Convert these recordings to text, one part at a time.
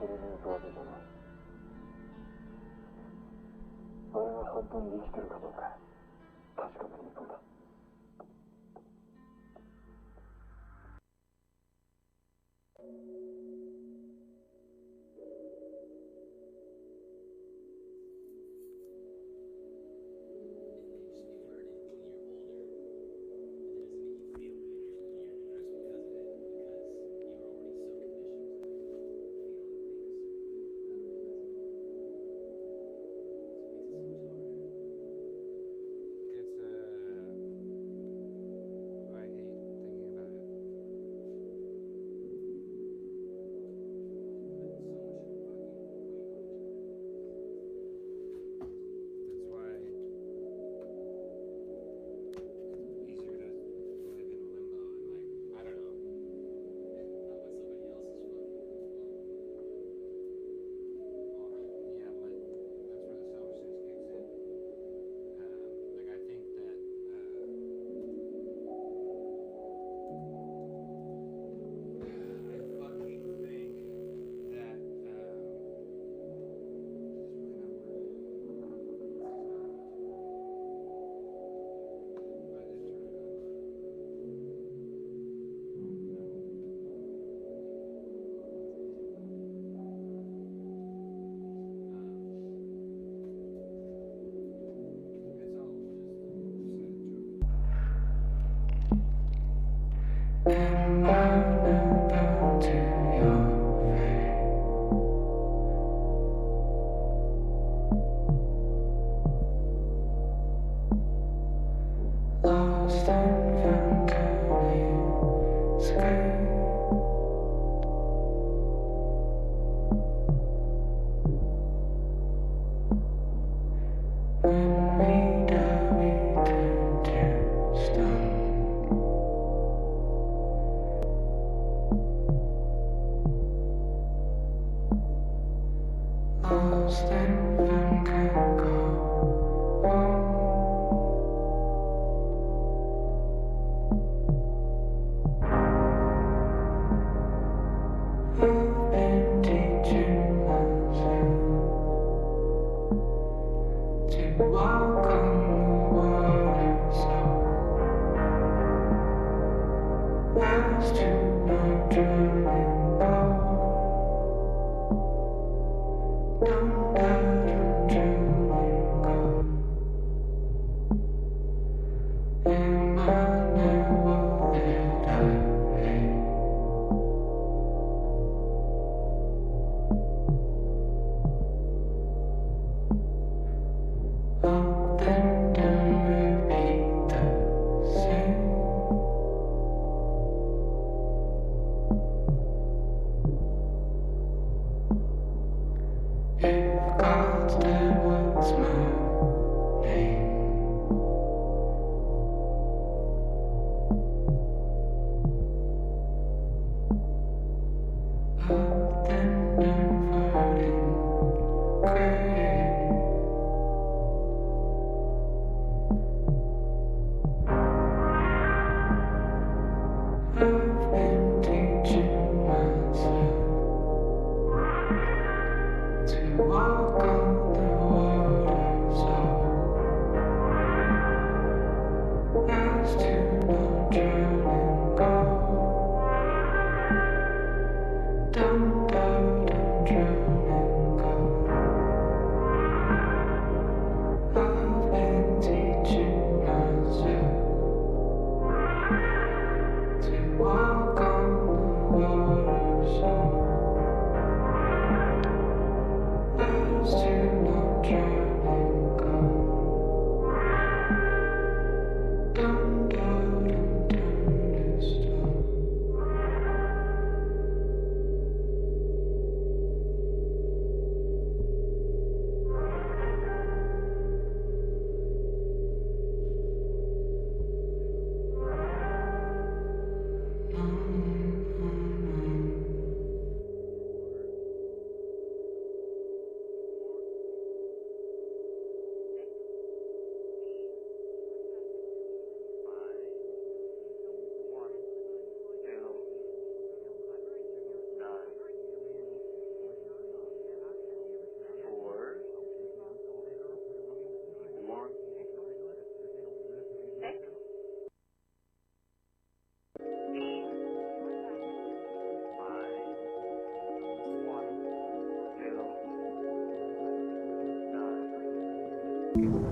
それのおかげだな。あれが本当に生きてるかどうか確かめに行くんだ。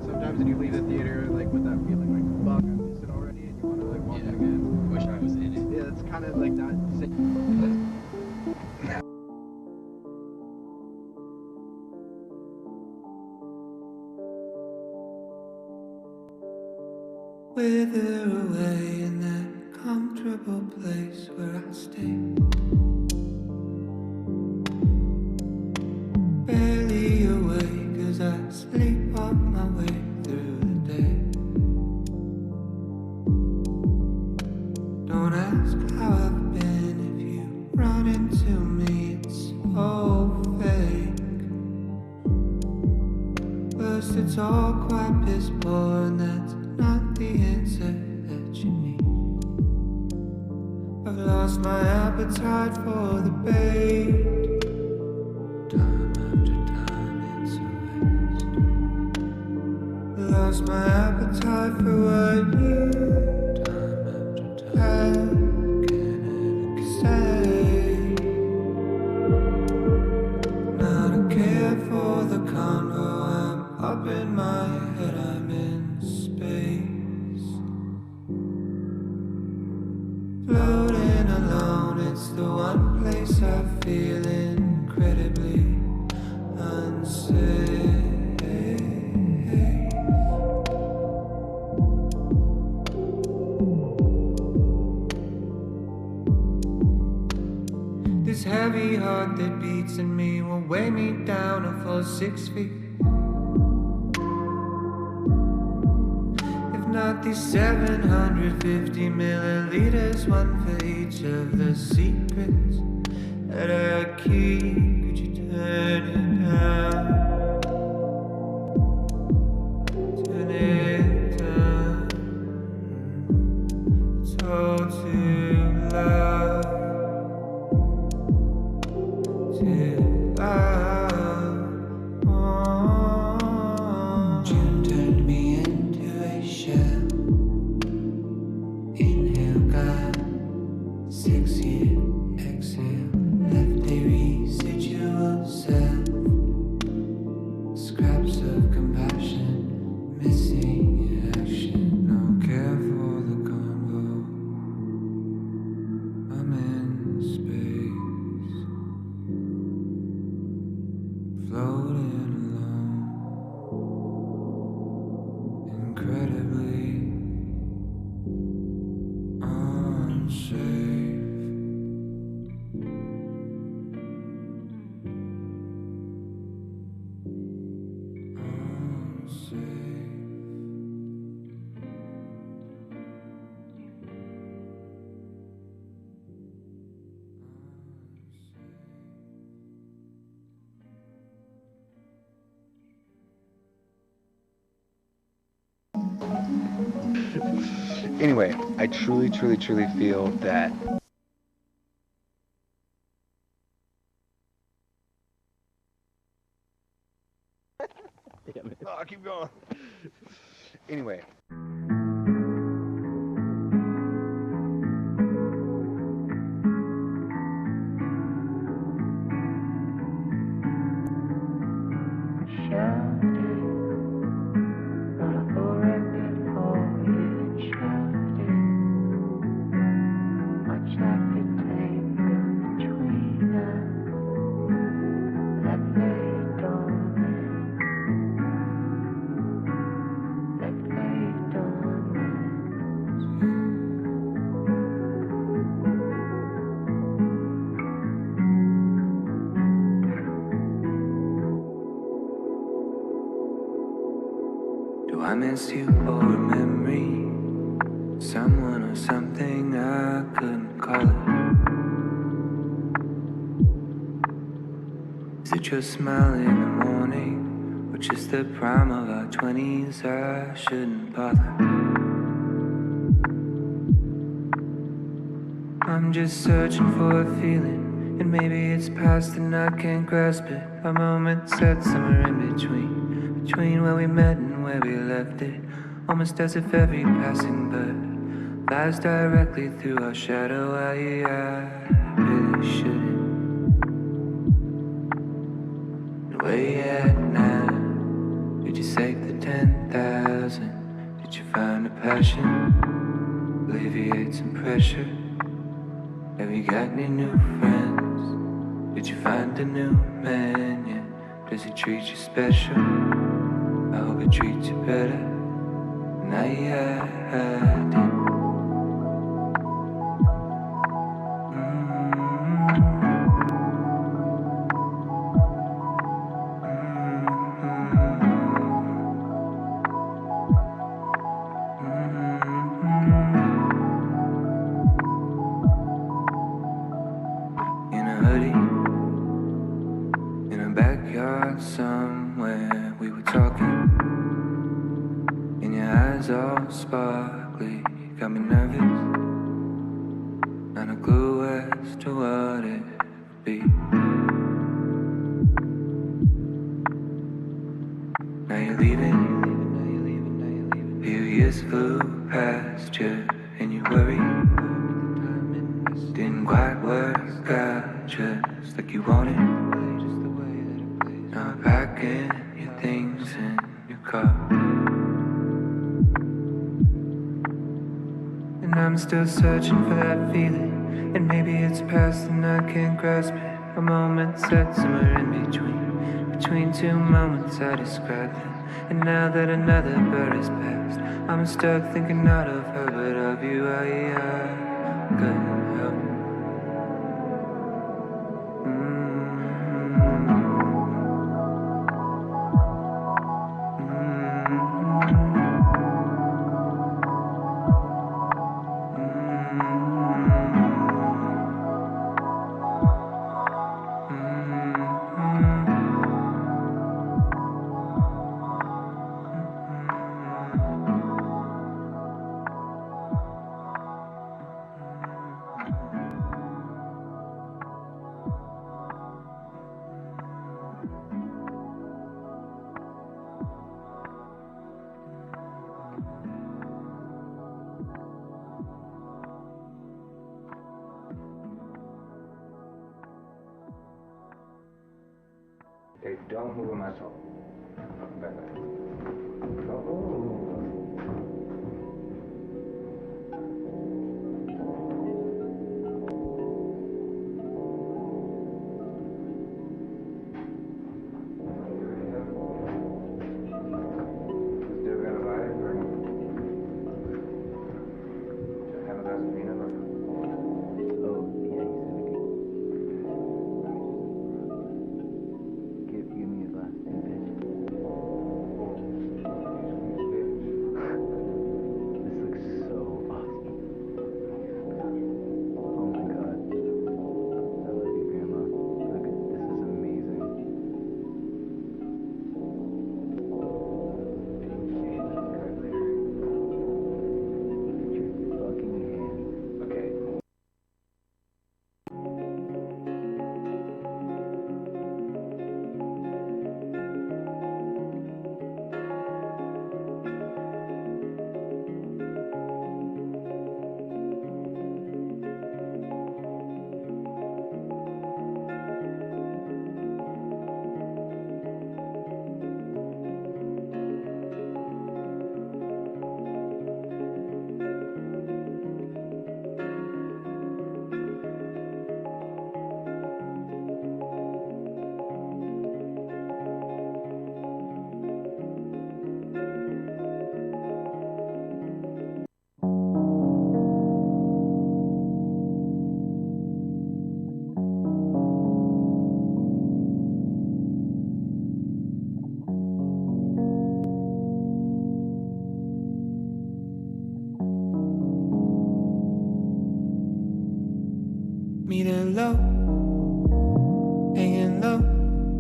Sometimes when you leave the theater, like with that feeling, like fuck, I missed it already, and you want to like watch it again. Wish I was in it. Yeah, it's kind of like that. Wither away in that comfortable place where I stay. Barely awake as I sleepwalk my way through the day. Don't ask how I've been if you run into me, it's so fake. First it's all quite piss poor and that's not the answer that you need. I've lost my appetite for the bait. Time after time it's a waste. Lost my appetite for what you time after time can ever say. Not a care for the convo, I'm up in my head, I'm in space. Flow it's the one place I feel incredibly unsafe. This heavy heart that beats in me will weigh me down a full 6 feet. If not these 750 milliliters, one for each of the secrets that I keep. Could you turn it down? Turn it down. It's all too loud. Too loud. Oh. June turned me into a shell. Inhale, God. 6-year exhale. Left a residual self. Scraps of compassion. Missing action. No care for the combo. I'm in space. Floating alone, incredibly unsafe. Anyway, I truly feel that oh, keep going. Anyway. Do I miss you or a memory? Someone or something I couldn't call it. Is it your smile in the morning? Or just the prime of our 20s? I shouldn't bother. I'm just searching for a feeling, and maybe it's past and I can't grasp it. A moment set somewhere in between where we met and where we left it. Almost as if every passing bird flies directly through our shadow. I really shouldn't. Where you at now? Did you save the 10,000? Did you find a passion? Alleviate some pressure? Have you got any new friends? Did you find a new man yet? Does he treat you special? I hope he treats you better than I did. In a hoodie, in a backyard somewhere, we were talking. And your eyes all sparkly, got me nervous. Not a clue as to what it would be. Now you're leaving. Few years flew past you, and you worried. Didn't quite work out just like you wanted. Now packing your things in your car. And I'm still searching for that feeling. And maybe it's past and I can't grasp it. A moment set somewhere in between two moments I described them. And now that another bird has passed, I'm stuck thinking not of her but of you. I couldn't help it. Hey, don't move on my toe. Back. Don't move. Still got a vibe, or just have a glass of peanut butter? Oh, yeah, give me a glass, bitch. This looks so awesome. Oh my god. I love you, Grandma. Look, this is amazing. Put your fucking hand. Okay. Meter low, hanging low.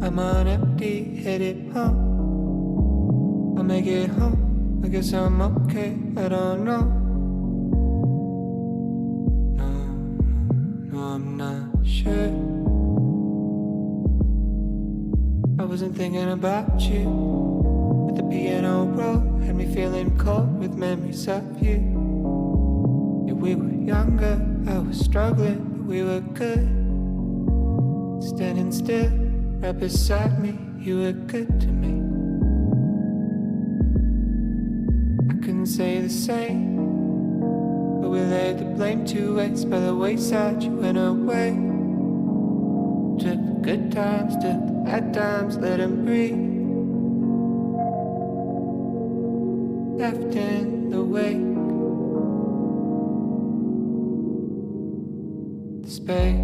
I'm on empty, headed home. I'll make it home. I guess I'm okay. I don't know. No, I'm not sure. I wasn't thinking about you. But the piano roll had me feeling cold with memories of you. Yeah, we were younger. I was struggling. We were good, standing still, right beside me. You were good to me. I couldn't say the same, but we laid the blame 2 ways. By the wayside, you went away. Took the good times, took the bad times, let them breathe. Left in the wake. Space.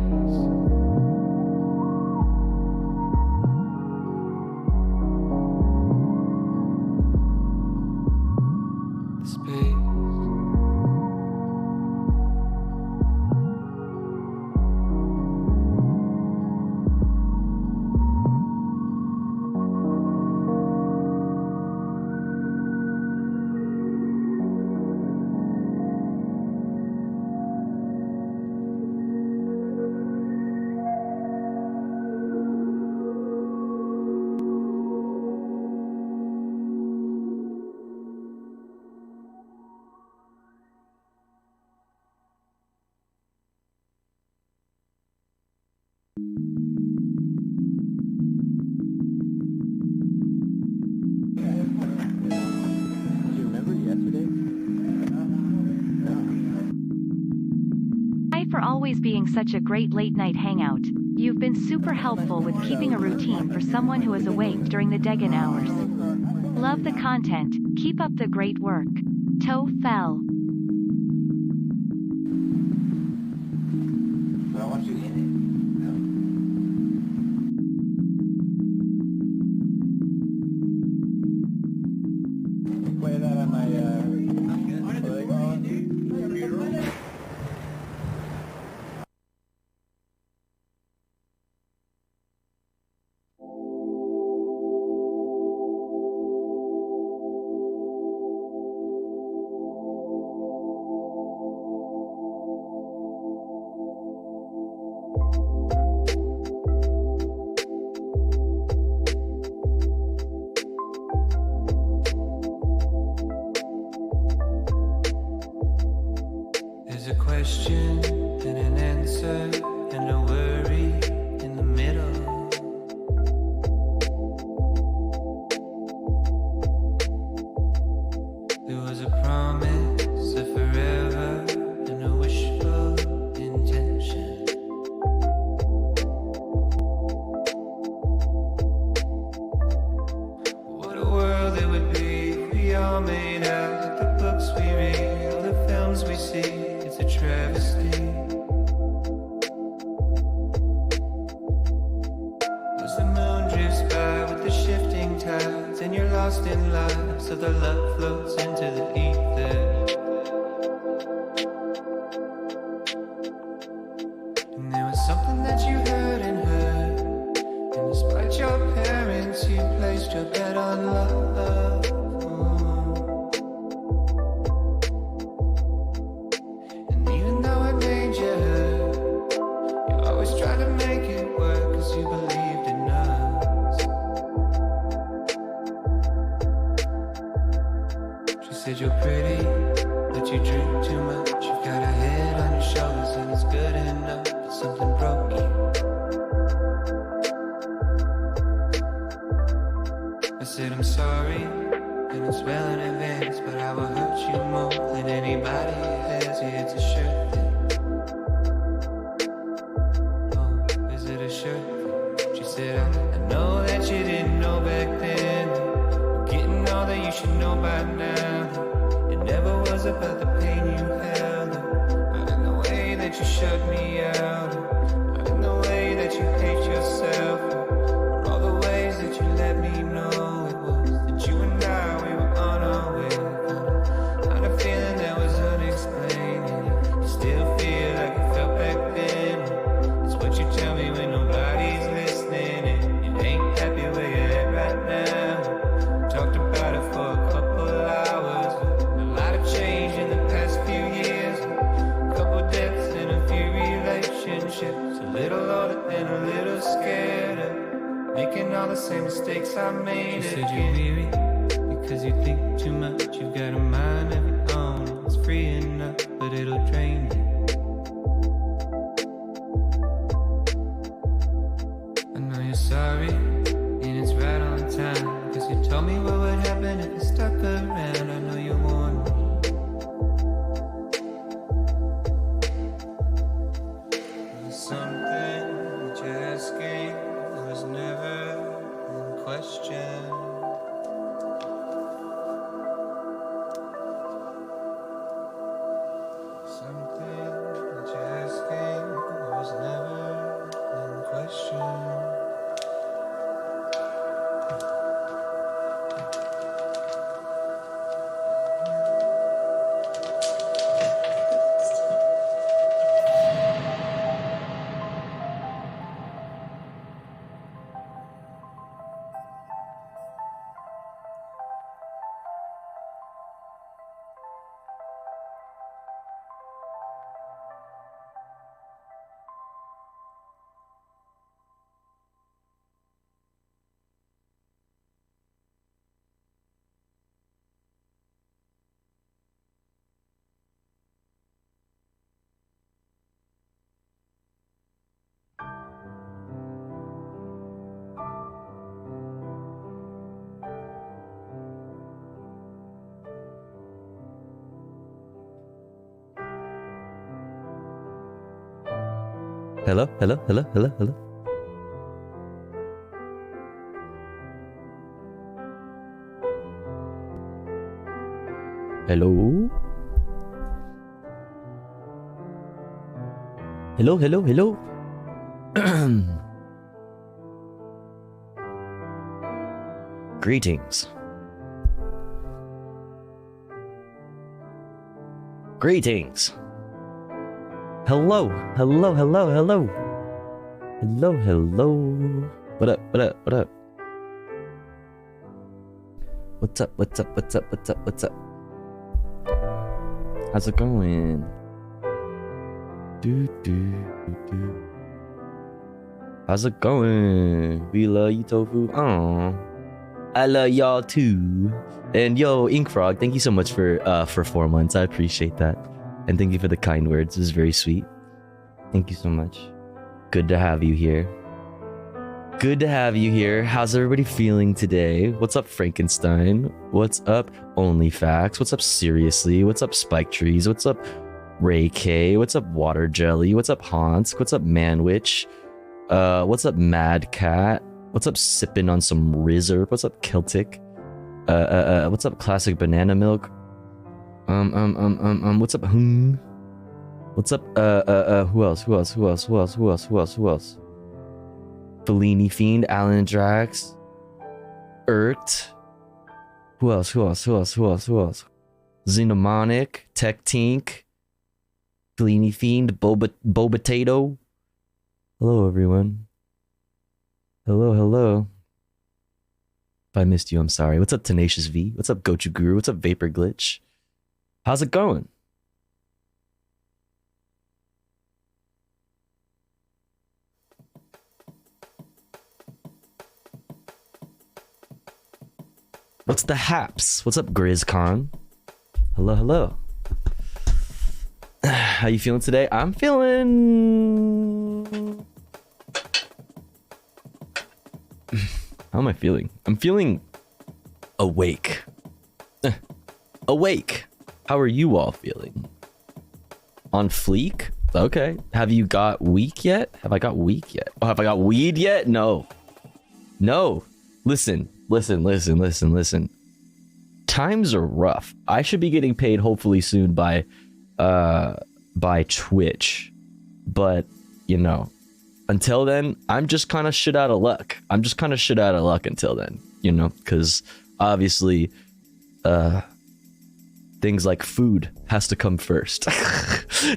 for always being such a great late-night hangout. You've been super helpful with keeping a routine for someone who is awake during the Degan hours. Love the content, keep up the great work. Toe fell. But I want you in it. Play that on my There's a question and an answer and a worry in the middle. There was a promise of forever and a wishful intention. What a world it would be if we all made out like the books we read, all the films we see. It's a travesty. As the moon drifts by with the shifting tides, and you're lost in life, so the love floats into the ether. And there was something that you heard and heard, and despite your parents, you placed your bet on love. Said you're pretty, but you drink too much. You've got a head on your shoulders and it's good enough, but something broke you. I said I'm sorry, and it's well in advance, but I will hurt you more than anybody has. Yeah, it's a sure thing. Oh, is it a sure thing? She said, I know that you didn't know back then. You're getting all that you should know by now. Never was about the pain you held, not in the way that you shut me out, not in the way that you hate yourself, or all the ways that you let me know it was that you and I, we were on our way. Kind of feeling that was unexplained, and you still feel like it felt back then. It's what you tell me when nobody's listening, and you ain't happy where you're at right now. Talked about it for a couple hours. Change in the past few years, a couple deaths and a few relationships, a little older and a little scared of making all the same mistakes I made. You said you're weary because you think too much. You've got a mind of your own, it's free enough, but it'll drain you. I know you're sorry, and it's right on time, because you told me what would happen if you stuck around. I know you warned me. Something that you're asking was never in question. Hello, hello, hello, hello, hello. Hello? Hello, hello, hello. Greetings. Greetings. Hello, hello, hello, hello. Hello, hello. What up, what up, what up? What's up, what's up, what's up, what's up, what's up? How's it going? Do, do, do. How's it going? We love you, Tofu. Aww. I love y'all too. And yo, Ink Frog, thank you so much for 4 months. I appreciate that. And thank you for the kind words. It was very sweet. Thank you so much. Good to have you here. Good to have you here. How's everybody feeling today? What's up, Frankenstein? What's up, OnlyFacts? What's up, Seriously? What's up, Spike Trees? What's up, Ray K? What's up, Water Jelly? What's up, Hansk? What's up, Manwich? What's up, Mad Cat? What's up, Sippin' on some Rizzer? What's up, Celtic? What's up, Classic Banana Milk? What's up, What's up, who else? Fellini Fiend, Alan Drax, Irked. Who else? Xenomonic, Tech Tink, Fellini Fiend, Boba-Tato. Hello, everyone. Hello. If I missed you, I'm sorry. What's up, Tenacious V? What's up, Gochu Guru? What's up, Vapor Glitch? How's it going? What's the haps? What's up, GrizzCon? Hello. How you feeling today? I'm feeling... How am I feeling? I'm feeling awake. Awake. How are you all feeling? On fleek? Okay. Have you got weak yet? Have I got weak yet? Oh, have I got weed yet? No. Listen. Times are rough. I should be getting paid hopefully soon by Twitch. But, you know, until then, I'm just kind of shit out of luck. Until then, you know, because obviously things like food has to come first.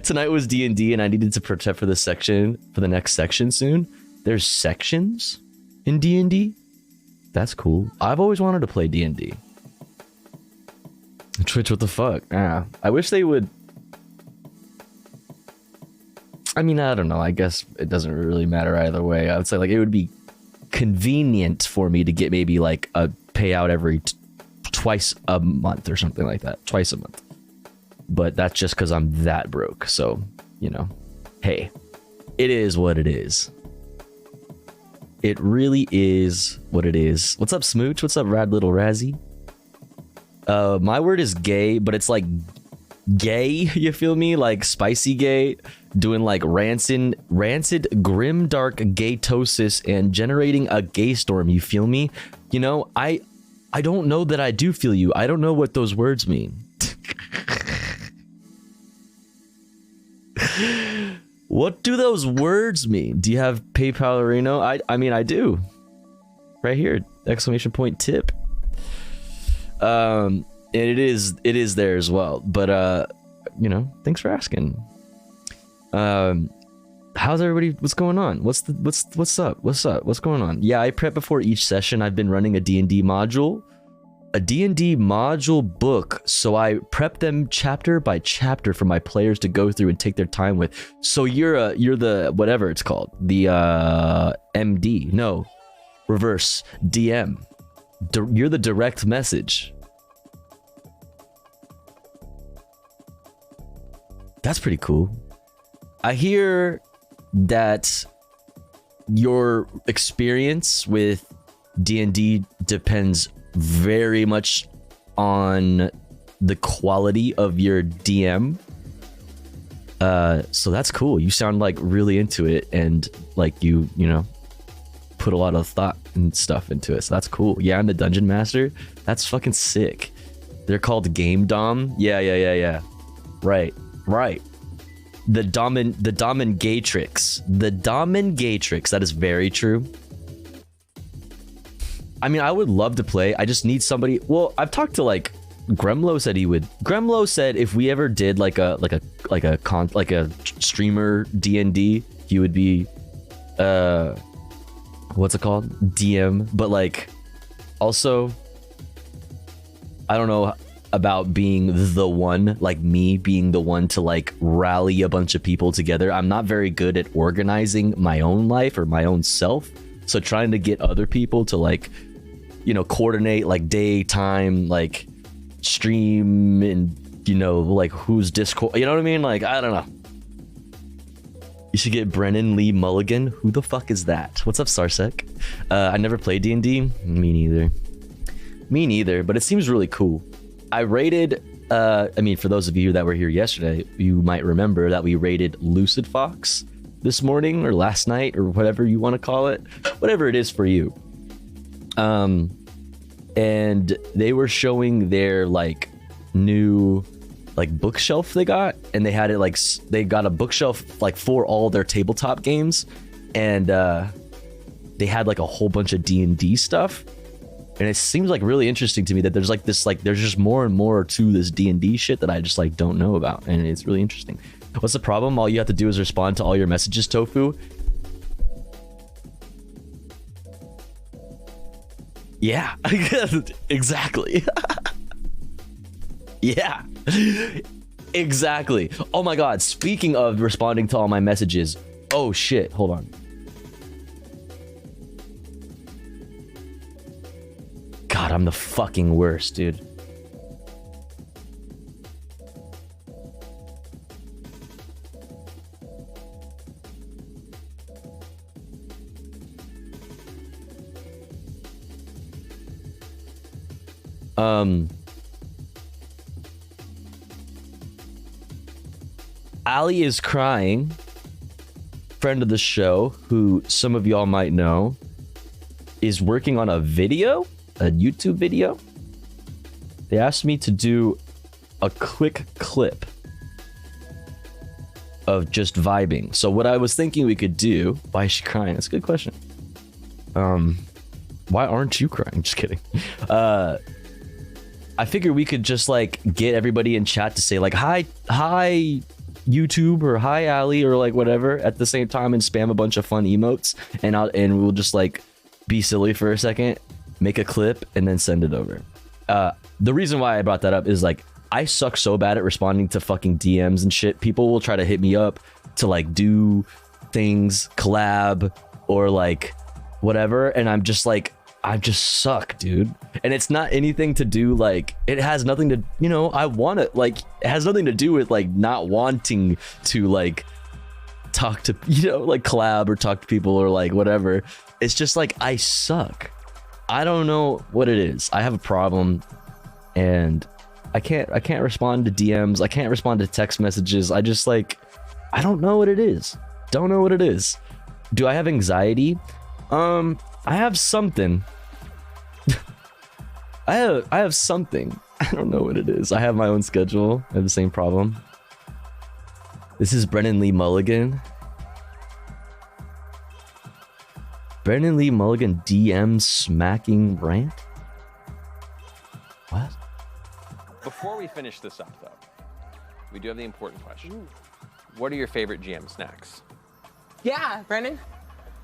Tonight was D&D and I needed to prep for the next section soon. There's sections in D&D? That's cool. I've always wanted to play D&D. Twitch, what the fuck? I wish they would... I mean, I don't know. I guess it doesn't really matter either way. I would say, like, it would be convenient for me to get maybe, like, a payout every twice a month or something like that. Twice a month. But that's just because I'm that broke. So, you know, hey, it is what it is. It really is what it is. What's up, Smooch? What's up, Rad Little Razzie? My word is gay, but it's like gay, you feel me? Like spicy gay, doing like rancid grimdark gaytosis and generating a gay storm, you feel me? You know, I don't know that I do feel you. I don't know what those words mean. What do those words mean? Do you have PayPal Reno? I mean, I do. Right here, ! Tip. And it is there as well. But you know, thanks for asking. How's everybody? What's going on? What's up? What's going on? Yeah, I prep before each session. I've been running a D&D module. A D&D module book, so I prep them chapter by chapter for my players to go through and take their time with. So you're the whatever it's called, the MD, no, reverse DM. You're the direct message. That's pretty cool. I hear that your experience with D&D depends very much on the quality of your DM. So that's cool. You sound like really into it, and like you know, put a lot of thought and stuff into it. So that's cool. Yeah, I'm the dungeon master. That's fucking sick. They're called Game Dom. Yeah. Right. The Dominatrix. The Dominatrix. That is very true. I mean, I would love to play. I just need somebody. Well, I've talked to like Gremlo said he would. Gremlo said if we ever did like a streamer D&D, he would be what's it called? DM. But like also I don't know about being the one, like me being the one to like rally a bunch of people together. I'm not very good at organizing my own life or my own self. So trying to get other people to like, you know, coordinate like day, time, like stream and, you know, like who's Discord, you know what I mean? Like, I don't know. You should get Brennan Lee Mulligan. Who the fuck is that? What's up, Sarsec? I never played D&D. Me neither, but it seems really cool. I raided, I mean, for those of you that were here yesterday, you might remember that we raided Lucid Fox this morning or last night or whatever you want to call it, whatever it is for you. And they were showing their like new like bookshelf they got, and they had it like they got a bookshelf like for all their tabletop games, and they had like a whole bunch of D&D stuff. And it seems like really interesting to me that there's like this, like there's just more and more to this D&D shit that I just like don't know about, and it's really interesting. What's the problem? All you have to do is respond to all your messages, Tofu. Yeah, exactly. Yeah, exactly. Oh my god, speaking of responding to all my messages, oh shit, hold on. God, I'm the fucking worst, dude. Ali is crying. Friend of the show, who some of y'all might know, is working on a video. A YouTube video. They asked me to do a quick clip of just vibing. So what I was thinking we could do, why is she crying? That's a good question. Why aren't you crying? Just kidding. I figure we could just like get everybody in chat to say like hi YouTube or hi Ali or like whatever at the same time, and spam a bunch of fun emotes, and we'll just like be silly for a second, make a clip, and then send it over. The reason why I brought that up is like I suck so bad at responding to fucking DMs and shit. People will try to hit me up to like do things, collab, or like whatever, and I'm just like, I just suck, dude. And it's not anything to do, like, it has nothing to, you know, I want to, like, it has nothing to do with like not wanting to like talk to, you know, like collab or talk to people or like whatever. It's just like I suck. I don't know what it is. I have a problem, and I can't respond to DMs. I can't respond to text messages. I just like, I don't know what it is. Don't know what it is. Do I have anxiety? I have something. I have something. I don't know what it is. I have my own schedule. I have the same problem. This is Brennan Lee Mulligan. Brennan Lee Mulligan DM smacking rant? What? Before we finish this up, though, we do have the important question. Ooh. What are your favorite GM snacks? Yeah, Brennan.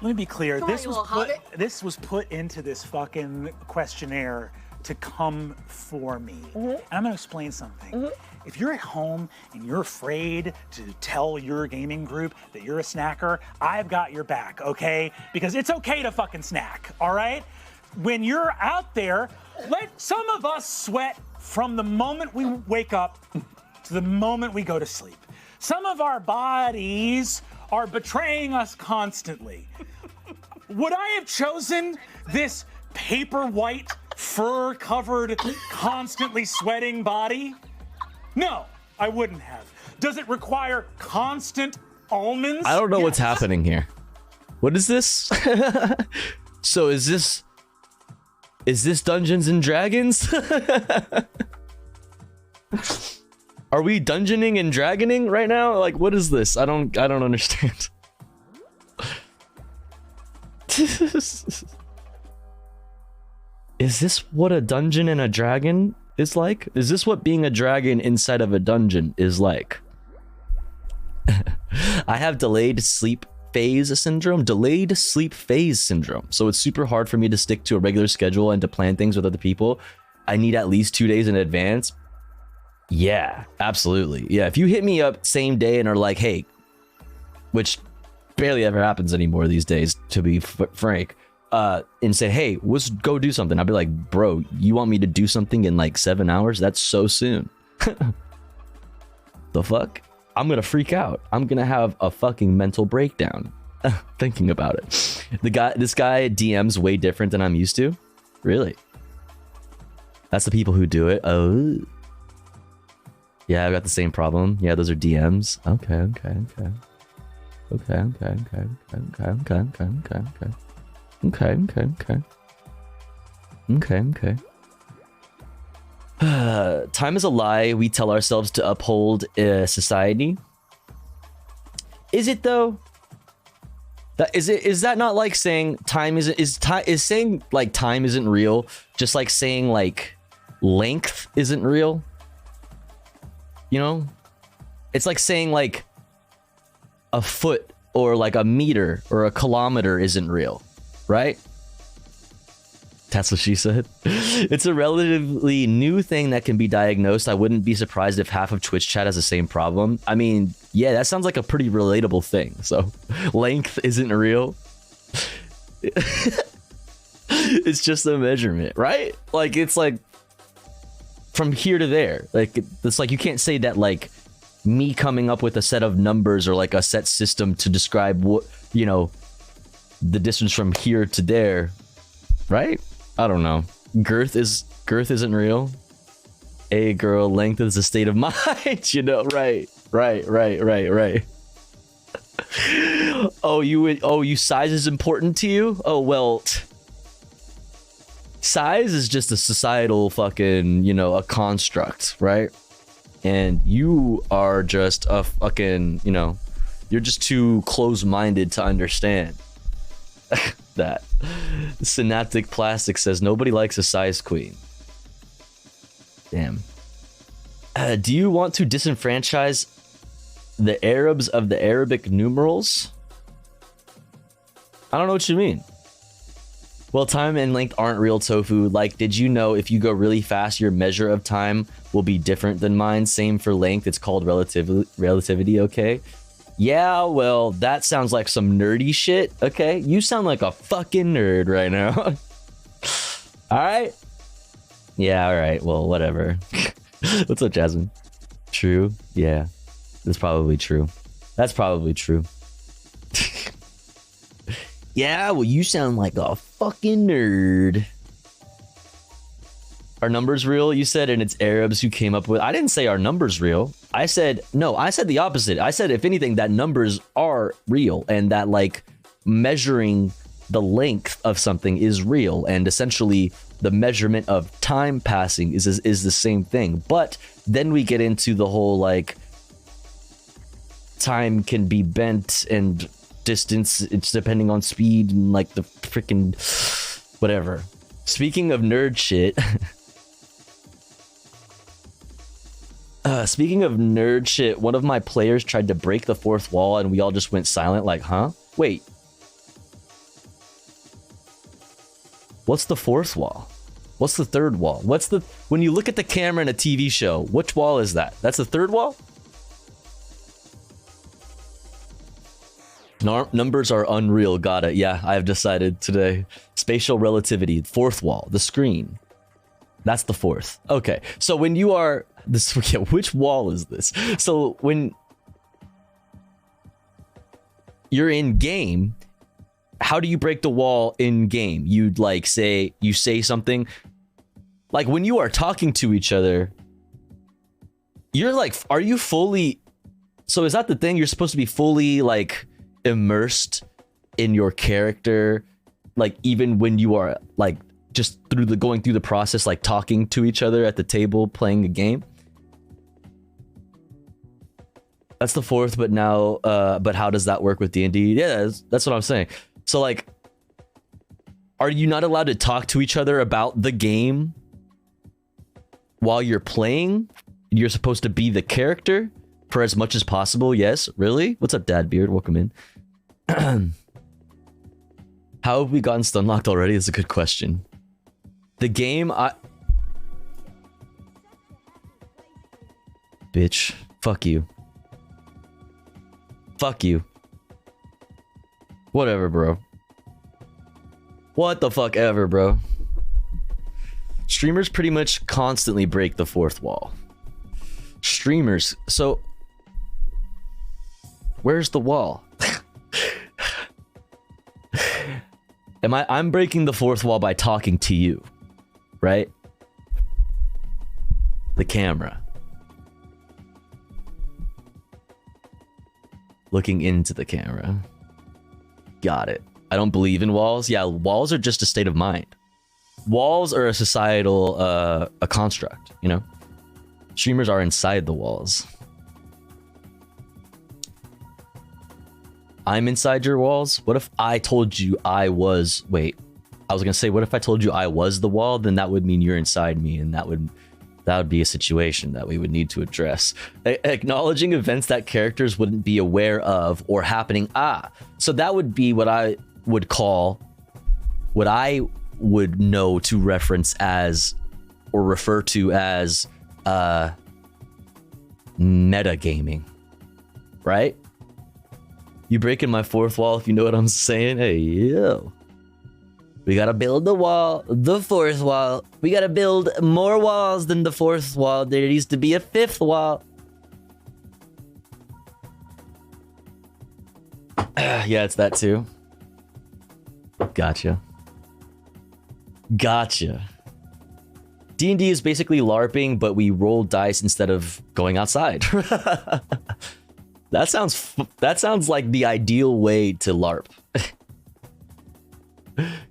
Let me be clear. Come on, This was put into this fucking questionnaire to come for me. And I'm gonna explain something. If you're at home and you're afraid to tell your gaming group that you're a snacker, I've got your back, okay? Because it's okay to fucking snack, all right? When you're out there, let some of us sweat from the moment we wake up to the moment we go to sleep. Some of our bodies are betraying us constantly. Would I have chosen this paper white, fur-covered, constantly sweating body? No, I wouldn't have. Does it require constant almonds? I don't know what's happening here. What is this? So is this Dungeons and Dragons? Are we dungeoning and dragoning right now? Like, what is this? I don't understand. Is this what a dungeon and a dragon is like? Is this what being a dragon inside of a dungeon is like? I have delayed sleep phase syndrome. Delayed sleep phase syndrome. So it's super hard for me to stick to a regular schedule and to plan things with other people. I need at least 2 days in advance. Yeah, absolutely. Yeah, if you hit me up same day and are like, hey, which barely ever happens anymore these days, to be frank, and say, hey, let's go do something. I'll be like, bro, you want me to do something in like 7 hours? That's so soon. The fuck? I'm gonna freak out. I'm gonna have a fucking mental breakdown thinking about it. This guy DMs way different than I'm used to. Really? That's the people who do it. Oh. Yeah, I've got the same problem. Yeah, those are DMs. Okay. Time is a lie we tell ourselves to uphold society. Is it though? Is that not like saying time isn't is saying like time isn't real, just like saying like length isn't real? You know? It's like saying like a foot or like a meter or a kilometer isn't real, right? That's what she said. It's a relatively new thing that can be diagnosed. I wouldn't be surprised if half of Twitch chat has the same problem. I mean, yeah, that sounds like a pretty relatable thing. So, length isn't real. It's just a measurement, right? Like, it's like from here to there. Like, it's like you can't say that like me coming up with a set of numbers or like a set system to describe what, you know, the distance from here to there, right? I don't know. Girth isn't real. Hey girl, length is a state of mind, you know, right. Oh, you size is important to you? Oh, well, size is just a societal fucking, you know, a construct, right? And you are just a fucking, you know, you're just too close-minded to understand that. Synaptic Plastic says nobody likes a size queen. Damn. Do you want to disenfranchise the Arabs of the Arabic numerals? I don't know what you mean. Well, time and length aren't real, Tofu. Like, did you know if you go really fast, your measure of time will be different than mine? Same for length. It's called relativity, okay? Yeah, well, that sounds like some nerdy shit, okay? You sound like a fucking nerd right now. Alright? Yeah, alright. Well, whatever. What's up, Jasmine? True? Yeah. That's probably true. That's probably true. Yeah, well, you sound like a fucking nerd. Are numbers real, you said, and it's Arabs who came up with... I didn't say our numbers real. I said the opposite. I said, if anything, that numbers are real and that, like, measuring the length of something is real, and essentially the measurement of time passing is the same thing. But then we get into the whole, like, time can be bent and distance, it's depending on speed and, like, the freaking whatever. Speaking of nerd shit... speaking of nerd shit, one of my players tried to break the fourth wall and we all just went silent like, huh? Wait. What's the fourth wall? What's the third wall? When you look at the camera in a TV show, which wall is that? That's the third wall? Numbers are unreal. Got it. Yeah, I have decided today. Spatial relativity. Fourth wall. The screen. That's the fourth. Okay. So when you are... yeah, which wall is this? So when you're in game, how do you break the wall in game? You'd like say something like when you are talking to each other, you're like, are you fully So is that the thing? You're supposed to be fully like immersed in your character, like even when you are like just going through the process, like talking to each other at the table, playing a game. That's the fourth, but now, but how does that work with D&D? Yeah, that's what I'm saying. So like, are you not allowed to talk to each other about the game while you're playing? You're supposed to be the character for as much as possible. Yes, really? What's up, Dad Beard? Welcome in. How have we gotten stunlocked already? Is a good question. The game, bitch, fuck you. Fuck you. Whatever, bro. What the fuck ever, bro. Streamers pretty much constantly break the fourth wall. Streamers, so where's the wall? I'm breaking the fourth wall by talking to you, right? The camera. Looking into the camera. Got it. I don't believe in walls. Yeah, walls are just a state of mind. Walls are a societal a construct, you know? Streamers are inside the walls. I'm inside your walls? What if I told you I was... Wait, I was gonna say, what if I told you I was the wall? Then that would mean you're inside me, and that would be a situation that we would need to address. Acknowledging events that characters wouldn't be aware of or happening. So that would be what I would call, what I would know to reference as, or refer to as, metagaming, right? You breaking my fourth wall, if you know what I'm saying. Hey, yo. We gotta build the wall, the fourth wall. We gotta build more walls than the fourth wall. There needs to be a fifth wall. Yeah, it's that too. Gotcha. Gotcha. D&D is basically LARPing, but we roll dice instead of going outside. That sounds like the ideal way to LARP.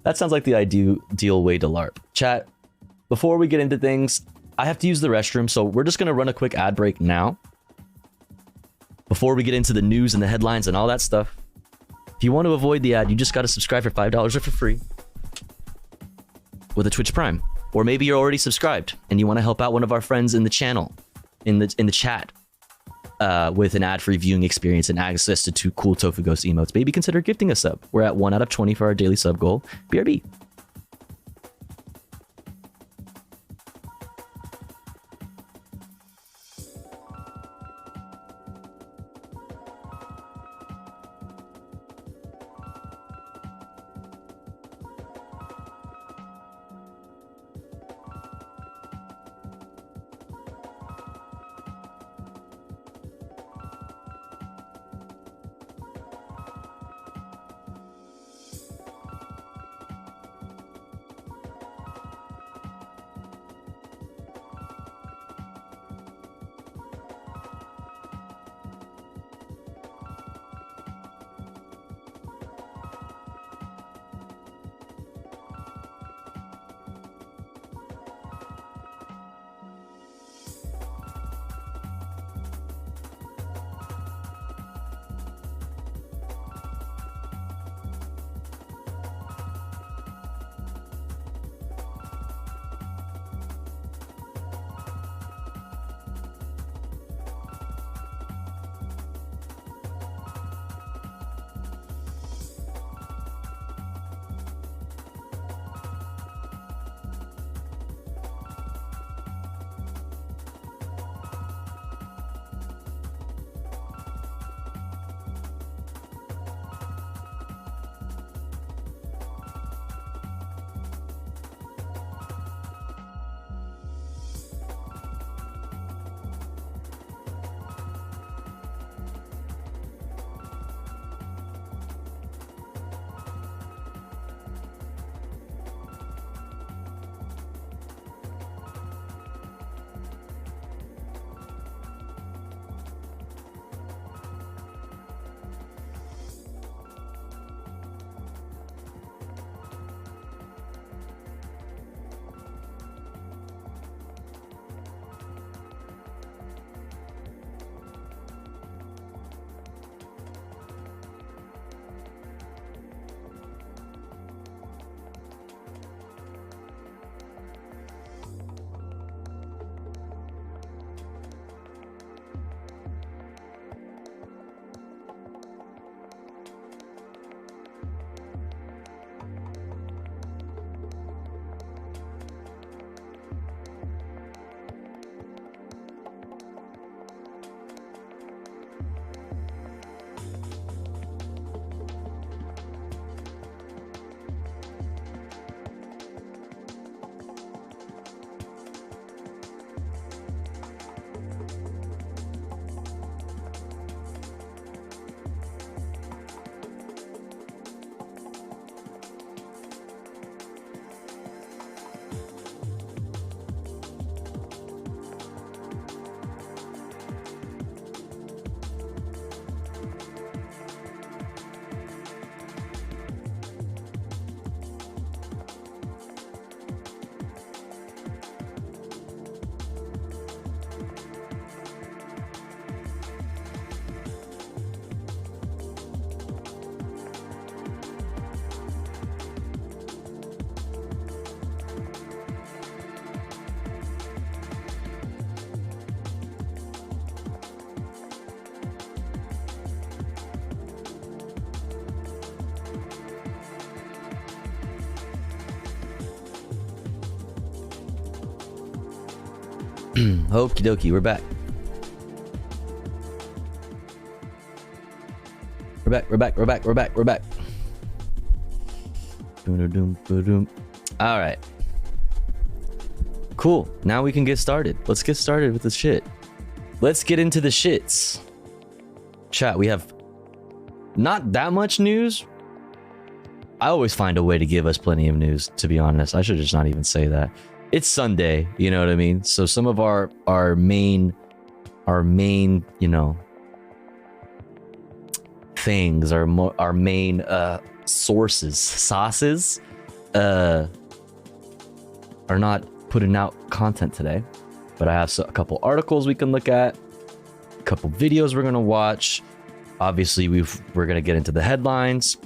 That sounds like the ideal way to LARP. Chat, before we get into things, I have to use the restroom, so we're just gonna run a quick ad break now. Before we get into the news and the headlines and all that stuff. If you want to avoid the ad, you just gotta subscribe for $5 or for free with a Twitch Prime. Or maybe you're already subscribed and you want to help out one of our friends in the channel, in the chat, with an ad-free viewing experience and access to 2 cool Tofu Ghost emotes. Maybe consider gifting a sub. We're at 1 out of 20 for our daily sub goal. BRB. Okie dokie, we're back. We're back. All right. Cool. Now we can get started. Let's get started with the shit. Let's get into the shits. Chat, we have not that much news. I always find a way to give us plenty of news, to be honest. I should just not even say that. It's Sunday, you know what I mean? So some of our main, you know, things, our main sauces are not putting out content today. But I have a couple articles we can look at, a couple videos we're gonna watch. Obviously, we're gonna get into the headlines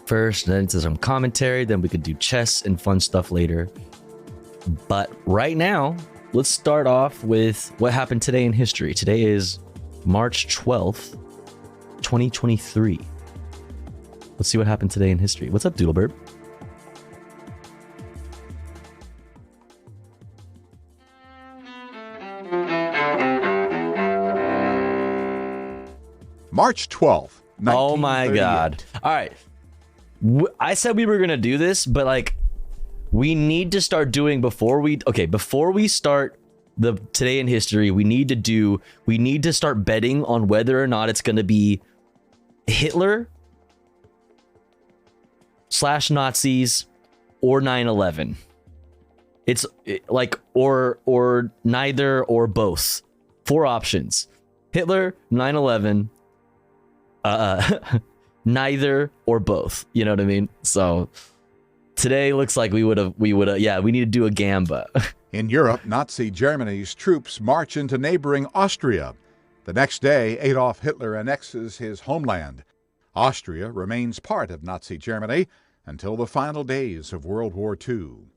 first, then into some commentary, then we could do chess and fun stuff later. But right now, let's start off with what happened today in history. Today is March 12th, 2023. Let's see what happened today in history. What's up, Doodlebird? March 12th, 1938. Oh my god. All right. I said we were going to do this, but like we need to start doing before we start the today in history, we need to start betting on whether or not it's going to be Hitler / Nazis or 9/11. It's like or neither or both. 4 options. Hitler, 9/11, neither or both. You know what I mean? So today looks like we need to do a gamba. In Europe, Nazi Germany's troops march into neighboring Austria. The next day, Adolf Hitler annexes his homeland. Austria remains part of Nazi Germany until the final days of World War II.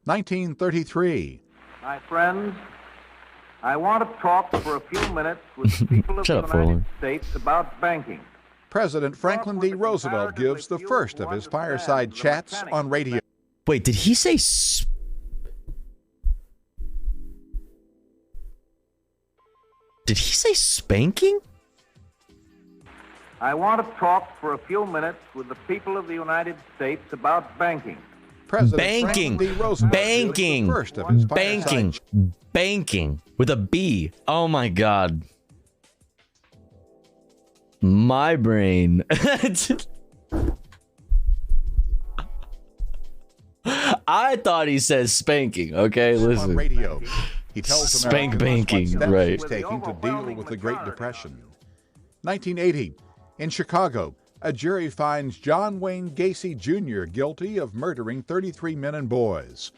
1933. My friends, I want to talk for a few minutes with the people of the United States about banking. President Franklin D. Roosevelt gives the first of his fireside chats on radio. Wait, did he say Did he say spanking? I want to talk for a few minutes with the people of the United States about banking. Banking with a B. Oh my god. My brain. I thought he said spanking. Okay, listen. On radio, he tells Spank Americans banking, what steps right? he's taking to deal with the Great Depression. 1980, in Chicago, a jury finds John Wayne Gacy Jr. guilty of murdering 33 men and boys.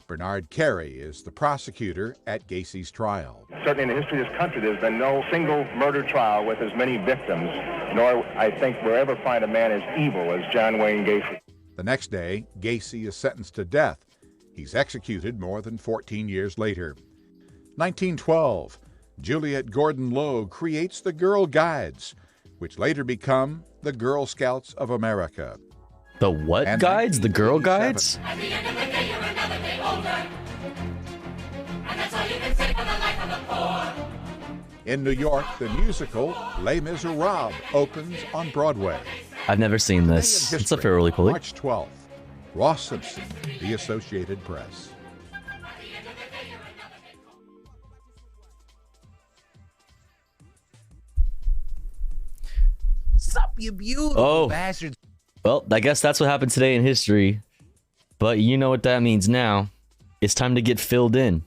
Bernard Carey is the prosecutor at Gacy's trial. Certainly in the history of this country, there's been no single murder trial with as many victims, nor I think we'll ever find a man as evil as John Wayne Gacy. The next day, Gacy is sentenced to death. He's executed more than 14 years later. 1912, Juliet Gordon Low creates the Girl Guides, which later become the Girl Scouts of America. The what And guides? The Girl Guides? At the end of the day, you're another day older. And that's all you can say for the life of the poor. In New York, the musical Les Miserables opens on Broadway. I've never seen this. It's a fairly cool. March 12th, Ross Simpson, The Associated Press. Sup, you beautiful bastards. Well, I guess that's what happened today in history. But you know what that means now. It's time to get filled in.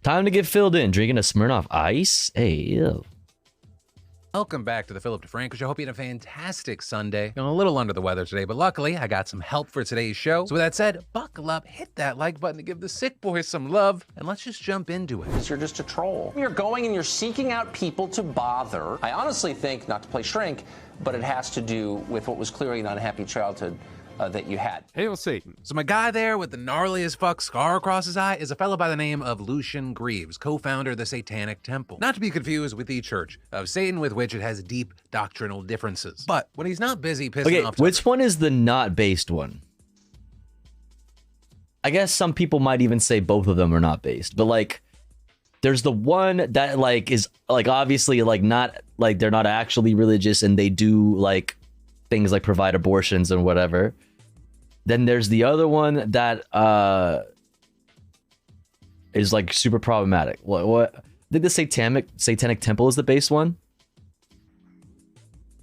Time to get filled in. Drinking a Smirnoff Ice? Hey, ew. Welcome back to the Philip DeFranco Show. Hope you had a fantastic Sunday. I'm a little under the weather today, but luckily I got some help for today's show. So with that said, buckle up, hit that like button to give the sick boys some love, and let's just jump into it. You're just a troll. You're going and you're seeking out people to bother. I honestly think, not to play shrink, but it has to do with what was clearly an unhappy childhood that you had. Hail Satan. So my guy there with the gnarly as fuck scar across his eye is a fellow by the name of Lucian Greaves, co-founder of the Satanic Temple. Not to be confused with the Church of Satan, with which it has deep doctrinal differences. But when he's not busy pissing off... Which one is the not based one? I guess some people might even say both of them are not based, but like, There's the one that like is like obviously like not like they're not actually religious and they do like things like provide abortions and whatever. Then there's the other one that is like super problematic. What? I think the satanic temple is the base one.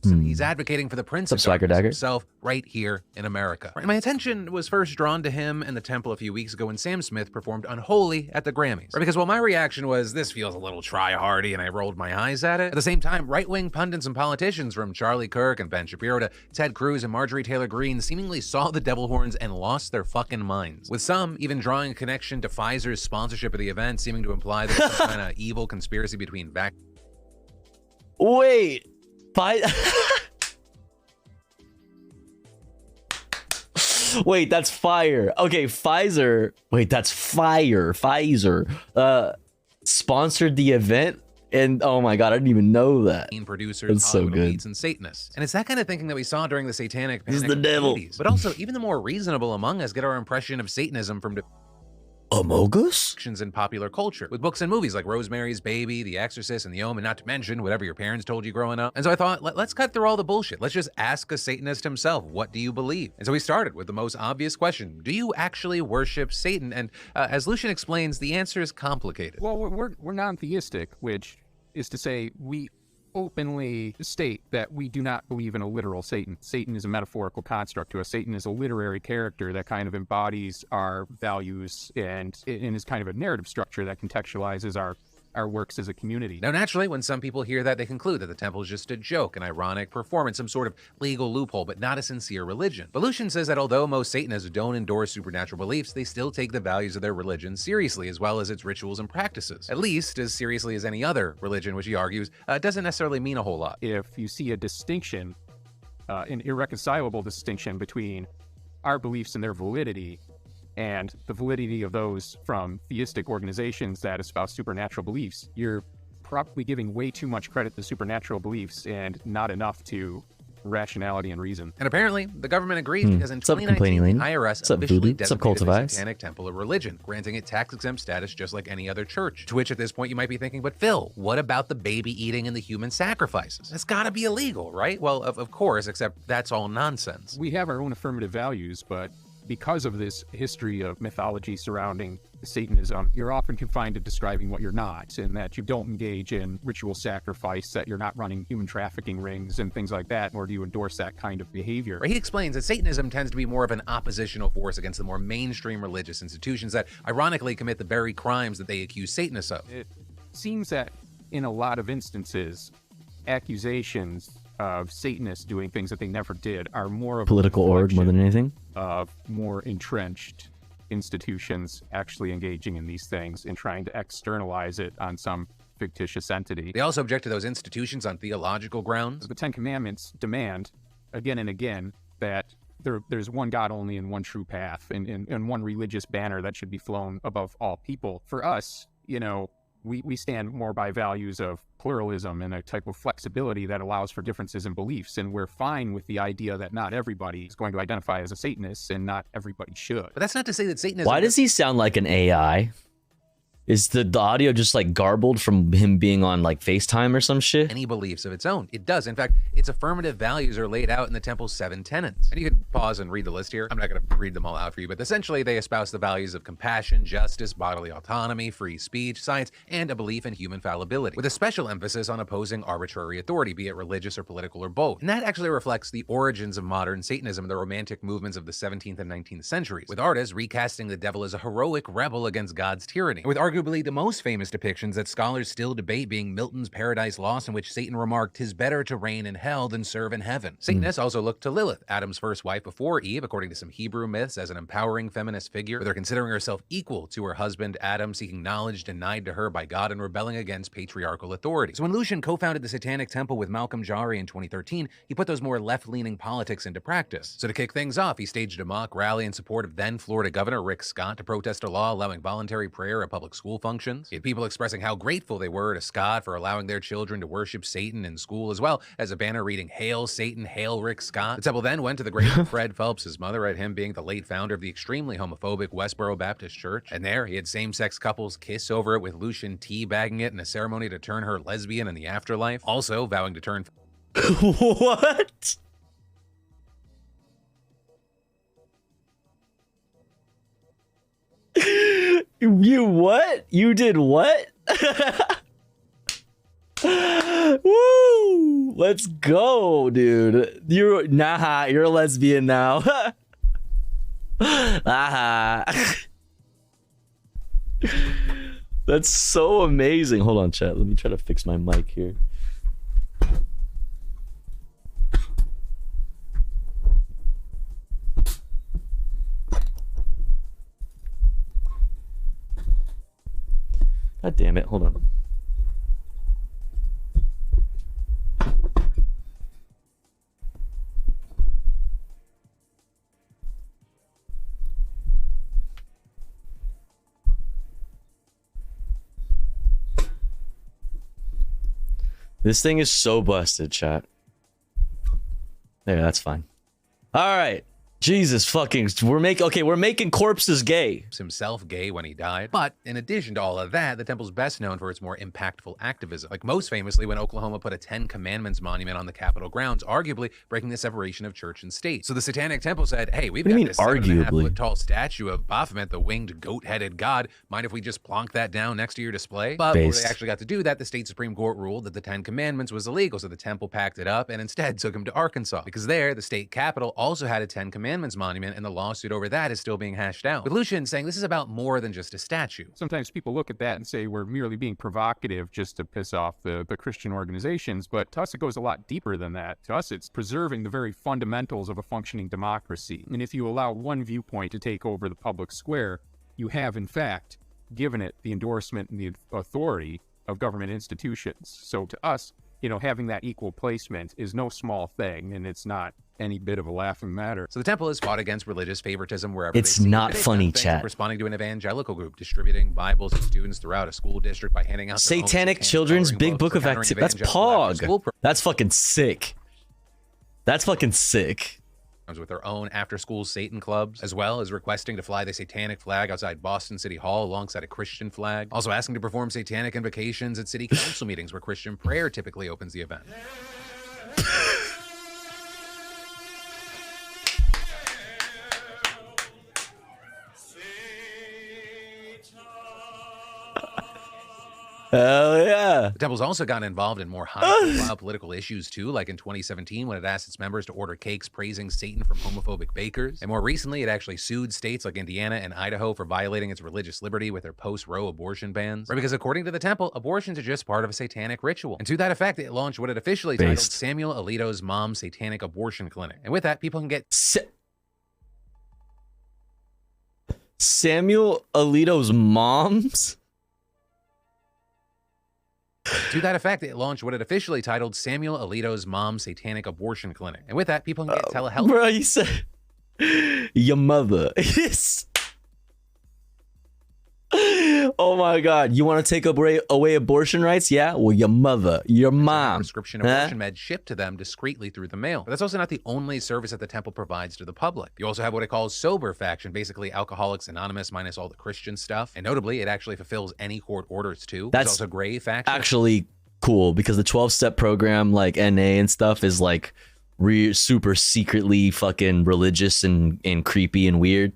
And he's advocating for the Prince of Swagger Darkness Dagger? himself right here in America. My attention was first drawn to him and the temple a few weeks ago when Sam Smith performed Unholy at the Grammys. Because while my reaction was, this feels a little try-hardy, and I rolled my eyes at it, at the same time, right-wing pundits and politicians from Charlie Kirk and Ben Shapiro to Ted Cruz and Marjorie Taylor Greene seemingly saw the devil horns and lost their fucking minds. With some even drawing a connection to Pfizer's sponsorship of the event, seeming to imply that some kind of evil conspiracy between Wait. Wait, that's fire. Okay, Pfizer. Wait, that's fire. Pfizer sponsored the event, and oh my god, I didn't even know that. Producers, that's so Hollywood good. elites, and Satanists. And it's that kind of thinking that we saw during the Satanic This is Panic the devil. of the 80s. But also, even the more reasonable among us get our impression of Satanism from Among Us? in popular culture, with books and movies like Rosemary's Baby, The Exorcist, and The Omen, not to mention whatever your parents told you growing up. And so I thought, let's cut through all the bullshit. Let's just ask a Satanist himself, what do you believe? And so we started with the most obvious question. Do you actually worship Satan? And as Lucian explains, the answer is complicated. Well, we're non-theistic, which is to say we openly state that we do not believe in a literal Satan. Satan is a metaphorical construct to us. Satan is a literary character that kind of embodies our values and is kind of a narrative structure that contextualizes our works as a community. Now, naturally, when some people hear that, they conclude that the temple is just a joke, an ironic performance, some sort of legal loophole, but not a sincere religion. But Lucian says that although most Satanists don't endorse supernatural beliefs, they still take the values of their religion seriously, as well as its rituals and practices. At least as seriously as any other religion, which he argues doesn't necessarily mean a whole lot. If you see a distinction, an irreconcilable distinction between our beliefs and their validity, and the validity of those from theistic organizations that espouse supernatural beliefs, you're probably giving way too much credit to supernatural beliefs and not enough to rationality and reason. And apparently, the government agreed because in What's up, 2019, complaining the lady? IRS What's up, officially Voodoo? What's up, designated the Cultivize? Satanic Temple a religion, granting it tax-exempt status just like any other church. To which at this point you might be thinking, but Phil, what about the baby eating and the human sacrifices? That's gotta be illegal, right? Well, of course, except that's all nonsense. We have our own affirmative values, but because of this history of mythology surrounding Satanism, you're often confined to describing what you're not, and that you don't engage in ritual sacrifice, that you're not running human trafficking rings and things like that, nor do you endorse that kind of behavior. Right, he explains that Satanism tends to be more of an oppositional force against the more mainstream religious institutions that ironically commit the very crimes that they accuse Satanists of. It seems that in a lot of instances, accusations of Satanists doing things that they never did are more of Political org more than anything. Of more entrenched institutions actually engaging in these things and trying to externalize it on some fictitious entity. They also object to those institutions on theological grounds. The Ten Commandments demand, again and again, that there's one God only and one true path and one religious banner that should be flown above all people. For us, you know, we stand more by values of pluralism and a type of flexibility that allows for differences in beliefs, and we're fine with the idea that not everybody is going to identify as a Satanist and not everybody should. But that's not to say that Satanism... Why does he sound like an AI? Is the audio just like garbled from him being on like FaceTime or some shit? Any beliefs of its own. It does. In fact, its affirmative values are laid out in the temple's 7 tenets. And you can pause and read the list here. I'm not going to read them all out for you, but essentially they espouse the values of compassion, justice, bodily autonomy, free speech, science, and a belief in human fallibility, with a special emphasis on opposing arbitrary authority, be it religious or political or both. And that actually reflects the origins of modern Satanism and the romantic movements of the 17th and 19th centuries, with artists recasting the devil as a heroic rebel against God's tyranny, with arguably the most famous depictions that scholars still debate being Milton's Paradise Lost, in which Satan remarked, "'Tis better to reign in hell than serve in heaven." Satanists also look to Lilith, Adam's first wife before Eve, according to some Hebrew myths, as an empowering feminist figure, with her considering herself equal to her husband Adam, seeking knowledge denied to her by God and rebelling against patriarchal authority. So when Lucian co-founded the Satanic Temple with Malcolm Jari in 2013, he put those more left-leaning politics into practice. So to kick things off, he staged a mock rally in support of then Florida Governor Rick Scott to protest a law allowing voluntary prayer at public school functions. You had people expressing how grateful they were to Scott for allowing their children to worship Satan in school, as well as a banner reading, "Hail Satan, Hail Rick Scott." The temple then went to the grave of Fred Phelps' mother, at him being the late founder of the extremely homophobic Westboro Baptist Church. And there, he had same-sex couples kiss over it, with Lucian teabagging it in a ceremony to turn her lesbian in the afterlife, also vowing to turn... What? You what? You did what? Woo! Let's go, dude. You're a lesbian now. That's so amazing. Hold on, chat. Let me try to fix my mic here. God damn it. Hold on. This thing is so busted, chat. There, that's fine. All right. Jesus fucking, we're making corpses gay. Himself gay when he died. But in addition to all of that, the temple's best known for its more impactful activism. Like most famously when Oklahoma put a 10 Commandments monument on the Capitol grounds, arguably breaking the separation of church and state. So the Satanic Temple said, hey, we've got this 7.5-foot tall statue of Baphomet, the winged goat-headed god. Mind if we just plonk that down next to your display? But before they actually got to do that, the state Supreme Court ruled that the 10 Commandments was illegal. So the temple packed it up and instead took him to Arkansas. Because there, the state capitol also had a 10 Commandments monument, and the lawsuit over that is still being hashed out. With Lucian saying this is about more than just a statue. Sometimes people look at that and say we're merely being provocative just to piss off the Christian organizations, but to us it goes a lot deeper than that. To us it's preserving the very fundamentals of a functioning democracy. And if you allow one viewpoint to take over the public square, you have in fact given it the endorsement and the authority of government institutions. So to us, having that equal placement is no small thing, and it's not any bit of a laughing matter. So the temple has fought against religious favoritism wherever it's not funny, chat. Responding to an evangelical group distributing Bibles to students throughout a school district by handing out Satanic Children's Big Book of Activity. That's POG. That's fucking sick. That's fucking sick. With their own after-school Satan clubs, as well as requesting to fly the satanic flag outside Boston City Hall alongside a Christian flag. Also asking to perform satanic invocations at city council meetings where Christian prayer typically opens the event. Hell yeah. The temple's also gotten involved in more high-profile political issues too, like in 2017 when it asked its members to order cakes praising Satan from homophobic bakers. And more recently, it actually sued states like Indiana and Idaho for violating its religious liberty with their post-Roe abortion bans. Right, because according to the temple, abortions are just part of a satanic ritual. And to that effect, it launched what it officially titled Samuel Alito's Mom's Satanic Abortion Clinic. And with that, people can get... Samuel Alito's mom's? To that effect, it launched what it officially titled Samuel Alito's Mom's Satanic Abortion Clinic. And with that, people can get telehealth. Bro, you said your mother. Oh my God. You want to take away abortion rights? Yeah? Well, your mother, your mom. Prescription abortion meds shipped to them discreetly through the mail. But that's also not the only service that the temple provides to the public. You also have what it calls Sober Faction, basically Alcoholics Anonymous minus all the Christian stuff. And notably, it actually fulfills any court orders too. That's also Gray Faction. Actually cool, because the 12-step program, like NA and stuff, is like super secretly fucking religious and creepy and weird.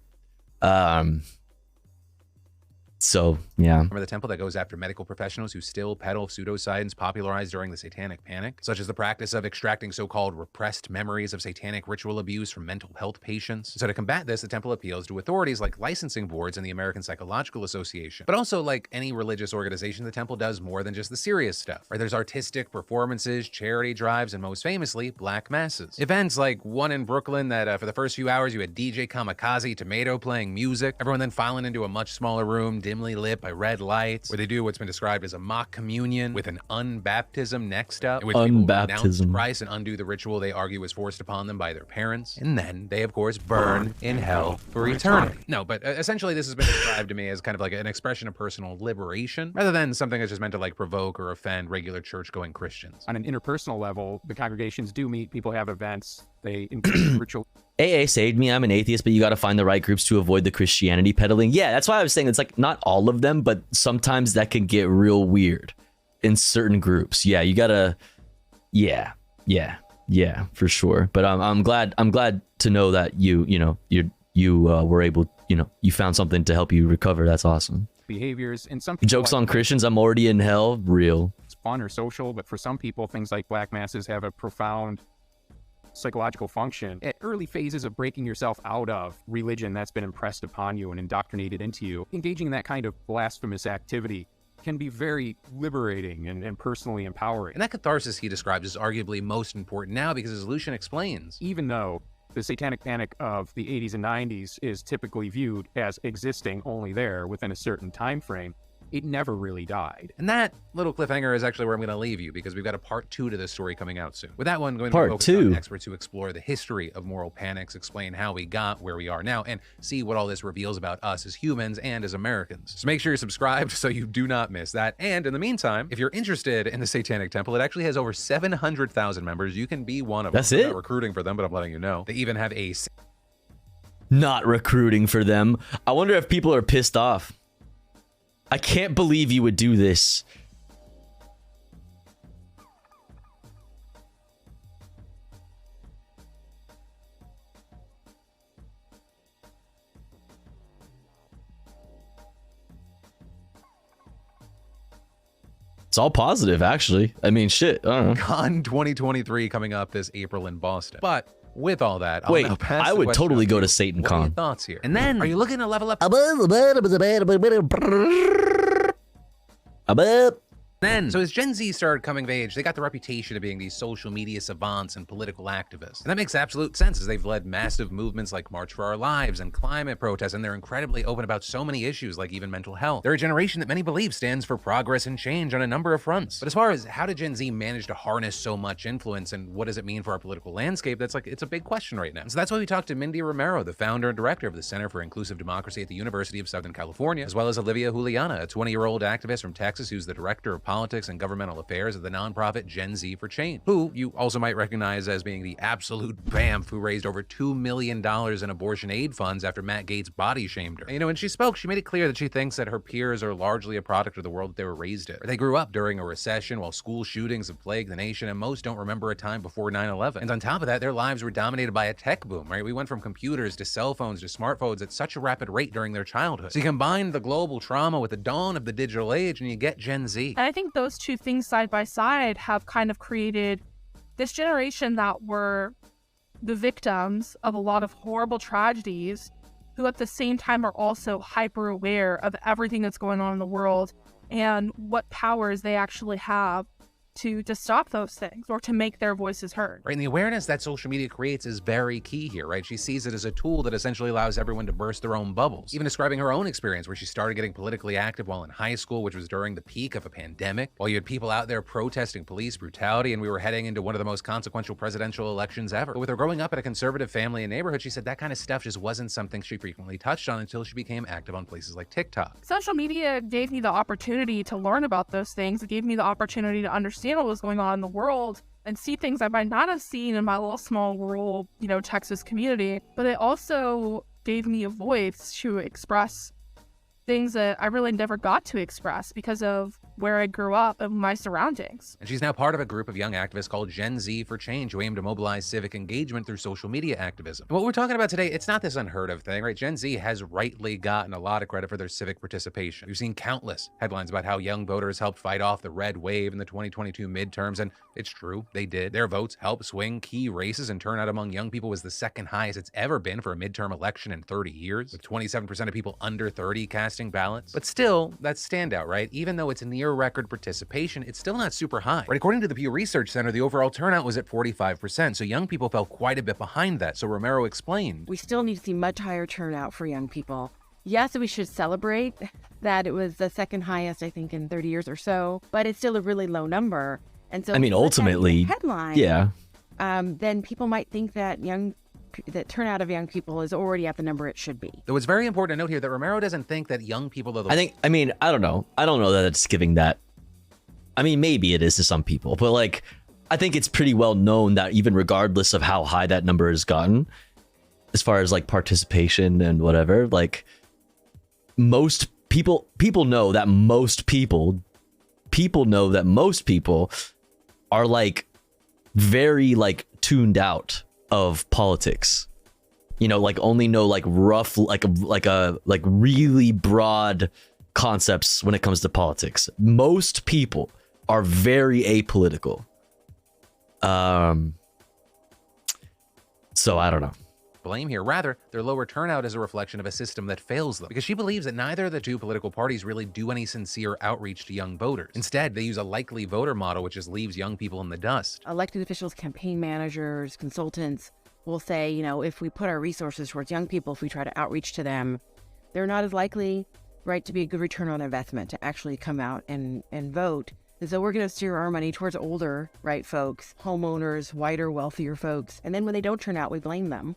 So, yeah. Remember the temple that goes after medical professionals who still peddle pseudoscience popularized during the Satanic Panic, such as the practice of extracting so-called repressed memories of satanic ritual abuse from mental health patients. So to combat this, the temple appeals to authorities like licensing boards and the American Psychological Association. But also, like any religious organization, the temple does more than just the serious stuff. Right? There's artistic performances, charity drives, and most famously, black masses. Events like one in Brooklyn that for the first few hours you had DJ Kamikaze Tomato playing music, everyone then filing into a much smaller room, dimly lit by red lights, where they do what's been described as a mock communion with an unbaptism next up, in which people renounce Christ and undo the ritual they argue was forced upon them by their parents. And then they, of course, burn in hell for eternity. No, but essentially this has been described to me as kind of like an expression of personal liberation, rather than something that's just meant to like provoke or offend regular church-going Christians. On an interpersonal level, the congregations do meet, people have events, they engage ritual. AA saved me. I'm an atheist, but you got to find the right groups to avoid the Christianity peddling. Yeah, that's why I was saying it's like not all of them, but sometimes that can get real weird in certain groups. Yeah, you gotta. Yeah, for sure. But I'm glad to know that you were able, you found something to help you recover. That's awesome. Behaviors and some people jokes on Christians. I'm already in hell. Real. It's fun or social, but for some people, things like black masses have a profound psychological function. At early phases of breaking yourself out of religion that's been impressed upon you and indoctrinated into you, engaging in that kind of blasphemous activity can be very liberating and personally empowering. And that catharsis he describes is arguably most important now because, as Lucian explains, even though the satanic panic of the 80s and 90s is typically viewed as existing only there within a certain time frame, it never really died. And that little cliffhanger is actually where I'm going to leave you, because we've got a part 2 to this story coming out soon. With that one, going to be focused on experts who explore the history of moral panics, explain how we got where we are now, and see what all this reveals about us as humans and as Americans. So make sure you're subscribed so you do not miss that. And in the meantime, if you're interested in the Satanic Temple, it actually has over 700,000 members. You can be one of them. That's it? I'm not recruiting for them, but I'm letting you know. They even have a... Not recruiting for them. I wonder if people are pissed off. I can't believe you would do this. It's all positive, actually. I mean, shit. I don't know. Con 2023 coming up this April in Boston. But with all that, wait, I would totally go to Satan Con. What are your thoughts here? And then, are you looking to level up? So as Gen Z started coming of age, they got the reputation of being these social media savants and political activists. And that makes absolute sense, as they've led massive movements like March for Our Lives and climate protests, and they're incredibly open about so many issues like even mental health. They're a generation that many believe stands for progress and change on a number of fronts. But as far as how did Gen Z manage to harness so much influence, and what does it mean for our political landscape, it's a big question right now. And so that's why we talked to Mindy Romero, the founder and director of the Center for Inclusive Democracy at the University of Southern California, as well as Olivia Juliana, a 20-year-old activist from Texas who's the director of politics and governmental affairs of the nonprofit Gen Z for Change, who you also might recognize as being the absolute BAMF who raised over $2 million in abortion aid funds after Matt Gaetz body shamed her. And, when she spoke, she made it clear that she thinks that her peers are largely a product of the world that they were raised in. They grew up during a recession while school shootings have plagued the nation, and most don't remember a time before 9/11. And on top of that, their lives were dominated by a tech boom, right? We went from computers to cell phones to smartphones at such a rapid rate during their childhood. So you combine the global trauma with the dawn of the digital age, and you get Gen Z. And I think those two things side by side have kind of created this generation that were the victims of a lot of horrible tragedies, who at the same time are also hyper aware of everything that's going on in the world and what powers they actually have to stop those things or to make their voices heard. Right, and the awareness that social media creates is very key here, right? She sees it as a tool that essentially allows everyone to burst their own bubbles. Even describing her own experience where she started getting politically active while in high school, which was during the peak of a pandemic, while you had people out there protesting police brutality, and we were heading into one of the most consequential presidential elections ever. But with her growing up in a conservative family and neighborhood, she said that kind of stuff just wasn't something she frequently touched on until she became active on places like TikTok. Social media gave me the opportunity to learn about those things. It gave me the opportunity to understand what was going on in the world and see things I might not have seen in my little small rural, Texas community. But it also gave me a voice to express things that I really never got to express because of where I grew up and my surroundings. And she's now part of a group of young activists called Gen Z for Change, who aim to mobilize civic engagement through social media activism. And what we're talking about today, it's not this unheard of thing, right? Gen Z has rightly gotten a lot of credit for their civic participation. We've seen countless headlines about how young voters helped fight off the red wave in the 2022 midterms, and it's true, they did. Their votes helped swing key races, and turnout among young people was the second highest it's ever been for a midterm election in 30 years, with 27% of people under 30 casting ballots. But still, that's standout, right? Even though it's a near record participation, it's still not super high. Right? According to the Pew Research Center, the overall turnout was at 45%, so young people fell quite a bit behind that. So Romero explained, we still need to see much higher turnout for young people. yes, we should celebrate that it was the second highest, I think, in 30 years or so, but it's still a really low number. And so, I mean, ultimately, headline, yeah. Then people might think that that turnout of young people is already at the number it should be. Though it's very important to note here that Romero doesn't think that young people are the... I don't know. I don't know that it's giving that. I mean, maybe it is to some people, but like, I think it's pretty well known that even regardless of how high that number has gotten, as far as like participation and whatever, like most people know that most people are like very like tuned out of politics, you know, like only know like rough, like really broad concepts when it comes to politics. Most people are very apolitical. So I don't know. Blame here. Rather, their lower turnout is a reflection of a system that fails them, because she believes that neither of the two political parties really do any sincere outreach to young voters. Instead, they use a likely voter model, which just leaves young people in the dust. Elected officials, campaign managers, consultants will say, you know, if we put our resources towards young people, if we try to outreach to them, they're not as likely, right, to be a good return on investment, to actually come out and vote. And so we're going to steer our money towards older, right, folks, homeowners, whiter, wealthier folks. And then when they don't turn out, we blame them.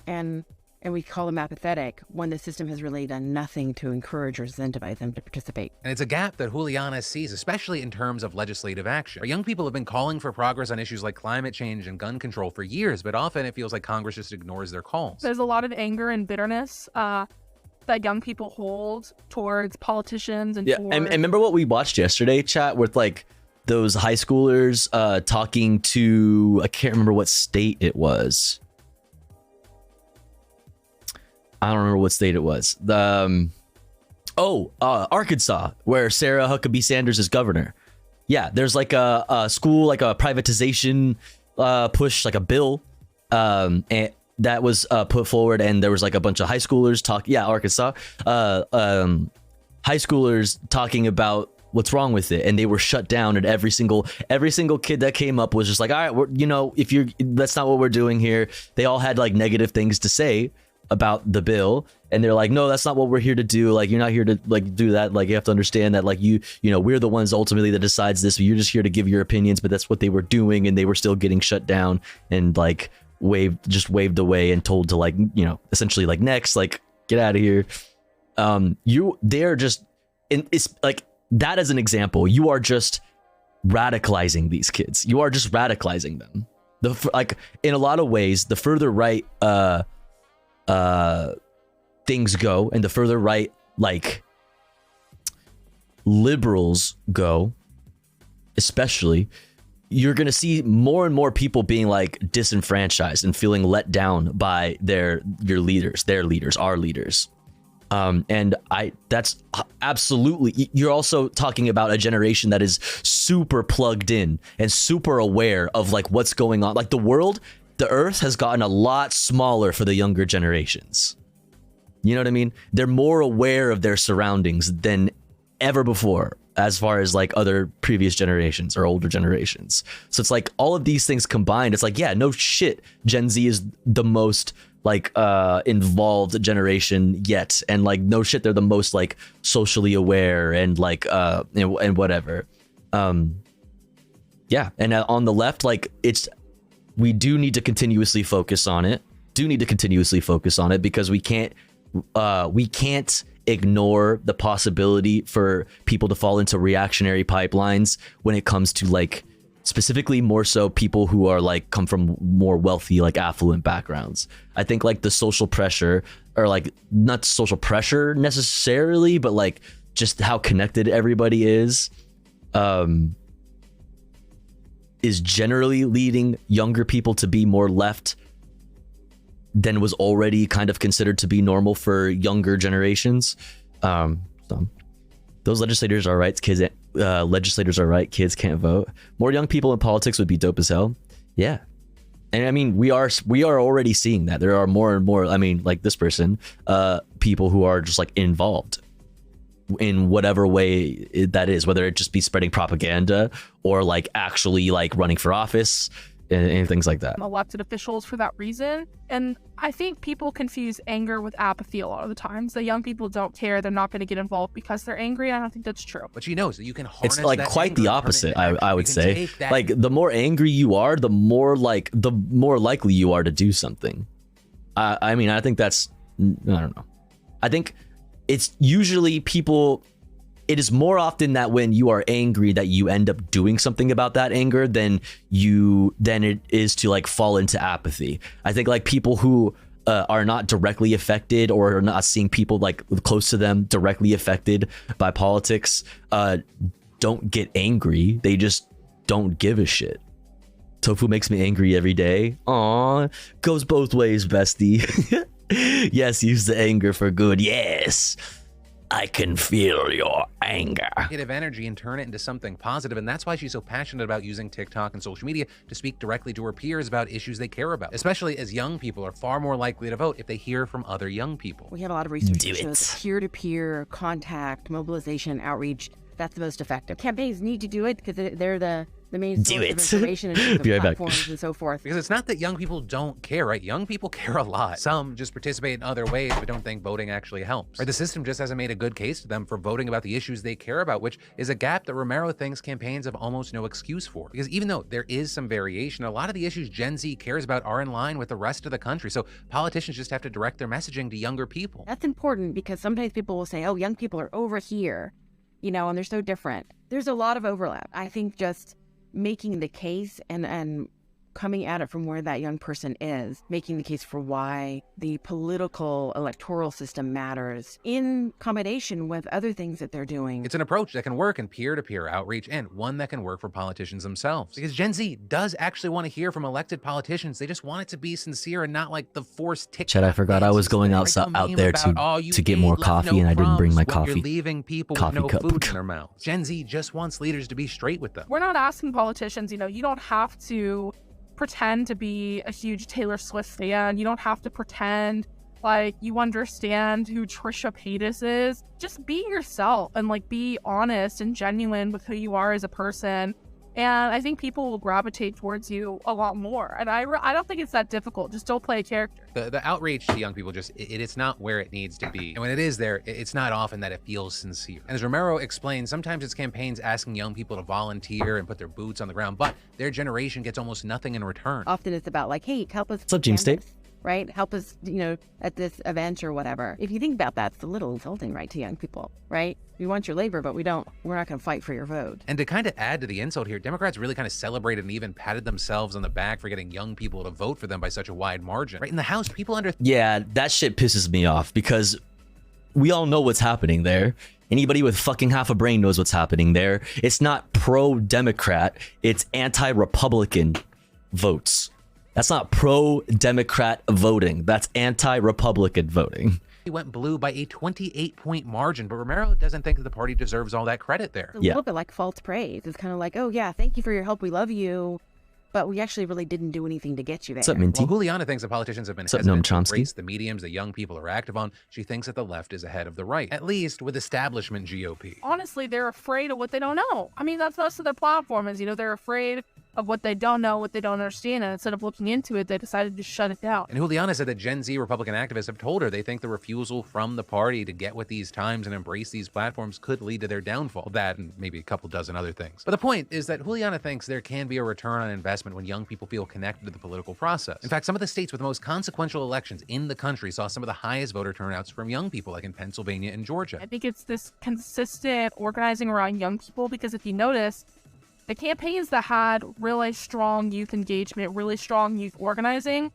And we call them apathetic when the system has really done nothing to encourage or incentivize them to participate. And it's a gap that Juliana sees, especially in terms of legislative action. Our young people have been calling for progress on issues like climate change and gun control for years, but often it feels like Congress just ignores their calls. There's a lot of anger and bitterness that young people hold towards politicians and and remember what we watched yesterday, chat, with like those high schoolers talking to, I can't remember what state it was. I don't remember what state it was. Arkansas, where Sarah Huckabee Sanders is governor. Yeah, there's like a school, like a privatization push, like a bill, and that was put forward, and there was like a bunch of high schoolers Arkansas, high schoolers talking about what's wrong with it, and they were shut down, and every single kid that came up was just like, all right, that's not what we're doing here. They all had like negative things to say about the bill, and they're like, no, that's not what we're here to do. Like, you're not here to like do that. Like, you have to understand that, like, we're the ones ultimately that decides this. You're just here to give your opinions. But that's what they were doing, and they were still getting shut down and like waved away and told to like, essentially like, next, like, get out of here. They're just, and it's like that as an example, you are just radicalizing these kids. You are just radicalizing them. Like, in a lot of ways, the further right things go, and the further right like liberals go, especially, you're gonna see more and more people being like disenfranchised and feeling let down by their leaders, our leaders. And that's absolutely, you're also talking about a generation that is super plugged in and super aware of like what's going on. Like the earth has gotten a lot smaller for the younger generations. You know what I mean? They're more aware of their surroundings than ever before, as far as like other previous generations or older generations. So it's like all of these things combined, it's like, yeah, no shit, Gen Z is the most like involved generation yet, and like no shit, they're the most like socially aware and like and whatever. Yeah, and on the left, like we do need to continuously focus on it. Because we can't ignore the possibility for people to fall into reactionary pipelines when it comes to like specifically more so people who are like come from more wealthy, like affluent backgrounds. I think like the social pressure, or like not social pressure necessarily, but like just how connected everybody is generally leading younger people to be more left than was already kind of considered to be normal for younger generations. So those legislators are right. Legislators are right. Kids can't vote. More young people in politics would be dope as hell. Yeah. And I mean, we are already seeing that. There are more and more, I mean, like this person, people who are just like involved in whatever way that is, whether it just be spreading propaganda or like actually like running for office. and things like that. Elected officials for that reason. And I think people confuse anger with apathy a lot of the times. The young people don't care. They're not going to get involved because they're angry. I don't think that's true. But she knows that you can harness It's like that quite anger the and turn it opposite, into action. I You would can say. take that- Like the more angry you are, the more likely you are to do something. I mean, I think that's, I don't know. I think it's usually people, it is more often that when you are angry that you end up doing something about that anger than it is to like fall into apathy. I think like people who are not directly affected or are not seeing people like close to them directly affected by politics don't get angry. They just don't give a shit. Tofu makes me angry every day. Aw, goes both ways, bestie. Yes, use the anger for good. Yes, I can feel your anger. Negative energy and turn it into something positive, and that's why she's so passionate about using TikTok and social media to speak directly to her peers about issues they care about, especially as young people are far more likely to vote if they hear from other young people. We have a lot of research that shows that peer-to-peer contact, mobilization, outreach, that's the most effective. Campaigns need to do it because they're the main source of information and Be right back. platforms and so forth. Because it's not that young people don't care, right? Young people care a lot. Some just participate in other ways but don't think voting actually helps. Right? The system just hasn't made a good case to them for voting about the issues they care about, which is a gap that Romero thinks campaigns have almost no excuse for. Because even though there is some variation, a lot of the issues Gen Z cares about are in line with the rest of the country. So politicians just have to direct their messaging to younger people. That's important because sometimes people will say, oh, young people are over here, you know, and they're so different. There's a lot of overlap. I think just making the case and coming at it from where that young person is, making the case for why the political electoral system matters in combination with other things that they're doing. It's an approach that can work in peer-to-peer outreach and one that can work for politicians themselves. Because Gen Z does actually want to hear from elected politicians. They just want it to be sincere and not like the forced TikTok. Chad, I forgot I was going out there to get more coffee and I didn't bring my coffee. You're leaving people with no food in their mouths. Gen Z just wants leaders to be straight with them. We're not asking politicians, you don't have to pretend to be a huge Taylor Swift fan. You don't have to pretend like you understand who Trisha Paytas is. Just be yourself and like be honest and genuine with who you are as a person. And I think people will gravitate towards you a lot more. And I don't think it's that difficult. Just don't play a character. The outreach to young people it's not where it needs to be. And when it is there, it's not often that it feels sincere. And as Romero explains, sometimes it's campaigns asking young people to volunteer and put their boots on the ground, but their generation gets almost nothing in return. Often it's about like, hey, help us. What's up, James State? Right? Help us, at this event or whatever. If you think about that, it's a little insulting, right, to young people, right? We want your labor, but we're not going to fight for your vote. And to kind of add to the insult here, Democrats really kind of celebrated and even patted themselves on the back for getting young people to vote for them by such a wide margin. Right? In the House, people under... Yeah, that shit pisses me off because we all know what's happening there. Anybody with fucking half a brain knows what's happening there. It's not pro-Democrat, it's anti-Republican votes. That's not pro-Democrat voting. That's anti-Republican voting. He went blue by a 28-point margin, but Romero doesn't think that the party deserves all that credit there. It's a little bit like false praise. It's kind of like, oh yeah, thank you for your help, we love you, but we actually really didn't do anything to get you there. What's up, Minty? Well, Juliana thinks that politicians have been hesitant to embrace the mediums that young people are active on. She thinks that the left is ahead of the right, at least with establishment GOP. Honestly, they're afraid of what they don't know. I mean, that's most of their platform is, they're afraid of what they don't know, what they don't understand, and instead of looking into it, they decided to shut it down. And Juliana said that Gen Z Republican activists have told her they think the refusal from the party to get with these times and embrace these platforms could lead to their downfall. That and maybe a couple dozen other things. But the point is that Juliana thinks there can be a return on investment when young people feel connected to the political process. In fact, some of the states with the most consequential elections in the country saw some of the highest voter turnouts from young people, like in Pennsylvania and Georgia. I think it's this consistent organizing around young people, because if you notice, the campaigns that had really strong youth engagement, really strong youth organizing,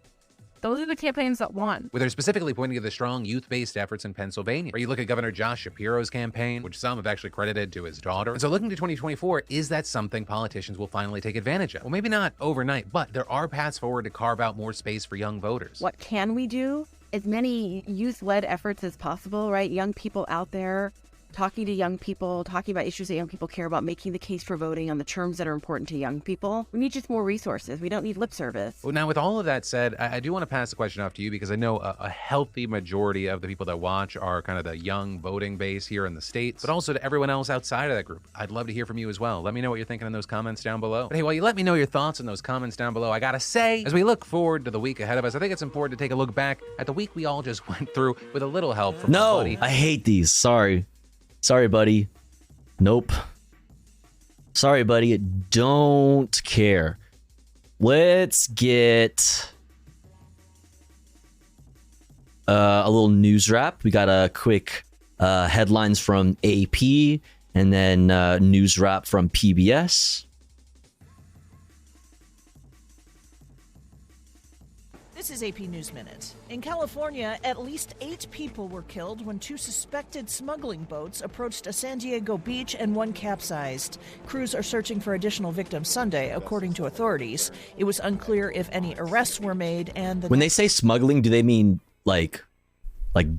those are the campaigns that won. Where they're specifically pointing to the strong youth-based efforts in Pennsylvania. Where you look at Governor Josh Shapiro's campaign, which some have actually credited to his daughter. And so looking to 2024, is that something politicians will finally take advantage of? Well, maybe not overnight, but there are paths forward to carve out more space for young voters. What can we do? As many youth-led efforts as possible, right? Young people out there talking to young people, talking about issues that young people care about, making the case for voting on the terms that are important to young people. We need just more resources. We don't need lip service. Well, now, with all of that said, I do want to pass the question off to you because I know a healthy majority of the people that watch are kind of the young voting base here in the States, but also to everyone else outside of that group. I'd love to hear from you as well. Let me know what you're thinking in those comments down below. But hey, while you let me know your thoughts in those comments down below, I gotta say, as we look forward to the week ahead of us, I think it's important to take a look back at the week we all just went through with a little help from my buddy. I hate these. Sorry, buddy. Nope. Sorry, buddy. Don't care. Let's get a little news wrap. We got a quick headlines from AP and then news wrap from PBS. This is AP News Minute. In California, at least 8 people were killed when 2 suspected smuggling boats approached a San Diego beach and one capsized. Crews are searching for additional victims Sunday, according to authorities. It was unclear if any arrests were made and when they say smuggling, do they mean like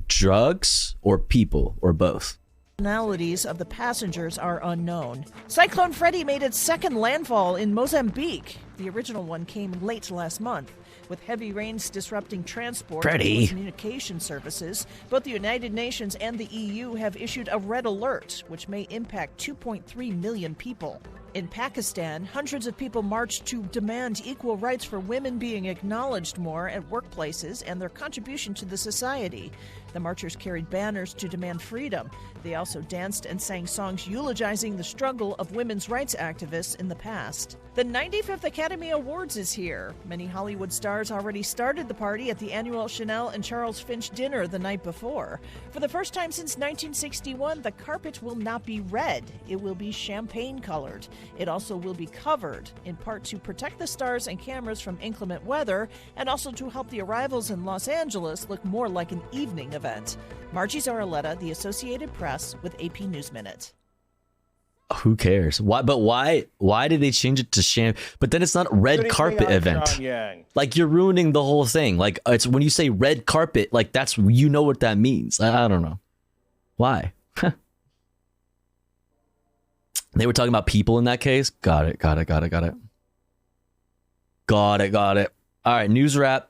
drugs or people or both? Nationalities of the passengers are unknown. Cyclone Freddy made its second landfall in Mozambique. The original one came late last month. With heavy rains disrupting transport and communication services, both the United Nations and the EU have issued a red alert, which may impact 2.3 million people. In Pakistan, hundreds of people marched to demand equal rights for women being acknowledged more at workplaces and their contribution to the society. The marchers carried banners to demand freedom. They also danced and sang songs eulogizing the struggle of women's rights activists in the past. The 95th Academy Awards is here. Many Hollywood stars already started the party at the annual Chanel and Charles Finch dinner the night before. For the first time since 1961, the carpet will not be red. It will be champagne-colored. It also will be covered, in part to protect the stars and cameras from inclement weather, and also to help the arrivals in Los Angeles look more like an evening event. Margie Zaraletta, The Associated Press, with AP News Minute. Who cares? Why? But why did they change it to champagne? But then it's not a red carpet event. Like, you're ruining the whole thing. Like, it's when you say red carpet, like that's, you know what that means. I don't know. Why? They were talking about people in that case. Got it. All right, news wrap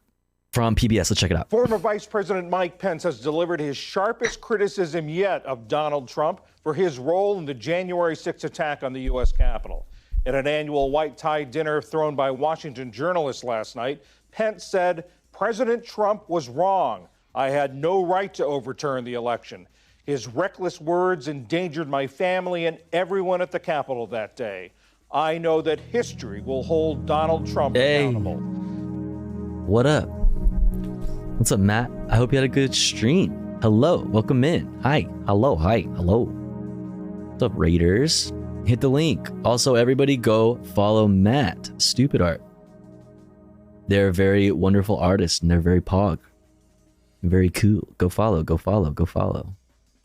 from PBS. Let's check it out. Former Vice President Mike Pence has delivered his sharpest criticism yet of Donald Trump for his role in the January 6th attack on the U.S. Capitol. At an annual white-tie dinner thrown by Washington journalists last night, Pence said, "President Trump was wrong. I had no right to overturn the election. His reckless words endangered my family and everyone at the Capitol that day. I know that history will hold Donald Trump accountable." What up? What's up, Matt? I hope you had a good stream. Hello, welcome in. Hi, hello. What's up, Raiders? Hit the link. Also, everybody go follow Matt, Stupid Art. They're very wonderful artists and they're very pog. Very cool. Go follow.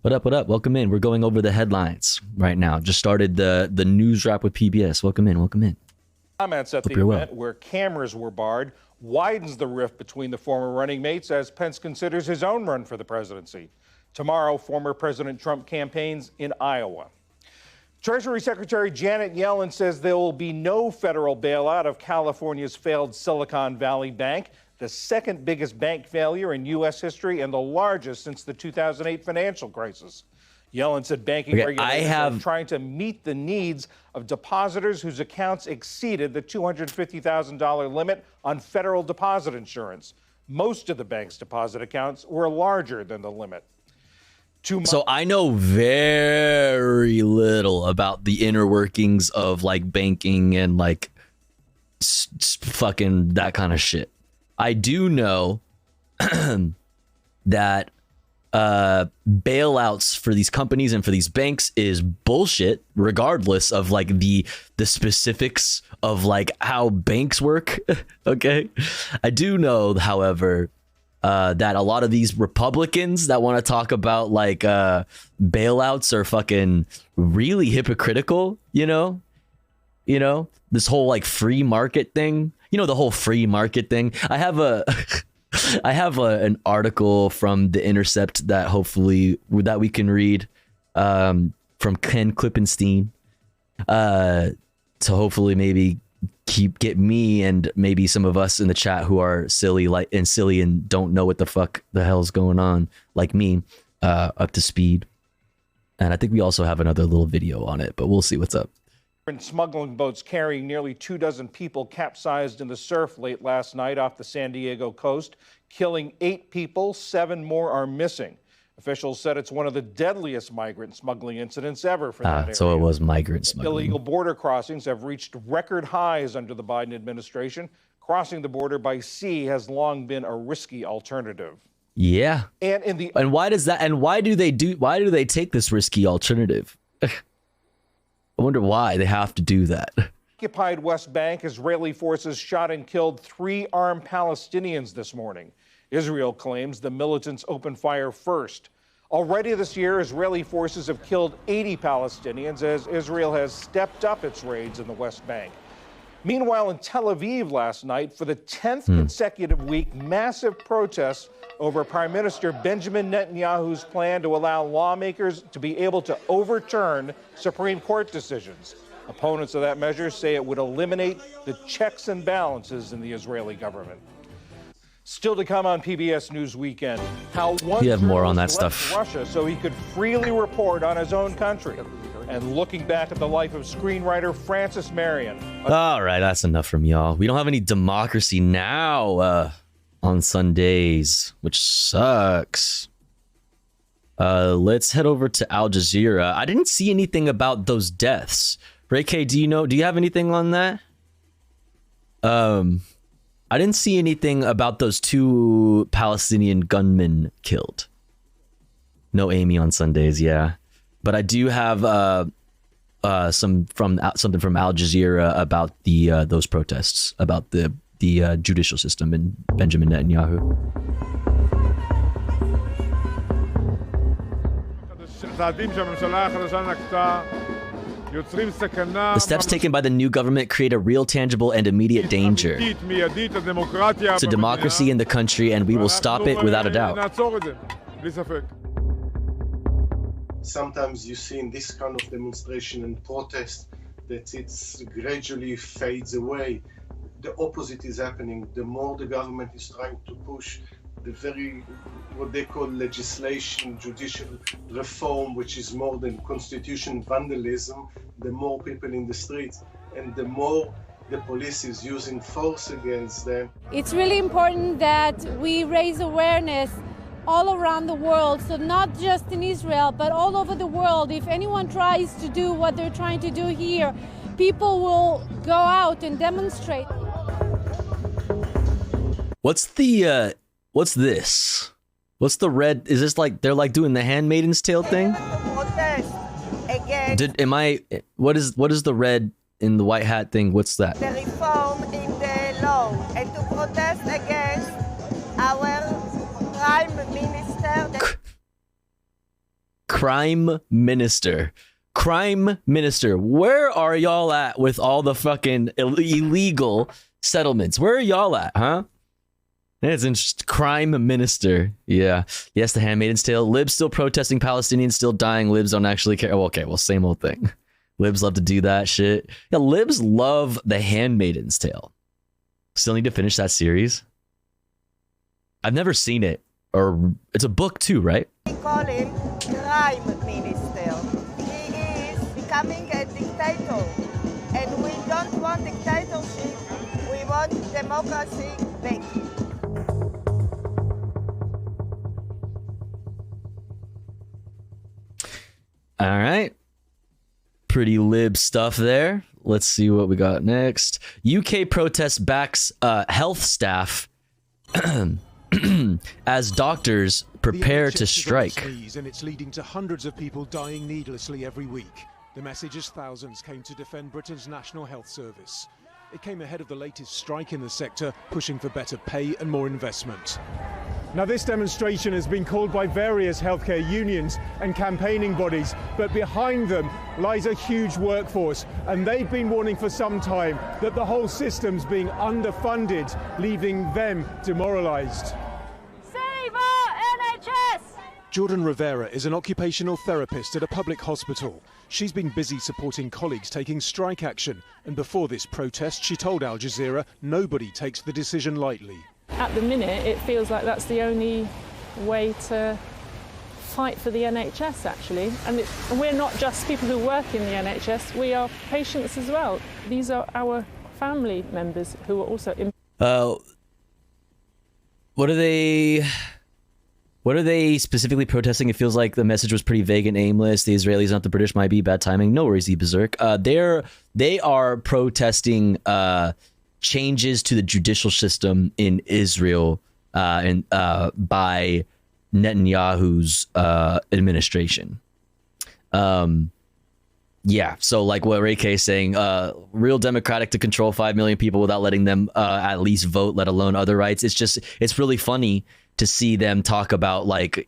What up? Welcome in. We're going over the headlines right now. Just started the news wrap with PBS. Welcome in. Comments at the event where cameras were barred widens the rift between the former running mates as Pence considers his own run for the presidency. Tomorrow, former President Trump campaigns in Iowa. Treasury Secretary Janet Yellen says there will be no federal bailout of California's failed Silicon Valley Bank, the second biggest bank failure in U.S. history and the largest since the 2008 financial crisis. Yellen said banking regulators are trying to meet the needs of depositors whose accounts exceeded the $250,000 limit on federal deposit insurance. Most of the bank's deposit accounts were larger than the limit. So I know very little about the inner workings of like banking and like fucking that kind of shit. I do know that bailouts for these companies and for these banks is bullshit, regardless of like the specifics of like how banks work. Okay, I do know, however, that a lot of these Republicans that want to talk about like bailouts are fucking really hypocritical. You know, this whole like free market thing. The whole free market thing. I have an article from The Intercept that hopefully that we can read from Ken Klippenstein, to hopefully maybe get me and maybe some of us in the chat who are silly and don't know what the fuck the hell's going on, like me, up to speed. And I think we also have another little video on it, but we'll see what's up. Smuggling boats carrying nearly 24 people capsized in the surf late last night off the San Diego coast, killing 8 people. 7 more are missing. Officials said it's one of the deadliest migrant smuggling incidents ever for that area. So it was migrant smuggling. Illegal border crossings have reached record highs under the Biden administration. Crossing the border by sea has long been a risky alternative. Yeah. And why does that? And why do they take this risky alternative? I wonder why they have to do that. Occupied West Bank, Israeli forces shot and killed 3 armed Palestinians this morning. Israel claims the militants opened fire first. Already this year, Israeli forces have killed 80 Palestinians as Israel has stepped up its raids in the West Bank. Meanwhile, in Tel Aviv last night, for the 10th consecutive week, massive protests over Prime Minister Benjamin Netanyahu's plan to allow lawmakers to be able to overturn Supreme Court decisions. Opponents of that measure say it would eliminate the checks and balances in the Israeli government. Still to come on PBS News Weekend, how one you have more on that left stuff. Russia so he could freely report on his own country. And looking back at the life of screenwriter Francis Marion. All right, that's enough from y'all. We don't have any democracy now on Sundays, which sucks. Let's head over to Al Jazeera. I didn't see anything about those deaths. Ray K, do you have anything on that? I didn't see anything about those 2 Palestinian gunmen killed. No Amy on Sundays, yeah. But I do have something from Al Jazeera about those protests, about the judicial system and Benjamin Netanyahu. The steps taken by the new government create a real, tangible, and immediate danger to democracy in the country, and we will stop it without a doubt. Sometimes you see in this kind of demonstration and protest that it gradually fades away. The opposite is happening. The more the government is trying to push the very, what they call legislation, judicial reform, which is more than constitution vandalism, the more people in the streets and the more the police is using force against them. It's really important that we raise awareness all around the world, so not just in Israel, but all over the world. If anyone tries to do what they're trying to do here, people will go out and demonstrate. What's this? What's the red? Is this like they're like doing the Handmaid's Tale thing? What is the red in the white hat thing? What's that? The reform in the law and to protest against our Prime Minister. Crime Minister. Where are y'all at with all the fucking illegal settlements? Where are y'all at, huh? It's interesting. Crime Minister. Yeah. Yes, the Handmaid's Tale. Libs still protesting, Palestinians still dying. Libs don't actually care. Oh, okay, well, same old thing. Libs love to do that shit. Yeah, Libs love the Handmaid's Tale. Still need to finish that series. I've never seen it. Or it's a book too, right? We call him Crime Minister. He is becoming a dictator. And we don't want dictatorship. We want democracy back. All right. Pretty lib stuff there. Let's see what we got next. UK protest backs health staff as doctors prepare to strike. And it's leading to hundreds of people dying needlessly every week. The message is thousands came to defend Britain's National Health Service. It came ahead of the latest strike in the sector, pushing for better pay and more investment. Now, this demonstration has been called by various healthcare unions and campaigning bodies, but behind them lies a huge workforce, and they've been warning for some time that the whole system's being underfunded, leaving them demoralised. Save our NHS! Jordan Rivera is an occupational therapist at a public hospital. She's been busy supporting colleagues taking strike action, and before this protest, she told Al Jazeera nobody takes the decision lightly. At the minute, it feels like that's the only way to fight for the NHS, actually. And we're not just people who work in the NHS, we are patients as well. These are our family members who are also... What are they specifically protesting? It feels like the message was pretty vague and aimless. The Israelis, not the British, might be bad timing. No worries, Berserk. They are protesting changes to the judicial system in Israel and by Netanyahu's administration. Yeah, so like what Ray K is saying, real democratic to control 5 million people without letting them at least vote, let alone other rights. It's really funny to see them talk about like,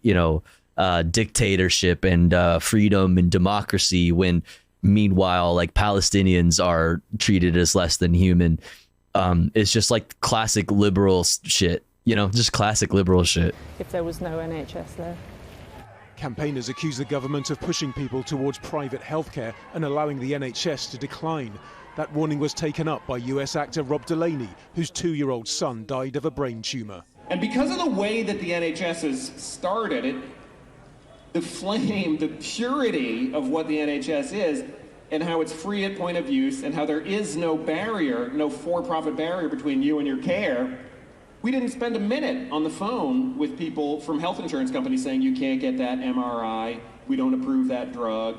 dictatorship and freedom and democracy when meanwhile like Palestinians are treated as less than human. It's just like classic liberal shit, just classic liberal shit. If there was no NHS there. Campaigners accuse the government of pushing people towards private healthcare and allowing the NHS to decline. That warning was taken up by US actor Rob Delaney, whose 2-year-old son died of a brain tumour. And because of the way that the NHS has started, the flame, the purity of what the NHS is, and how it's free at point of use, and how there is no barrier, no for-profit barrier between you and your care, we didn't spend a minute on the phone with people from health insurance companies saying you can't get that MRI, we don't approve that drug.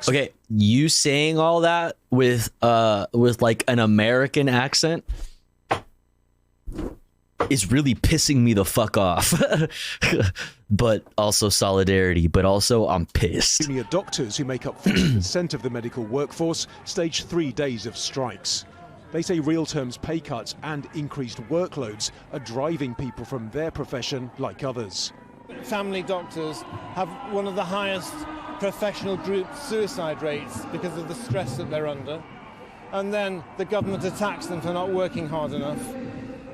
Okay, you saying all that with like an American accent is really pissing me the fuck off. But also solidarity, but also I'm pissed. Junior doctors who make up 50% of the medical workforce staged 3 days of strikes. They say real terms pay cuts and increased workloads are driving people from their profession like others. Family doctors have one of the highest professional group suicide rates because of the stress that they're under. And then the government attacks them for not working hard enough.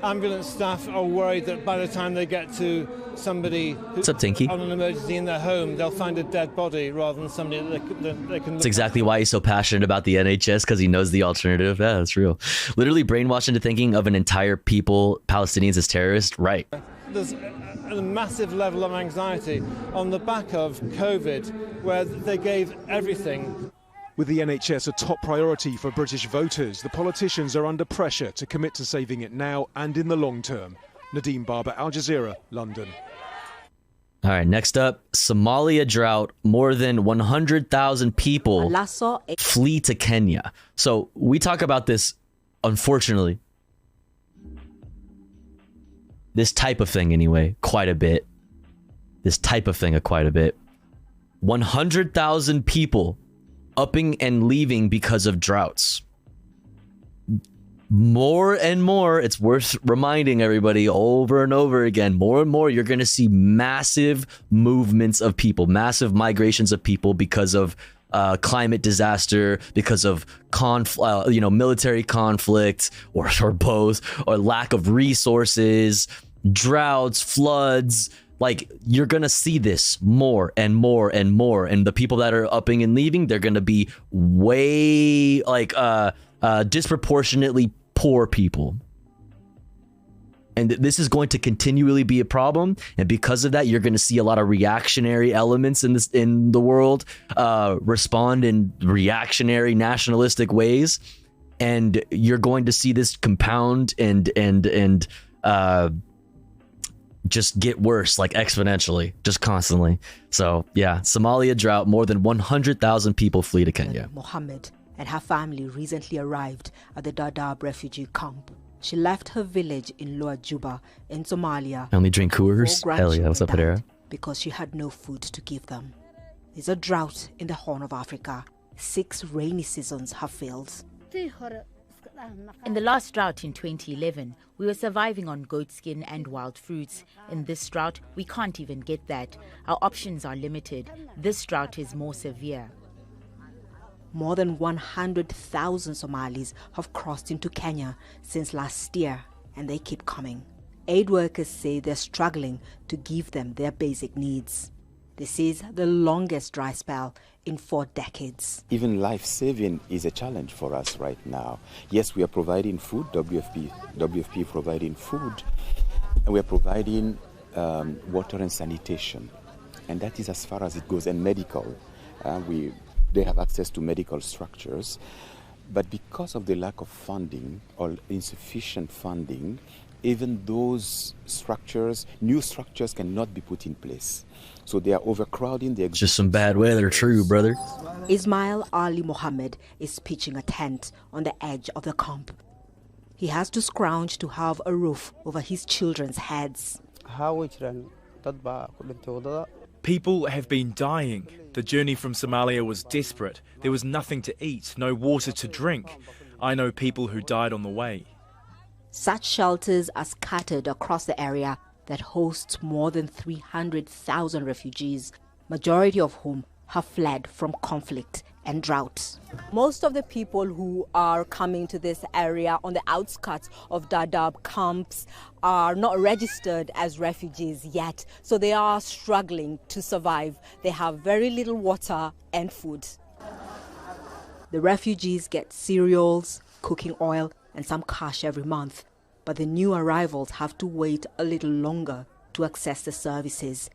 Ambulance staff are worried that by the time they get to somebody What's up, Tinky? on an emergency in their home, they'll find a dead body rather than somebody that they can... That's exactly why he's so passionate about the NHS, because he knows the alternative. Yeah, that's real. Literally brainwashed into thinking of an entire people, Palestinians, as terrorists. Right. There's a massive level of anxiety on the back of COVID, where they gave everything. With the NHS a top priority for British voters, the politicians are under pressure to commit to saving it now and in the long term. Nadeem Barber, Al Jazeera, London. All right, next up, Somalia drought. More than 100,000 people flee to Kenya. So we talk about this, unfortunately, this type of thing anyway, quite a bit. This type of thing quite a bit. 100,000 people upping and leaving because of droughts. More and more, it's worth reminding everybody over and over again, more and more, you're going to see massive movements of people, massive migrations of people because of climate disaster, because of military conflict, or both, or lack of resources, droughts, floods. Like, you're going to see this more and more and more. And the people that are upping and leaving, they're going to be way, disproportionately poor people. And this is going to continually be a problem. And because of that, you're going to see a lot of reactionary elements in the world respond in reactionary, nationalistic ways. And you're going to see this compound and just get worse, like exponentially, just constantly. So yeah, Somalia drought, more than 100,000 people flee to Kenya. Mohammed and her family recently arrived at the Dadaab refugee camp. She left her village in Lower Juba in Somalia. I only drink Coors? Hell yeah, what's up, Hadera? Because she had no food to give them. There's a drought in the Horn of Africa. 6 rainy seasons have failed. In the last drought in 2011, we were surviving on goat skin and wild fruits. In this drought, we can't even get that. Our options are limited. This drought is more severe. More than 100,000 Somalis have crossed into Kenya since last year, and they keep coming. Aid workers say they're struggling to give them their basic needs. This is the longest dry spell in 4 decades. Even life saving is a challenge for us right now. Yes, we are providing food, WFP providing food, and we are providing water and sanitation. And that is as far as it goes, and medical. They have access to medical structures. But because of the lack of funding or insufficient funding, even those structures, new structures cannot be put in place. So they are overcrowding the Just some bad weather, true, brother. Ismail Ali Mohammed is pitching a tent on the edge of the camp. He has to scrounge to have a roof over his children's heads. People have been dying. The journey from Somalia was desperate. There was nothing to eat, no water to drink. I know people who died on the way. Such shelters are scattered across the area that hosts more than 300,000 refugees, majority of whom have fled from conflict and drought. Most of the people who are coming to this area on the outskirts of Dadaab camps are not registered as refugees yet, so they are struggling to survive. They have very little water and food. The refugees get cereals, cooking oil, and some cash every month, but the new arrivals have to wait a little longer to access the services.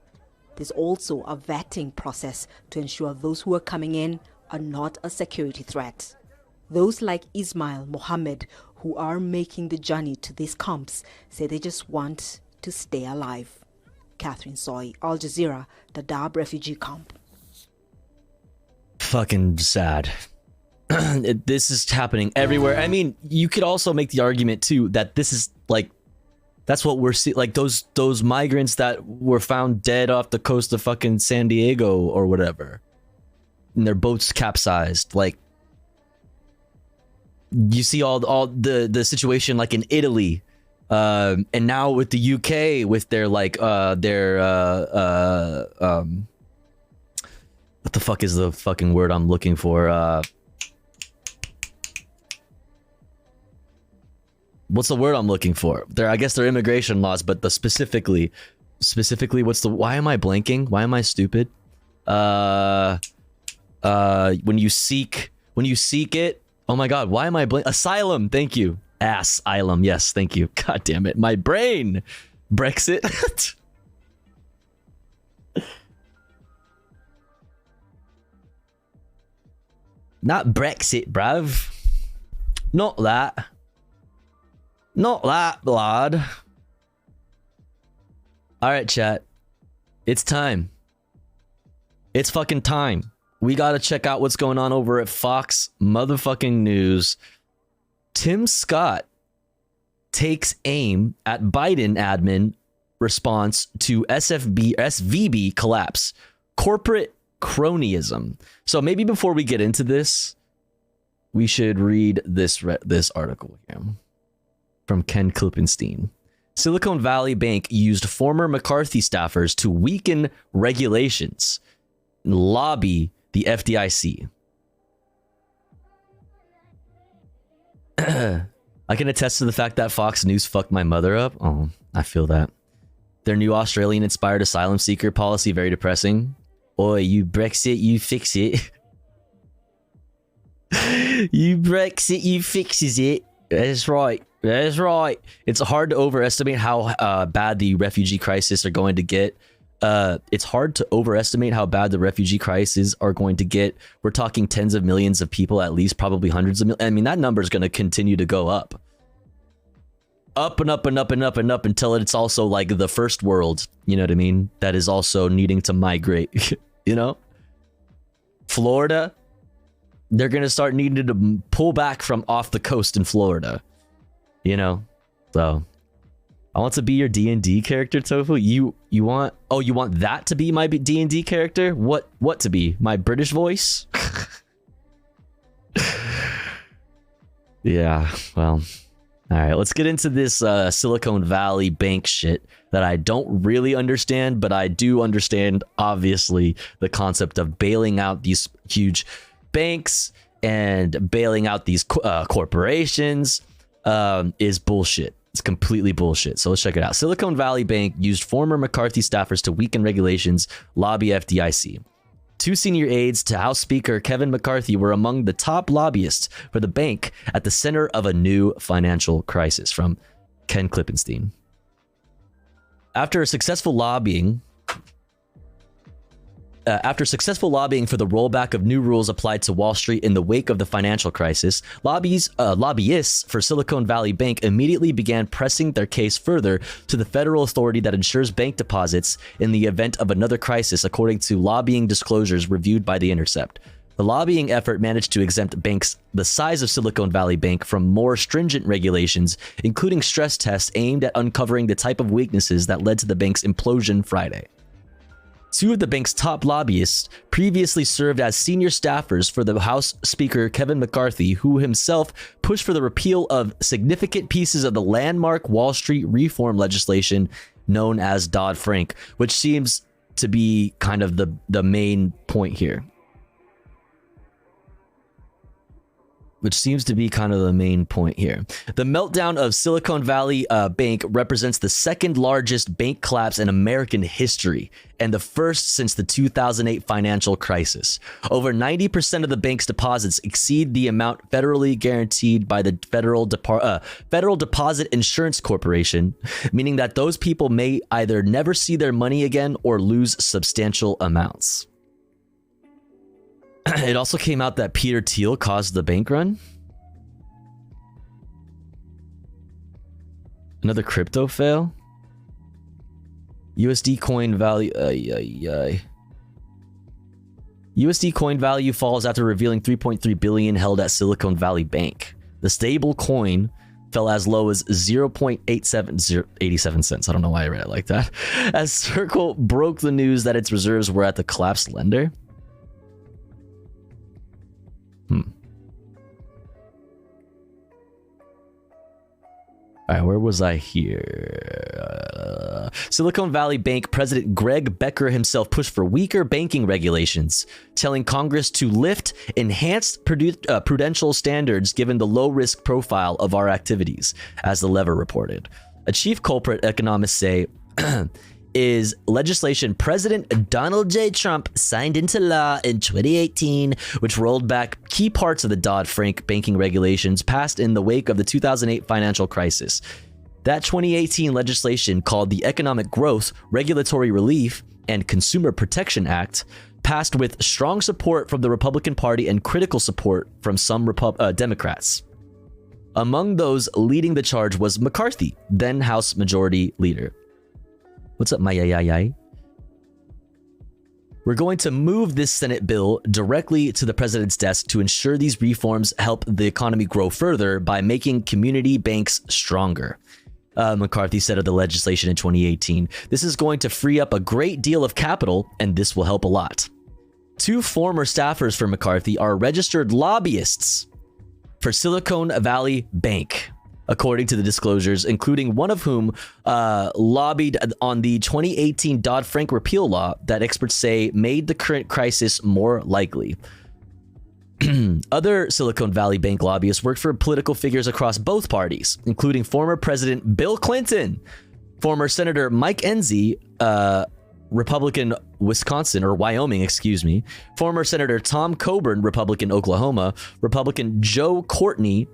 There's also a vetting process to ensure those who are coming in are not a security threat. Those like Ismail Mohammed, who are making the journey to these camps, say they just want to stay alive. Catherine Soy, Al Jazeera, Dadaab refugee camp. Fucking sad. This is happening everywhere. I mean, you could also make the argument too that this is like, that's what we're seeing. Like those migrants that were found dead off the coast of fucking San Diego or whatever, and their boats capsized. Like, you see all the situation like in Italy, and now with the UK with their like what the fuck is the fucking word I'm looking for? What's the word I'm looking for? I guess they're immigration laws, but specifically, why am I blanking? Why am I stupid? When you seek it, oh my god, why am I blanking? Asylum, thank you. Asylum, yes, thank you. God damn it, my brain. Brexit. Not Brexit, bruv. Not that. Not that, blood. Alright, chat. It's time. It's fucking time. We gotta check out what's going on over at Fox motherfucking News. Tim Scott takes aim at Biden admin response to SVB collapse. Corporate cronyism. So maybe before we get into this, we should read this article here. From Ken Klippenstein. Silicon Valley Bank used former McCarthy staffers to weaken regulations and lobby the FDIC. I can attest to the fact that Fox News fucked my mother up. Oh, I feel that. Their new Australian-inspired asylum seeker policy, very depressing. Oi, you Brexit, you fix it. You Brexit, you fixes it. That's right. That's right. It's hard to overestimate how bad the refugee crisis are going to get. It's hard to overestimate how bad the refugee crisis are going to get. We're talking tens of millions of people, at least probably hundreds of millions. I mean, that number is going to continue to go up. Up and up and up and up and up until it's also like the first world, you know what I mean? That is also needing to migrate, you know? Florida, they're going to start needing to pull back from off the coast in Florida. You know, so I want to be your D&D character, Tofu. You want that to be my D&D character? What to be? My British voice? Yeah, well, all right, let's get into this Silicon Valley Bank shit that I don't really understand, but I do understand, obviously, the concept of bailing out these huge banks and bailing out these corporations. Is bullshit. It's completely bullshit. So let's check it out. Silicon Valley Bank used former McCarthy staffers to weaken regulations, lobby FDIC. 2 senior aides to House Speaker Kevin McCarthy were among the top lobbyists for the bank at the center of a new financial crisis, from Ken Klippenstein. After successful lobbying for the rollback of new rules applied to Wall Street in the wake of the financial crisis, lobbyists for Silicon Valley Bank immediately began pressing their case further to the federal authority that insures bank deposits in the event of another crisis, according to lobbying disclosures reviewed by The Intercept. The lobbying effort managed to exempt banks the size of Silicon Valley Bank from more stringent regulations, including stress tests aimed at uncovering the type of weaknesses that led to the bank's implosion Friday. 2 of the bank's top lobbyists previously served as senior staffers for the House Speaker Kevin McCarthy, who himself pushed for the repeal of significant pieces of the landmark Wall Street reform legislation known as Dodd-Frank, which seems to be kind of the main point here. The meltdown of Silicon Valley Bank represents the second largest bank collapse in American history and the first since the 2008 financial crisis. Over 90% of the bank's deposits exceed the amount federally guaranteed by the Federal Deposit Insurance Corporation, meaning that those people may either never see their money again or lose substantial amounts. It also came out that Peter Thiel caused the bank run. Another crypto fail. USD coin value. USD coin value falls after revealing 3.3 billion held at Silicon Valley Bank. The stable coin fell as low as 0.87 cents. I don't know why I read it like that. As Circle broke the news that its reserves were at the collapsed lender. All right, where was I here? Silicon Valley Bank President Greg Becker himself pushed for weaker banking regulations, telling Congress to lift enhanced prudential standards given the low-risk profile of our activities, as the Lever reported. A chief culprit, economists say, is legislation President Donald J. Trump signed into law in 2018, which rolled back key parts of the Dodd-Frank banking regulations passed in the wake of the 2008 financial crisis. That 2018 legislation, called the Economic Growth, Regulatory Relief, and Consumer Protection Act, passed with strong support from the Republican Party and critical support from some Democrats. Among those leading the charge was McCarthy, then House Majority Leader. What's up, my yay? We're going to move this Senate bill directly to the president's desk to ensure these reforms help the economy grow further by making community banks stronger, McCarthy said of the legislation in 2018. This is going to free up a great deal of capital, and this will help a lot. 2 former staffers for McCarthy are registered lobbyists for Silicon Valley Bank, according to the disclosures, including one of whom lobbied on the 2018 Dodd-Frank repeal law that experts say made the current crisis more likely. Other Silicon Valley Bank lobbyists worked for political figures across both parties, including former President Bill Clinton, former Senator Mike Enzi, Republican Wyoming, former Senator Tom Coburn, Republican Oklahoma, Republican Joe Courtney,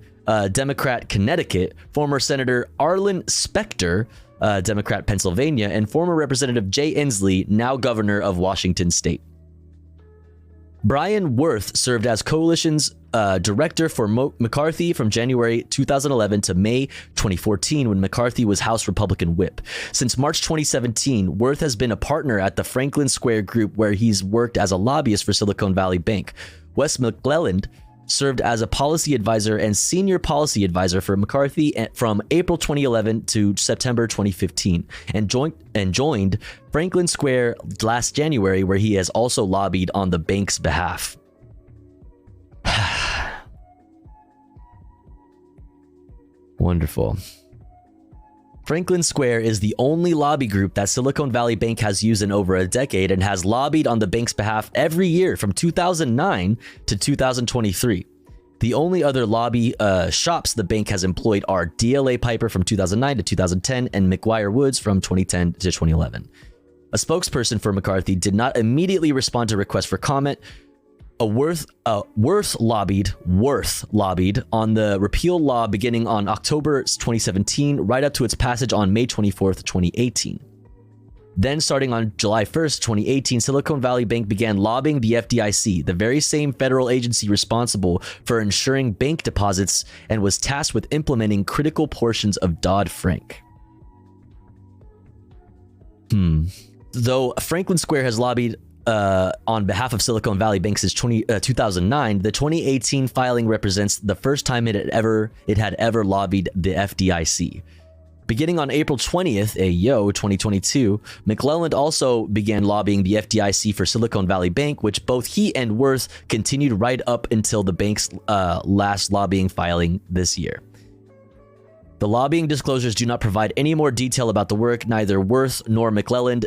Democrat Connecticut, former Senator Arlen Specter, Democrat Pennsylvania, and former Representative Jay Inslee, now governor of Washington State. Brian Worth served as Coalition's director for McCarthy from January 2011 to May 2014, when McCarthy was House Republican whip. Since March 2017, Worth has been a partner at the Franklin Square Group, where he's worked as a lobbyist for Silicon Valley Bank. Wes McClelland served as a policy advisor and senior policy advisor for McCarthy from April 2011 to September 2015, and joined Franklin Square last January, where he has also lobbied on the bank's behalf. Wonderful. Franklin Square is the only lobby group that Silicon Valley Bank has used in over a decade and has lobbied on the bank's behalf every year from 2009 to 2023. The only other lobby shops the bank has employed are DLA Piper from 2009 to 2010 and McGuire Woods from 2010 to 2011. A spokesperson for McCarthy did not immediately respond to requests for comment. Worth lobbied on the repeal law beginning on October 2017, right up to its passage on May 24th, 2018. Then, starting on July 1st, 2018, Silicon Valley Bank began lobbying the FDIC, the very same federal agency responsible for ensuring bank deposits, and was tasked with implementing critical portions of Dodd-Frank. Though Franklin Square has lobbied on behalf of Silicon Valley Bank since 2009, the 2018 filing represents the first time it had ever lobbied the FDIC. Beginning on April 20th, 2022, McClelland also began lobbying the FDIC for Silicon Valley Bank, which both he and Worth continued right up until the bank's last lobbying filing this year. The lobbying disclosures do not provide any more detail about the work. Neither Worth nor McClelland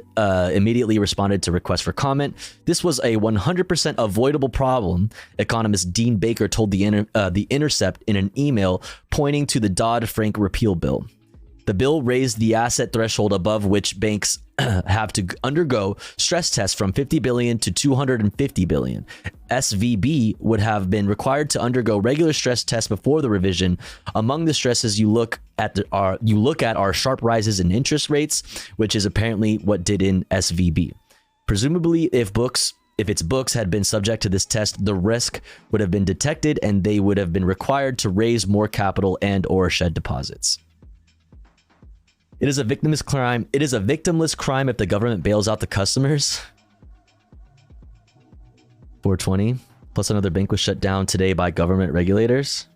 immediately responded to requests for comment. This was a 100% avoidable problem, economist Dean Baker told the Intercept in an email pointing to the Dodd-Frank repeal bill. The bill raised the asset threshold above which banks have to undergo stress tests from 50 billion to 250 billion. SVB would have been required to undergo regular stress tests before the revision. Among the stresses you look at are sharp rises in interest rates, which is apparently what did in SVB. Presumably, if its books had been subject to this test, the risk would have been detected and they would have been required to raise more capital and or shed deposits. It is a victimless crime. It is a victimless crime if the government bails out the customers. 420. Plus another bank was shut down today by government regulators.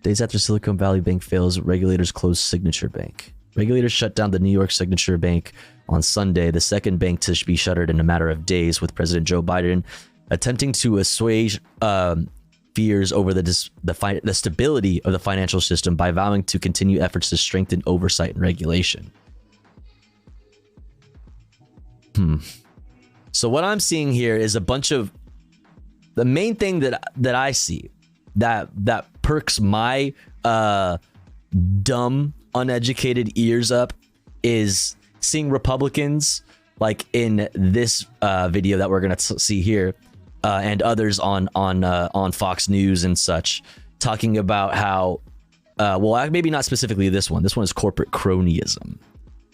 Days after Silicon Valley Bank fails, regulators close Signature Bank. Regulators shut down the New York Signature Bank on Sunday, the second bank to be shuttered in a matter of days, with President Joe Biden attempting to assuage fears over the stability of the financial system by vowing to continue efforts to strengthen oversight and regulation. So what I'm seeing here is a bunch of the main thing that I see that perks my dumb, uneducated ears up is seeing Republicans like in this video that we're gonna see here. And others on Fox News and such, talking about how, well, maybe not specifically this one. This one is corporate cronyism.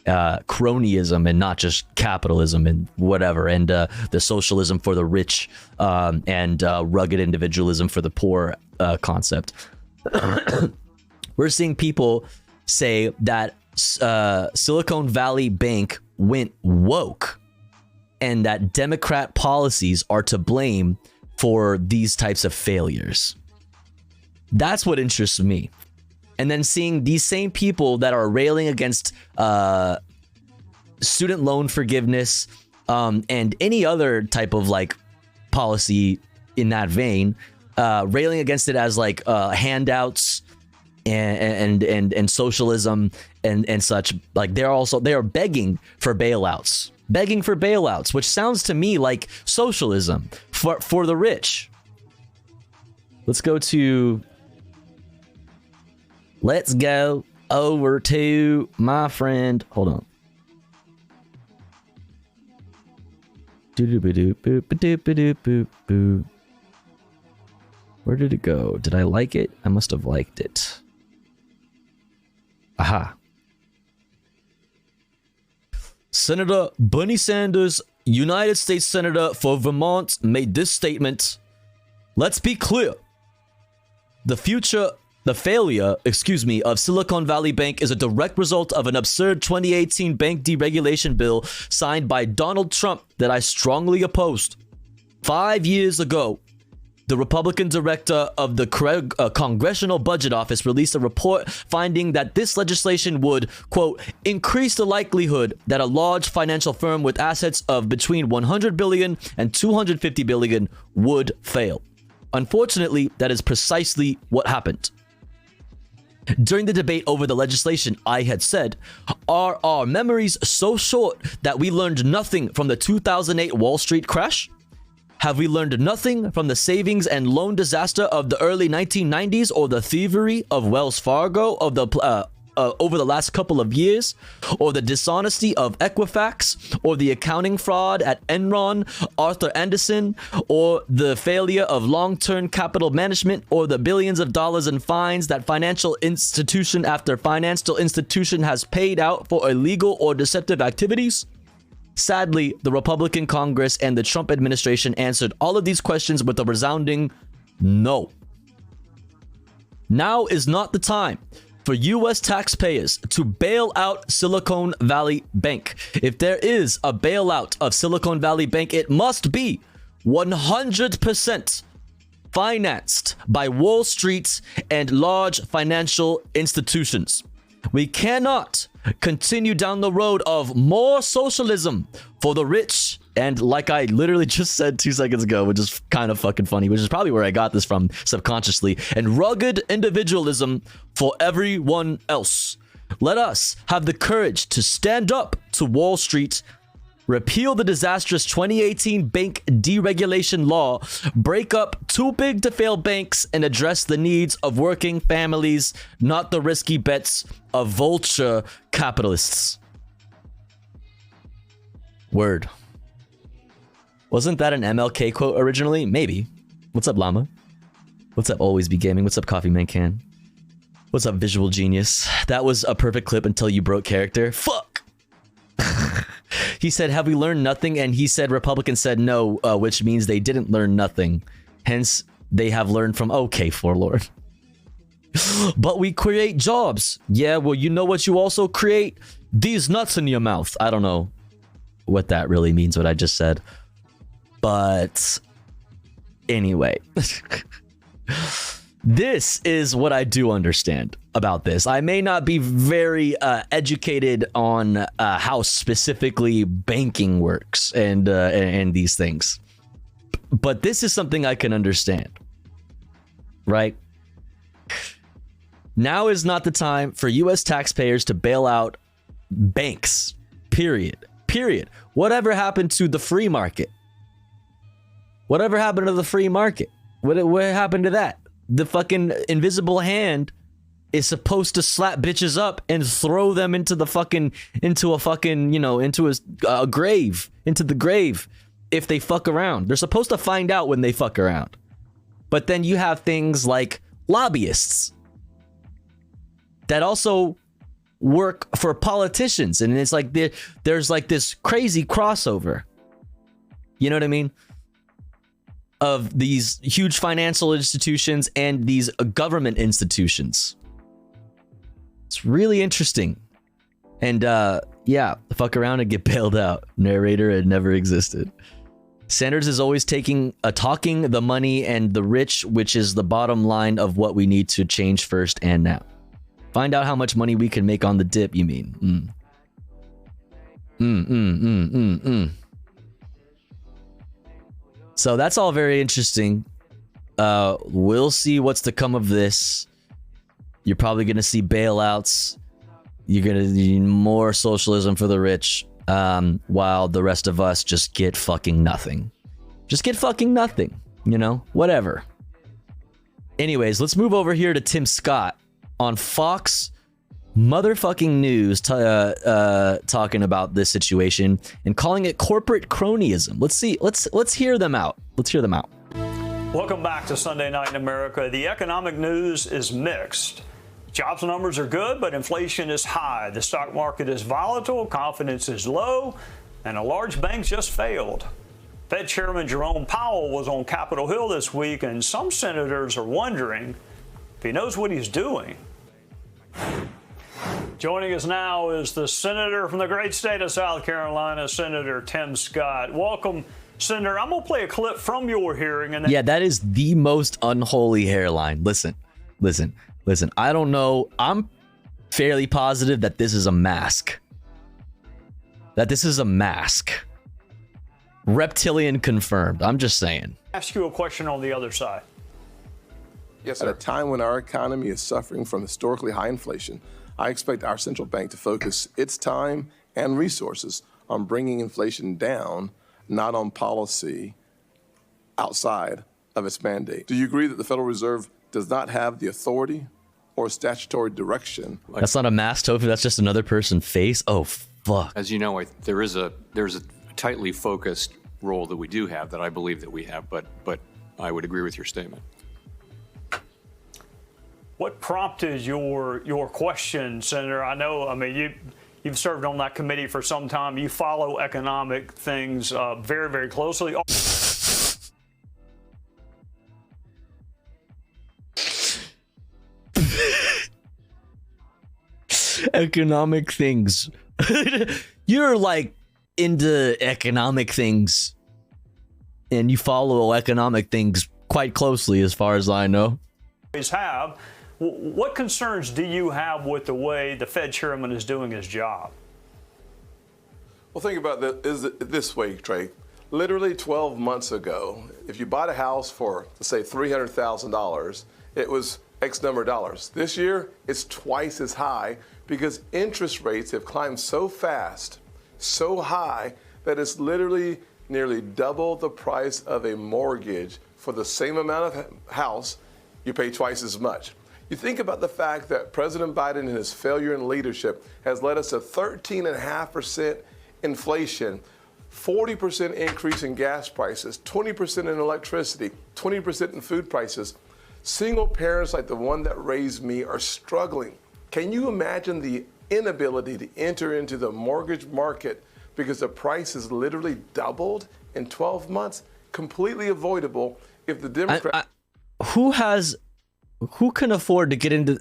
Cronyism and not just capitalism and whatever. And the socialism for the rich and rugged individualism for the poor concept. We're seeing people say that Silicon Valley Bank went woke, and that Democrat policies are to blame for these types of failures. That's what interests me. And then seeing these same people that are railing against student loan forgiveness and any other type of like policy in that vein, railing against it as like handouts and socialism and such. Like they are begging for bailouts. Which sounds to me like socialism for the rich. Let's go over to my friend. Hold on. Where did it go? Did I like it? I must have liked it. Aha. Senator Bernie Sanders, United States Senator for Vermont, made this statement. Let's be clear. The failure of Silicon Valley Bank is a direct result of an absurd 2018 bank deregulation bill signed by Donald Trump that I strongly opposed. 5 years ago, the Republican director of the Congressional Budget Office released a report finding that this legislation would, quote, increase the likelihood that a large financial firm with assets of between 100 billion and 250 billion would fail. Unfortunately, that is precisely what happened. During the debate over the legislation, I had said, are our memories so short that we learned nothing from the 2008 Wall Street crash? Have we learned nothing from the savings and loan disaster of the early 1990s or the thievery of Wells Fargo of the over the last couple of years, or the dishonesty of Equifax, or the accounting fraud at Enron, Arthur Andersen, or the failure of long-term capital management, or the billions of dollars in fines that financial institution after financial institution has paid out for illegal or deceptive activities? Sadly, the Republican Congress and the Trump administration answered all of these questions with a resounding no. Now is not the time for U.S. taxpayers to bail out Silicon Valley Bank. If there is a bailout of Silicon Valley Bank, it must be 100% financed by Wall Street and large financial institutions. We cannot continue down the road of more socialism for the rich. And like I literally just said 2 seconds ago, which is kind of fucking funny, which is probably where I got this from subconsciously, and rugged individualism for everyone else. Let us have the courage to stand up to Wall Street, repeal the disastrous 2018 bank deregulation law, break up too big to fail banks, and address the needs of working families, not the risky bets of vulture capitalists. Word. Wasn't that an MLK quote originally? Maybe. What's up, Llama? What's up, Always Be Gaming? What's up, Coffee Man Can? What's up, Visual Genius? That was a perfect clip until you broke character. Fuck! He said, have we learned nothing? And he said, Republicans said no, which means they didn't learn nothing. Hence, they have learned from okay, Forlord. But we create jobs. Yeah, well, you know what you also create? These nuts in your mouth. I don't know what that really means, what I just said. But anyway, this is what I do understand about this. I may not be very educated on how specifically banking works and these things, but this is something I can understand, right? Now is not the time for U.S. taxpayers to bail out banks, period. Whatever happened to the free market? Whatever happened to the free market? What happened to that? The fucking invisible hand is supposed to slap bitches up and throw them into the fucking, into a grave, into the grave if they fuck around. They're supposed to find out when they fuck around. But then you have things like lobbyists that also work for politicians. And it's like there's like this crazy crossover. You know what I mean? Of these huge financial institutions and these government institutions. It's really interesting. And yeah, fuck around and get bailed out. Narrator had never existed. Sanders is always talking the money and the rich, which is the bottom line of what we need to change first and now. Find out how much money we can make on the dip, you mean? So that's all very interesting. We'll see what's to come of this. You're probably going to see bailouts. You're going to need more socialism for the rich, while the rest of us just get fucking nothing. Just get fucking nothing, you know? Whatever. Anyways, let's move over here to Tim Scott on Fox motherfucking News talking about this situation and calling it corporate cronyism. Let's hear them out. Welcome back to Sunday Night in America. The economic news is mixed. Jobs numbers are good, but inflation is high. The stock market is volatile, confidence is low, and a large bank just failed. Fed Chairman Jerome Powell was on Capitol Hill this week, and some senators are wondering if he knows what he's doing. Joining us now is the senator from the great state of South Carolina, Senator Tim Scott. Welcome, Senator. I'm going to play a clip from your hearing. And yeah, that is the most unholy hairline. Listen. I don't know. I'm fairly positive that this is a mask. Reptilian confirmed. I'm just saying. Ask you a question on the other side. Yes, sir. At a time when our economy is suffering from historically high inflation, I expect our central bank to focus its time and resources on bringing inflation down, not on policy outside of its mandate. Do you agree that the Federal Reserve does not have the authority or statutory direction? That's not a mask, Tofu. That's just another person's face. Oh, fuck. As you know, there's a tightly focused role that we do have that I believe that we have, but I would agree with your statement. What prompted your question, Senator? I know, I mean, you've served on that committee for some time. You follow economic things very, very closely. Economic things. You're like into economic things, and you follow economic things quite closely, as far as I know. Have. What concerns do you have with the way the Fed chairman is doing his job? Well, think about this way, Trey. Literally 12 months ago, if you bought a house for, let's say, $300,000, it was X number of dollars. This year, it's twice as high because interest rates have climbed so fast, so high, that it's literally nearly double the price of a mortgage. For the same amount of house, you pay twice as much. You think about the fact that President Biden and his failure in leadership has led us to 13.5% inflation, 40% increase in gas prices, 20% in electricity, 20% in food prices. Single parents like the one that raised me are struggling. Can you imagine the inability to enter into the mortgage market because the price has literally doubled in 12 months? Completely avoidable if the Democrats... Who can afford to get into...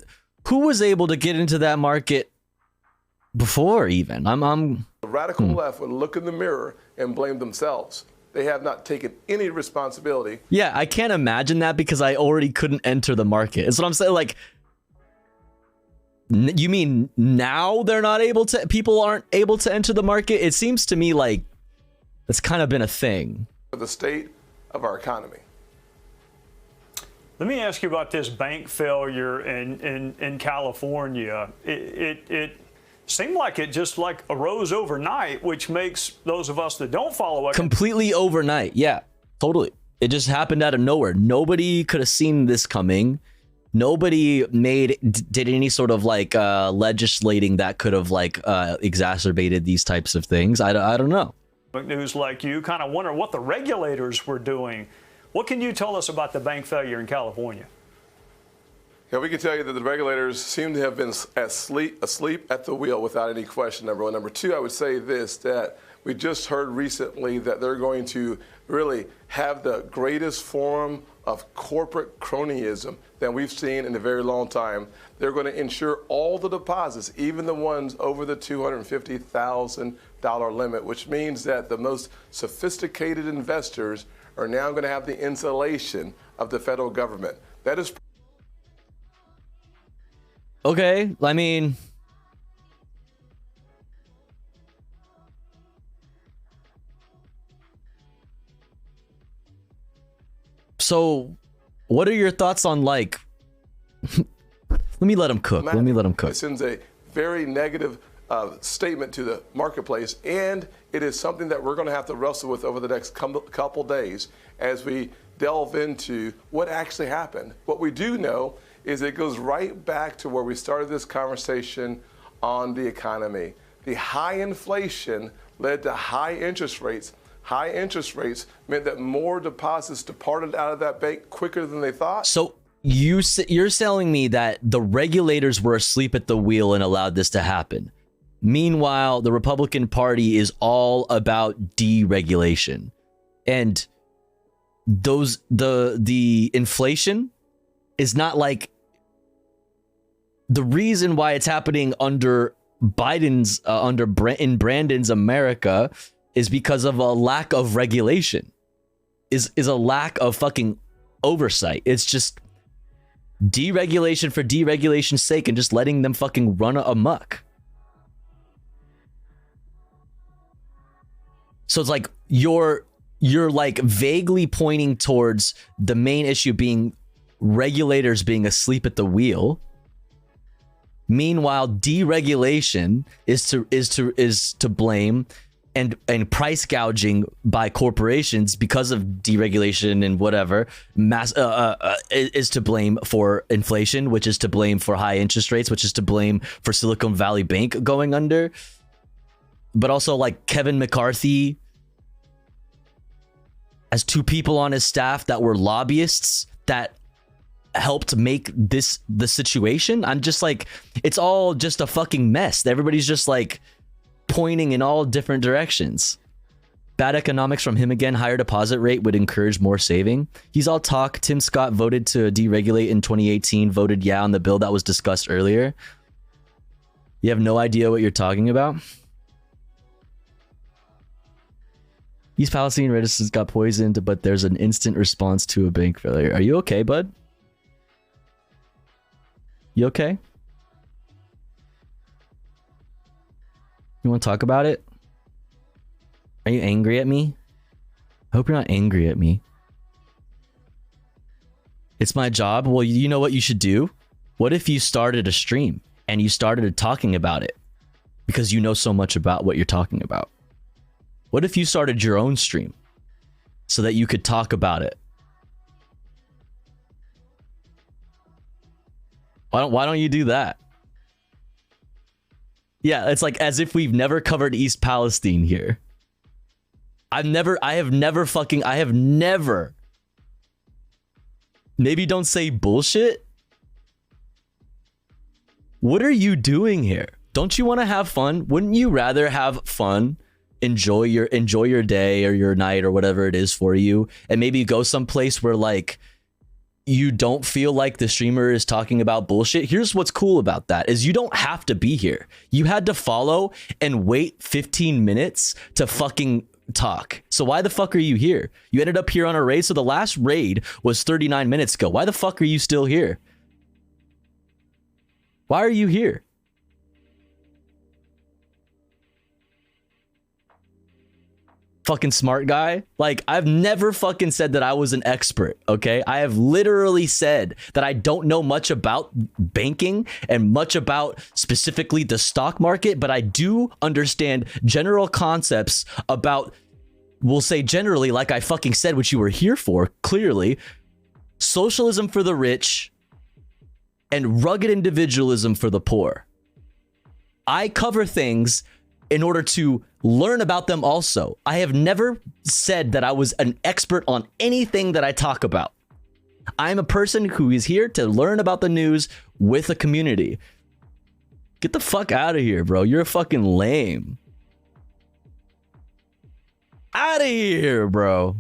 Who was able to get into that market before even? The radical left would look in the mirror and blame themselves. They have not taken any responsibility. Yeah, I can't imagine that because I already couldn't enter the market. That's what I'm saying. Like, you mean now they're not able to... People aren't able to enter the market? It seems to me like it's kind of been a thing. The state of our economy. Let me ask you about this bank failure in California. It seemed like it just like arose overnight, which makes those of us that don't follow it completely overnight. Yeah, totally. It just happened out of nowhere. Nobody could have seen this coming. Nobody did any sort of like legislating that could have like exacerbated these types of things. I don't know. News like you kind of wonder what the regulators were doing. What can you tell us about the bank failure in California? Yeah, we can tell you that the regulators seem to have been asleep at the wheel without any question, number one. Number two, I would say this, that we just heard recently that they're going to really have the greatest form of corporate cronyism that we've seen in a very long time. They're going to insure all the deposits, even the ones over the $250,000 limit, which means that the most sophisticated investors are now going to have the insulation of the federal government. That is... Okay, I mean... So, what are your thoughts on, like... Let me let him cook. Let me let him cook. It sends a very negative statement to the marketplace, and it is something that we're going to have to wrestle with over the next couple days as we delve into what actually happened. What we do know is it goes right back to where we started this conversation on the economy. The high inflation led to high interest rates. High interest rates meant that more deposits departed out of that bank quicker than they thought. So you're telling me that the regulators were asleep at the wheel and allowed this to happen. Meanwhile, the Republican Party is all about deregulation. And the inflation is not like the reason why it's happening under Biden's in Brandon's America is because of a lack of regulation, is a lack of fucking oversight. It's just deregulation for deregulation's sake and just letting them fucking run amok. So it's like you're like vaguely pointing towards the main issue being regulators being asleep at the wheel. Meanwhile, deregulation is to blame, and price gouging by corporations because of deregulation and whatever is to blame for inflation, which is to blame for high interest rates, which is to blame for Silicon Valley Bank going under. But also, like, Kevin McCarthy has 2 people on his staff that were lobbyists that helped make this the situation. I'm just like, it's all just a fucking mess. Everybody's just like pointing in all different directions. Bad economics from him again. Higher deposit rate would encourage more saving. He's all talk. Tim Scott voted to deregulate in 2018. Voted yeah on the bill that was discussed earlier. You have no idea what you're talking about. East Palestinian residents got poisoned, but there's an instant response to a bank failure. Are you okay, bud? You okay? You want to talk about it? Are you angry at me? I hope you're not angry at me. It's my job. Well, you know what you should do? What if you started a stream and you started talking about it because you know so much about what you're talking about? What if you started your own stream so that you could talk about it? Why don't you do that? Yeah, it's like as if we've never covered East Palestine here. I have never. Maybe don't say bullshit. What are you doing here? Don't you want to have fun? Wouldn't you rather have fun? Enjoy your day or your night or whatever it is for you, and maybe go someplace where like you don't feel like the streamer is talking about bullshit. Here's what's cool about that is you don't have to be here. You had to follow and wait 15 minutes to fucking talk. So why the fuck are you here? You ended up here on a raid. So the last raid was 39 minutes ago. Why the fuck are you still here? Why are you here? Fucking smart guy. Like, I've never fucking said that I was an expert, okay? I have literally said that I don't know much about banking and much about specifically the stock market, but I do understand general concepts about, we'll say generally, like I fucking said, what you were here for, clearly, socialism for the rich and rugged individualism for the poor. I cover things in order to learn about them also. I have never said that I was an expert on anything that I talk about. I'm a person who is here to learn about the news with a community. Get the fuck out of here, bro. You're fucking lame. Out of here, bro.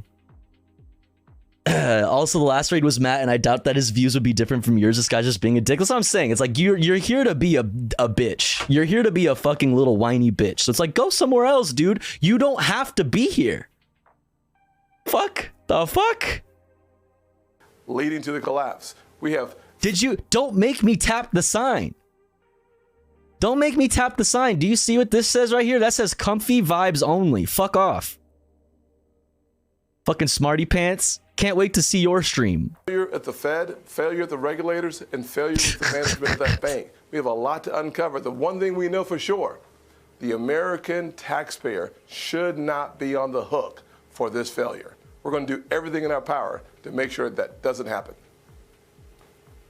Also, the last raid was Matt, and I doubt that his views would be different from yours. This guy's just being a dick. That's what I'm saying. It's like you're here to be a bitch. You're here to be a fucking little whiny bitch. So it's like, go somewhere else, dude. You don't have to be here. Fuck the fuck. Leading to the collapse. We have. Don't make me tap the sign. Don't make me tap the sign. Do you see what this says right here? That says comfy vibes only. Fuck off. Fucking smarty pants. Can't wait to see your stream. Failure at the Fed, failure at the regulators, and failure with the management of that bank. We have a lot to uncover. The one thing we know for sure, the American taxpayer should not be on the hook for this failure. We're going to do everything in our power to make sure that doesn't happen.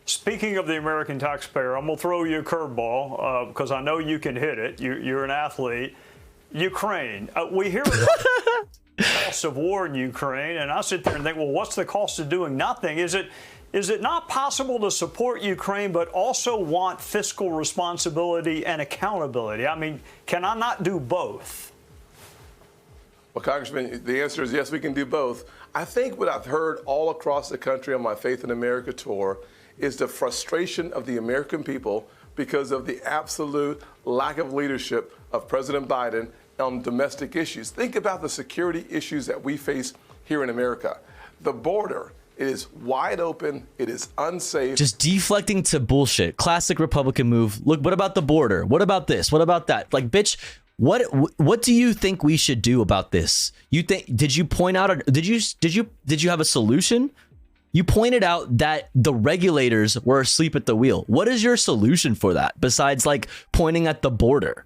Speaking of the American taxpayer, I'm going to throw you a curveball because I know you can hit it. You're an athlete. Ukraine. We hear about the cost of war in Ukraine, and I sit there and think, well, what's the cost of doing nothing? Is it not possible to support Ukraine but also want fiscal responsibility and accountability? I mean, can I not do both? Well, Congressman, the answer is yes, we can do both. I think what I've heard all across the country on my Faith in America tour is the frustration of the American people because of the absolute lack of leadership of President Biden on domestic issues. Think about the security issues that we face here in America. The border, it is wide open. It is unsafe. Just deflecting to bullshit. Classic Republican move. Look, what about the border? What about this? What about that? Like, bitch, what do you think we should do about this? Did you point out, did you have a solution? You pointed out that the regulators were asleep at the wheel. What is your solution for that besides like pointing at the border?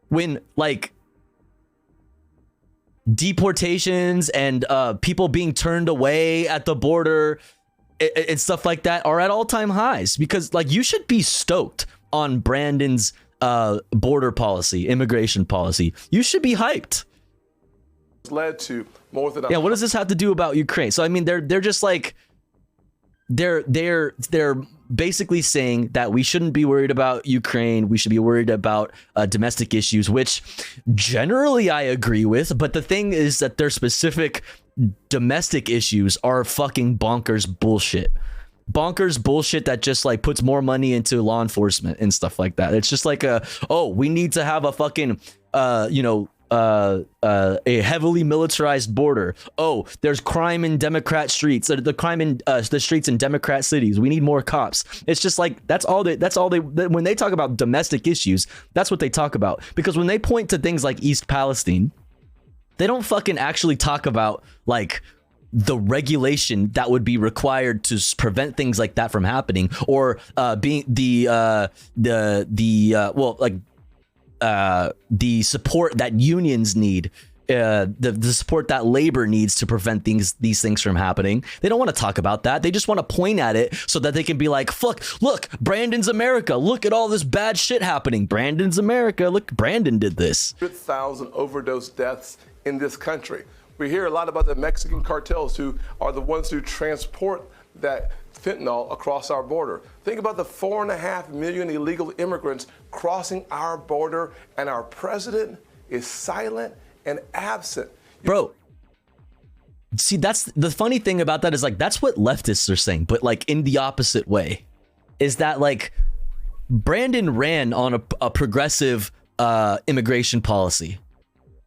When like deportations and people being turned away at the border and stuff like that are at all-time highs, because like you should be stoked on Brandon's border policy, immigration policy. You should be hyped. Led to more than what does this have to do about Ukraine? So I mean, they're just like they're basically saying that we shouldn't be worried about Ukraine. We should be worried about domestic issues, which generally I agree with. But the thing is that their specific domestic issues are fucking bonkers bullshit. Bonkers bullshit that just like puts more money into law enforcement and stuff like that. It's just like we need to have a fucking a heavily militarized border. Oh, there's crime in Democrat streets. The crime in the streets in Democrat cities. We need more cops. It's just like that's all they when they talk about domestic issues, that's what they talk about. Because when they point to things like East Palestine, they don't fucking actually talk about like the regulation that would be required to prevent things like that from happening, or being the support that unions need, the support that labor needs to prevent these things from happening. They don't want to talk about that. They just want to point at it so that they can be like, fuck, look, Brandon's America. Look at all this bad shit happening. Brandon's America. Look, Brandon did this. 100,000 overdose deaths in this country. We hear a lot about the Mexican cartels who are the ones who transport that fentanyl across our border. Think about the 4.5 million illegal immigrants crossing our border, and our president is silent and absent. Bro, see, that's the funny thing about that is like, that's what leftists are saying, but like in the opposite way, is that like Brandon ran on a progressive immigration policy,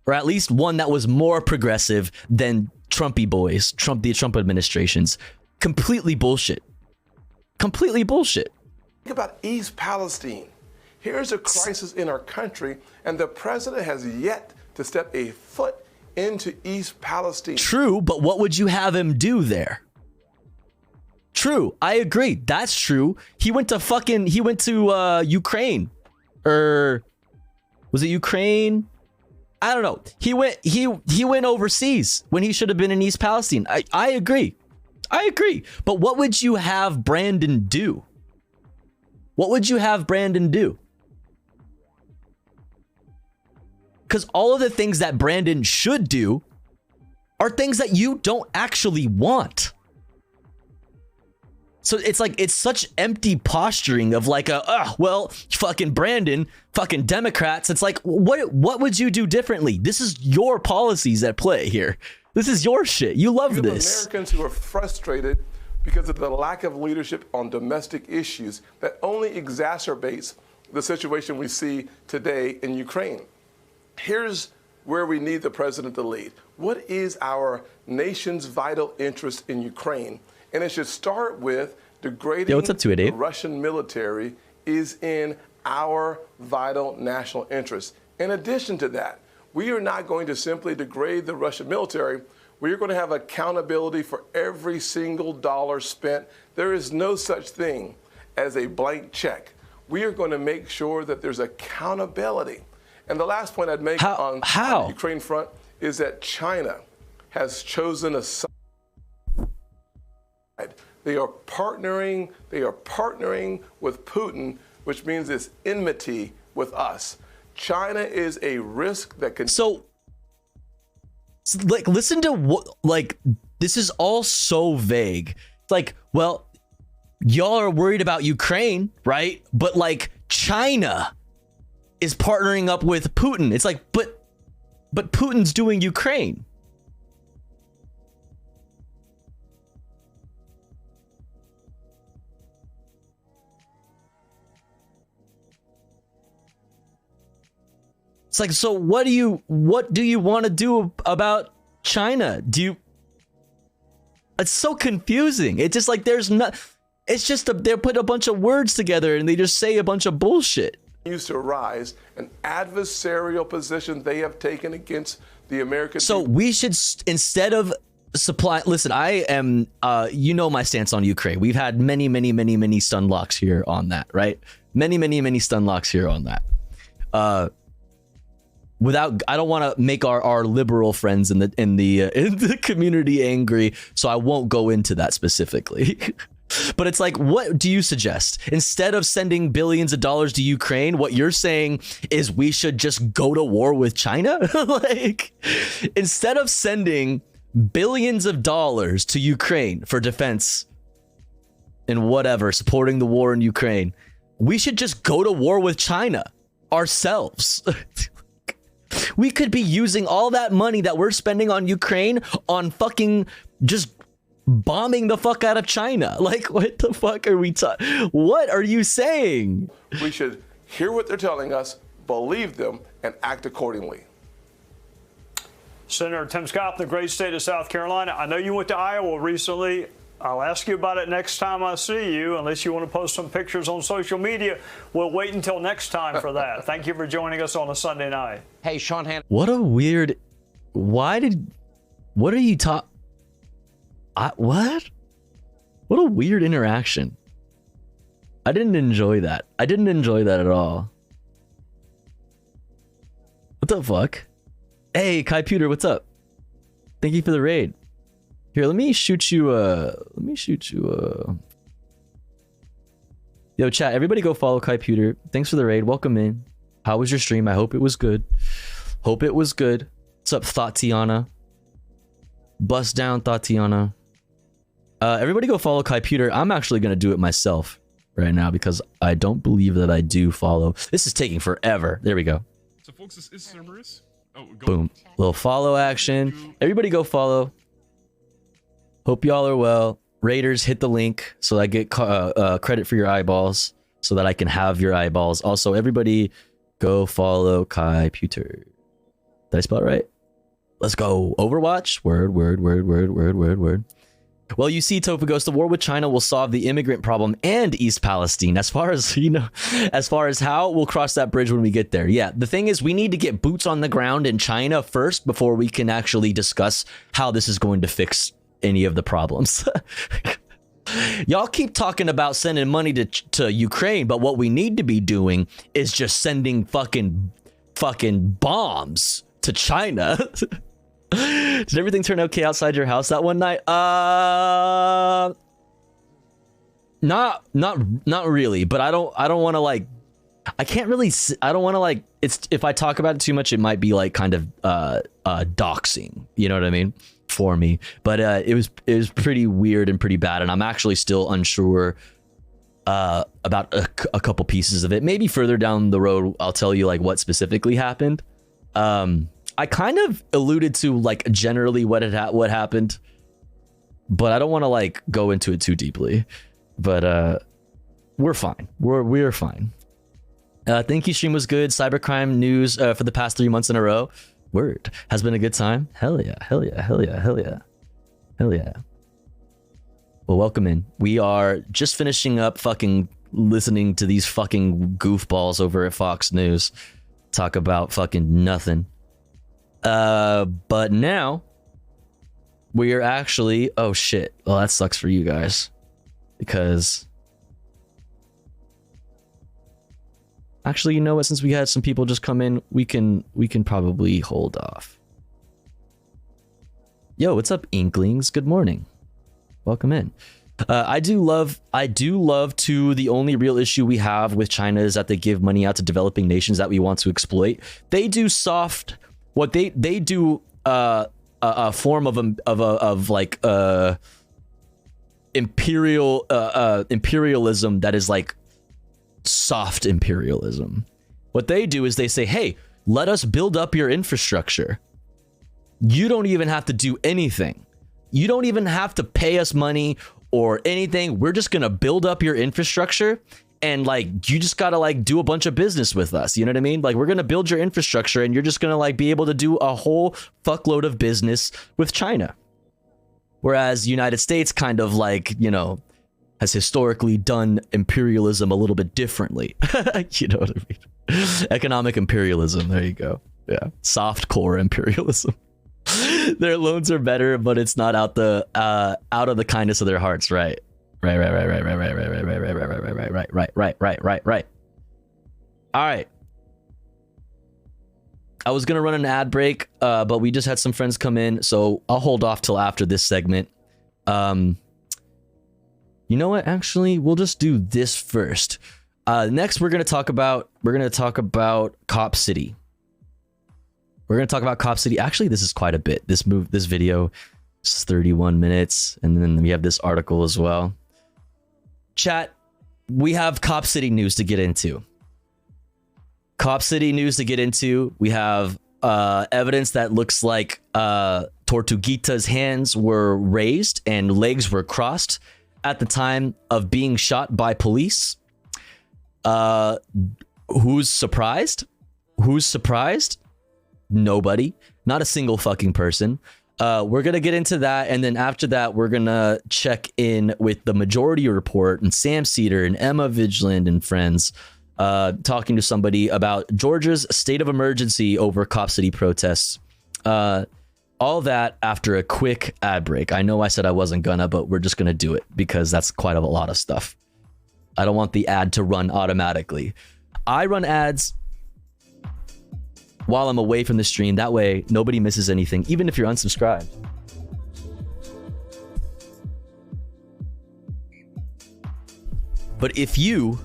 or at least one that was more progressive than Trumpy boys, the Trump administration's. Completely bullshit. Completely bullshit. Think about East Palestine. Here's a crisis in our country, and the president has yet to step a foot into East Palestine. True, but what would you have him do there? True, I agree. That's true. He went to Ukraine. Or was it Ukraine? I don't know. He went overseas when he should have been in East Palestine. I agree. But what would you have Brandon do? What would you have Brandon do? Because all of the things that Brandon should do are things that you don't actually want. So it's like, it's such empty posturing of like fucking Brandon, fucking Democrats. It's like, what would you do differently? This is your policies at play here. This is your shit. You love this. Americans who are frustrated because of the lack of leadership on domestic issues that only exacerbates the situation we see today in Ukraine. Here's where we need the president to lead. What is our nation's vital interest in Ukraine? And it should start with degrading the Russian military is in our vital national interest. In addition to that, we are not going to simply degrade the Russian military. We are going to have accountability for every single dollar spent. There is no such thing as a blank check. We are going to make sure that there's accountability. And the last point I'd make on the Ukraine front is that China has chosen a side. They are partnering with Putin, which means it's enmity with us. China is a risk that can. So like, listen to what, like, this is all so vague. It's like, well, y'all are worried about Ukraine, right? But like, China is partnering up with Putin. It's like, but Putin's doing Ukraine. It's like, so what do you want to do about China? It's so confusing. It's just like, it's just they put a bunch of words together and they just say a bunch of bullshit. Used to arise an adversarial position they have taken against the American. So we should, instead of supply. Listen, I am. You know my stance on Ukraine. We've had many stun locks here on that, right? Many stun locks here on that. I don't want to make our liberal friends in the community angry, so I won't go into that specifically. But it's like, what do you suggest? Instead of sending billions of dollars to Ukraine, what you're saying is we should just go to war with China? Like, instead of sending billions of dollars to Ukraine for defense and whatever, supporting the war in Ukraine, we should just go to war with China ourselves. We could be using all that money that we're spending on Ukraine on fucking just bombing the fuck out of China. Like, what the fuck are we talking? What are you saying? We should hear what they're telling us, believe them, and act accordingly. Senator Tim Scott from the great state of South Carolina. I know you went to Iowa recently. I'll ask you about it next time I see you, unless you want to post some pictures on social media. We'll wait until next time for that. Thank you for joining us on a Sunday night. Hey, Sean Han. What a weird... What are you talking... What? What a weird interaction. I didn't enjoy that. I didn't enjoy that at all. What the fuck? Hey, Kai Pewter, what's up? Thank you for the raid. Here, let me shoot you. Yo, chat, everybody go follow Kai Pewter. Thanks for the raid. Welcome in. How was your stream? I hope it was good. Hope it was good. What's up, Thotiana? Bust down, Thotiana. Everybody go follow Kai Pewter. I'm actually going to do it myself right now because I don't believe that I do follow. This is taking forever. There we go. So, folks, this is Cerberus. Oh, go. Boom. Little follow action. Everybody go follow. Hope y'all are well. Raiders, hit the link so I get credit for your eyeballs so that I can have your eyeballs. Also, everybody go follow Kai Pewter. Did I spell it right? Let's go. Overwatch. Word. Well, you see, Tofu Ghost, the war with China will solve the immigrant problem and East Palestine. As far as, as far as how, we'll cross that bridge when we get there. Yeah, the thing is, we need to get boots on the ground in China first before we can actually discuss how this is going to fix any of the problems. Y'all keep talking about sending money to Ukraine, but what we need to be doing is just sending fucking bombs to China. Did everything turn okay outside your house that one night? Not really, but I don't want to like, I can't really, I don't want to like, it's, if I talk about it too much, it might be like kind of doxing, you know what I mean, for me. But it was pretty weird and pretty bad, and I'm actually still unsure about a couple pieces of it. Maybe further down the road, I'll tell you like what specifically happened. I kind of alluded to like generally what happened, but I don't want to like go into it too deeply. But we're fine. We're fine. Thank you. Stream was good. Cybercrime news for the past 3 months in a row. Word has been a good time. Hell yeah. Well, welcome in. We are just finishing up fucking listening to these fucking goofballs over at Fox News talk about fucking nothing. But now we are actually, oh shit. Well, that sucks for you guys because actually, you know what? Since we had some people just come in, we can probably hold off. Yo, what's up, Inklings? Good morning. Welcome in. I do love to the only real issue we have with China is that they give money out to developing nations that we want to exploit. They do soft. What they do a form of like imperialism that is like soft imperialism. What they do is they say, hey, let us build up your infrastructure. You don't even have to do anything. You don't even have to pay us money or anything. We're just gonna build up your infrastructure. And like, you just gotta like do a bunch of business with us. You know what I mean? Like, we're gonna build your infrastructure and you're just gonna like be able to do a whole fuckload of business with China. Whereas United States kind of like, has historically done imperialism a little bit differently. You know what I mean? Economic imperialism. There you go. Yeah. Soft core imperialism. Their loans are better, but it's not out of the kindness of their hearts, right? Right. All right. I was gonna run an ad break, but we just had some friends come in, so I'll hold off till after this segment. You know what? Actually, we'll just do this first. Next, we're gonna talk about Cop City. We're gonna talk about Cop City. Actually, this is quite a bit. This video is 31 minutes, and then we have this article as well. Chat, we have Cop City news to get into. We have evidence that looks like Tortuguita's hands were raised and legs were crossed at the time of being shot by police. Who's surprised? Nobody. Not a single fucking person. We're going to get into that. And then after that, we're going to check in with the Majority Report and Sam Cedar and Emma Vigilant and friends, talking to somebody about Georgia's state of emergency over Cop City protests. All that after a quick ad break. I know I said I wasn't gonna, but we're just gonna do it because that's quite a lot of stuff. I don't want the ad to run automatically. I run ads while I'm away from the stream. That way, nobody misses anything, even if you're unsubscribed. But if you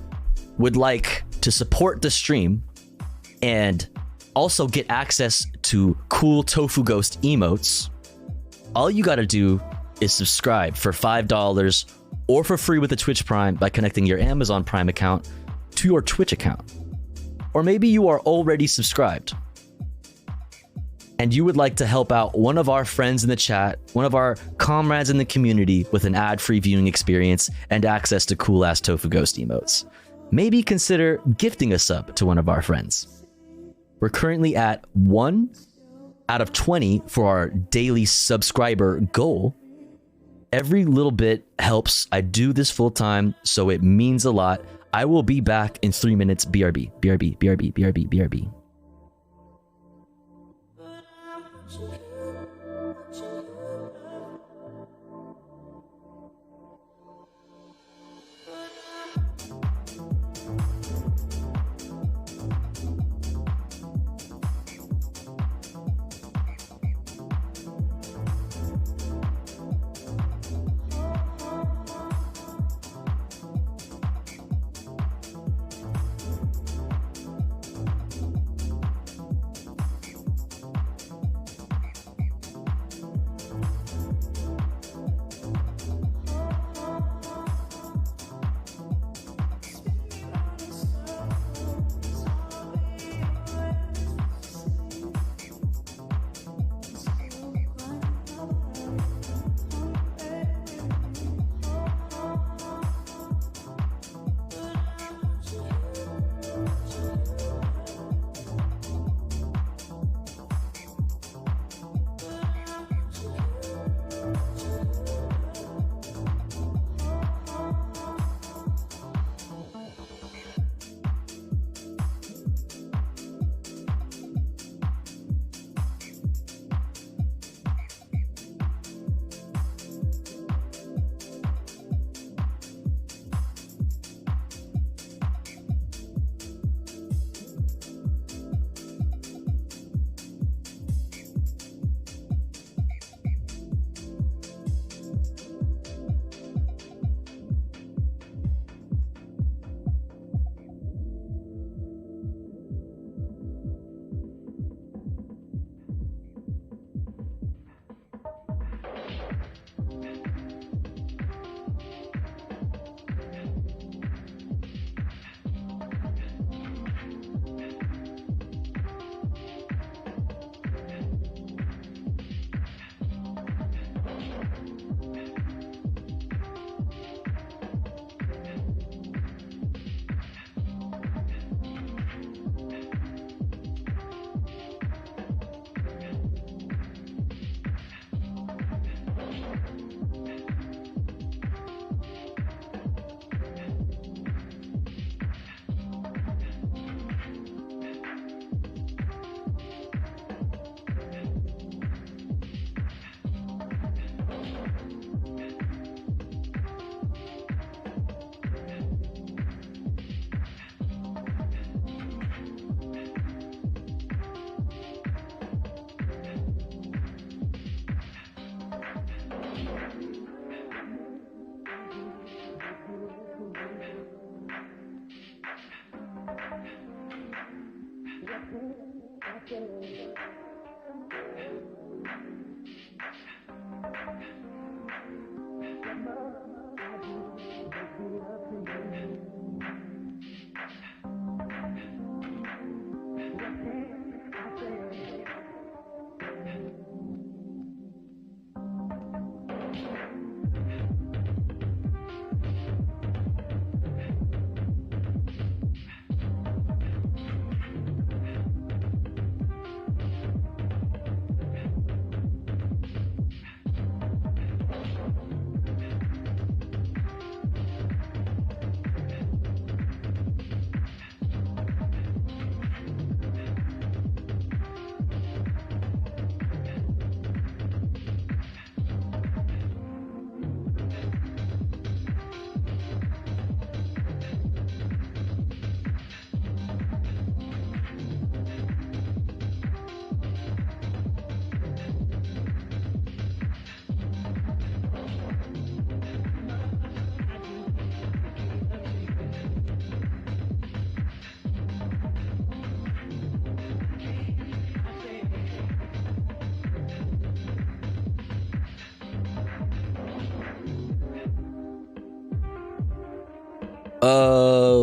would like to support the stream and also get access to cool Tofu Ghost emotes, all you gotta do is subscribe for $5 or for free with a Twitch Prime by connecting your Amazon Prime account to your Twitch account. Or maybe you are already subscribed and you would like to help out one of our friends in the chat, one of our comrades in the community with an ad-free viewing experience and access to cool-ass Tofu Ghost emotes. Maybe consider gifting a sub to one of our friends. We're currently at 1 out of 20 for our daily subscriber goal. Every little bit helps. I do this full time, so it means a lot. I will be back in 3 minutes. BRB, BRB, BRB, BRB, BRB.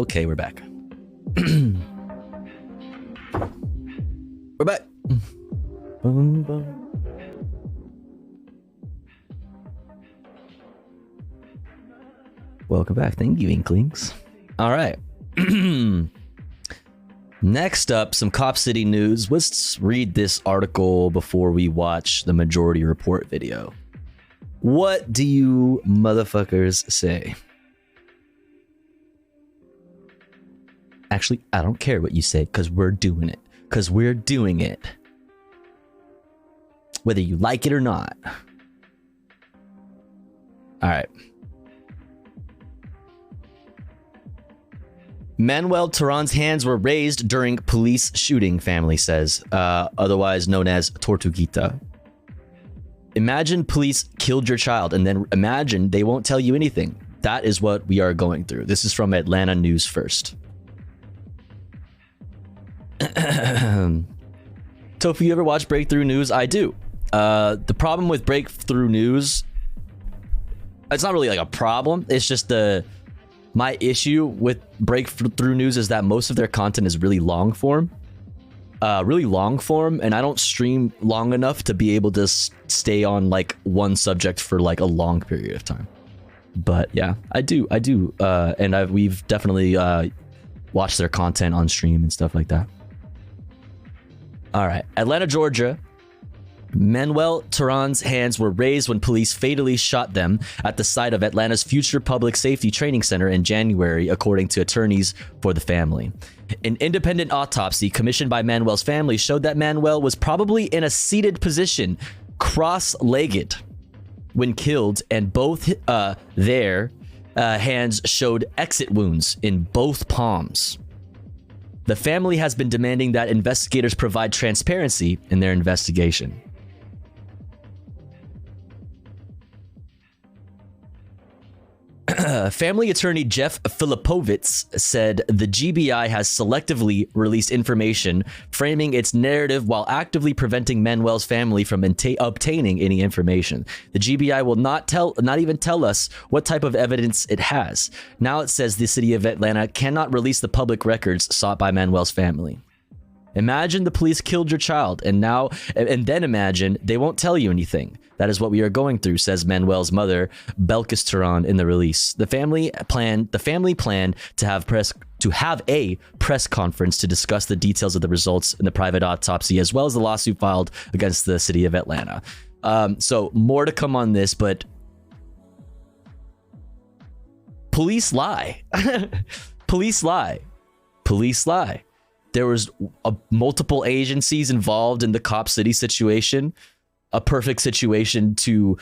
Okay, we're back. We're back. Boom, boom. Welcome back. Thank you, Inklings. All right. Next up, some Cop City news. Let's read this article before we watch the Majority Report video. What do you motherfuckers say? Actually, I don't care what you say, because we're doing it. Because we're doing it. Whether you like it or not. All right. Manuel Terran's hands were raised during police shooting, family says, otherwise known as Tortuguita. Imagine police killed your child, and then imagine they won't tell you anything. That is what we are going through. This is from Atlanta News First. Tofu, you ever watch Breakthrough News? I do. The problem with Breakthrough News, it's not really like a problem. It's just my issue with Breakthrough News is that most of their content is really long form. And I don't stream long enough to be able to stay on like one subject for like a long period of time. But yeah, I do. And we've definitely watched their content on stream and stuff like that. All right, Atlanta, Georgia. Manuel Terran's hands were raised when police fatally shot them at the site of Atlanta's Future Public Safety Training Center in January, according to attorneys for the family. An independent autopsy commissioned by Manuel's family showed that Manuel was probably in a seated position, cross-legged, when killed, and both their hands showed exit wounds in both palms. The family has been demanding that investigators provide transparency in their investigation. Family attorney Jeff Filipovitz said the GBI has selectively released information, framing its narrative while actively preventing Manuel's family from obtaining any information. The GBI will not even tell us what type of evidence it has. Now it says the city of Atlanta cannot release the public records sought by Manuel's family. Imagine the police killed your child, and then imagine they won't tell you anything. That is what we are going through, says Manuel's mother, Belkis Terran, in the release. The family planned to have a press conference to discuss the details of the results in the private autopsy, as well as the lawsuit filed against the city of Atlanta. So more to come on this, but police lie. Police lie. Police lie. There was multiple agencies involved in the Cop City situation. A perfect situation to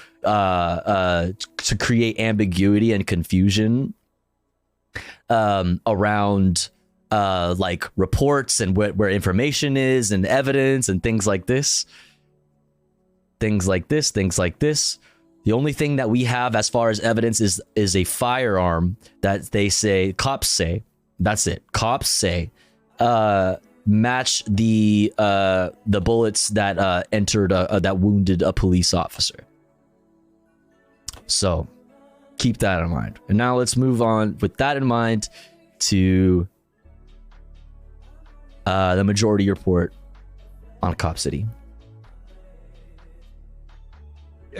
create ambiguity and confusion around like reports and where information is and evidence and things like this. The only thing that we have as far as evidence is a firearm that cops say, that's it. Cops say match the bullets that entered that wounded a police officer. So keep that in mind. And now let's move on with that in mind to the majority report on Cop City.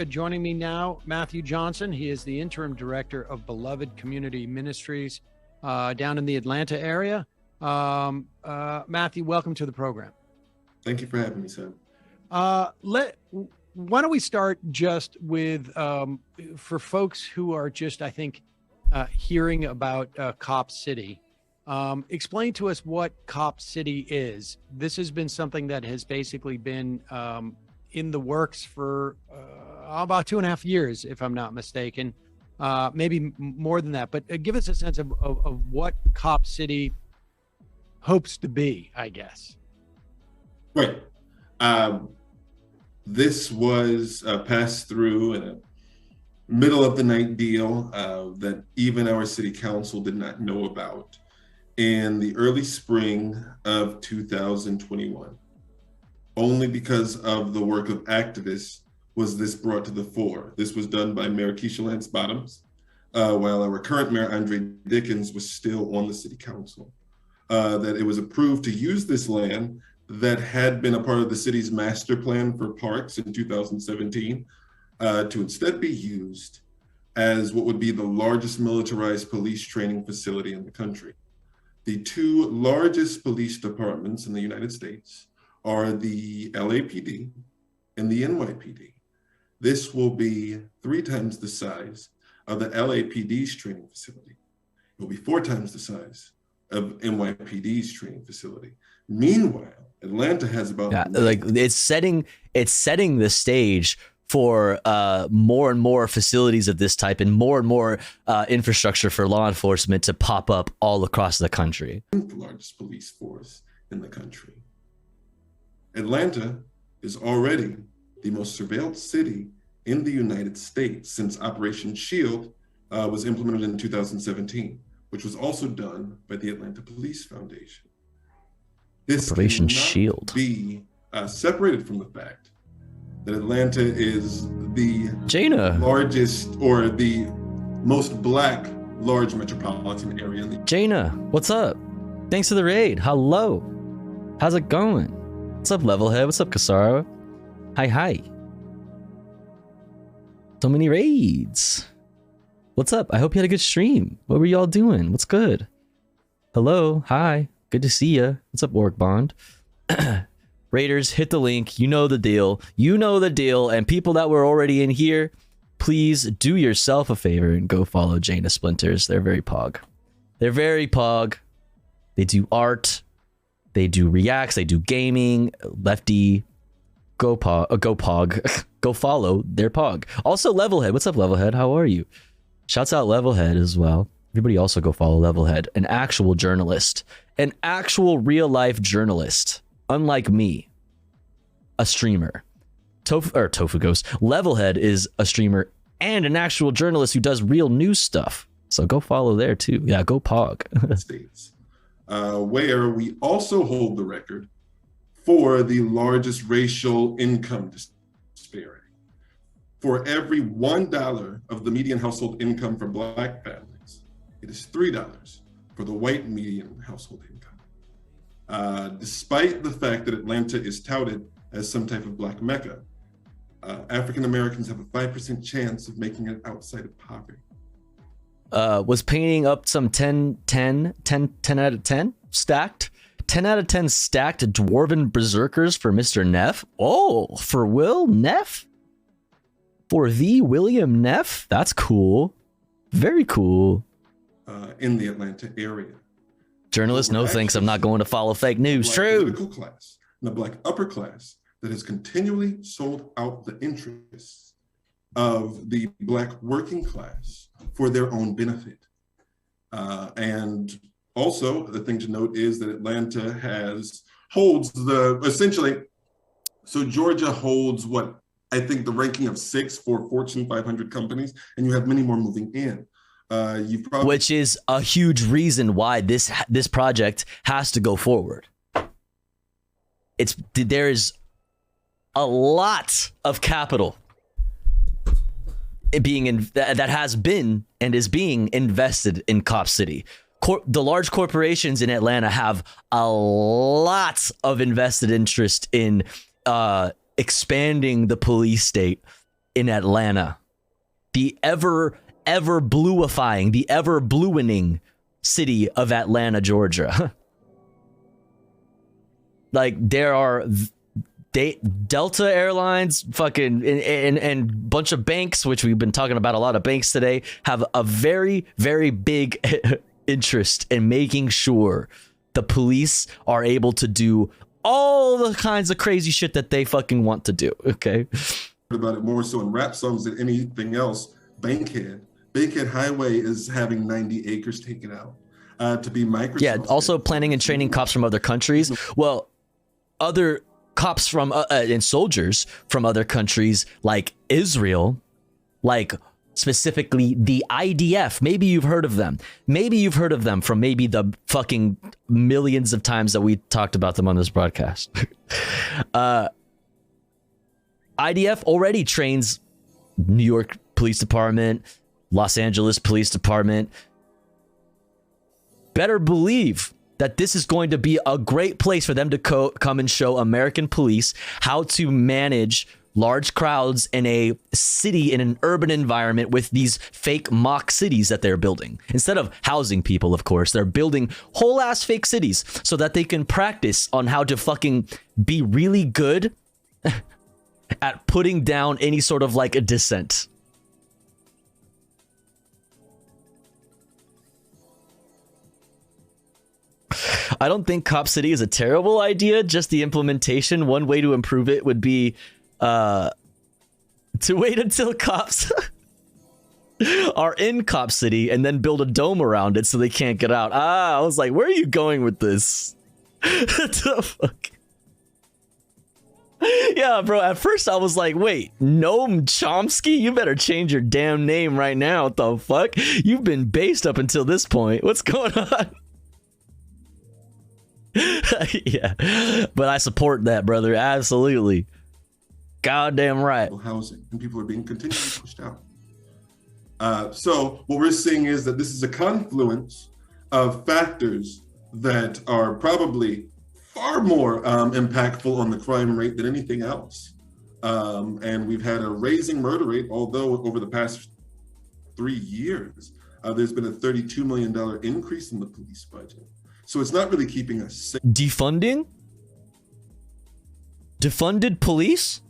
Joining me now, Matthew Johnson. He is the interim director of Beloved Community Ministries down in the Atlanta area. Matthew, welcome to the program. Thank you for having me, Sam. Why don't we start just with, for folks who are just, I think, hearing about Cop City, explain to us what Cop City is. This has been something that has basically been in the works for about 2.5 years, if I'm not mistaken, maybe more than that. But give us a sense of what Cop City hopes to be, I guess. Right. This was passed through in a middle of the night deal that even our city council did not know about in the early spring of 2021. Only because of the work of activists was this brought to the fore. This was done by Mayor Keisha Lance Bottoms, while our current mayor, Andre Dickens, was still on the city council. That it was approved to use this land that had been a part of the city's master plan for parks in 2017 to instead be used as what would be the largest militarized police training facility in the country. The two largest police departments in the United States are the LAPD and the NYPD. This will be 3 times the size of the LAPD's training facility. It will be 4 times the size of NYPD's training facility. Meanwhile, Atlanta has about it's setting the stage for more and more facilities of this type and more infrastructure for law enforcement to pop up all across the country. The largest police force in the country. Atlanta is already the most surveilled city in the United States since Operation Shield was implemented in 2017, which was also done by the Atlanta Police Foundation. This Operation Shield be separated from the fact that Atlanta is the largest or the most black large metropolitan area in the Jaina, what's up? Thanks for the raid. Hello. How's it going? What's up, Levelhead? What's up, Kasara? Hi. So many raids. What's up? I hope you had a good stream. What were y'all doing? What's good? Hello. Hi. Good to see ya. What's up, Orc Bond? Raiders, hit the link. You know the deal. And people that were already in here, please do yourself a favor and go follow Jaina Splinters. They're very pog. They do art. They do reacts. They do gaming. Lefty. Go pog. Go follow their pog. Also, Levelhead. What's up, Levelhead? How are you? Shouts out Levelhead as well. Everybody also go follow Levelhead. An actual journalist. An actual real-life journalist. Unlike me. A streamer. Tofu Ghost. Levelhead is a streamer and an actual journalist who does real news stuff. So go follow there too. Yeah, go pog. States, where we also hold the record for the largest racial income disparity. For every $1 of the median household income for Black families, it is $3 for the white median household income. Despite the fact that Atlanta is touted as some type of Black Mecca, African Americans have a 5% chance of making it outside of poverty. Was painting up some 10 out of 10 stacked. 10 out of 10 stacked Dwarven Berserkers for Mr. Neff. Oh, for Will Neff? For the William Neff? That's cool. Very cool. In the Atlanta area. Journalist, no thanks. I'm not going to follow fake news. True. Political class and the Black upper class that has continually sold out the interests of the Black working class for their own benefit. And also, the thing to note is that Atlanta holds Georgia holds what I think the ranking of 6 for Fortune 500 companies, and you have many more moving in. Which is a huge reason why this project has to go forward. there is a lot of capital that has been and is being invested in Cop City. The large corporations in Atlanta have a lot of invested interest in expanding the police state in Atlanta. The ever bluifying, the ever bluening city of Atlanta, Georgia. Like there are Delta Airlines, fucking and bunch of banks, which we've been talking about a lot of banks today, have a very, very big interest in making sure the police are able to do all the kinds of crazy shit that they fucking want to do. Okay. About it more so in rap songs than anything else. Bankhead Highway is having 90 acres taken out to be Microsoft. Yeah. Also planning and training cops from other countries. Well, other cops from and soldiers from other countries like Israel, like specifically the IDF. Maybe you've heard of them. Maybe you've heard of them from maybe the fucking millions of times that we talked about them on this broadcast. IDF already trains New York Police Department, Los Angeles Police Department. Better believe that this is going to be a great place for them to come and show American police how to manage large crowds in a city, in an urban environment with these fake mock cities that they're building. Instead of housing people, of course, they're building whole ass fake cities so that they can practice on how to fucking be really good at putting down any sort of like a dissent. I don't think Cop City is a terrible idea. Just the implementation. One way to improve it would be to wait until cops are in Cop City and then build a dome around it so they can't get out. I was like, where are you going with this? What the fuck? Yeah, bro. At first I was like, wait, Noam Chomsky? You better change your damn name right now. What the fuck? You've been based up until this point. What's going on? Yeah, but I support that, brother. Absolutely. Goddamn right. Housing, and people are being continually pushed out. So what we're seeing is that this is a confluence of factors that are probably far more impactful on the crime rate than anything else. And we've had a rising murder rate, although over the past 3 years, there's been a $32 million increase in the police budget. So it's not really keeping us safe. Defunding? Defunded police?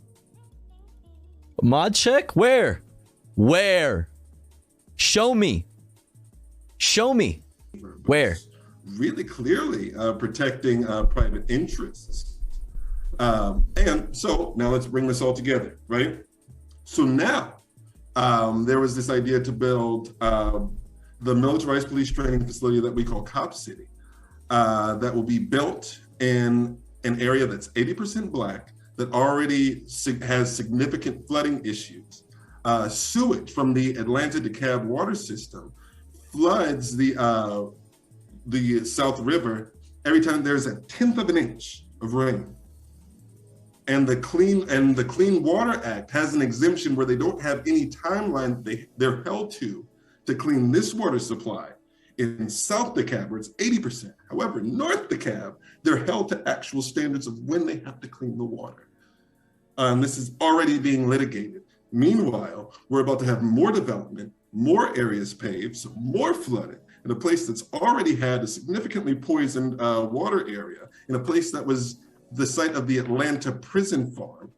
Mod check? Where? Show me. Where? Really clearly protecting private interests. And so now let's bring this all together, right? So now there was this idea to build the militarized police training facility that we call Cop City. That will be built in an area that's 80% Black, that already has significant flooding issues. Sewage from the Atlanta DeKalb water system floods the South River every time there's a 1/10 of an inch of rain. And the Clean Water Act has an exemption where they don't have any timeline they're held to clean this water supply. In South DeKalb, where it's 80%. However, North DeKalb, they're held to actual standards of when they have to clean the water. This is already being litigated. Meanwhile, we're about to have more development, more areas paved, so more flooding in a place that's already had a significantly poisoned water area, in a place that was the site of the Atlanta prison farm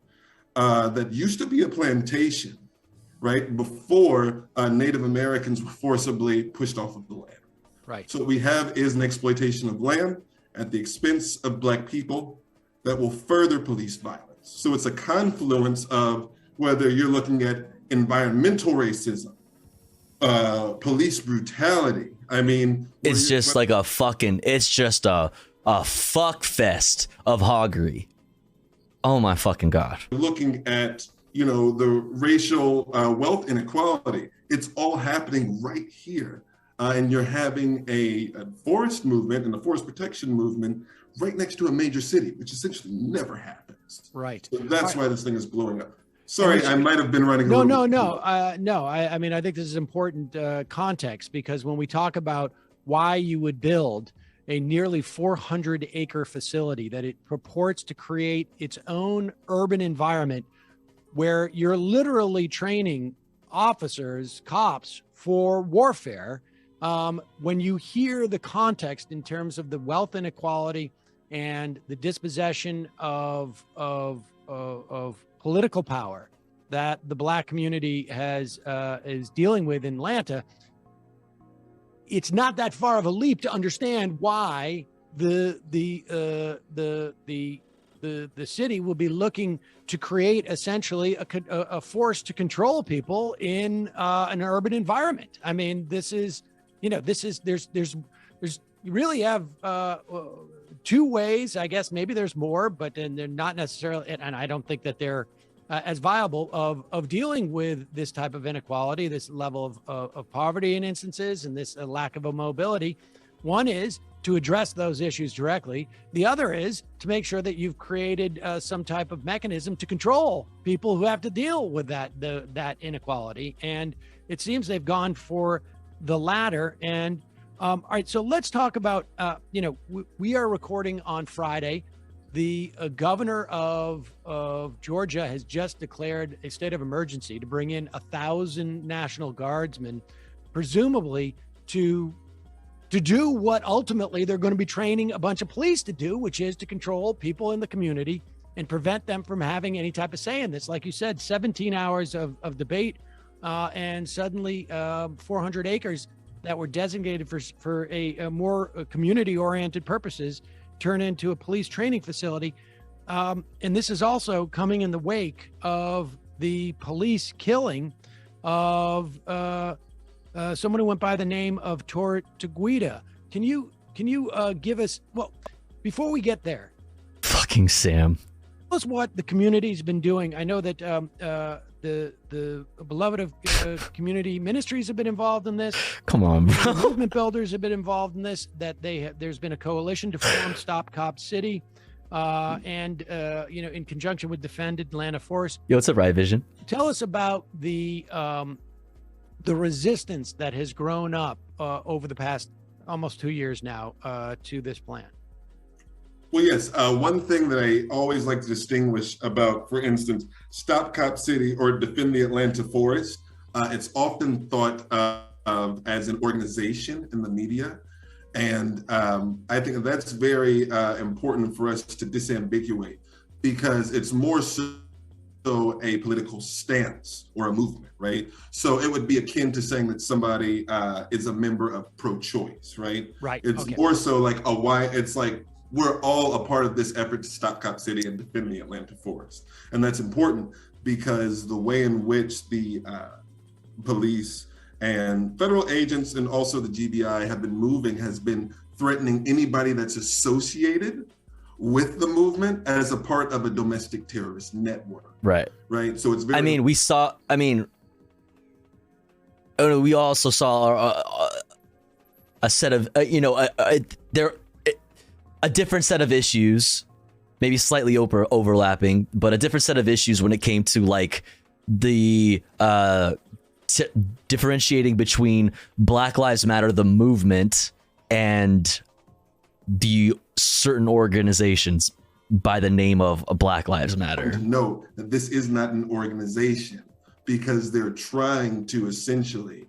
that used to be a plantation, right, before Native Americans were forcibly pushed off of the land. Right. So what we have is an exploitation of land at the expense of Black people that will further police violence. So it's a confluence of whether you're looking at environmental racism, police brutality. I mean, it's just like a fuck fest of hoggery. Oh my fucking God. Looking at, the racial wealth inequality, it's all happening right here. and you're having a forest movement and a forest protection movement right next to a major city, which essentially never happens. Right. So that's why this thing is blowing up. Sorry, I might have been running. No. I mean, I think this is important context, because when we talk about why you would build a nearly 400-acre facility that it purports to create its own urban environment where you're literally training officers, cops, for warfare, when you hear the context in terms of the wealth inequality and the dispossession of political power that the Black community is dealing with in Atlanta, it's not that far of a leap to understand why the city will be looking to create essentially a force to control people in an urban environment. I mean, there's you really have two ways, I guess. Maybe there's more, but then they're not necessarily, and I don't think that they're as viable of dealing with this type of inequality, this level of poverty in instances, and this lack of a mobility. One is to address those issues directly. The other is to make sure that you've created some type of mechanism to control people who have to deal with that inequality. And it seems they've gone for the latter. And all right, so let's talk about, we are recording on Friday. The governor of Georgia has just declared a state of emergency to bring in 1,000 National Guardsmen, presumably to do what ultimately they're going to be training a bunch of police to do, which is to control people in the community and prevent them from having any type of say in this. Like you said, 17 hours of debate, and suddenly 400 acres that were designated for a more community-oriented purposes turn into a police training facility. And this is also coming in the wake of the police killing of someone who went by the name of Tortuguita. Can you give us, well, before we get there, Fucking Sam, tell us what the community's been doing. I know that the beloved of community ministries have been involved in this. Come on, bro. Movement builders have been involved in this. That there's been a coalition to form Stop Cop City, and in conjunction with Defend Atlanta Force. Yo, what's up, Riot Vision? Tell us about the resistance that has grown up over the past almost 2 years now to this plan. Well, yes. One thing that I always like to distinguish about, for instance, Stop Cop City or Defend the Atlanta Forest, it's often thought of as an organization in the media. And I think that's very important for us to disambiguate, because it's more so a political stance or a movement, right? So it would be akin to saying that somebody is a member of pro-choice, right? Right. It's okay. more so like it's like, we're all a part of this effort to stop Cop City and defend the Atlanta Forest. And that's important because the way in which the police and federal agents and also the GBI have been moving has been threatening anybody that's associated with the movement as a part of a domestic terrorist network. Right. Right. So it's very. We also saw a set of, a different set of issues, maybe slightly overlapping, but a different set of issues when it came to like the differentiating between Black Lives Matter, the movement, and the certain organizations by the name of Black Lives Matter. Note that this is not an organization, because they're trying to essentially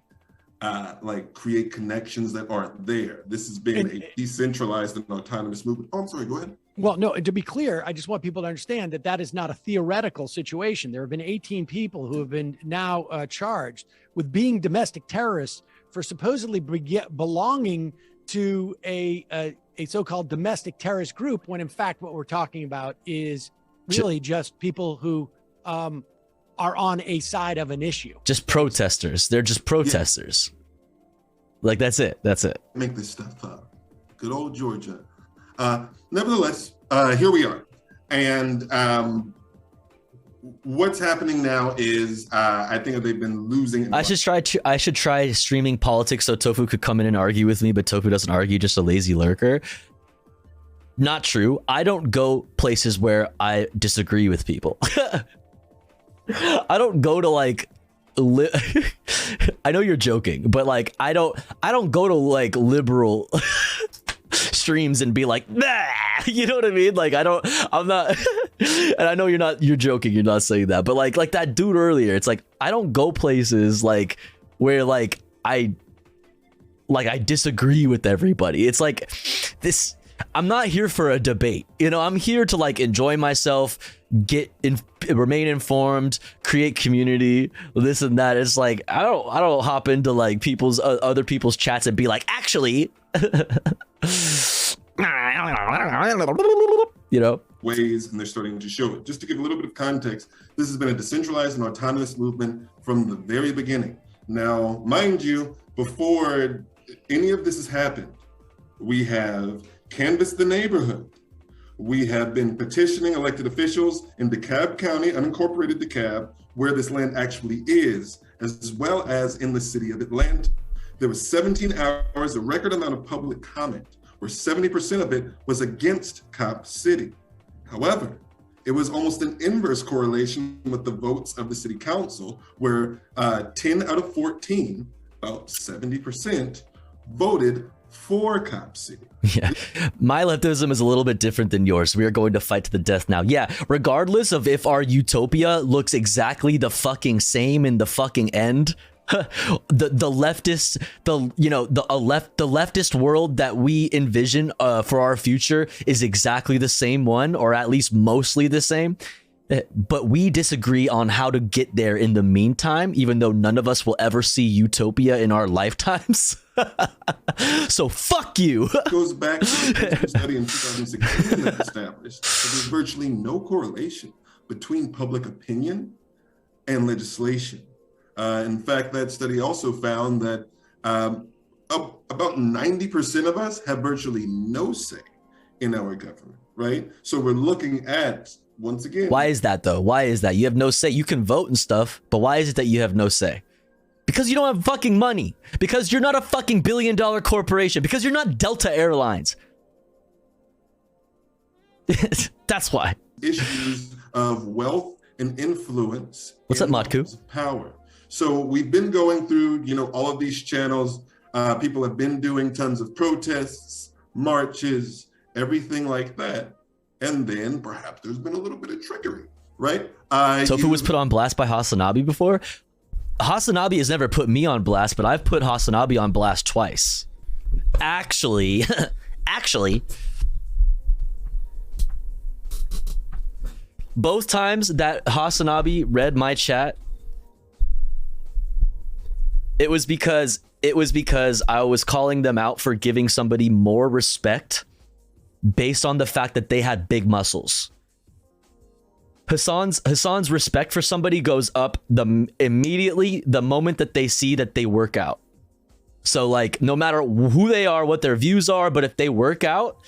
create connections that aren't there. This has been a decentralized and autonomous movement. Oh, I'm sorry, go ahead. Well, no, to be clear, I just want people to understand that is not a theoretical situation. There have been 18 people who have been now charged with being domestic terrorists for supposedly belonging to a so-called domestic terrorist group, when in fact what we're talking about is really just people who are on a side of an issue. Just protesters. They're just protesters. Yeah. Like, that's it. That's it. Make this stuff up. Good old Georgia. Nevertheless, here we are. And what's happening now is I think that they've been losing. I should try streaming politics so Tofu could come in and argue with me, but Tofu doesn't argue, just a lazy lurker. Not true. I don't go places where I disagree with people. I don't go to like I know you're joking, but like I don't go to like liberal streams and be like, nah, you know what I mean? Like I'm not and I know you're joking, you're not saying that, but like that dude earlier, it's like I don't go places like where like I disagree with everybody. It's like this, I'm not here for a debate, you know. I'm here to like enjoy myself, remain informed, create community, this and that. It's like I don't hop into like people's other people's chats and be like, actually, you know, ways, and they're starting to show it. Just to give a little bit of context, this has been a decentralized and autonomous movement from the very beginning. Now, mind you, before any of this has happened, we have canvassed the neighborhood. We have been petitioning elected officials in DeKalb County, unincorporated DeKalb, where this land actually is, as well as in the city of Atlanta. There was 17 hours, a record amount of public comment, where 70% of it was against Cop City. However, it was almost an inverse correlation with the votes of the city council, where 10 out of 14, about 70%, voted for Cop City. Yeah, my leftism is a little bit different than yours. We are going to fight to the death now. Yeah, regardless of if our utopia looks exactly the fucking same in the fucking end, the leftist world that we envision for our future is exactly the same one, or at least mostly the same. But we disagree on how to get there in the meantime, even though none of us will ever see utopia in our lifetimes. So fuck you. It goes back to the study in 2016 that established that there's virtually no correlation between public opinion and legislation. In fact, that study also found that about 90% of us have virtually no say in our government, right? So we're looking at, once again. Why is that though? Why is that? You have no say. You can vote and stuff, but why is it that you have no say? Because you don't have fucking money. Because you're not a fucking billion-dollar corporation. Because you're not Delta Airlines. That's why. Issues of wealth and influence. What's up, Matku? Power. So we've been going through, all of these channels. People have been doing tons of protests, marches, everything like that. And then perhaps there's been a little bit of trickery, right? Tofu was put on blast by Hasanabi before. Hasanabi has never put me on blast, but I've put Hasanabi on blast twice. Actually, both times that Hasanabi read my chat, it was because I was calling them out for giving somebody more respect based on the fact that they had big muscles. Hassan's respect for somebody goes up immediately the moment that they see that they work out. So like, no matter who they are, what their views are, but if they work out,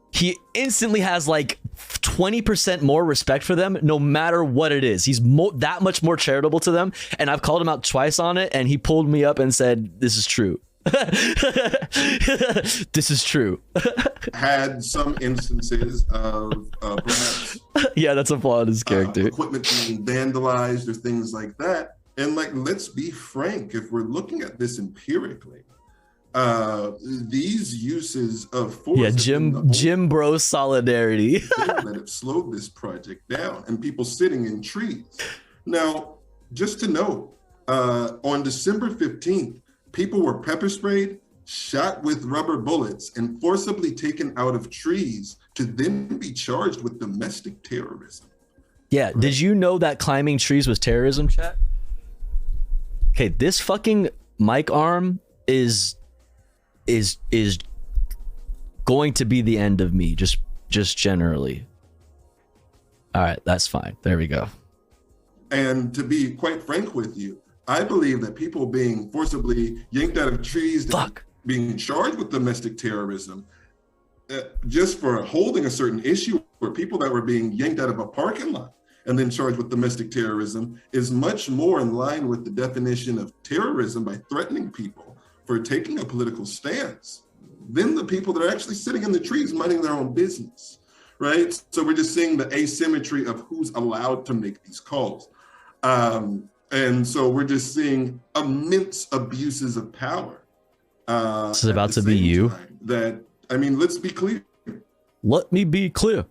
he instantly has like 20% more respect for them, no matter what it is. He's that much more charitable to them. And I've called him out twice on it, and he pulled me up and said, "This is true." This is true. Had some instances of perhaps yeah, that's a flaw in his character. Equipment being vandalized or things like that. And like, let's be frank, if we're looking at this empirically, these uses of force, yeah, Jim Bro solidarity that have slowed this project down, and people sitting in trees. Now, just to note, on December 15th, people were pepper sprayed, shot with rubber bullets, and forcibly taken out of trees to then be charged with domestic terrorism. Yeah, right? Did you know that climbing trees was terrorism, chat? Okay, this fucking mic arm is going to be the end of me, just generally. All right, that's fine. There we go. And to be quite frank with you, I believe that people being forcibly yanked out of trees, being charged with domestic terrorism, just for holding a certain issue, or people that were being yanked out of a parking lot and then charged with domestic terrorism is much more in line with the definition of terrorism by threatening people for taking a political stance than the people that are actually sitting in the trees minding their own business, right? So we're just seeing the asymmetry of who's allowed to make these calls. And so we're just seeing immense abuses of power. This is about to be you. That, I mean, let's be clear. Let me be clear.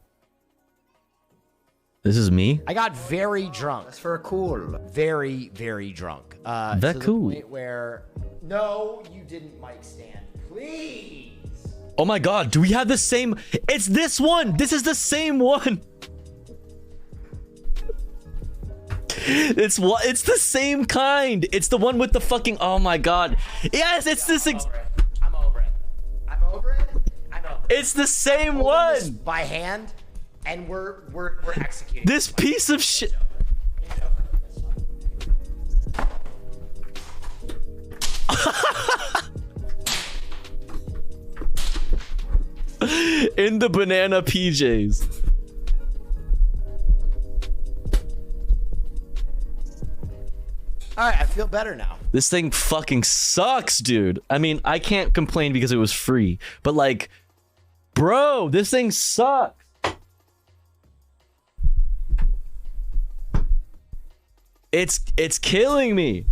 This is me. I got very drunk. That's for cool. Very, very drunk. That to the cool. point where, no, you didn't mic stand. Please. Oh my God, do we have the same? It's this one. This is the same one. It's what? It's the same kind. It's the one with the fucking. Oh my God. Yes, it's this. I'm over it. I'm over it. It's the same one. By hand, and we're executing. This piece of shit. In the banana PJs. All right, I feel better now. This thing fucking sucks, dude. I mean, I can't complain because it was free, but like, bro, this thing sucks. It's killing me.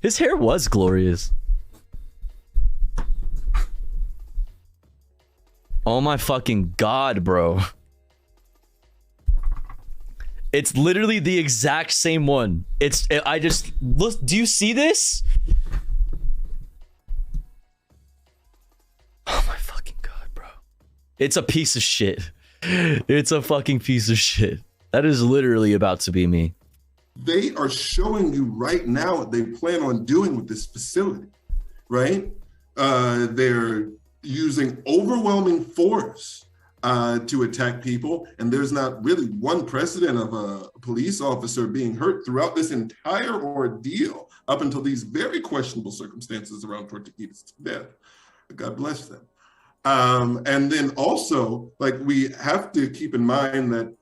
His hair was glorious. Oh my fucking God, bro. It's literally the exact same one. I just look. Do you see this? Oh my fucking God, bro. It's a piece of shit. It's a fucking piece of shit. That is literally about to be me. They are showing you right now what they plan on doing with this facility, right? They're using overwhelming force to attack people, and there's not really one precedent of a police officer being hurt throughout this entire ordeal up until these very questionable circumstances around Tortuguita's death. God bless them. And then also, like, we have to keep in mind that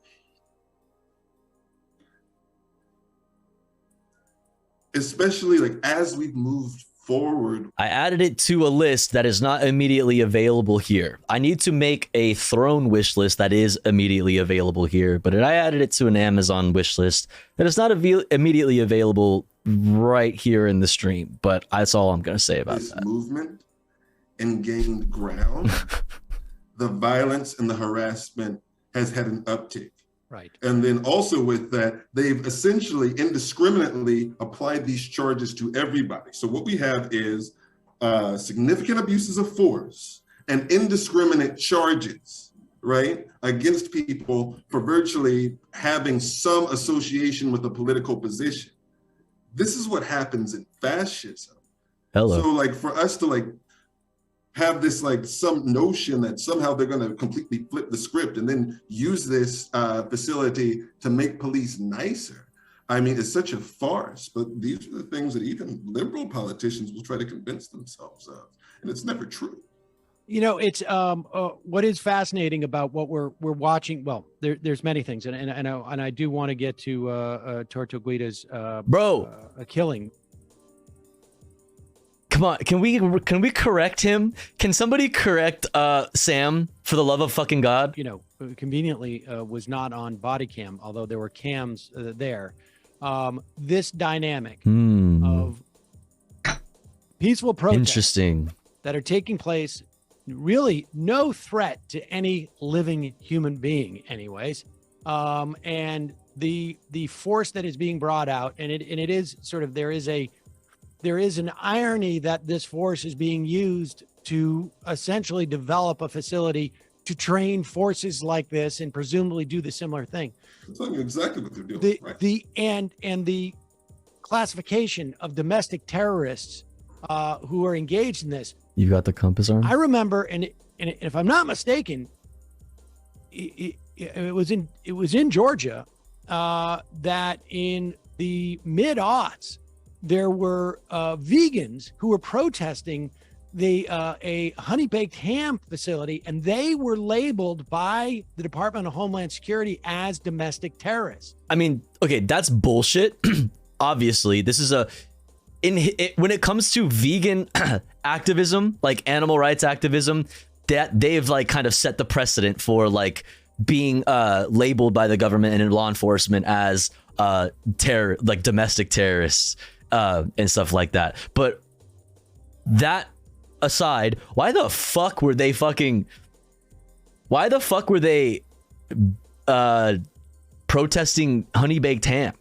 especially like as we've moved forward. I added it to a list that is not immediately available here. I need to make a Throne wish list that is immediately available here, but I added it to an Amazon wish list that is not immediately available right here in the stream, but that's all I'm going to say about that. Movement and gained ground, the violence and the harassment has had an uptick. Right. And then also with that, they've essentially indiscriminately applied these charges to everybody. So what we have is significant abuses of force and indiscriminate charges, right, against people for virtually having some association with a political position. This is what happens in fascism. Hello. So like for us to like have this like some notion that somehow they're going to completely flip the script and then use this facility to make police nicer. I mean, it's such a farce, but these are the things that even liberal politicians will try to convince themselves of, and it's never true. You know, it's what is fascinating about what we're watching. Well, there's many things, and I do want to get to Tortuguita's killing. Come on, can we correct him? Can somebody correct Sam for the love of fucking God? You know, conveniently was not on body cam, although there were cams there. This dynamic of peaceful protests that are taking place, really no threat to any living human being, anyways. And the force that is being brought out, and it is sort of there is an irony that this force is being used to essentially develop a facility to train forces like this and presumably do the similar thing. I'm telling you exactly what they're doing. And the classification of domestic terrorists who are engaged in this. You got the compass arm? I remember, and if I'm not mistaken, it was in Georgia that in the mid-aughts, there were vegans who were protesting a honey baked ham facility, and they were labeled by the Department of Homeland Security as domestic terrorists. I mean, okay, that's bullshit. Obviously, this is when it comes to vegan activism, like animal rights activism, that they've like kind of set the precedent for like being labeled by the government and in law enforcement as like domestic terrorists and stuff like that. But that aside, why the fuck were they protesting honey baked ham?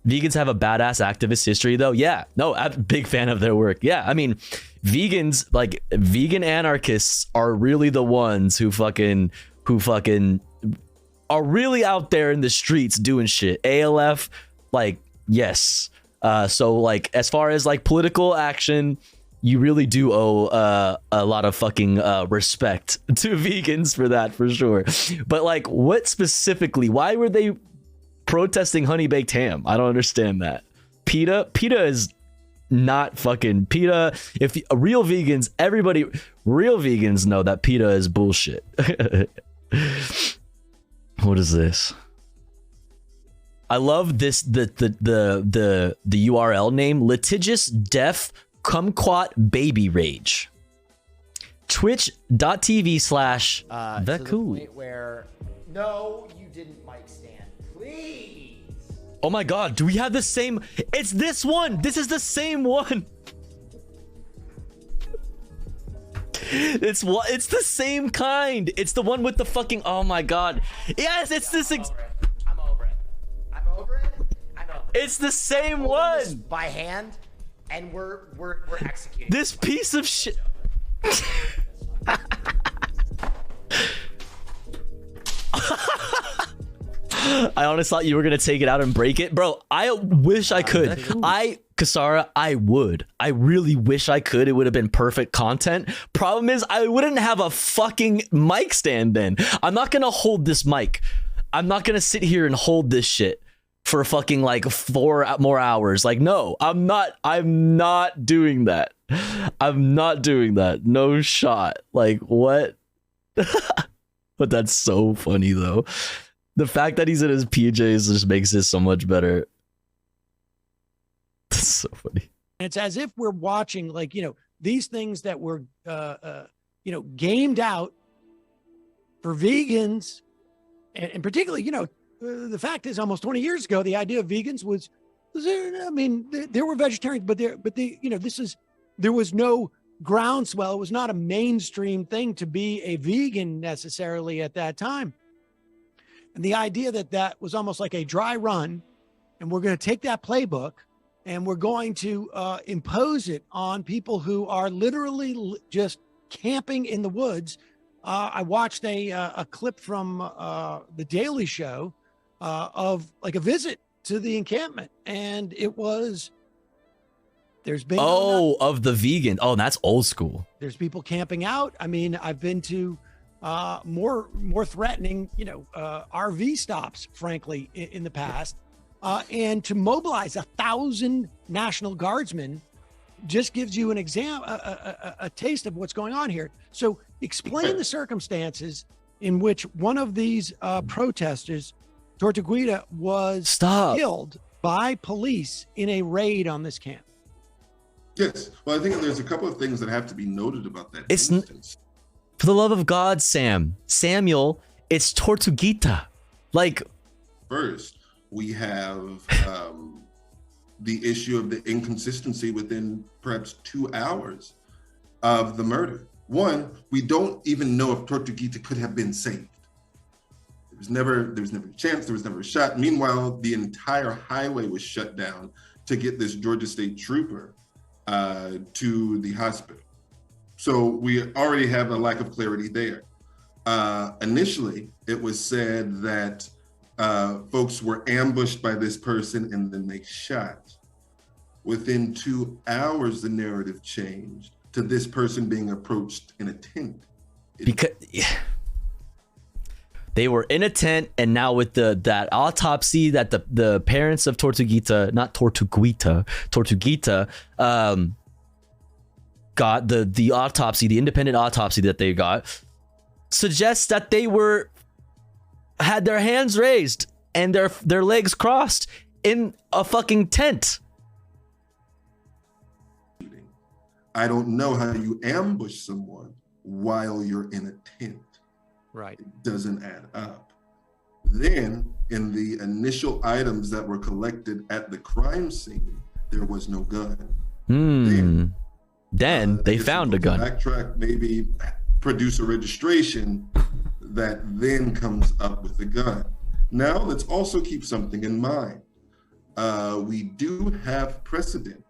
Vegans have a badass activist history though. Yeah, no, I'm a big fan of their work. Yeah, I mean, vegans, like vegan anarchists are really the ones who fucking are really out there in the streets doing shit. ALF, like, yes. So like, as far as like political action, you really do owe a lot of fucking respect to vegans for that, for sure. But like, what specifically, why were they protesting honey baked ham? I don't understand that. PETA is not fucking PETA. If real vegans know that PETA is bullshit. What is this? I love this, the URL name, litigious deaf kumquat baby rage. Twitch.tv/ the cool. Where no, you didn't mic stand. Please. Oh my god, do we have the same? It's this one. This is the same one. It's the same kind. It's the one with the fucking, oh my god. Yes, it's this. I'm over it. It's the same one. By hand, and we're executing this piece of shit. I honestly thought you were gonna take it out and break it, bro. I wish I could. Kasara, I would. I really wish I could. It would have been perfect content. Problem is, I wouldn't have a fucking mic stand then. I'm not gonna hold this mic. I'm not gonna sit here and hold this shit for fucking like 4 more hours. Like, no, I'm not doing that. I'm not doing that. No shot. Like, what? But that's so funny though. The fact that he's in his PJs just makes this so much better. That's so funny. It's as if we're watching, like, these things that were, gamed out for vegans. And particularly, the fact is almost 20 years ago, the idea of vegans was there were vegetarians, but there was no groundswell. It was not a mainstream thing to be a vegan necessarily at that time. And the idea that was almost like a dry run, and we're going to take that playbook and we're going to impose it on people who are literally just camping in the woods. I watched a clip from The Daily Show of like a visit to the encampment, and it was, there's been of the vegan. Oh, that's old school. There's people camping out. I mean, I've been to more threatening, RV stops, frankly, in the past, and to mobilize 1,000 National Guardsmen just gives you an a taste of what's going on here. So explain the circumstances in which one of these protesters, Tortuguita, was killed by police in a raid on this camp. Yes. Well, I think there's a couple of things that have to be noted about that instance. For the love of God, Samuel, it's Tortuguita. Like, first, we have the issue of the inconsistency within perhaps 2 hours of the murder. One, we don't even know if Tortuguita could have been saved. There was never a chance, there was never a shot. Meanwhile, the entire highway was shut down to get this Georgia State trooper to the hospital. So we already have a lack of clarity there. Initially, it was said that folks were ambushed by this person and then they shot. Within 2 hours, the narrative changed to this person being approached in a tent. They were in a tent, and now with that autopsy that the parents of Tortuguita got, the autopsy, the independent autopsy that they got, suggests that they had their hands raised and their legs crossed in a fucking tent. I don't know how you ambush someone while you're in a tent. Right. It doesn't add up. Then, in the initial items that were collected at the crime scene, there was no gun. Then they found a gun. Backtrack, maybe produce a registration that then comes up with the gun. Now, let's also keep something in mind. We do have precedent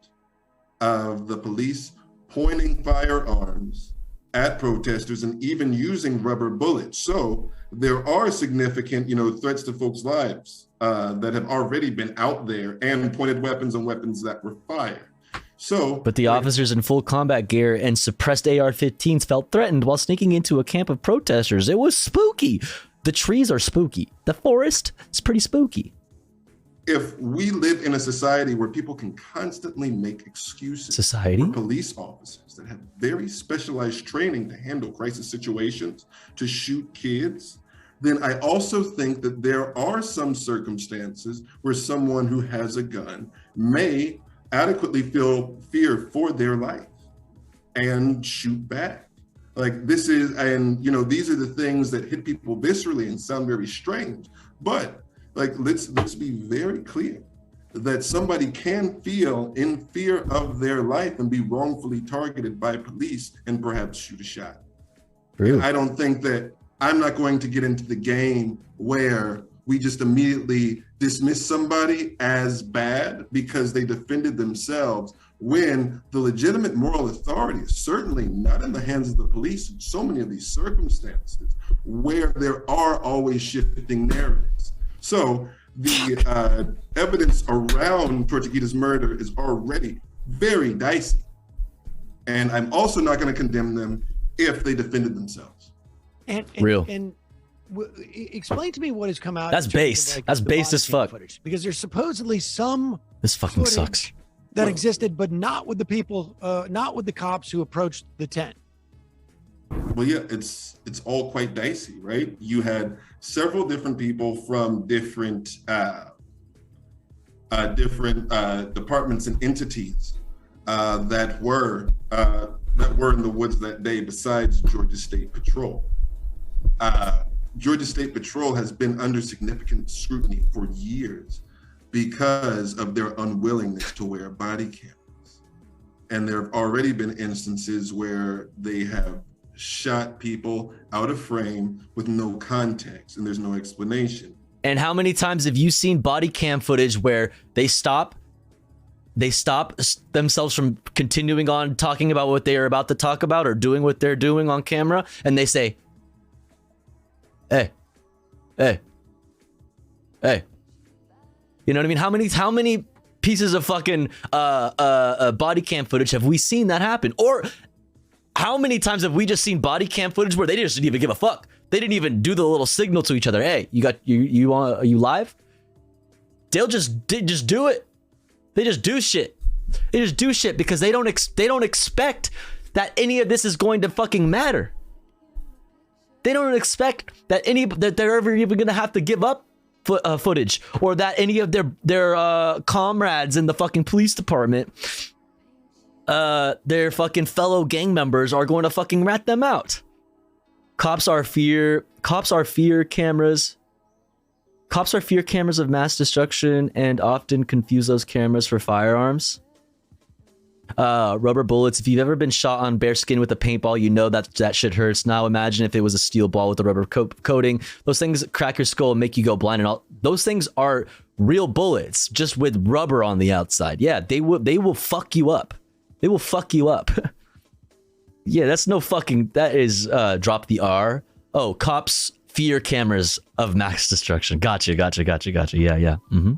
of the police pointing firearms at protesters and even using rubber bullets. So there are significant, threats to folks' lives that have already been out there, and pointed weapons and weapons that were fired. But the officers in full combat gear and suppressed AR-15s felt threatened while sneaking into a camp of protesters. It was spooky. The trees are spooky. The forest is pretty spooky. If we live in a society where people can constantly make excuses for police officers that have very specialized training to handle crisis situations, to shoot kids, then I also think that there are some circumstances where someone who has a gun may adequately feel fear for their life and shoot back. These are the things that hit people viscerally and sound very strange, but let's be very clear that somebody can feel in fear of their life and be wrongfully targeted by police and perhaps shoot a shot. I don't think that I'm not going to get into the game where we just immediately dismiss somebody as bad because they defended themselves, when the legitimate moral authority is certainly not in the hands of the police in so many of these circumstances where there are always shifting narratives. So the evidence around Tortuguita's murder is already very dicey. And I'm also not going to condemn them if they defended themselves. And explain to me what has come out. That's based. That's based as fuck. Footage, because there's supposedly some. This fucking sucks. That existed, but not with the people, not with the cops who approached the tent. Well, yeah, it's all quite dicey, right? You had several different people from different departments and entities that were in the woods that day, besides Georgia State Patrol. Georgia State Patrol has been under significant scrutiny for years because of their unwillingness to wear body cameras. And there have already been instances where they have shot people out of frame with no context and there's no explanation. And how many times have you seen body cam footage where they stop themselves from continuing on talking about what they are about to talk about or doing what they're doing on camera, and they say, hey. You know what I mean? How many pieces of fucking body cam footage have we seen that happen? Or how many times have we just seen body cam footage where they just didn't even give a fuck? They didn't even do the little signal to each other. Hey, are you live? They'll just do it. They just do shit. They just do shit because they don't expect that any of this is going to fucking matter. They don't expect that they're ever even gonna have to give up footage, or that any of their comrades in the fucking police department, their fucking fellow gang members, are going to fucking rat them out. Cops are fear cameras. Cops are fear cameras of mass destruction and often confuse those cameras for firearms. Rubber bullets. If you've ever been shot on bare skin with a paintball, you know that shit hurts. Now imagine if it was a steel ball with a rubber coating. Those things crack your skull and make you go blind and all. Those things are real bullets, just with rubber on the outside. Yeah, they will fuck you up. They will fuck you up. Yeah, that's no fucking. That is drop the R. Oh, cops fear cameras of mass destruction. Gotcha. Yeah. Mm-hmm.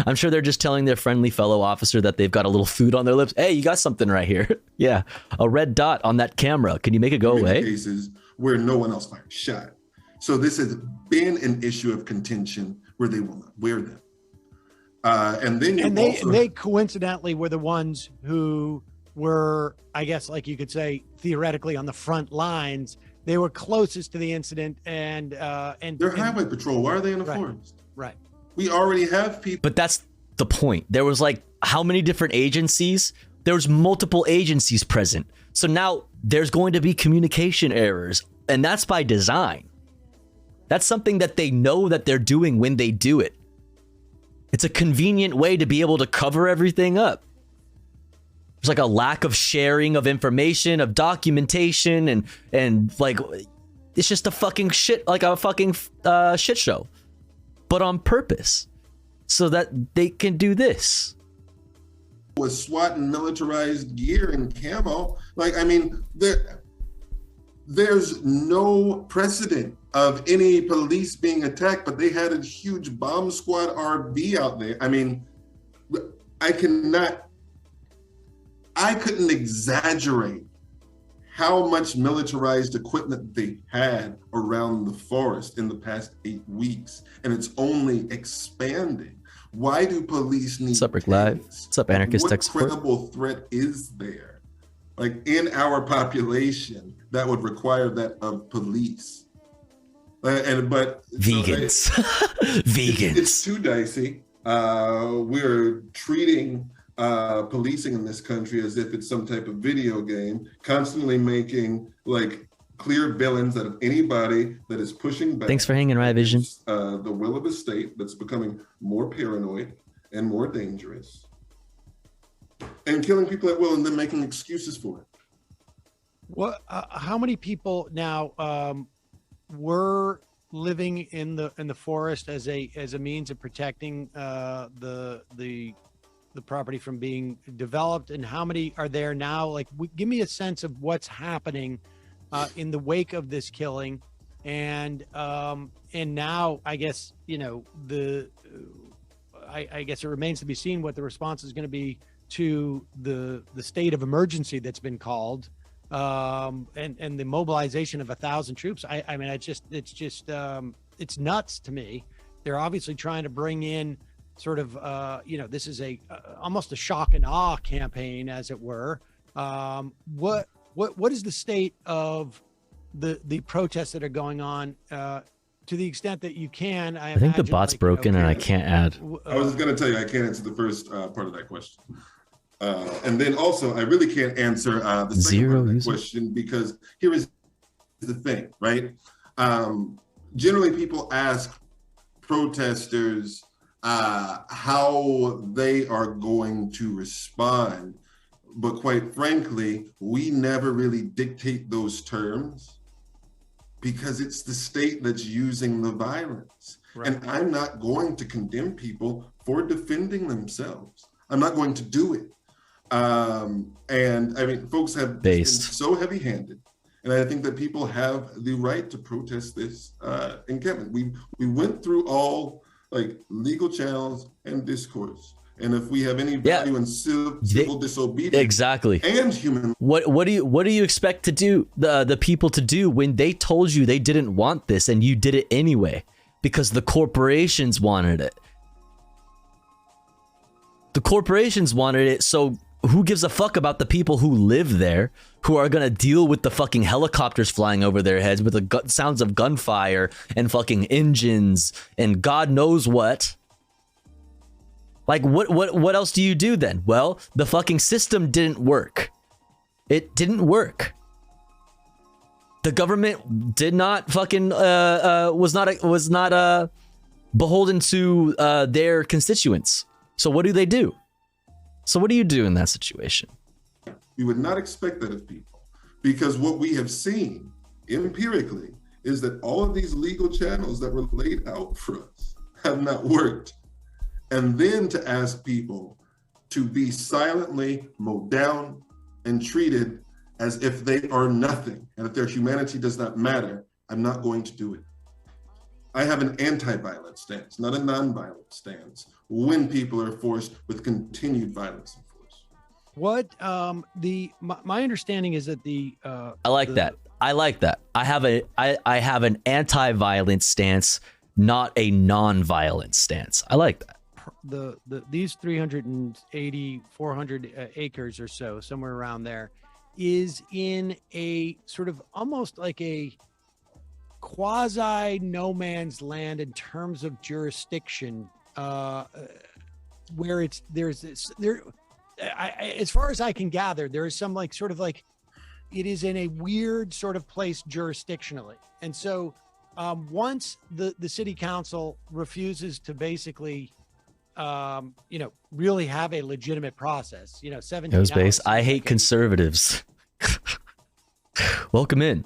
I'm sure they're just telling their friendly fellow officer that they've got a little food on their lips. Hey, you got something right here. Yeah, a red dot on that camera. Can you make it go away? Cases where no one else fired a shot. So this has been an issue of contention where they will not wear them. And they coincidentally were the ones who were, I guess, like you could say, theoretically on the front lines. They were closest to the incident, and they're highway patrol. Why are they in the forest? Right. We already have people. But that's the point. There was like how many different agencies? There was multiple agencies present. So now there's going to be communication errors, and that's by design. That's something that they know that they're doing when they do it. It's a convenient way to be able to cover everything up. There's like a lack of sharing of information, of documentation, and like, it's just a fucking shit, like a fucking shit show, but on purpose, so that they can do this. With SWAT and militarized gear and camo, like, I mean, there's no precedent of any police being attacked, but they had a huge bomb squad RV out there. I mean, I couldn't exaggerate how much militarized equipment they had around the forest in the past 8 weeks, and it's only expanding. Why do police need What's up, Rick Live? What's up, Anarchist Tech Support? What credible threat is there, like, in our population that would require that of police? But vegans, vegans. It's too dicey. We're treating policing in this country as if it's some type of video game, constantly making like clear villains out of anybody that is pushing back. Thanks for hanging, Riot Vision. The will of a state that's becoming more paranoid and more dangerous, and killing people at will and then making excuses for it. What? How many people now were living in the forest as a means of protecting the property from being developed, and how many are there now? Like, give me a sense of what's happening in the wake of this killing, and now I guess I guess it remains to be seen what the response is going to be to the state of emergency that's been called, and the mobilization of 1,000 troops. I mean, it's nuts to me. They're obviously trying to bring in sort of, this is almost a shock and awe campaign, as it were. What is the state of the protests that are going on, to the extent that you can? I think the bot's broken and I can't add. I was just going to tell you, I can't answer the first part of that question. And then also, I really can't answer the second part of that question, because here is the thing, right? Generally, people ask protesters how they are going to respond. But quite frankly, we never really dictate those terms, because it's the state that's using the violence. Right. And I'm not going to condemn people for defending themselves. I'm not going to do it. And I mean, folks have been so heavy-handed, and I think that people have the right to protest this encampment. We went through all like legal channels and discourse. And if we have any value in civil disobedience, exactly, and human, what do you expect to do the people to do when they told you they didn't want this and you did it anyway because the corporations wanted it? The corporations wanted it, so who gives a fuck about the people who live there, who are gonna deal with the fucking helicopters flying over their heads with the sounds of gunfire and fucking engines and God knows what? Like, what else do you do then? Well, the fucking system didn't work. It didn't work. The government did not fucking was not beholden to their constituents. So what do? So what do you do in that situation? We would not expect that of people, because what we have seen empirically is that all of these legal channels that were laid out for us have not worked. And then to ask people to be silently mowed down and treated as if they are nothing and if their humanity does not matter, I'm not going to do it. I have an anti-violent stance, not a non-violent stance, when people are forced with continued violence and force. What my understanding is that I like that. I like that. I have an anti-violence stance, not a non-violent stance. I like that. These 380, 400 acres or so, somewhere around there, is in a sort of almost like a quasi no man's land in terms of jurisdiction, where as far as I can gather, there is some like sort of like it is in a weird sort of place jurisdictionally. And so once the city council refuses to basically, really have a legitimate process, 17 It was based. hours, I hate conservatives. Welcome in.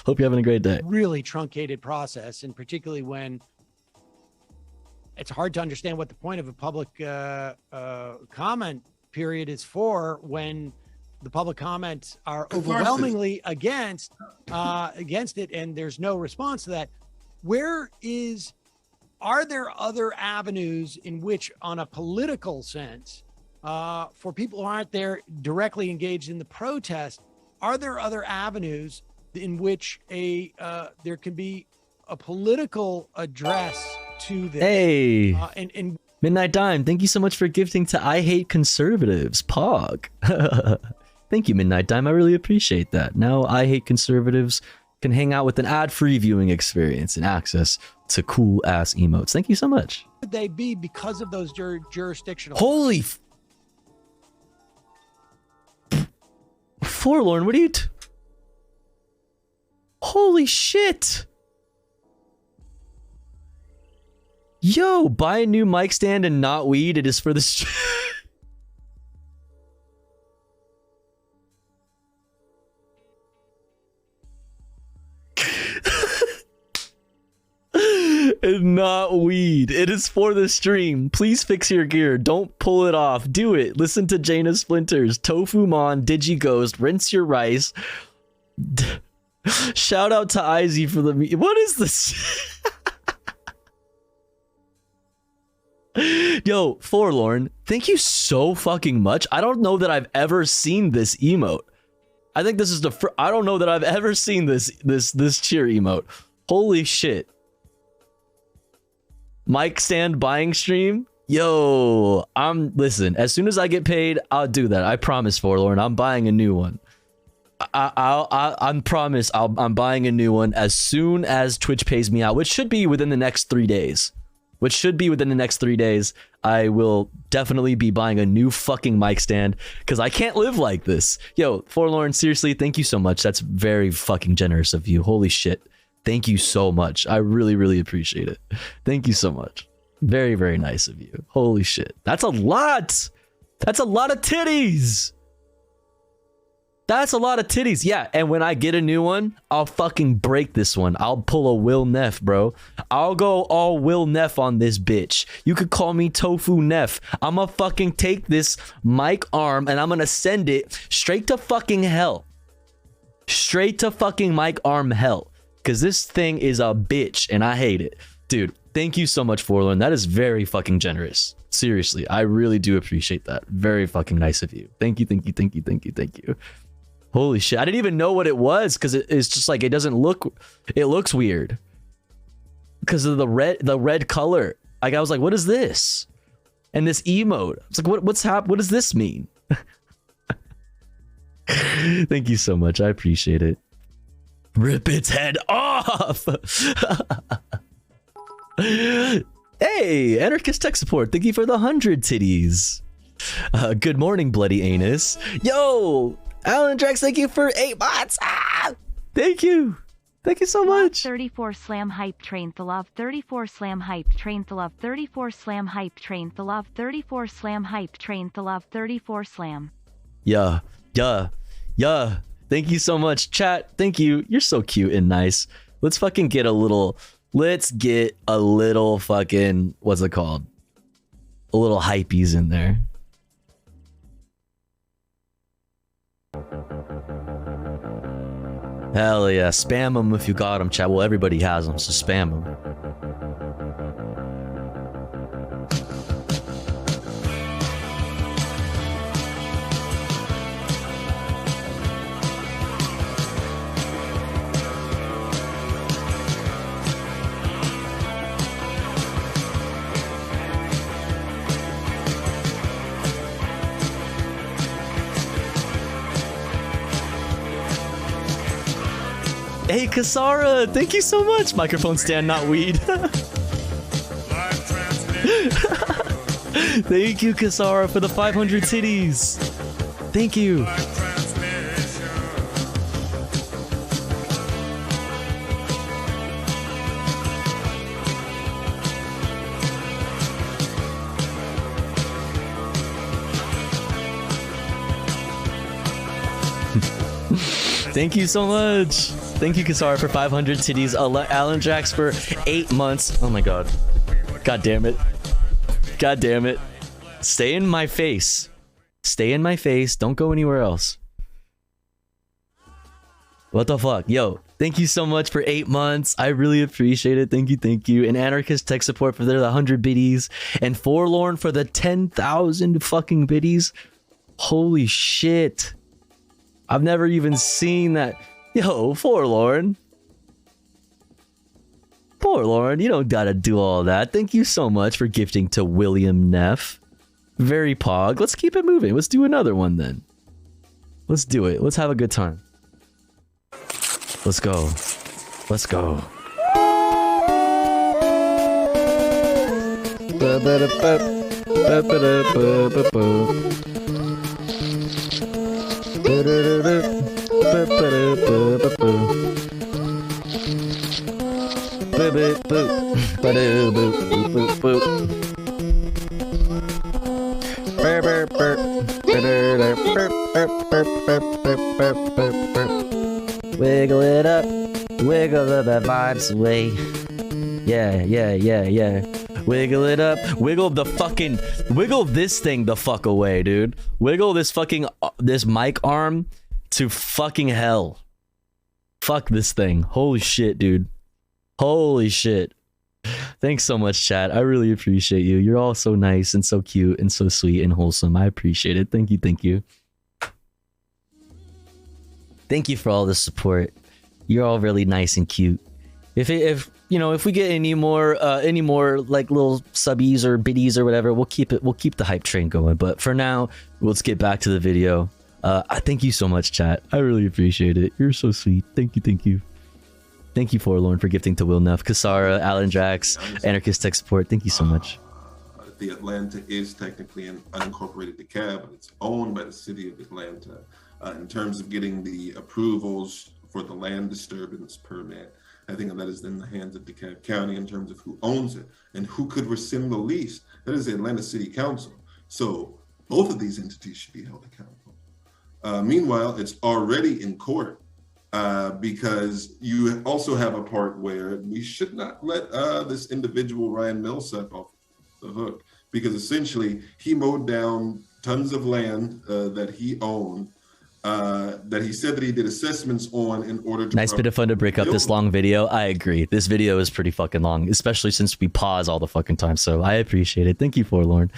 Hope you're having a great day. Really truncated process, and particularly when it's hard to understand what the point of a public comment period is for when the public comments are overwhelmingly against it, and there's no response to that. Are there other avenues in which, on a political sense, for people who aren't there directly engaged in the protest, are there other avenues in which there can be a political address to this? Hey, and Midnight Dime, thank you so much for gifting to I Hate Conservatives, Pog. Thank you, Midnight Dime. I really appreciate that. Now I Hate Conservatives can hang out with an ad-free viewing experience and access to cool-ass emotes. Thank you so much. Would they be because of those jurisdictional? Holy Forlorn, what are you... Holy shit! Yo, buy a new mic stand and not weed. It is for the... And not weed. It is for the stream. Please fix your gear. Don't pull it off. Do it. Listen to Jaina Splinters, Tofu Mon, Digighost, Rinse Your Rice. Shout out to Izzy for the... What is this? Yo, Forlorn, thank you so fucking much. I don't know that I've ever seen this emote. I think this is the I don't know that I've ever seen this cheer emote. Holy shit. Mic stand buying stream? Yo, listen, as soon as I get paid, I'll do that. I promise, Forlorn. I'm buying a new one. I'm buying a new one as soon as Twitch pays me out, which should be within the next 3 days. I will definitely be buying a new fucking mic stand because I can't live like this. Yo, Forlorn, seriously, thank you so much. That's very fucking generous of you. Holy shit. Thank you so much. I really, really appreciate it. Thank you so much. Very, very nice of you. Holy shit. That's a lot. That's a lot of titties. That's a lot of titties. Yeah, and when I get a new one, I'll fucking break this one. I'll pull a Will Neff, bro. I'll go all Will Neff on this bitch. You could call me Tofu Neff. I'ma fucking take this mic arm and I'm gonna send it straight to fucking hell. Straight to fucking mic arm hell. Because this thing is a bitch and I hate it. Dude, thank you so much, Forlorn. That is very fucking generous. Seriously, I really do appreciate that. Very fucking nice of you. Thank you, thank you, thank you, thank you, thank you. Holy shit. I didn't even know what it was because it's just like, it doesn't look, it looks weird. Because of the red color. Like, I was like, what is this? And this emote. It's like, what does this mean? Thank you so much. I appreciate it. Rip its head off. Hey, Anarchist Tech Support. Thank you for the 100 titties. Good morning, bloody anus. Yo, Alan Drex, thank you for 8 months. Thank you. Thank you so much. 34 slam hype train the love 34 slam hype train the love 34 slam hype train the love 34 slam hype train the love 34 slam. Yeah. Thank you so much, chat. Thank you. You're so cute and nice. Let's fucking get a little fucking, what's it called? A little hypees in there. Hell yeah. Spam them if you got them, chat. Well, everybody has them, so spam them. Hey, Kasara, thank you so much. Microphone stand, not weed. Thank you, Kasara, for the 500 titties. Thank you. Thank you so much. Thank you, Kasara, for 500 titties. Alan Jax for 8 months. Oh my god. God damn it. God damn it. Stay in my face. Stay in my face. Don't go anywhere else. What the fuck? Yo, thank you so much for 8 months. I really appreciate it. Thank you, thank you. And Anarchist Tech Support for their 100 biddies. And Forlorn for the 10,000 fucking biddies. Holy shit. I've never even seen that. Yo, Forlorn. Forlorn, you don't gotta do all that. Thank you so much for gifting to William Neff. Very pog. Let's keep it moving. Let's do another one then. Let's do it. Let's have a good time. Let's go. Let's go. Wiggle it up, wiggle the vibes away. Yeah, yeah, yeah, yeah. Wiggle it up, wiggle this thing the fuck away, dude. Wiggle this fucking, this mic arm to fucking hell. Fuck this thing. Holy shit, dude. Holy shit. Thanks so much, chat. I really appreciate you. You're all so nice and so cute and so sweet and wholesome. I appreciate it. Thank you, thank you. Thank you for all the support. You're all really nice and cute. If you know, if we get any more like little subbies or biddies or whatever, we'll keep the hype train going. But for now, let's get back to the video. I thank you so much, chat. I really appreciate it. You're so sweet. Thank you, thank you. Thank you, Forlorn, for gifting to Will Neff, Kasara, Alan Drax, Anarchist Tech Support. Thank you so much. The Atlanta is technically an unincorporated DeKalb, but it's owned by the city of Atlanta. In terms of getting the approvals for the land disturbance permit, I think that is in the hands of DeKalb County in terms of who owns it and who could rescind the lease. That is the Atlanta City Council. So both of these entities should be held accountable. Meanwhile, it's already in court because you also have a part where we should not let this individual, Ryan Millsap, off the hook, because essentially he mowed down tons of land that he owned, that he said that he did assessments on in order to— Nice bit of fun to break up this long video. I agree. This video is pretty fucking long, especially since we pause all the fucking time. So I appreciate it. Thank you, Forlorn.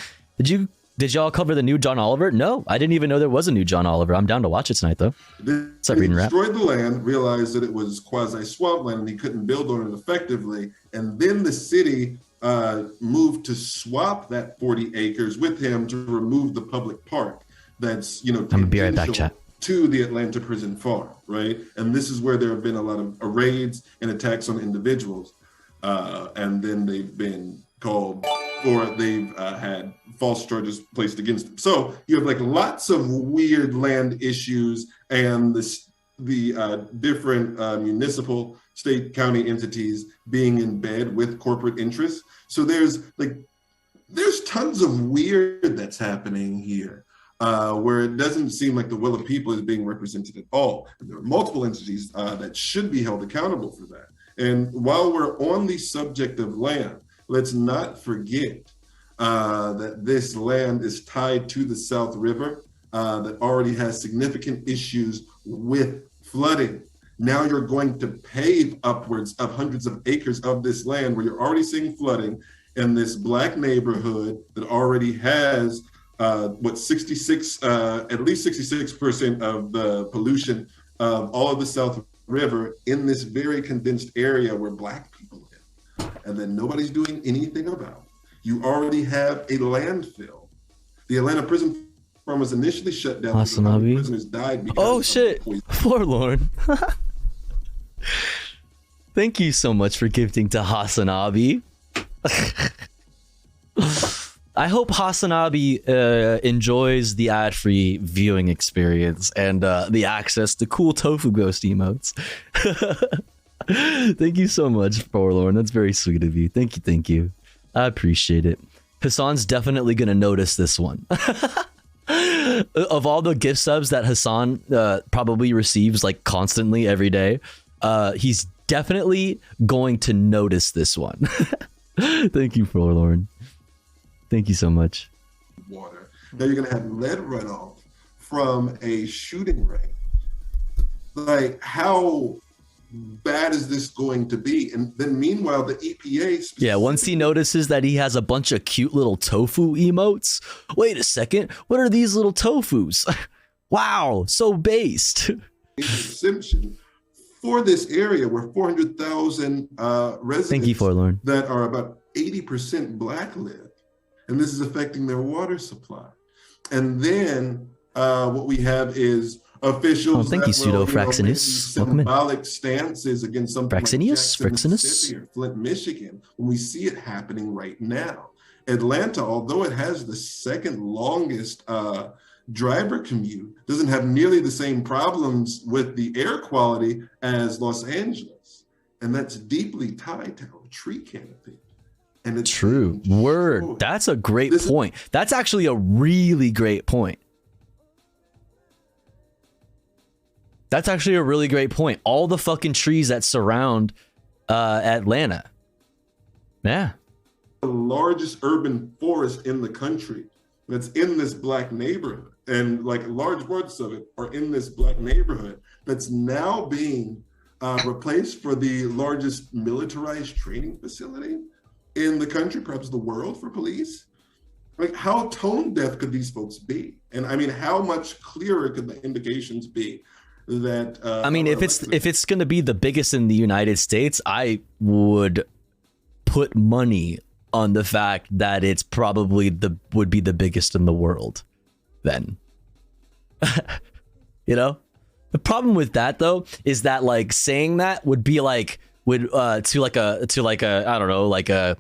Did y'all cover the new John Oliver? No, I didn't even know there was a new John Oliver. I'm down to watch it tonight, though. What's up, Reading Rap? He destroyed the land, realized that it was quasi-swampland and he couldn't build on it effectively. And then the city moved to swap that 40 acres with him to remove the public park that's, I'm gonna be right back, chat. To the Atlanta prison farm, right? And this is where there have been a lot of raids and attacks on individuals. And then they've been called, or they've had false charges placed against them. So you have like lots of weird land issues and the different municipal, state, county entities being in bed with corporate interests. So there's tons of weird that's happening here, where it doesn't seem like the will of people is being represented at all. And there are multiple entities that should be held accountable for that. And while we're on the subject of land, let's not forget that this land is tied to the South River that already has significant issues with flooding. Now you're going to pave upwards of hundreds of acres of this land where you're already seeing flooding in this Black neighborhood that already has at least 66% of the pollution of all of the South River in this very condensed area where Black people live, and then nobody's doing anything about it. You already have a landfill. The Atlanta prison farm was initially shut down. Awesome, Abby. Prisoners died because oh shit, Forlorn. Thank you so much for gifting to Hasanabi. I hope Hasanabi enjoys the ad-free viewing experience and the access to cool tofu ghost emotes. Thank you so much, Forlorn. That's very sweet of you. Thank you. I appreciate it. Hassan's definitely gonna notice this one. Of all the gift subs that Hassan probably receives like constantly every day, he's definitely going to notice this one. Thank you, Forlorn. Thank you so much. Water. Now you're going to have lead runoff from a shooting range. Like, how bad is this going to be? And then meanwhile, the EPA... Yeah, once he notices that he has a bunch of cute little tofu emotes. Wait a second, what are these little tofus? Wow, so based. Exemption for this area where 400,000 residents Thank you, Forlorn. that are about 80% Black live. And this is affecting their water supply. And then what we have is officials thank you, Pseudo Fraxinus. Welcome in. Symbolic stances against something Fraxinus, like Jackson, Mississippi, or Flint, Michigan, when we see it happening right now. Atlanta, although it has the second longest driver commute, doesn't have nearly the same problems with the air quality as Los Angeles. And that's deeply tied to our tree canopy. And it's true. Word. That's a great point. That's actually a really great point. That's actually a really great point. All the fucking trees that surround Atlanta. Yeah. The largest urban forest in the country that's in this Black neighborhood. And like large parts of it are in this Black neighborhood that's now being replaced for the largest militarized training facility in the country, perhaps the world, for police. Like, how tone deaf could these folks be? And I mean, how much clearer could the indications be that I mean, if it's going to be the biggest in the United States, I would put money on the fact that it's probably would be the biggest in the world then. You know, the problem with that though is that like saying that would be like to like a I don't know, like a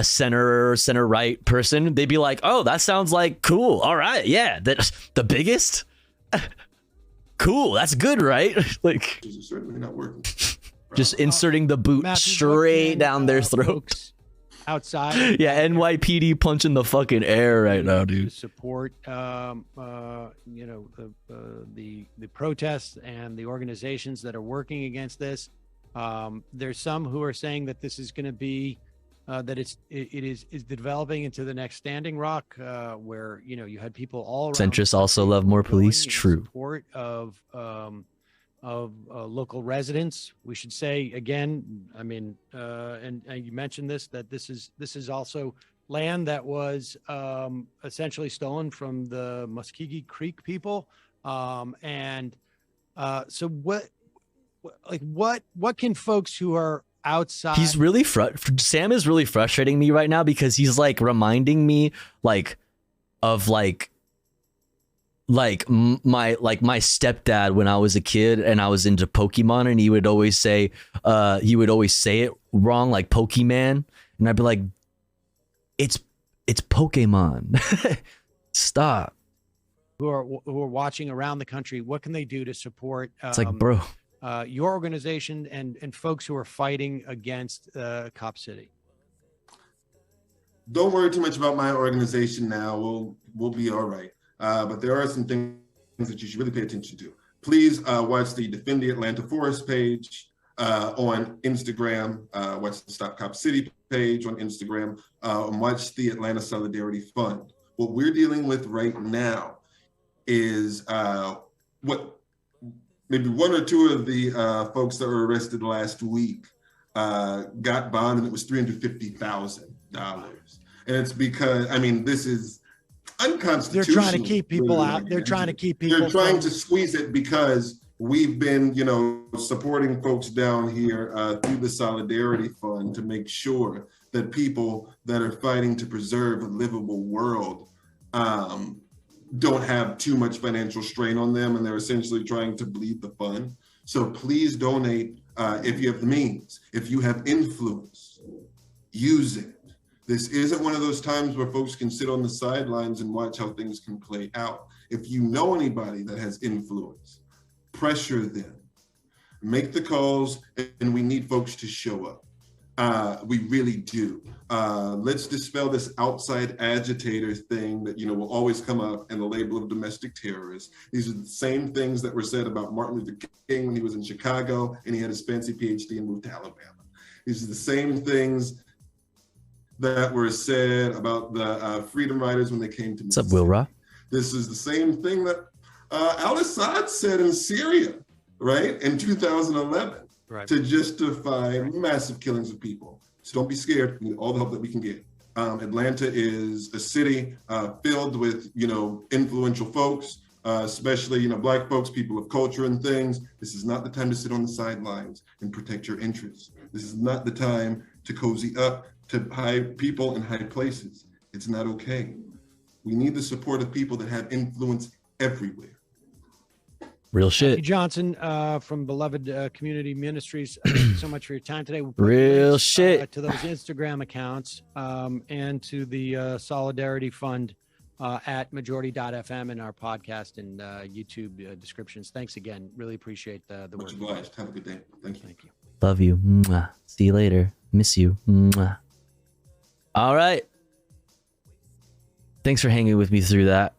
center right person, they'd be like, oh, that sounds like cool, all right, yeah, that's the biggest. Cool, that's good, right? Like, it's certainly not working. Just inserting the boot straight down their throat. Outside. Yeah, NYPD punching the fucking air right now, dude. Support, you know, the protests and the organizations that are working against this. There's some who are saying that this is going to be that it is developing into the next Standing Rock, where you know you had people all around. Centrists also love more police. True. Support of local residents. We should say again. I mean, and you mentioned this, that this is also land that was essentially stolen from the Muskogee Creek people, and so what can folks who are outside? He's really Sam is really frustrating me right now because he's like reminding me like of like my stepdad when I was a kid and I was into Pokemon, and he would always say it wrong, like Pokemon, and I'd be like, it's Pokemon. Stop. Who are watching around the country, what can they do to support it's like, bro, your organization and folks who are fighting against Cop City? Don't worry too much about my organization now. We'll be all right. But there are some things that you should really pay attention to. Please watch the Defend the Atlanta Forest page on Instagram. Watch the Stop Cop City page on Instagram. And watch the Atlanta Solidarity Fund. What we're dealing with right now is what maybe one or two of the folks that were arrested last week got bond, and it was $350,000. And it's because, I mean, this is unconstitutional. They're trying to keep people out. They're trying to keep people. They're trying to squeeze it because we've been, you know, supporting folks down here through the Solidarity Fund to make sure that people that are fighting to preserve a livable world don't have too much financial strain on them, and they're essentially trying to bleed the fund. So please donate if you have the means. If you have influence, use it. This isn't one of those times where folks can sit on the sidelines and watch how things can play out. If you know anybody that has influence, pressure them, make the calls, and we need folks to show up. We really do. Let's dispel this outside agitator thing that, will always come up and the label of domestic terrorists. These are the same things that were said about Martin Luther King when he was in Chicago and he had his fancy PhD and moved to Alabama. These are the same things that were said about the freedom riders when they came to Mississippi. What's up, Wilra? This is the same thing that al-Assad said in Syria, right, in 2011, to justify massive killings of people. So don't be scared. We need all the help that we can get. Atlanta is a city filled with, influential folks, especially, Black folks, people of culture and things. This is not the time to sit on the sidelines and protect your interests. This is not the time to cozy up to high people in high places. It's not okay. We need the support of people that have influence everywhere. Real shit. Matthew Johnson from Beloved Community Ministries. Thank you so much for your time today. We'll put Real links, shit. to those Instagram accounts and to the Solidarity Fund at majority.fm in our podcast and YouTube descriptions. Thanks again. Really appreciate the work. Much obliged. Have a good day. Thank you. Thank you. Love you. Mwah. See you later. Miss you. Mwah. All right. Thanks for hanging with me through that.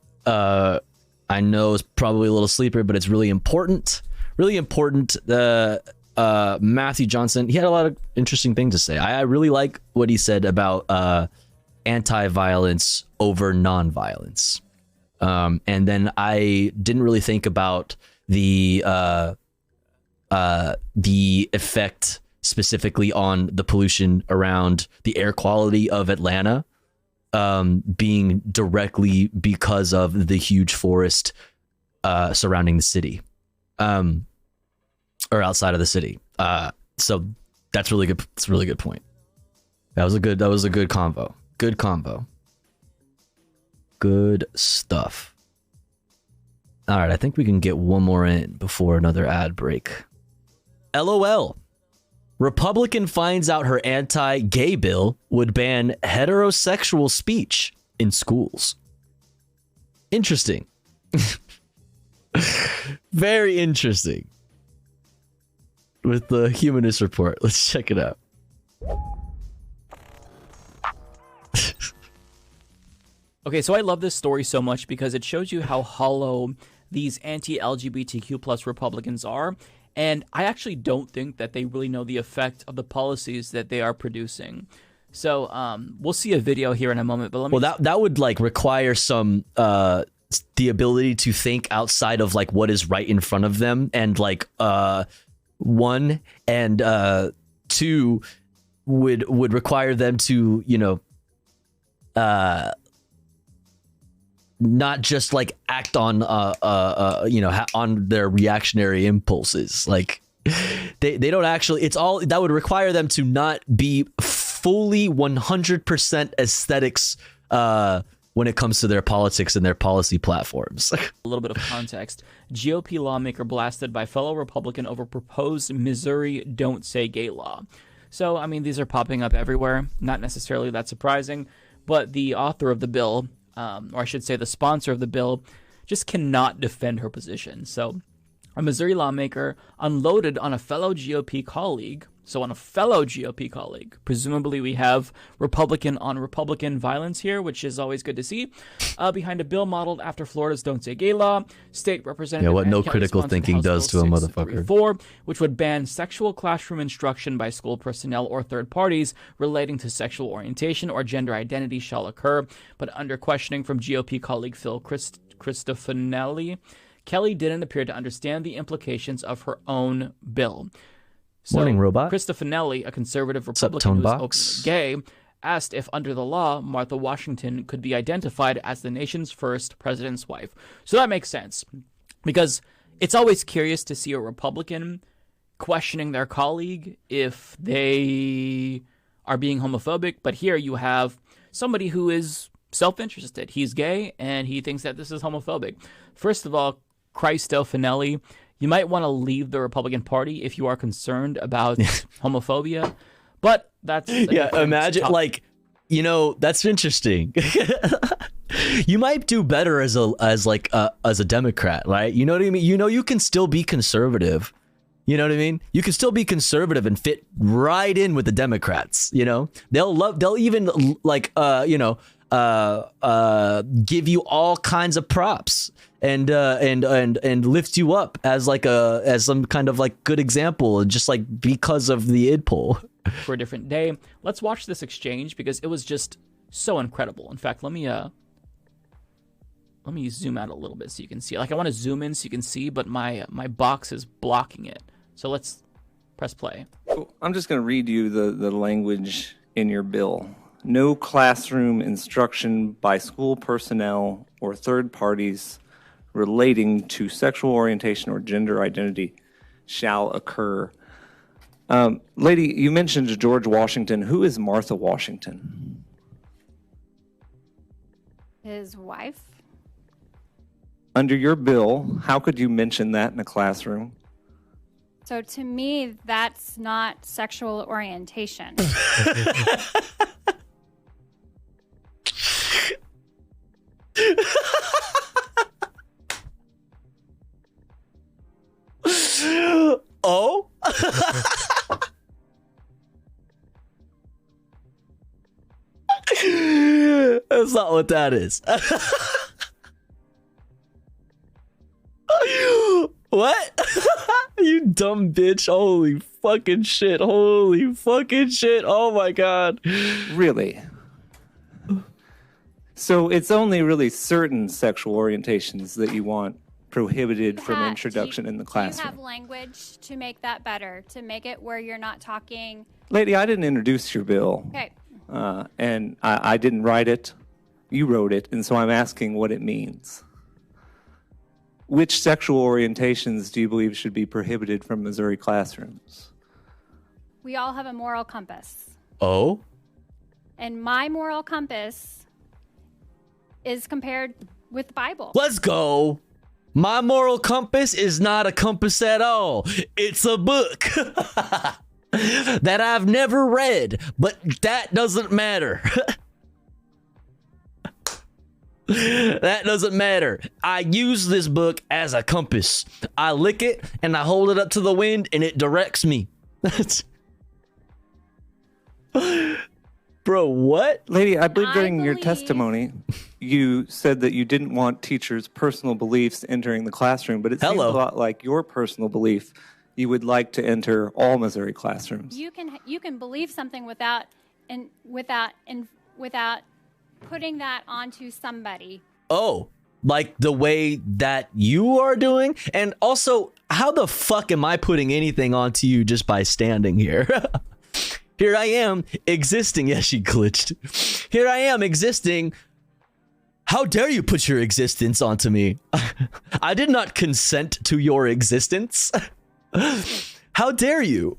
I know it's probably a little sleeper, but it's really important. Really important. Matthew Johnson, he had a lot of interesting things to say. I really like what he said about anti-violence over non-violence. And then I didn't really think about the effect specifically on the pollution around the air quality of Atlanta. Being directly because of the huge forest surrounding the city, or outside of the city. So that's really good. It's a really good point. That was a good convo. Good convo. Good stuff. All right, I think we can get one more in before another ad break. LOL. Republican finds out her anti-gay bill would ban heterosexual speech in schools. Interesting. Very interesting. With the Humanist Report. Let's check it out. Okay, so I love this story so much because it shows you how hollow these anti-LGBTQ plus Republicans are. And I actually don't think that they really know the effect of the policies that they are producing. So we'll see a video here in a moment. But let me that would like require some the ability to think outside of like what is right in front of them, and like one and two would require them to not just like act on on their reactionary impulses. Like they don't actually, it's all that would require them to not be fully 100% aesthetics when it comes to their politics and their policy platforms. A little bit of context. GOP lawmaker blasted by fellow Republican over proposed Missouri Don't Say Gay law. So, I mean, these are popping up everywhere. Not necessarily that surprising, but the author of the bill, or I should say the sponsor of the bill, just cannot defend her position. So a Missouri lawmaker unloaded on a fellow GOP colleague. So on a fellow GOP colleague. Presumably we have Republican on Republican violence here, which is always good to see. Behind a bill modeled after Florida's Don't Say Gay law, State Representative what no Ann Kelly critical sponsored thinking House does to Bill a 634, which would ban sexual classroom instruction by school personnel or third parties relating to sexual orientation or gender identity shall occur. But under questioning from GOP colleague Phil Cristofanelli, Kelly didn't appear to understand the implications of her own bill. So, Morning, robot. Cristofanelli, a conservative Republican who is openly gay, asked if under the law, Martha Washington could be identified as the nation's first president's wife. So that makes sense, because it's always curious to see a Republican questioning their colleague if they are being homophobic. But here you have somebody who is self-interested. He's gay, and he thinks that this is homophobic. First of all, Cristofanelli, You might want to leave the Republican Party if you are concerned about homophobia, but that's imagine like, that's interesting. You might do better as a Democrat, right? You know what I mean? You can still be conservative. You know what I mean? You can still be conservative and fit right in with the Democrats. They'll even give you all kinds of props and lift you up as some kind of like good example, just like because of the id poll. For a different day, let's watch this exchange because it was just so incredible. In fact, let me zoom out a little bit so you can see. Like, I want to zoom in so you can see, but my box is blocking it. So let's press play. I'm just going to read you the language in your bill. No classroom instruction by school personnel or third parties relating to sexual orientation or gender identity shall occur. Lady, you mentioned George Washington. Who is Martha Washington? His wife. Under your bill, how could you mention that in a classroom? So to me, that's not sexual orientation. Oh? That's not what that is. What? You dumb bitch. Holy fucking shit. Holy fucking shit. Oh my god. Really? So it's only really certain sexual orientations that you want prohibited from introduction in the classroom. Do you have language to make that better, to make it where you're not talking? Lady, I didn't introduce your bill. Okay. And I didn't write it. You wrote it, and so I'm asking what it means. Which sexual orientations do you believe should be prohibited from Missouri classrooms? We all have a moral compass. Oh? And my moral compass is compared with the Bible. Let's go. My moral compass is not a compass at all. It's a book that I've never read, but that doesn't matter. That doesn't matter. I use this book as a compass. I lick it and I hold it up to the wind and it directs me. Bro, what? Lady, I believe during your testimony, you said that you didn't want teachers' personal beliefs entering the classroom, but it seems a lot like your personal belief. You would like to enter all Missouri classrooms. You can believe something without putting that onto somebody. Oh, like the way that you are doing? And also, how the fuck am I putting anything onto you just by standing here? Here I am existing. Yeah, she glitched. Here I am existing. How dare you put your existence onto me? I did not consent to your existence. How dare you?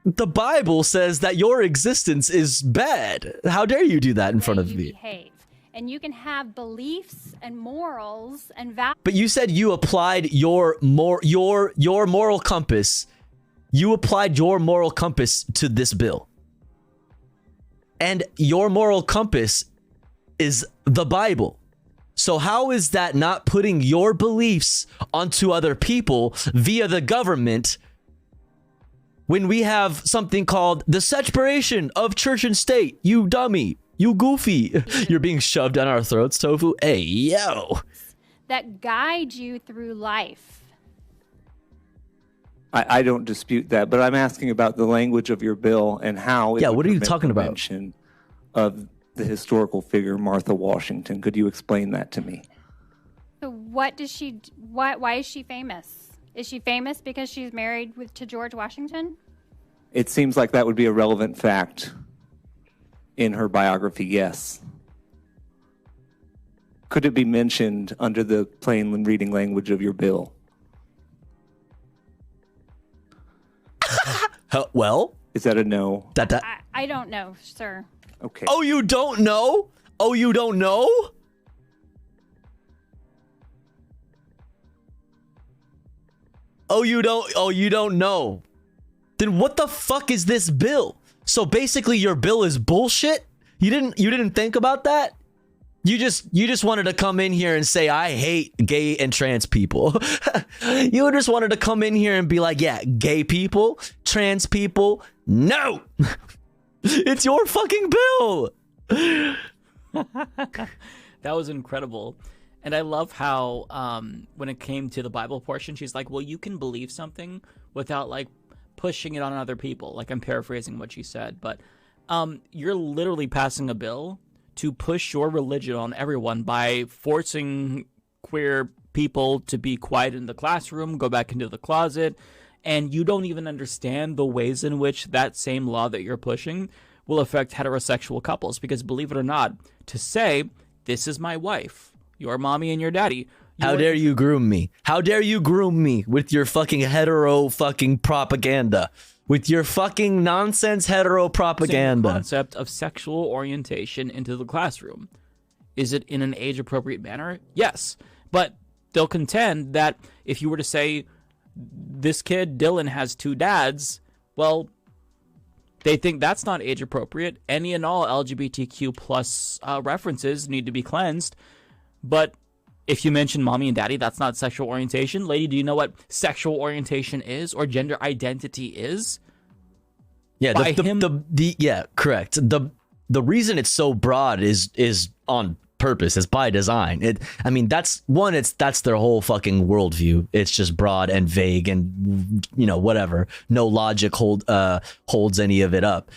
The Bible says that your existence is bad. How dare you do that in front of me? Behave. And you can have beliefs and morals and values. But you said you applied your moral compass. You applied your moral compass to this bill. And your moral compass is the Bible. So how is that not putting your beliefs onto other people via the government when we have something called the separation of church and state? You dummy. You goofy. You're being shoved down our throats, Tofu. Hey, yo. That guide you through life. I don't dispute that, but I'm asking about the language of your bill and how it what are you talking about? Mention of the historical figure Martha Washington. Could you explain that to me? So why is she famous? Is she famous because she's married to George Washington? It seems like that would be a relevant fact in her biography, yes. Could it be mentioned under the plain reading language of your bill? Well? Is that a no? I don't know, sir. Okay. Oh, you don't know? Oh, you don't know? Oh, you don't know. Then what the fuck is this bill? So basically your bill is bullshit? You didn't think about that? You just wanted to come in here and say I hate gay and trans people. You just wanted to come in here and be like, yeah, gay people, trans people, no. It's your fucking bill. That was incredible. And I love how when it came to the Bible portion, she's like, well, you can believe something without like pushing it on other people. Like, I'm paraphrasing what she said, but you're literally passing a bill to push your religion on everyone by forcing queer people to be quiet in the classroom, go back into the closet, and you don't even understand the ways in which that same law that you're pushing will affect heterosexual couples. Because believe it or not, to say, this is my wife, your mommy and your daddy. How dare you groom me? How dare you groom me with your fucking hetero fucking propaganda? With your fucking nonsense hetero propaganda. Same concept of sexual orientation into the classroom. Is it in an age-appropriate manner? Yes. But they'll contend that if you were to say, this kid, Dylan, has 2 dads, well, they think that's not age-appropriate. Any and all LGBTQ plus references need to be cleansed. But if you mention mommy and daddy, that's not sexual orientation. Lady, do you know what sexual orientation is or gender identity is? Yeah, yeah, correct. The reason it's so broad is on purpose. It's by design. I mean, that's their whole fucking worldview. It's just broad and vague and, you know, whatever. No logic holds any of it up.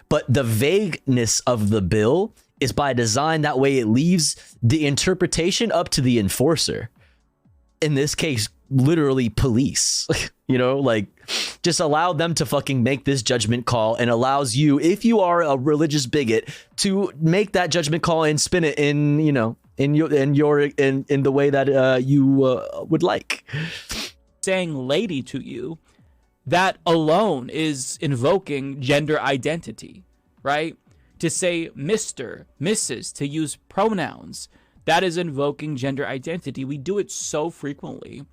But the vagueness of the bill is by design. That way it leaves the interpretation up to the enforcer. In this case, literally police. You know, like, just allow them to fucking make this judgment call, and allows you, if you are a religious bigot, to make that judgment call and spin it in, you know, in the way that you would like. Saying lady to you, that alone is invoking gender identity, right? To say Mr., Mrs., to use pronouns, that is invoking gender identity. We do it so frequently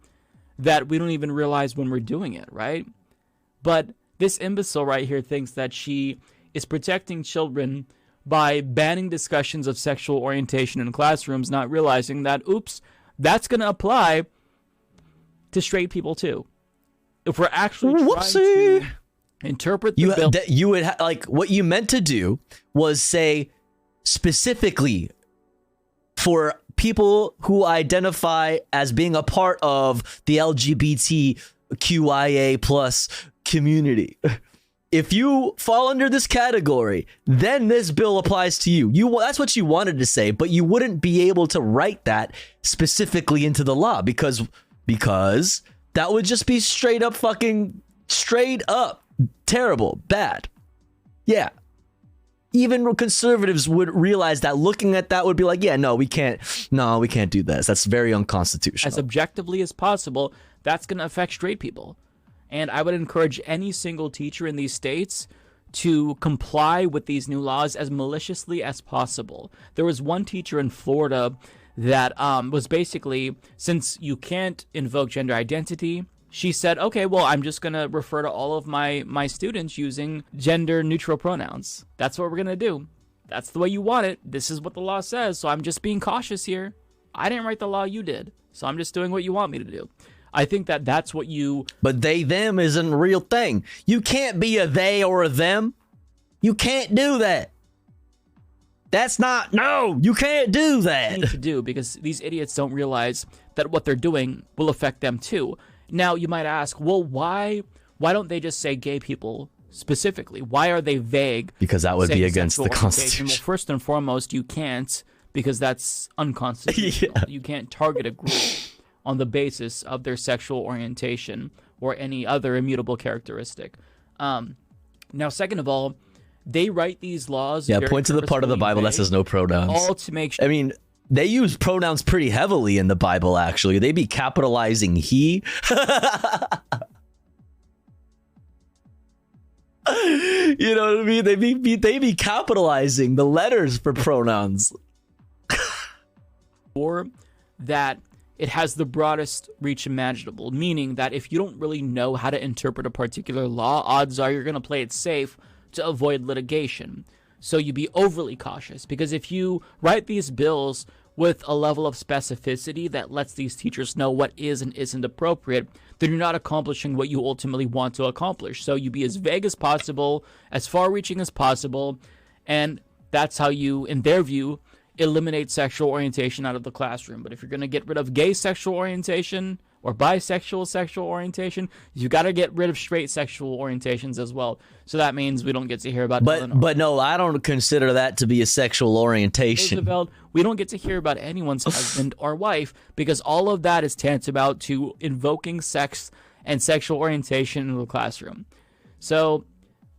that we don't even realize when we're doing it, right? But this imbecile right here thinks that she is protecting children by banning discussions of sexual orientation in classrooms, not realizing that, oops, that's going to apply to straight people too. If we're actually trying to interpret the bill, you would like, what you meant to do was say specifically for people who identify as being a part of the LGBTQIA plus community. If you fall under this category, then this bill applies to you. That's what you wanted to say, but you wouldn't be able to write that specifically into the law because that would just be straight up terrible, bad. Yeah. Even conservatives would realize that. Looking at that would be like, yeah, no, we can't do this. That's very unconstitutional. As objectively as possible, that's going to affect straight people. And I would encourage any single teacher in these states to comply with these new laws as maliciously as possible. There was one teacher in Florida that was basically, since you can't invoke gender identity, she said, okay, well, I'm just going to refer to all of my students using gender neutral pronouns. That's what we're going to do. That's the way you want it. This is what the law says. So I'm just being cautious here. I didn't write the law, you did. So I'm just doing what you want me to do. I think that that's what you... But they, them isn't a real thing. You can't be a they or a them. You can't do that. That's not... No, you can't do that. Need to do, because these idiots don't realize that what they're doing will affect them too. Now, you might ask, well, why don't they just say gay people specifically? Why are they vague? Because that would be against the Constitution. Well, first and foremost, you can't, because that's unconstitutional. Yeah. You can't target a group on the basis of their sexual orientation or any other immutable characteristic. Now, second of all, they write these laws. Yeah, point to the part of the Bible that says no pronouns. All to make sure. I mean, they use pronouns pretty heavily in the Bible, actually. They be capitalizing he. You know what I mean? They be capitalizing the letters for pronouns. Or that it has the broadest reach imaginable, meaning that if you don't really know how to interpret a particular law, odds are you're going to play it safe to avoid litigation. So you be overly cautious, because if you write these bills with a level of specificity that lets these teachers know what is and isn't appropriate, then you're not accomplishing what you ultimately want to accomplish. So you be as vague as possible, as far-reaching as possible, and that's how you, in their view, eliminate sexual orientation out of the classroom. But if you're going to get rid of gay sexual orientation or bisexual sexual orientation, you got to get rid of straight sexual orientations as well. So that means we don't get to hear about But no, I don't consider that to be a sexual orientation. Roosevelt, we don't get to hear about anyone's husband or wife, because all of that is tantamount to invoking sex and sexual orientation in the classroom. So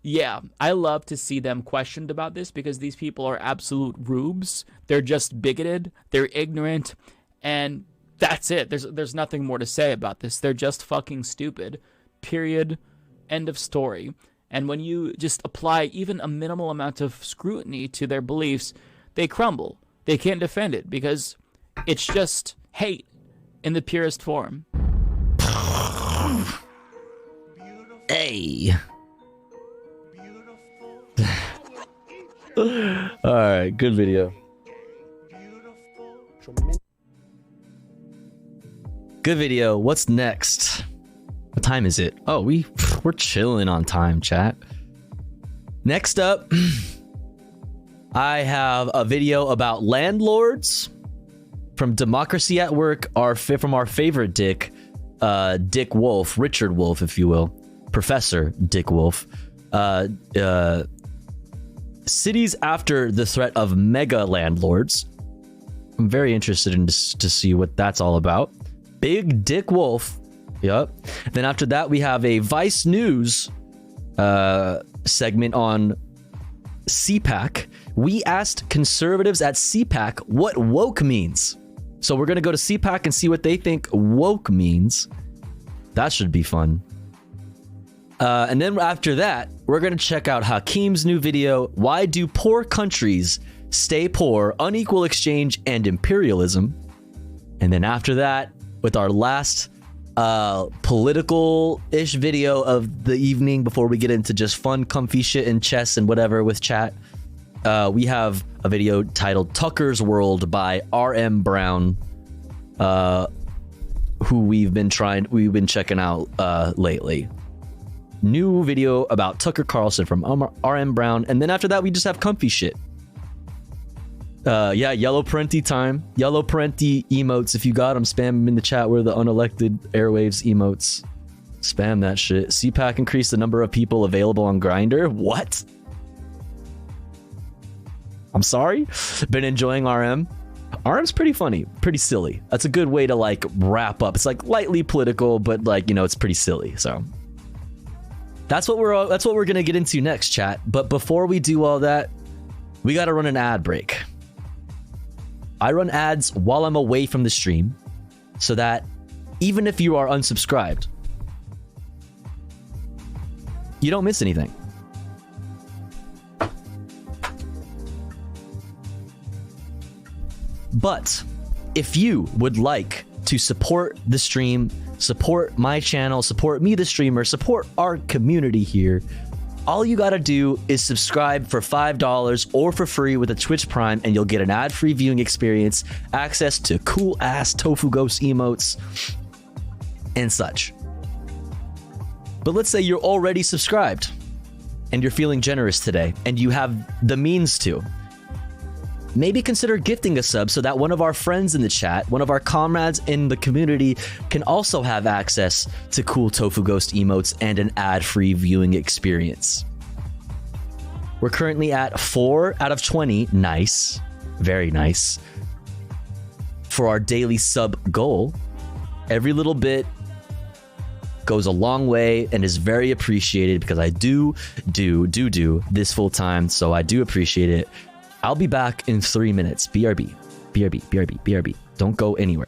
yeah, I love to see them questioned about this, because these people are absolute rubes. They're just bigoted, they're ignorant, and that's it. There's nothing more to say about this. They're just fucking stupid. Period. End of story. And when you just apply even a minimal amount of scrutiny to their beliefs, they crumble. They can't defend it, because it's just hate in the purest form. Hey. All right, good video. Good video. What's next? What time is it? Oh, we're chilling on time, chat. Next up, I have a video about landlords from Democracy at Work, from our favorite Dick, Dick Wolf, Richard Wolf, if you will, Professor Dick Wolf. Cities after the threat of mega landlords. I'm very interested in to see what that's all about. Big Dick Wolf. Yep. Then after that, we have a Vice News segment on CPAC. We asked conservatives at CPAC what woke means. So we're going to go to CPAC and see what they think woke means. That should be fun. And then after that, we're going to check out Hakeem's new video, Why Do Poor Countries Stay Poor? Unequal Exchange and Imperialism. And then after that, with our last political-ish video of the evening before we get into just fun, comfy shit and chess and whatever with chat, we have a video titled Tucker's World by R.M. Brown, who we've been checking out lately. New video about Tucker Carlson from R.M. Brown. And then after that, we just have comfy shit. Yeah, yellow parenti time. Yellow parenti emotes. If you got them, spam them in the chat. We're the unelected airwaves emotes. Spam that shit. CPAC increased the number of people available on Grindr. What? I'm sorry? Been enjoying RM? RM's pretty funny. Pretty silly. That's a good way to like wrap up. It's like lightly political, but like, you know, it's pretty silly. So that's what we're gonna get into next, chat. But before we do all that, we gotta run an ad break. I run ads while I'm away from the stream, so that even if you are unsubscribed, you don't miss anything. But if you would like to support the stream, support my channel, support me, the streamer, support our community here, all you gotta do is subscribe for $5 or for free with a Twitch Prime, and you'll get an ad-free viewing experience, access to cool-ass Tofu Ghost emotes, and such. But let's say you're already subscribed, and you're feeling generous today, and you have the means to. Maybe consider gifting a sub so that one of our friends in the chat, one of our comrades in the community, can also have access to cool Tofu Ghost emotes and an ad-free viewing experience. We're currently at 4 out of 20. Nice. Very nice. For our daily sub goal. Every little bit goes a long way and is very appreciated, because I do this full time, so I do appreciate it. I'll be back in 3 minutes. BRB. BRB. BRB. BRB. Don't go anywhere.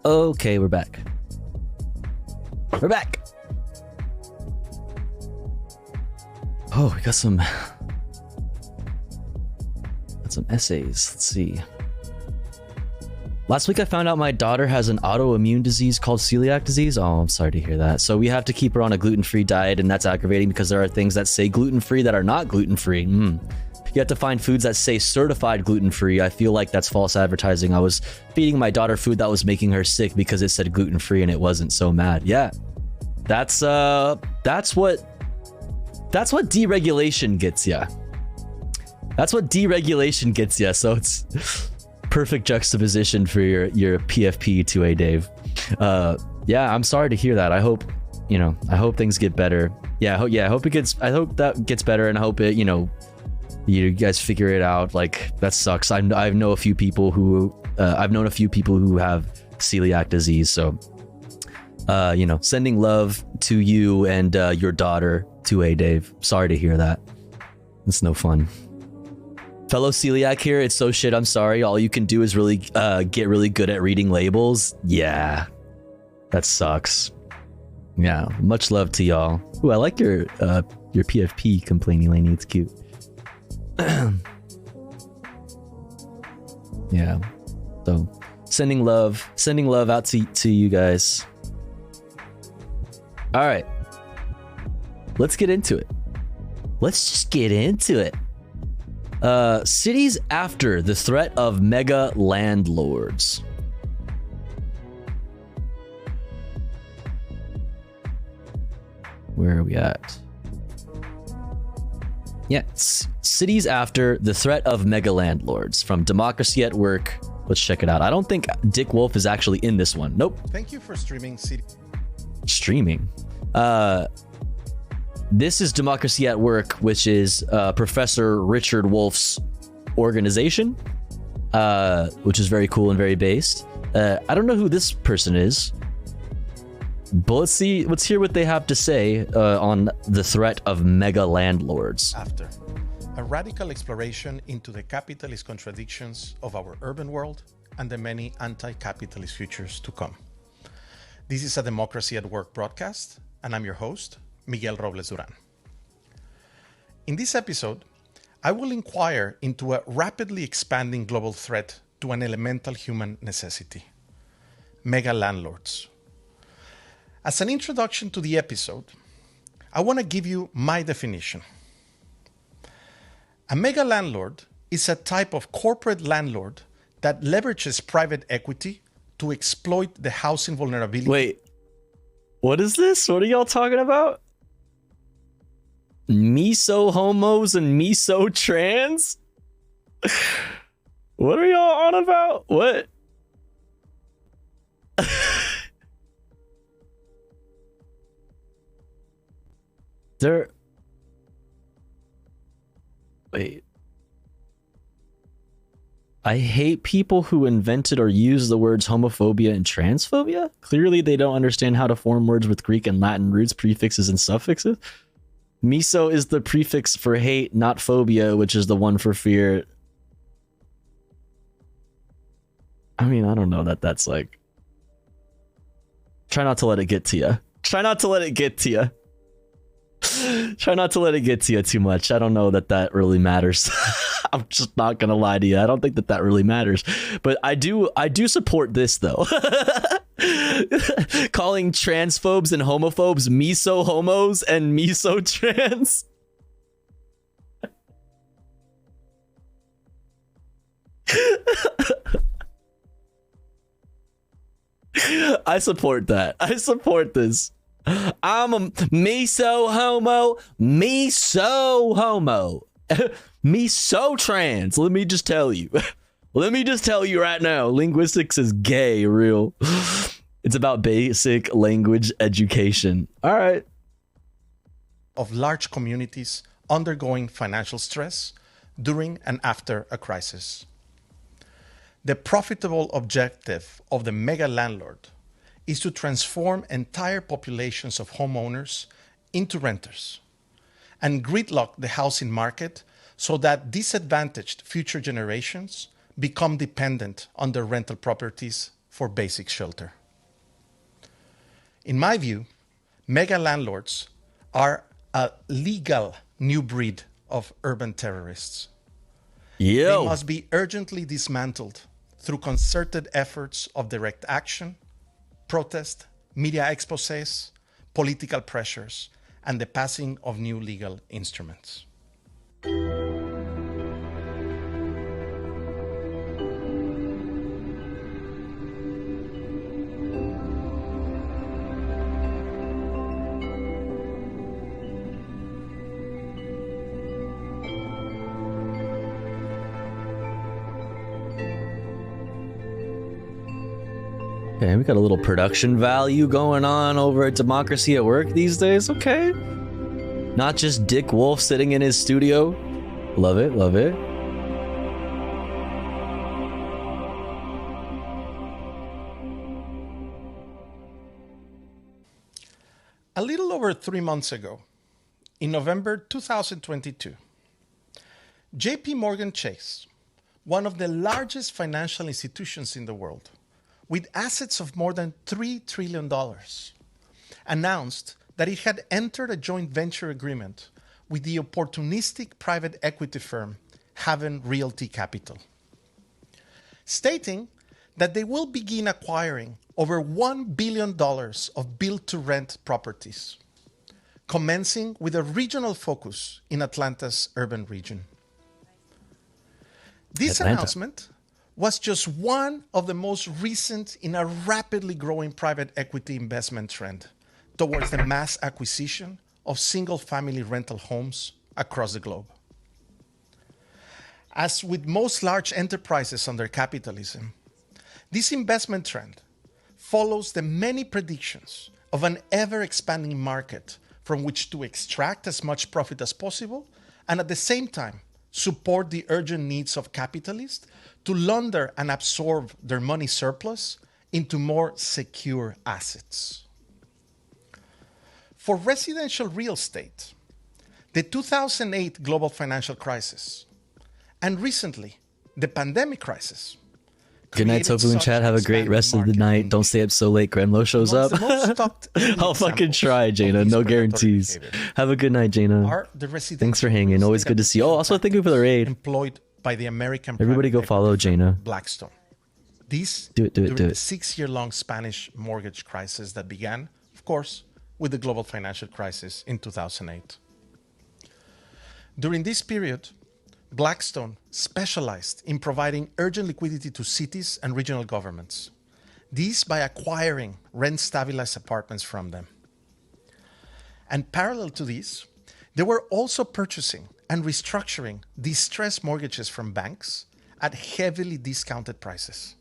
Okay, we're back. We're back. Oh, we got some essays. Let's see. Last week I found out my daughter has an autoimmune disease called celiac disease. Oh, I'm sorry to hear that. So we have to keep her on a gluten-free diet, and that's aggravating because there are things that say gluten-free that are not gluten-free. You have to find foods that say certified gluten-free. I feel like that's false advertising. I was feeding my daughter food that was making her sick because it said gluten-free and it wasn't. So mad. Yeah. That's what deregulation gets ya. That's what deregulation gets ya. So it's perfect juxtaposition for your PFP 2A, Dave. Yeah, I'm sorry to hear that. I hope things get better. I hope that gets better, and I hope it, you guys figure it out. Like, that sucks. I've known a few people who have celiac disease. So, sending love to you and your daughter 2A, Dave. Sorry to hear that. It's no fun. Fellow celiac here, it's so shit. I'm sorry. All you can do is really get really good at reading labels. Yeah, that sucks. Yeah, much love to y'all. Ooh, I like your PFP complaining, Laney. It's cute. Yeah. So sending love out to you guys. All right, let's get into it. Let's just get into it. Cities after the threat of mega landlords. Where are we at? Yeah, cities after the threat of mega landlords, from Democracy at Work. Let's check it out. I don't think Dick Wolf is actually in this one. Nope. Thank you for streaming. Streaming. This is Democracy at Work, which is Professor Richard Wolf's organization, which is very cool and very based. I don't know who this person is, but let's hear what they have to say on the threat of mega landlords. After a radical exploration into the capitalist contradictions of our urban world and the many anti-capitalist futures to come. This is a Democracy at Work broadcast, and I'm your host, Miguel Robles Duran. In this episode, I will inquire into a rapidly expanding global threat to an elemental human necessity: mega landlords. As an introduction to the episode, I want to give you my definition. A mega landlord is a type of corporate landlord that leverages private equity to exploit the housing vulnerability. Wait, what is this? What are y'all talking about? Miso homos and miso trans? What are y'all on about? What? Wait. I hate people who invented or use the words homophobia and transphobia. Clearly, they don't understand how to form words with Greek and Latin roots, prefixes, and suffixes. Miso is the prefix for hate, not phobia, which is the one for fear. I mean, I don't know that's like... Try not to let it get to you. Try not to let it get to you. Try not to let it get to you too much. I don't know that really matters. I'm just not gonna lie to you. I don't think that really matters. But I do support this though. Calling transphobes and homophobes miso homos and miso trans. I support that. I support this. I'm a miso homo, miso trans. Let me just tell you. Right now, linguistics is gay, real. It's about basic language education. All right. Of large communities undergoing financial stress during and after a crisis. The profitable objective of the mega landlord is to transform entire populations of homeowners into renters and gridlock the housing market so that disadvantaged future generations become dependent on their rental properties for basic shelter. In my view, mega landlords are a legal new breed of urban terrorists. They must be urgently dismantled through concerted efforts of direct action, protest, media exposés, political pressures, and the passing of new legal instruments. Okay, we got a little production value going on over at Democracy at Work these days. Okay. Not just Dick Wolf sitting in his studio. Love it, love it. A little over 3 months ago, in November 2022, JP Morgan Chase, one of the largest financial institutions in the world, with assets of more than $3 trillion, announced that it had entered a joint venture agreement with the opportunistic private equity firm Haven Realty Capital, stating that they will begin acquiring over $1 billion of build-to-rent properties, commencing with a regional focus in Atlanta's urban region. This announcement was just one of the most recent in a rapidly growing private equity investment trend towards the mass acquisition of single-family rental homes across the globe. As with most large enterprises under capitalism, this investment trend follows the many predictions of an ever-expanding market from which to extract as much profit as possible and at the same time support the urgent needs of capitalists to launder and absorb their money surplus into more secure assets. For residential real estate, the 2008 global financial crisis and recently the pandemic crisis. Good night, Tofu and chat. Have a great rest of the night. Don't stay up so late. Grenlo shows up. I'll fucking try, Jaina. No guarantees. Have a good night, Jaina. Thanks for hanging. Always good to see you. Oh, also thank you for the raid. Employed by the American Everybody go follow Jaina. Blackstone. This do it. the 6-year-long Spanish mortgage crisis that began, of course, with the global financial crisis in 2008. During this period, Blackstone specialized in providing urgent liquidity to cities and regional governments. These by acquiring rent-stabilized apartments from them. And parallel to this, they were also purchasing and restructuring distressed mortgages from banks at heavily discounted prices.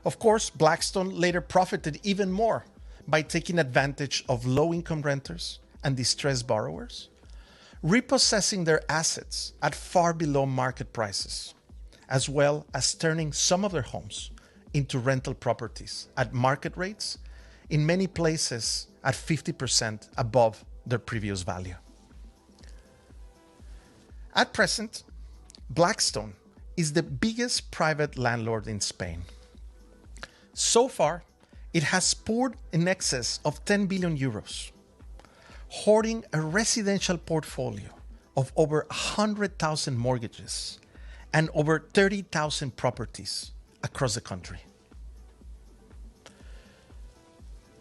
Of course, Blackstone later profited even more by taking advantage of low-income renters and distressed borrowers, repossessing their assets at far below market prices, as well as turning some of their homes into rental properties at market rates, in many places at 50% above their previous value. At present, Blackstone is the biggest private landlord in Spain. So far, it has poured in excess of 10 billion euros, hoarding a residential portfolio of over 100,000 mortgages and over 30,000 properties across the country.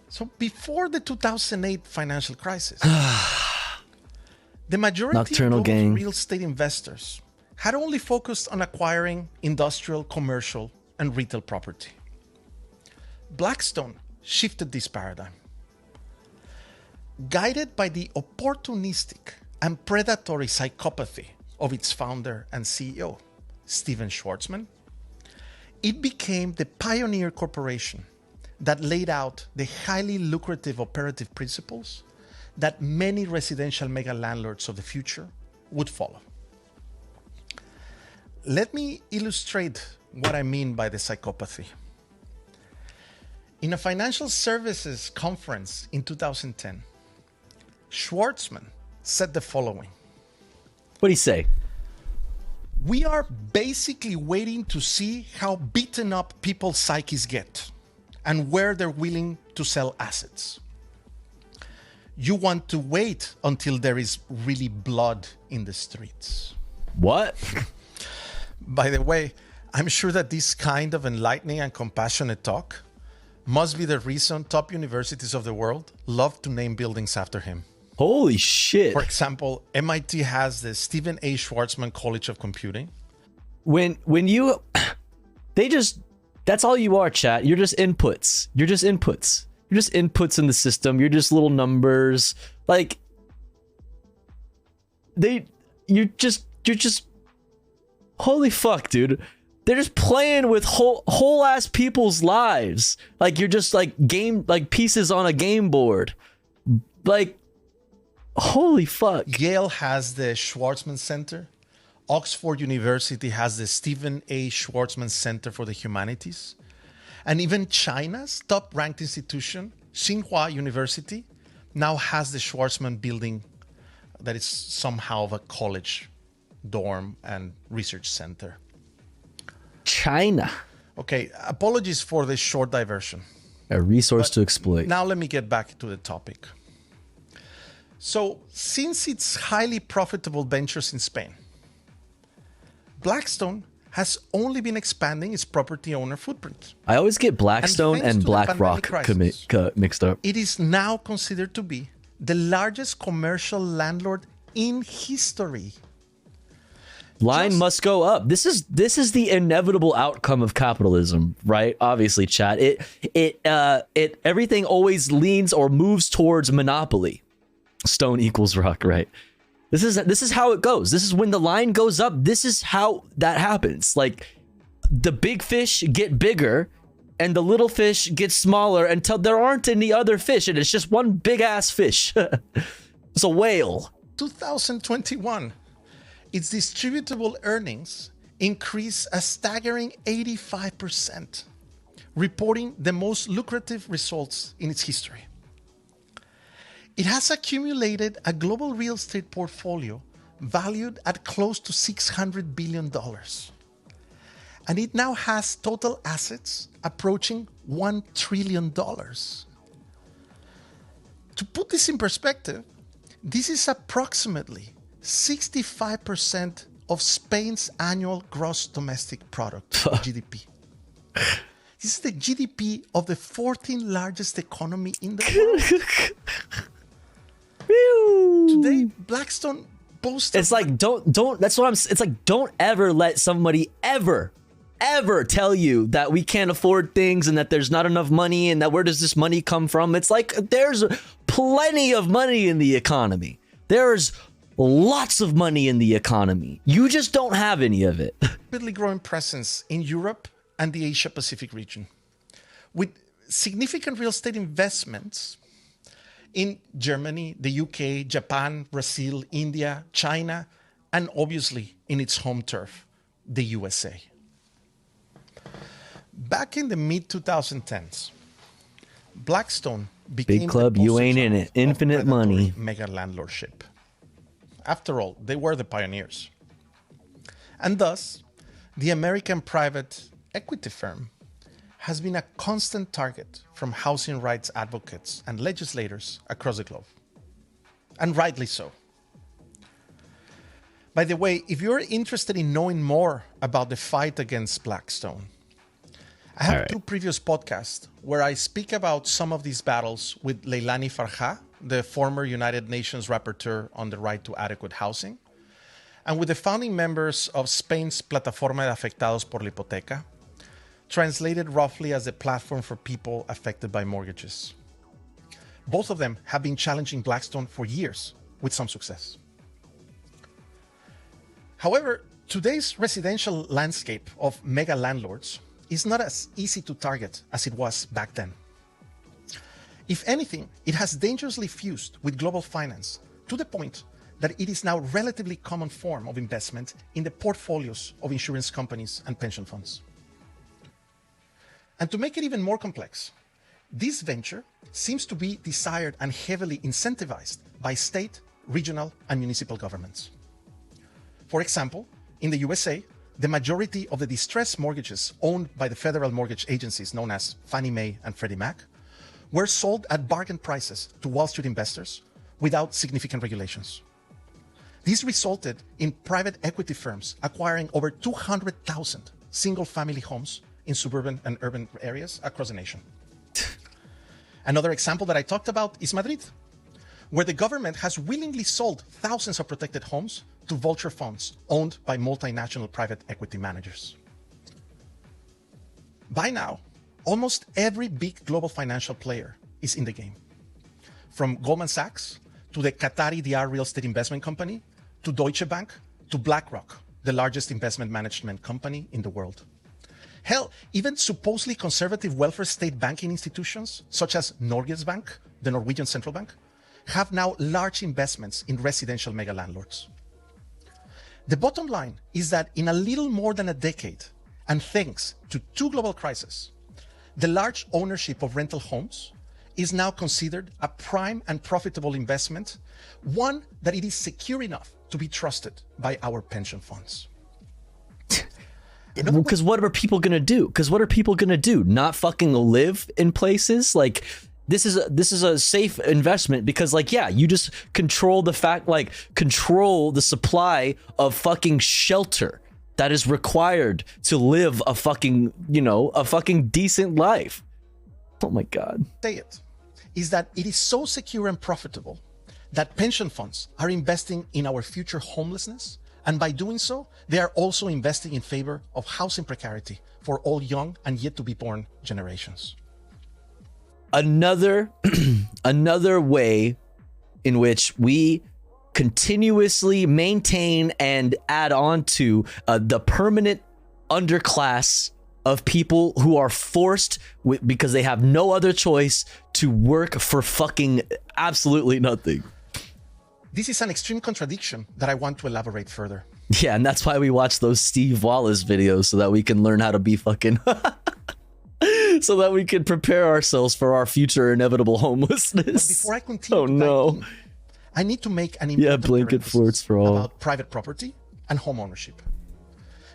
So before the 2008 financial crisis, the majority of global real estate investors had only focused on acquiring industrial, commercial, and retail property. Blackstone shifted this paradigm. Guided by the opportunistic and predatory psychopathy of its founder and CEO, Steven Schwarzman, it became the pioneer corporation that laid out the highly lucrative operative principles that many residential mega landlords of the future would follow. Let me illustrate what I mean by the psychopathy. In a financial services conference in 2010, Schwarzman said the following. What did he say? We are basically waiting to see how beaten up people's psyches get and where they're willing to sell assets. You want to wait until there is really blood in the streets. What? By the way, I'm sure that this kind of enlightening and compassionate talk must be the reason top universities of the world love to name buildings after him. Holy shit. For example, MIT has the Stephen A. Schwarzman College of Computing. When you, that's all you are, chat. You're just inputs. You're just inputs in the system. You're just little numbers. Like, you're just, holy fuck, dude. They're just playing with whole ass people's lives. Like, you're just like pieces on a game board. Like, holy fuck. Yale has the Schwarzman Center. Oxford University has the Stephen A. Schwarzman Center for the Humanities. And even China's top-ranked institution, Tsinghua University, now has the Schwarzman building that is somehow of a college, dorm, and research center. China. Okay, apologies for this short diversion. A resource to exploit. Now let me get back to the topic. So, since it's highly profitable ventures in Spain, Blackstone has only been expanding its property owner footprint. I always get Blackstone and BlackRock mixed up. It is now considered to be the largest commercial landlord in history. Line must go up. This is the inevitable outcome of capitalism, right? Obviously, chat. It everything always leans or moves towards monopoly. Stone equals rock, right? This is how it goes. This is when the line goes up. This is how that happens. Like, the big fish get bigger and the little fish get smaller until there aren't any other fish and it's just one big ass fish. It's a whale. 2021, its distributable earnings increased a staggering 85%, reporting the most lucrative results in its history. It has accumulated a global real estate portfolio valued at close to $600 billion. And it now has total assets approaching $1 trillion. To put this in perspective, this is approximately 65% of Spain's annual gross domestic product, GDP. This is the GDP of the 14th largest economy in the world. Today, Blackstone boasts. It's like don't. That's what I'm. It's like don't ever let somebody ever tell you that we can't afford things and that there's not enough money and that where does this money come from? It's like there's plenty of money in the economy. There's lots of money in the economy. You just don't have any of it. Rapidly growing presence in Europe and the Asia Pacific region, with significant real estate investments in Germany, the UK, Japan, Brazil, India, China, and obviously in its home turf, the USA. Back in the mid-2010s, Blackstone became big club, you ain't in it. Infinite money. Mega landlordship. After all, they were the pioneers. And thus, the American private equity firm has been a constant target from housing rights advocates and legislators across the globe. And rightly so. By the way, if you're interested in knowing more about the fight against Blackstone, I have two previous podcasts where I speak about some of these battles with Leilani Farha, the former United Nations rapporteur on the right to adequate housing, and with the founding members of Spain's Plataforma de Afectados por la Hipoteca, translated roughly as a platform for people affected by mortgages. Both of them have been challenging Blackstone for years, with some success. However, today's residential landscape of mega landlords is not as easy to target as it was back then. If anything, it has dangerously fused with global finance to the point that it is now a relatively common form of investment in the portfolios of insurance companies and pension funds. And to make it even more complex, this venture seems to be desired and heavily incentivized by state, regional, and municipal governments. For example, in the USA, the majority of the distressed mortgages owned by the federal mortgage agencies known as Fannie Mae and Freddie Mac were sold at bargain prices to Wall Street investors without significant regulations. This resulted in private equity firms acquiring over 200,000 single-family homes in suburban and urban areas across the nation. Another example that I talked about is Madrid, where the government has willingly sold thousands of protected homes to vulture funds owned by multinational private equity managers. By now, almost every big global financial player is in the game. From Goldman Sachs to the Qatari Diyar Real Estate Investment Company to Deutsche Bank to BlackRock, the largest investment management company in the world. Hell, even supposedly conservative welfare state banking institutions such as Norges Bank, the Norwegian central bank, have now large investments in residential mega landlords. The bottom line is that in a little more than a decade, and thanks to two global crises, the large ownership of rental homes is now considered a prime and profitable investment, one that it is secure enough to be trusted by our pension funds. Because what are people gonna do? Not fucking live in places? Like, this is a safe investment because, like, yeah, you just control the supply of fucking shelter that is required to live a fucking, a fucking decent life. Oh my God. Say it is that it is so secure and profitable that pension funds are investing in our future homelessness. And by doing so, they are also investing in favor of housing precarity for all young and yet to be born generations. Another way in which we continuously maintain and add on to the permanent underclass of people who are forced because they have no other choice to work for fucking absolutely nothing. This is an extreme contradiction that I want to elaborate further. Yeah, and that's why we watch those Steve Wallace videos, so that we can learn how to be fucking so that we can prepare ourselves for our future inevitable homelessness. But before I continue, I need to make an important blanket forts for all about private property and home ownership.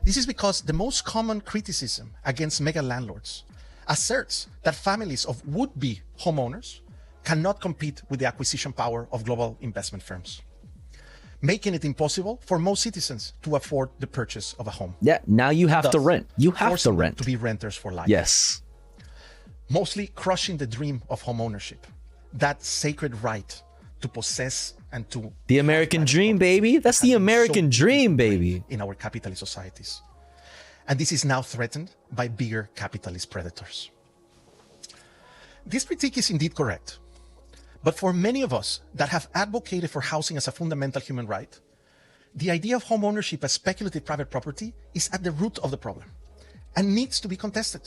This is because the most common criticism against mega landlords asserts that families of would-be homeowners cannot compete with the acquisition power of global investment firms, making it impossible for most citizens to afford the purchase of a home. Yeah, now you have to rent. You have to rent. To be renters for life. Yes. Mostly crushing the dream of home ownership, that sacred right to possess and to... The American dream, baby. That's the American dream, baby. In our capitalist societies. And this is now threatened by bigger capitalist predators. This critique is indeed correct. But for many of us that have advocated for housing as a fundamental human right, the idea of home ownership as speculative private property is at the root of the problem and needs to be contested.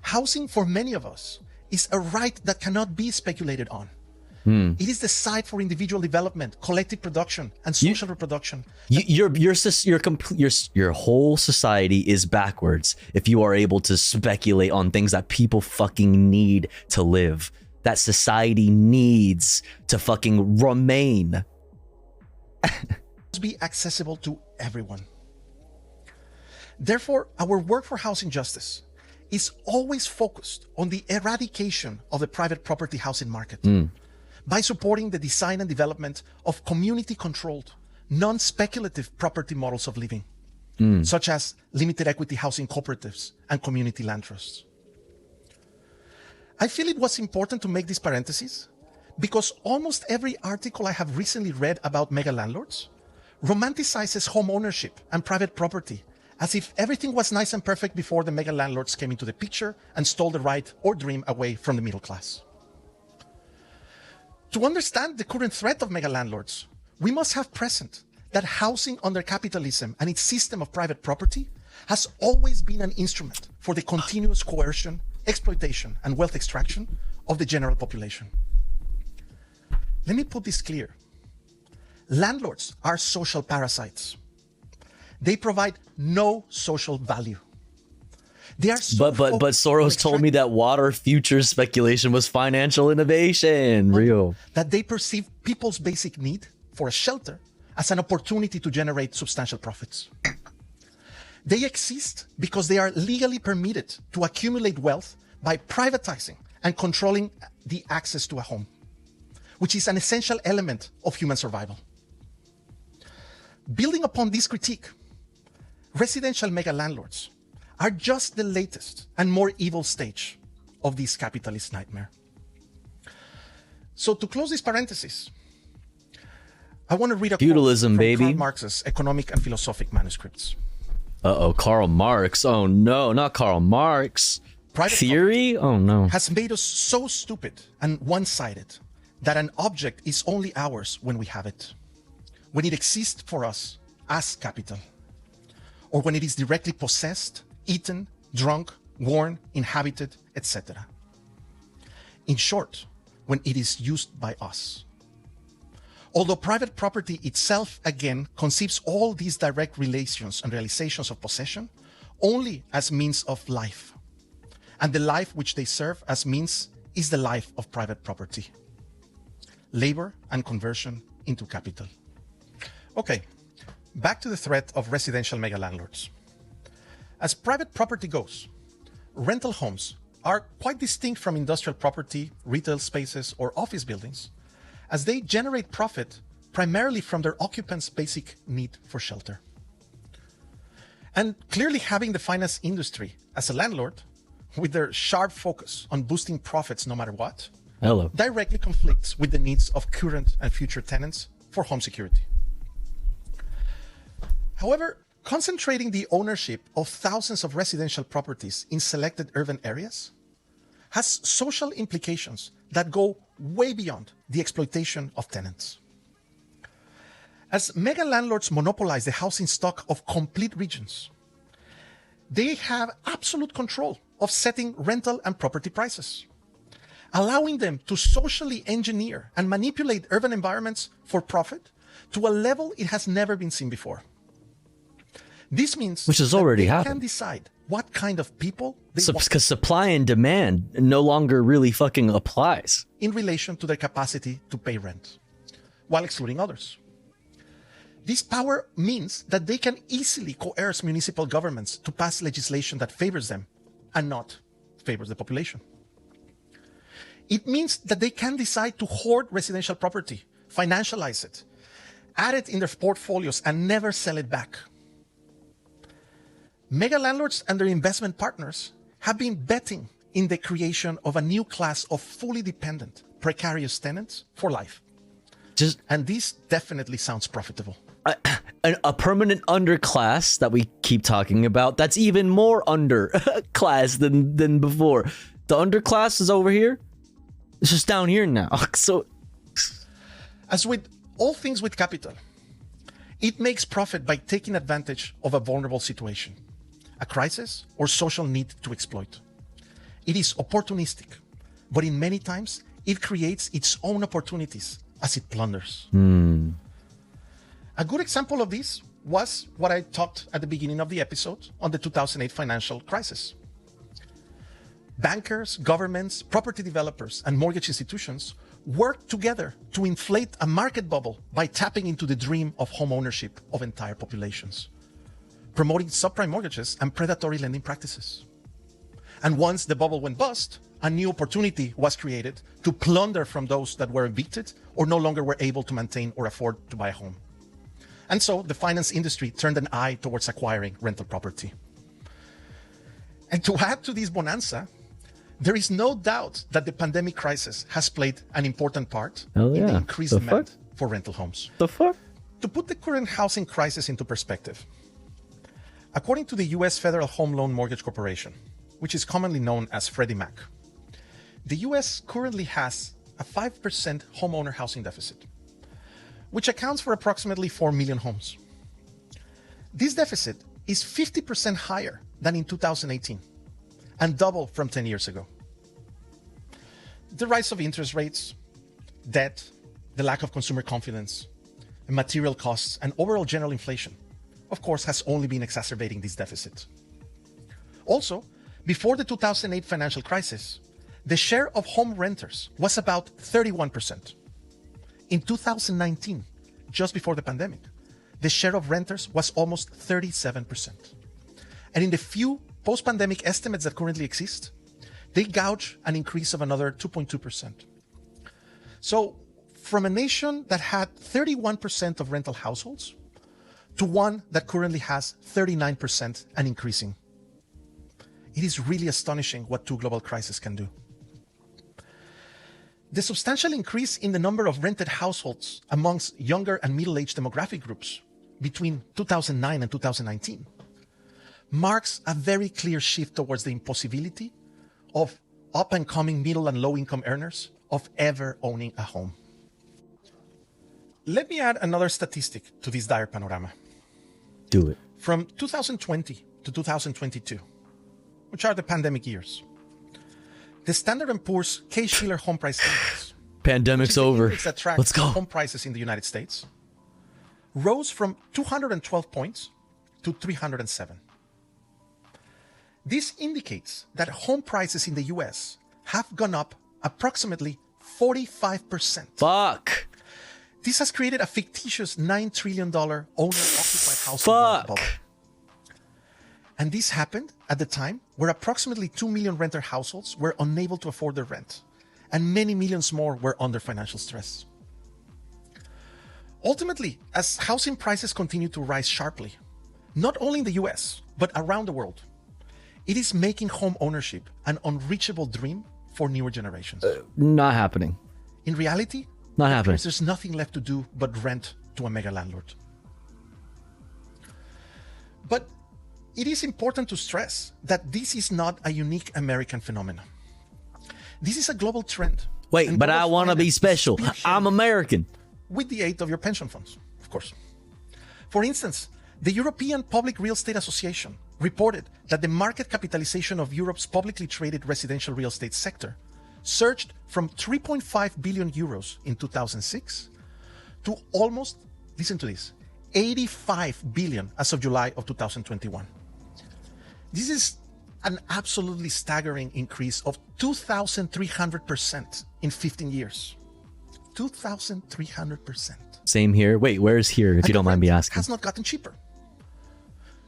Housing for many of us is a right that cannot be speculated on. It is the site for individual development, collective production, and social reproduction. Your whole society is backwards if you are able to speculate on things that people fucking need to live. That society needs to fucking remain. Must be accessible to everyone. Therefore, our work for housing justice is always focused on the eradication of the private property housing market by supporting the design and development of community-controlled, non-speculative property models of living, such as limited equity housing cooperatives and community land trusts. I feel it was important to make this parenthesis because almost every article I have recently read about mega landlords romanticizes home ownership and private property as if everything was nice and perfect before the mega landlords came into the picture and stole the right or dream away from the middle class. To understand the current threat of mega landlords, we must have present that housing under capitalism and its system of private property has always been an instrument for the continuous coercion, exploitation, and wealth extraction of the general population. Let me put this clear. Landlords are social parasites. They provide no social value. They are but Soros told me that water futures speculation was financial innovation. Real. That they perceive people's basic need for a shelter as an opportunity to generate substantial profits. They exist because they are legally permitted to accumulate wealth by privatizing and controlling the access to a home, which is an essential element of human survival. Building upon this critique, residential mega landlords are just the latest and more evil stage of this capitalist nightmare. So to close this parenthesis, I want to read a Feudalism, quote from baby. Karl Marx's economic and philosophic manuscripts. Uh-oh, Karl Marx. Oh no, not Karl Marx. Private Theory? Oh no. Has made us so stupid and one-sided that an object is only ours when we have it, when it exists for us as capital, or when it is directly possessed, eaten, drunk, worn, inhabited, etc. In short, when it is used by us. Although private property itself, again, conceives all these direct relations and realizations of possession only as means of life. And the life which they serve as means is the life of private property. Labor and conversion into capital. Okay, back to the threat of residential mega landlords. As private property goes, rental homes are quite distinct from industrial property, retail spaces, or office buildings, as they generate profit primarily from their occupants' basic need for shelter. And clearly having the finance industry as a landlord, with their sharp focus on boosting profits no matter what, directly conflicts with the needs of current and future tenants for home security. However, concentrating the ownership of thousands of residential properties in selected urban areas has social implications that go way beyond the exploitation of tenants. As mega landlords monopolize the housing stock of complete regions, they have absolute control of setting rental and property prices, allowing them to socially engineer and manipulate urban environments for profit to a level it has never been seen before. This means which has already they happened. can decide what kind of people they want Because supply and demand no longer really fucking applies. in relation to their capacity to pay rent, while excluding others. This power means that they can easily coerce municipal governments to pass legislation that favors them and not favors the population. It means that they can decide to hoard residential property, financialize it, add it in their portfolios, and never sell it back. Mega landlords and their investment partners have been betting in the creation of a new class of fully dependent, precarious tenants for life. And this definitely sounds profitable. A permanent underclass that we keep talking about, that's even more underclass than before. The underclass is over here. It's just down here now. So, as with all things with capital, it makes profit by taking advantage of a vulnerable situation, a crisis, or social need to exploit. It is opportunistic, but in many times, it creates its own opportunities as it plunders. A good example of this was what I talked at the beginning of the episode on the 2008 financial crisis. Bankers, governments, property developers, and mortgage institutions worked together to inflate a market bubble by tapping into the dream of home ownership of entire populations, promoting subprime mortgages and predatory lending practices. And once the bubble went bust, a new opportunity was created to plunder from those that were evicted or no longer were able to maintain or afford to buy a home. And so the finance industry turned an eye towards acquiring rental property. And to add to this bonanza, there is no doubt that the pandemic crisis has played an important part in the increased demand for rental homes. The fuck? To put the current housing crisis into perspective, according to the U.S. Federal Home Loan Mortgage Corporation, which is commonly known as Freddie Mac, the U.S. currently has a 5% homeowner housing deficit, which accounts for approximately 4 million homes. This deficit is 50% higher than in 2018 and double from 10 years ago. The rise of interest rates, debt, the lack of consumer confidence, and material costs, and overall general inflation, of course, has only been exacerbating this deficit. Also, before the 2008 financial crisis, the share of home renters was about 31%. In 2019, just before the pandemic, the share of renters was almost 37%. And in the few post-pandemic estimates that currently exist, they gauge an increase of another 2.2%. So from a nation that had 31% of rental households to one that currently has 39% and increasing. It is really astonishing what two global crises can do. The substantial increase in the number of rented households amongst younger and middle-aged demographic groups between 2009 and 2019 marks a very clear shift towards the impossibility of up-and-coming middle and low-income earners of ever owning a home. Let me add another statistic to this dire panorama. Do it. From 2020 to 2022, which are the pandemic years, the Standard & Poor's Case-Shiller Home Price Index, Pandemic's over. that tracks Let's go. home prices in the United States, rose from 212 points to 307. This indicates that home prices in the US have gone up approximately 45%. Fuck. This has created a fictitious $9 trillion owner-occupied household bubble. And this happened at the time where approximately 2 million renter households were unable to afford their rent, and many millions more were under financial stress. Ultimately, as housing prices continue to rise sharply, not only in the US, but around the world, it is making home ownership an unreachable dream for newer generations. Not happening. In reality, Not happening. there's nothing left to do but rent to a mega landlord. But it is important to stress that this is not a unique American phenomenon. This is a global trend. Wait, but I want to be special. I'm American. With the aid of your pension funds, of course. For instance, the European Public Real Estate Association reported that the market capitalization of Europe's publicly traded residential real estate sector surged from 3.5 billion euros in 2006 to almost, listen to this, 85 billion as of July of 2021. This is an absolutely staggering increase of 2,300% in 15 years. 2,300%. Same here. Wait, where's here, if you don't mind me asking? Has not gotten cheaper.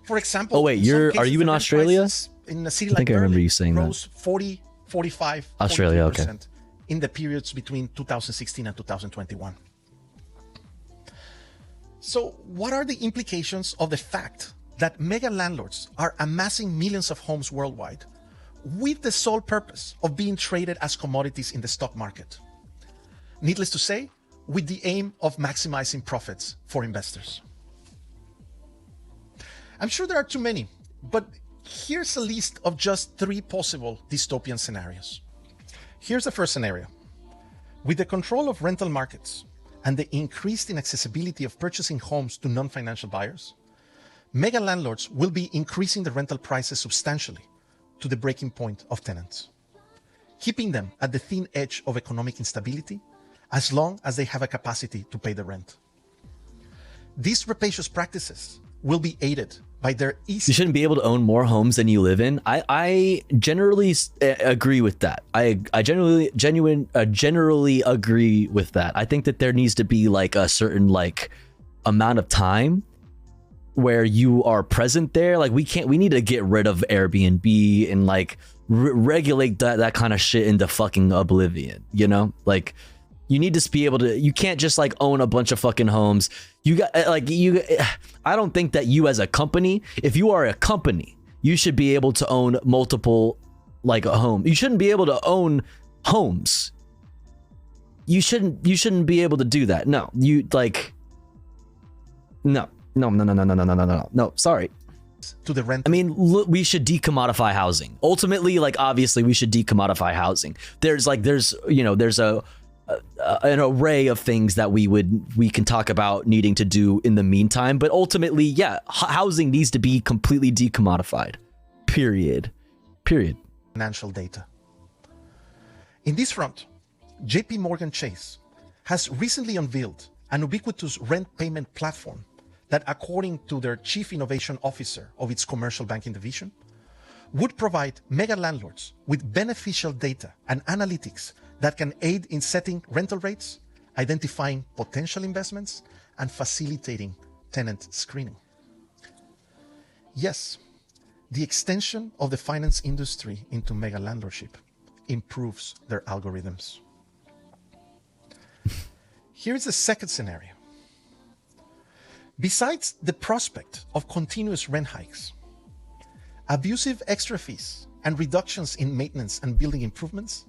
For example, Oh, wait, are you in Australia? In a city I think like I remember Berlin, you saying that. rose 40, 45, Australia, okay. in the periods between 2016 and 2021. So what are the implications of the fact that mega landlords are amassing millions of homes worldwide with the sole purpose of being traded as commodities in the stock market? Needless to say, with the aim of maximizing profits for investors. I'm sure there are too many, but here's a list of just 3 possible dystopian scenarios. Here's the first scenario. With the control of rental markets and the increased inaccessibility of purchasing homes to non-financial buyers, mega landlords will be increasing the rental prices substantially to the breaking point of tenants, keeping them at the thin edge of economic instability as long as they have a capacity to pay the rent. These rapacious practices will be aided by their easy... You shouldn't be able to own more homes than you live in. I generally agree with that. I generally agree with that. I think that there needs to be like a certain like amount of time where you are present there. Like we need to get rid of Airbnb and like regulate that kind of shit into fucking oblivion, you know? Like you need to be able to, you can't just like own a bunch of fucking homes. You got like I don't think that you as a company, if you are a company, you should be able to own multiple like a home. You shouldn't be able to own homes. You shouldn't be able to do that. No, you like no, sorry. To the rent. I mean, look, we should decommodify housing. Ultimately, like obviously we should decommodify housing. There's an array of things that we can talk about needing to do in the meantime, but ultimately, yeah, housing needs to be completely decommodified. Period. Financial data. In this front, JP Morgan Chase has recently unveiled an ubiquitous rent payment platform that, according to their chief innovation officer of its commercial banking division, would provide mega landlords with beneficial data and analytics that can aid in setting rental rates, identifying potential investments, and facilitating tenant screening. Yes, the extension of the finance industry into mega landlordship improves their algorithms. Here is the second scenario. Besides the prospect of continuous rent hikes, abusive extra fees and reductions in maintenance and building improvements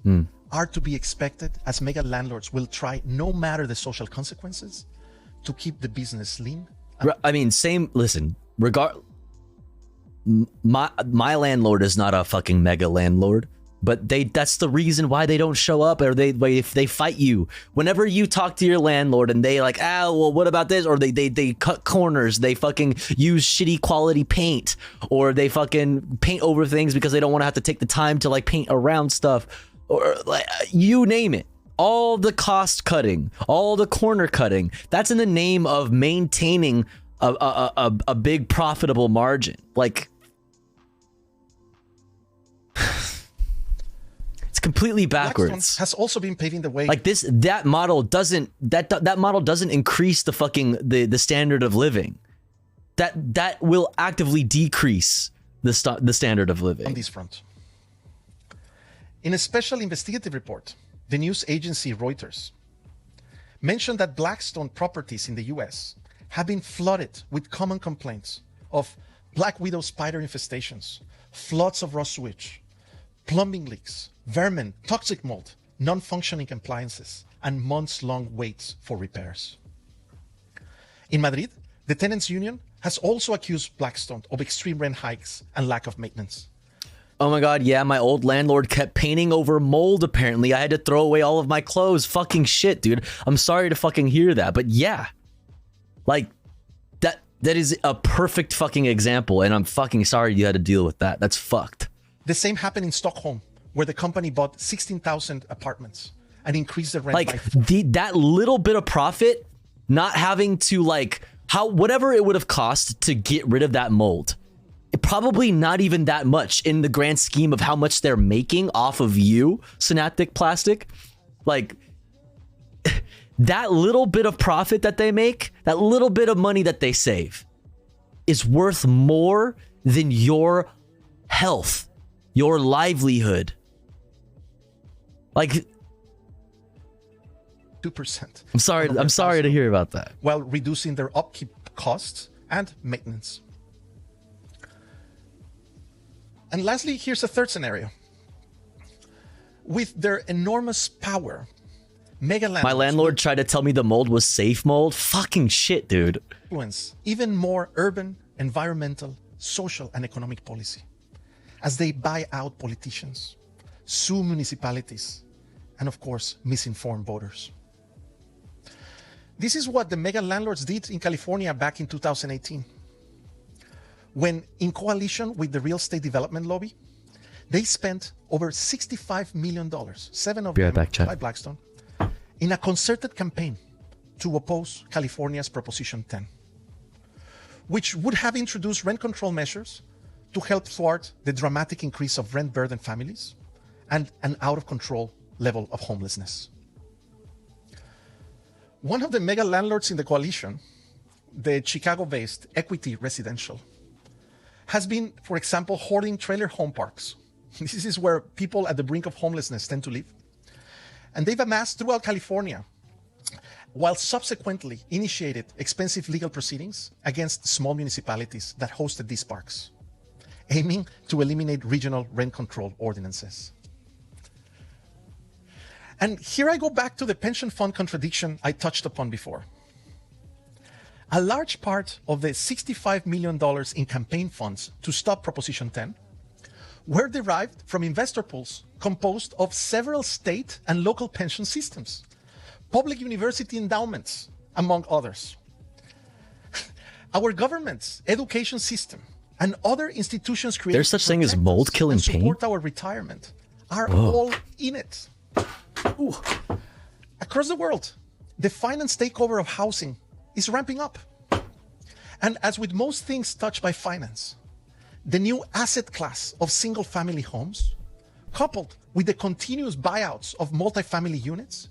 are to be expected, as mega landlords will try, no matter the social consequences, to keep the business lean. I mean, listen, my landlord is not a fucking mega landlord, but that's the reason why they don't show up, or if they fight you. Whenever you talk to your landlord and they like, well, what about this? Or they cut corners, they fucking use shitty quality paint, or they fucking paint over things because they don't want to have to take the time to like paint around stuff, or like, you name it. All the cost cutting, all the corner cutting, that's in the name of maintaining a big profitable margin. Like, it's completely backwards. Blackstone has also been paving the way. Like that model doesn't increase the fucking the standard of living. That will actively decrease the standard of living on this front. In a special investigative report, the news agency Reuters mentioned that Blackstone properties in the US have been flooded with common complaints of black widow spider infestations, floods of raw sewage, plumbing leaks, vermin, toxic mold, non-functioning appliances, and months-long waits for repairs. In Madrid, the tenants' union has also accused Blackstone of extreme rent hikes and lack of maintenance. Oh my god, yeah, my old landlord kept painting over mold, apparently. I had to throw away all of my clothes. Fucking shit, dude. I'm sorry to fucking hear that, but yeah. Like, that is a perfect fucking example, and I'm fucking sorry you had to deal with that. That's fucked. The same happened in Stockholm, where the company bought 16,000 apartments and increased the rent like by that little bit of profit, not having to like whatever it would have cost to get rid of that mold. Probably not even that much in the grand scheme of how much they're making off of you, Synaptic Plastic. Like, that little bit of profit that they make, that little bit of money that they save, is worth more than your health, your livelihood. Like, 2%. I'm sorry to hear about that. While reducing their upkeep costs and maintenance. And lastly, here's a third scenario. With their enormous power, mega landlords... My landlord tried to tell me the mold was safe mold? Fucking shit, dude. ...influence even more urban, environmental, social, and economic policy, as they buy out politicians, sue municipalities, and of course, misinform voters. This is what the mega landlords did in California back in 2018. When, in coalition with the real estate development lobby, they spent over $65 million, seven of them by Blackstone, in a concerted campaign to oppose California's Proposition 10, which would have introduced rent control measures to help thwart the dramatic increase of rent-burdened families and an out-of-control level of homelessness. One of the mega landlords in the coalition, the Chicago-based Equity Residential, has been, for example, hoarding trailer home parks. This is where people at the brink of homelessness tend to live. And they've amassed throughout California, while subsequently initiated expensive legal proceedings against small municipalities that hosted these parks, aiming to eliminate regional rent control ordinances. And here I go back to the pension fund contradiction I touched upon before. A large part of the $65 million in campaign funds to stop Proposition 10 were derived from investor pools composed of several state and local pension systems, public university endowments, among others. Our government's education system and other institutions created There's such thing as mold killing paint? Support our retirement are all in it. Ooh. Across the world, the finance takeover of housing is ramping up. And as with most things touched by finance, the new asset class of single-family homes, coupled with the continuous buyouts of multifamily units,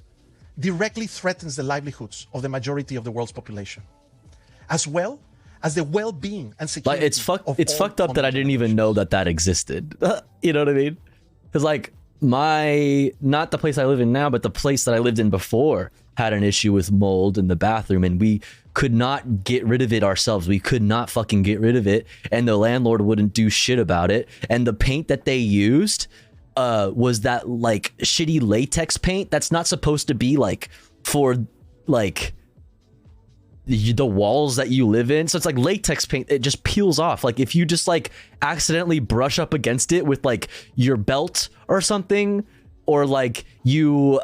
directly threatens the livelihoods of the majority of the world's population, as well as the well-being and security. Like, it's fucked up that I didn't even know that existed. You know what I mean? Because like not the place I live in now, but the place that I lived in before had an issue with mold in the bathroom, and we could not get rid of it ourselves. We could not fucking get rid of it, and the landlord wouldn't do shit about it. And the paint that they used was that like shitty latex paint that's not supposed to be like for like the walls that you live in. So it's like latex paint. It just peels off. Like if you just like accidentally brush up against it with like your belt or something, or like you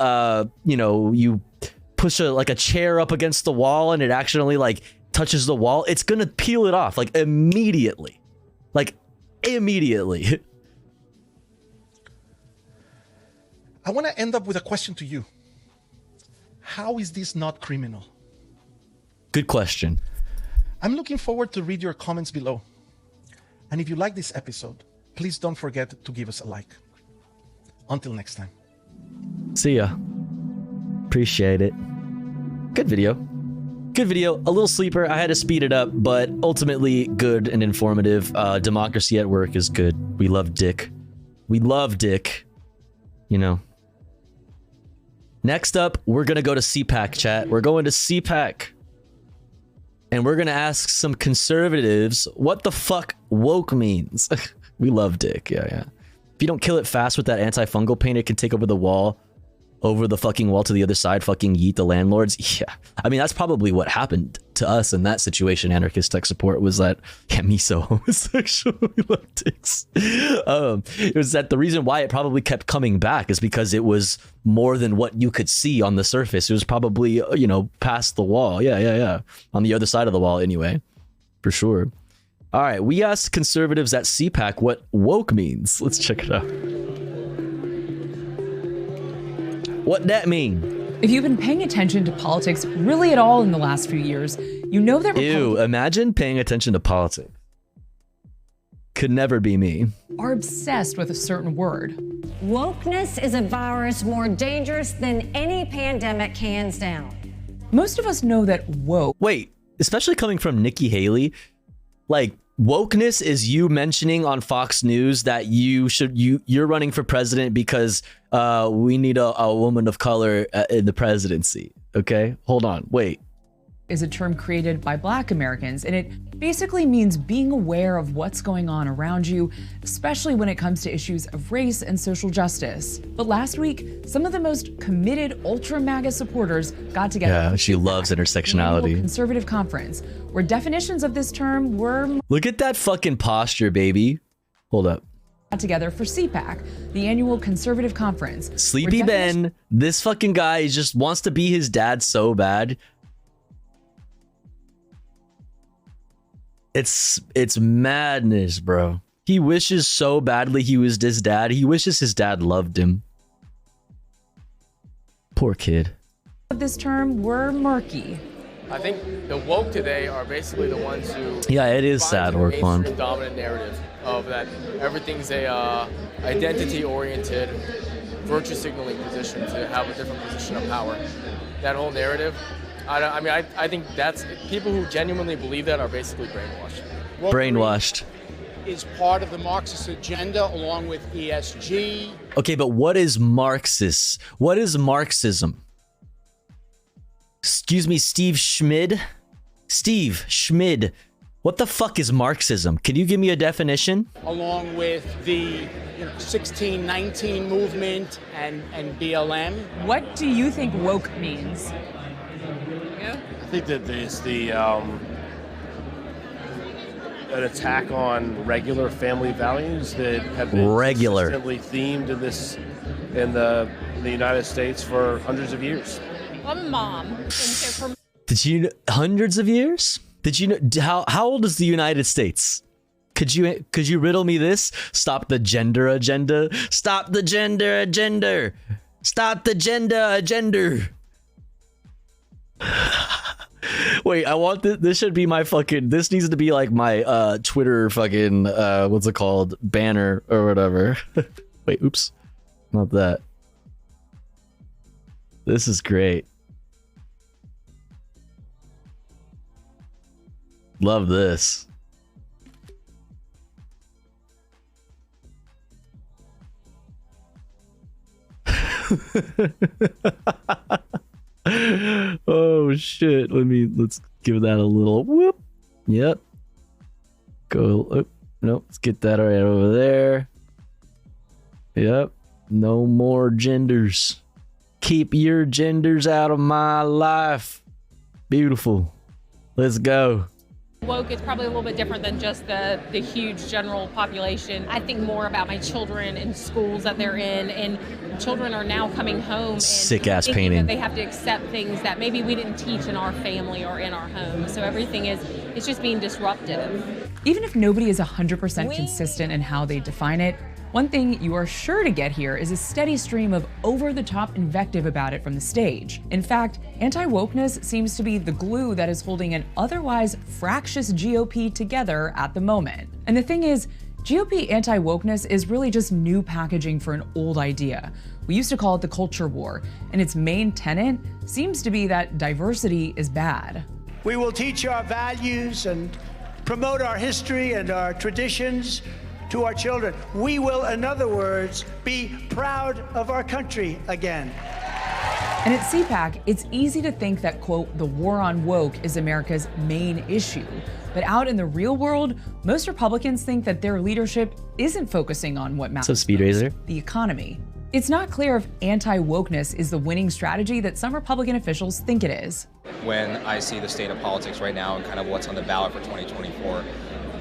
you push a chair up against the wall and it accidentally like touches the wall, it's gonna peel it off like immediately. I want to end up with a question to you. How is this not criminal? Good question. I'm looking forward to read your comments below. And if you like this episode, please don't forget to give us a like. Until next time. See ya. Appreciate it. Good video. Good video. A little sleeper. I had to speed it up, but ultimately good and informative. Democracy at work is good. We love Dick. You know. Next up, we're going to go to CPAC, chat. We're going to CPAC. And we're going to ask some conservatives what the fuck woke means. We love Dick. Yeah. If you don't kill it fast with that antifungal paint, it can take over the wall. Over the fucking wall to the other side, fucking yeet the landlords. Yeah. I mean, that's probably what happened to us in that situation. Anarchist Tech Support was that, yeah, me so homosexual. We love dicks. It was that the reason why it probably kept coming back is because it was more than what you could see on the surface. It was probably, past the wall. Yeah. On the other side of the wall anyway. For sure. All right. We asked conservatives at CPAC what woke means. Let's check it out. What that mean? If you've been paying attention to politics really at all in the last few years, you know that imagine paying attention to politics. Could never be me. Are obsessed with a certain word. Wokeness is a virus more dangerous than any pandemic, hands down. Most of us know that woke. Wait, especially coming from Nikki Haley, like wokeness is you mentioning on Fox News that you're running for president because we need a woman of color in the presidency. Okay, hold on, wait. Is a term created by Black Americans, and it basically means being aware of what's going on around you, especially when it comes to issues of race and social justice. But last week, some of the most committed ultra MAGA supporters got together. Yeah, she loves intersectionality. Conservative conference, where definitions of this term were. Look at that fucking posture, baby. Hold up. Together for CPAC, the annual conservative conference. Sleepy Ben, this fucking guy just wants to be his dad so bad. It's madness, bro. He wishes so badly he was his dad. He wishes his dad loved him. Poor kid. This term were murky. I think the woke today are basically the ones who. Yeah, it is sad, Orkwan. The dominant narrative of that everything's a identity-oriented, virtue signaling position to have a different position of power. That whole narrative. I think that's people who genuinely believe that are basically brainwashed. Brainwashed. Is part of the Marxist agenda along with ESG. Okay, but what is Marxist? What is Marxism? Excuse me, Steve Schmid? Steve Schmid. What the fuck is Marxism? Can you give me a definition? Along with the 1619 movement and BLM. What do you think woke means? I think that there's an attack on regular family values that have been consistently themed in the United States for hundreds of years. I'm a mom. Did you know, hundreds of years? Did you know how old is the United States? Could you riddle me this? Stop the gender agenda. Stop the gender agenda. Stop the gender agenda. Wait, I want this should be my fucking, this needs to be like my Twitter fucking what's it called, banner or whatever. Wait, oops, not that. This is great. Love this. Oh shit. Let's give that a little whoop. Yep. Go. Oh, nope. Let's get that right over there. Yep. No more genders. Keep your genders out of my life. Beautiful. Let's go. Woke is probably a little bit different than just the huge general population. I think more about my children and schools that they're in, and children are now coming home and Sick-ass thinking painting. that they have to accept things that maybe we didn't teach in our family or in our home. So everything it's just being disruptive. Even if nobody is 100% consistent in how they define it, one thing you are sure to get here is a steady stream of over-the-top invective about it from the stage. In fact, anti-wokeness seems to be the glue that is holding an otherwise fractious GOP together at the moment. And the thing is, GOP anti-wokeness is really just new packaging for an old idea. We used to call it the culture war, and its main tenet seems to be that diversity is bad. We will teach our values and promote our history and our traditions to our children. We will, in other words, be proud of our country again. And at CPAC, it's easy to think that, quote, the war on woke is America's main issue. But out in the real world, most Republicans think that their leadership isn't focusing on what matters What's up, Speed Racer? the economy. It's not clear if anti-wokeness is the winning strategy that some Republican officials think it is. When I see the state of politics right now and kind of what's on the ballot for 2024,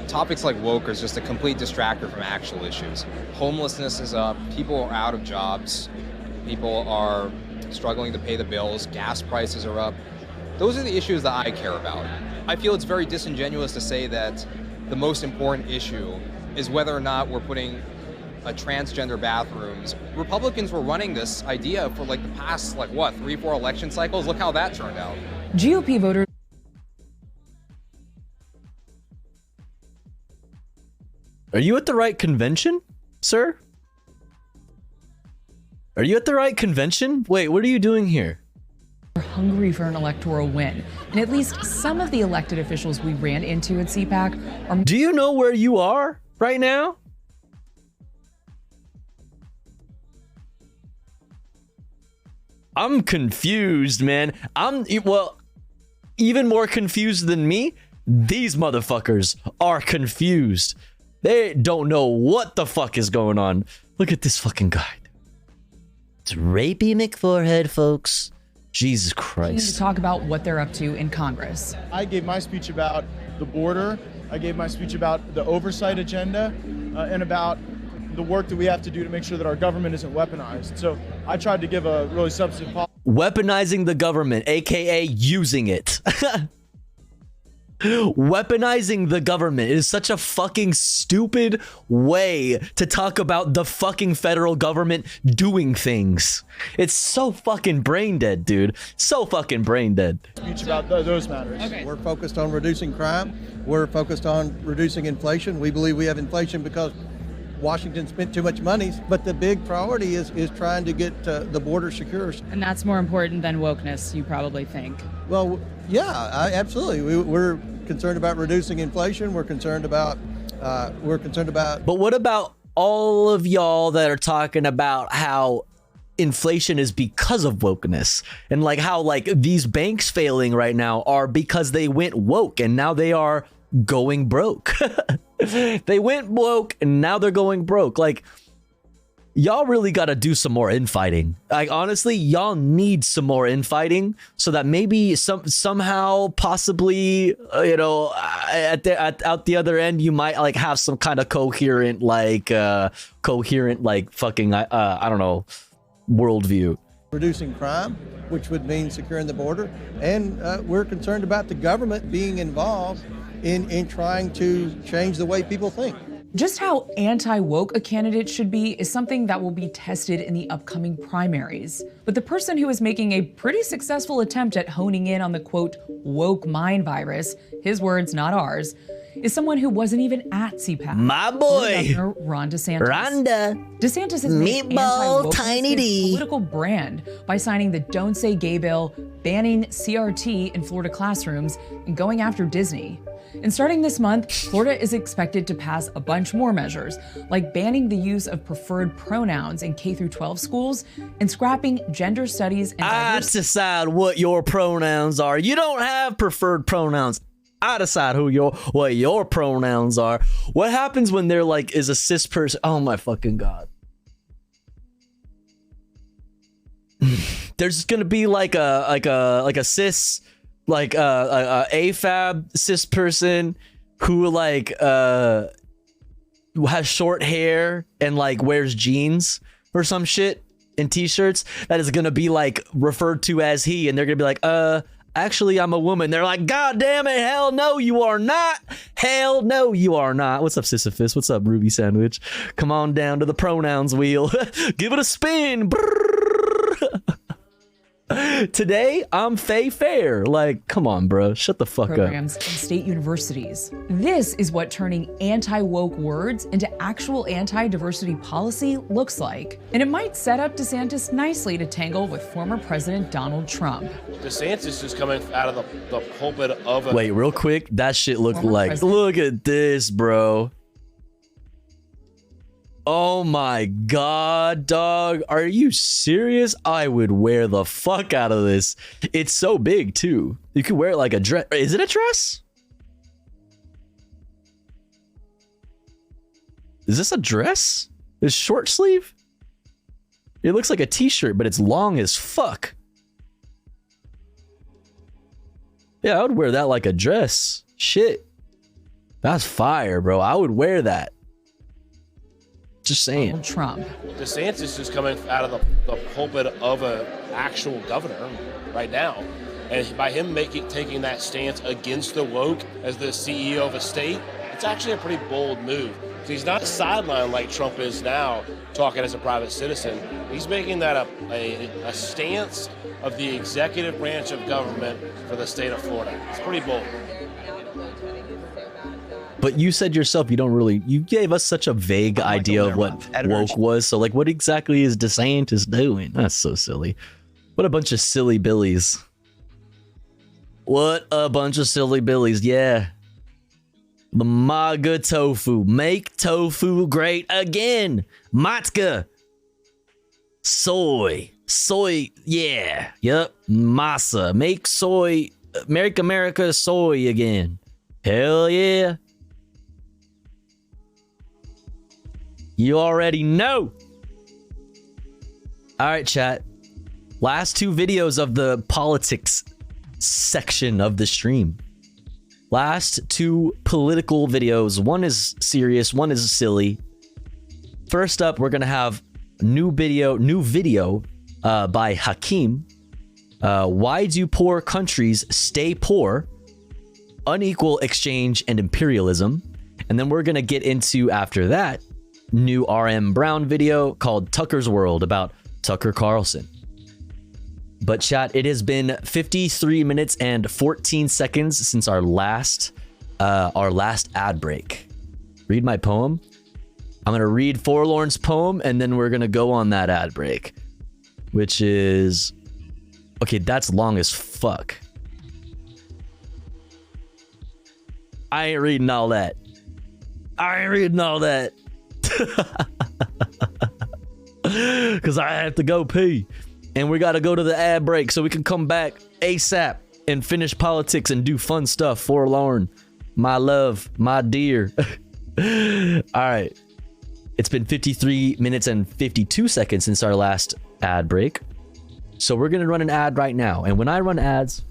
topics like woke is just a complete distractor from actual issues. Homelessness is up, people are out of jobs, people are struggling to pay the bills, gas prices are up. Those are the issues that I care about. I feel it's very disingenuous to say that the most important issue is whether or not we're putting transgender bathrooms. Republicans were running this idea for like the past, 3-4 election cycles. Look how that turned out. GOP voters. Are you at the right convention, sir? Are you at the right convention? Wait, what are you doing here? Are hungry for an electoral win. And at least some of the elected officials we ran into at CPAC are... Do you know where you are right now? I'm confused, man. Even more confused than me. These motherfuckers are confused. They don't know what the fuck is going on. Look at this fucking guy. It's rapey McForehead, folks. Jesus Christ. To talk about what they're up to in Congress. I gave my speech about the border. I gave my speech about the oversight agenda and about the work that we have to do to make sure that our government isn't weaponized. So I tried to give a really substantive policy. Weaponizing the government, aka using it. Weaponizing the government is such a fucking stupid way to talk about the fucking federal government doing things. It's so fucking brain dead, dude. So fucking brain dead. Speech about those matters. Okay. We're focused on reducing crime. We're focused on reducing inflation. We believe we have inflation because Washington spent too much money, but the big priority is trying to get the border secure. And that's more important than wokeness, you probably think. Well, yeah, absolutely. We're concerned about reducing inflation. We're concerned about. But what about all of y'all that are talking about how inflation is because of wokeness, and like how like these banks failing right now are because they went woke and now they are going broke. They went woke and now they're going broke. Like, y'all really got to do some more infighting. Like, honestly, y'all need some more infighting so that maybe somehow, possibly, out the other end, you might like have some kind of coherent fucking, I don't know, worldview. Reducing crime, which would mean securing the border. And we're concerned about the government being involved in trying to change the way people think. Just how anti-woke a candidate should be is something that will be tested in the upcoming primaries. But the person who is making a pretty successful attempt at honing in on the quote, woke mind virus, his words, not ours, is someone who wasn't even at CPAC. My boy, Governor Ron DeSantis. Rhonda. DeSantis has made Meatball Tiny D political brand by signing the Don't Say Gay bill, banning CRT in Florida classrooms, and going after Disney. And starting this month, Florida is expected to pass a bunch more measures, like banning the use of preferred pronouns in K-12 schools and scrapping gender studies and I decide what your pronouns are. You don't have preferred pronouns. I decide what your pronouns are. What happens when they're like, is a cis person? Oh my fucking God. There's gonna be like a cis, like a AFAB cis person who like has short hair and like wears jeans or some shit and t-shirts that is gonna be like referred to as he, and they're gonna be like, actually I'm a woman. They're like, God damn it, hell no you are not. Hell no you are not. What's up, Sisyphus? What's up, Ruby Sandwich? Come on down to the pronouns wheel. Give it a spin. Today, I'm fair. Like, come on, bro. Shut the fuck programs up. in state universities. This is what turning anti-woke words into actual anti-diversity policy looks like. And it might set up DeSantis nicely to tangle with former President Donald Trump. DeSantis is coming out of the pulpit of a... Wait, real quick. That shit looked like... Look at this, bro. Oh my God, dog. Are you serious? I would wear the fuck out of this. It's so big, too. You could wear it like a dress. Is it a dress? Is this a dress? It's short sleeve? It looks like a t-shirt, but it's long as fuck. Yeah, I would wear that like a dress. Shit. That's fire, bro. I would wear that. Just saying. Trump. DeSantis is coming out of the pulpit of an actual governor right now. And by him taking that stance against the woke as the CEO of a state, it's actually a pretty bold move. So he's not sidelined like Trump is now, talking as a private citizen. He's making that a stance of the executive branch of government for the state of Florida. It's pretty bold. But you said yourself you gave us such a vague idea of what woke was. So like, what exactly is DeSantis doing? That's so silly. What a bunch of silly billies. What a bunch of silly billies. Yeah. The MAGA tofu. Make tofu great again. Matka. Soy. Yeah. Yep. Masa. Make soy. Make America soy again. Hell yeah. You already know. All right, chat. Last two videos of the politics section of the stream. Last two political videos. One is serious, one is silly. First up, we're gonna have new video by Hakeem. Why do poor countries stay poor? Unequal exchange and imperialism. And then we're gonna get into, after that, new RM Brown video called Tucker's World about Tucker Carlson. But chat, it has been 53 minutes and 14 seconds since our last ad break. Read my poem. I'm gonna read Forlorn's poem and then we're gonna go on that ad break, which is, okay, that's long as fuck. I ain't reading all that. Because I have to go pee. And we got to go to the ad break so we can come back ASAP and finish politics and do fun stuff. Forlorn, my love, my dear. All right. It's been 53 minutes and 52 seconds since our last ad break. So we're going to run an ad right now. And when I run ads,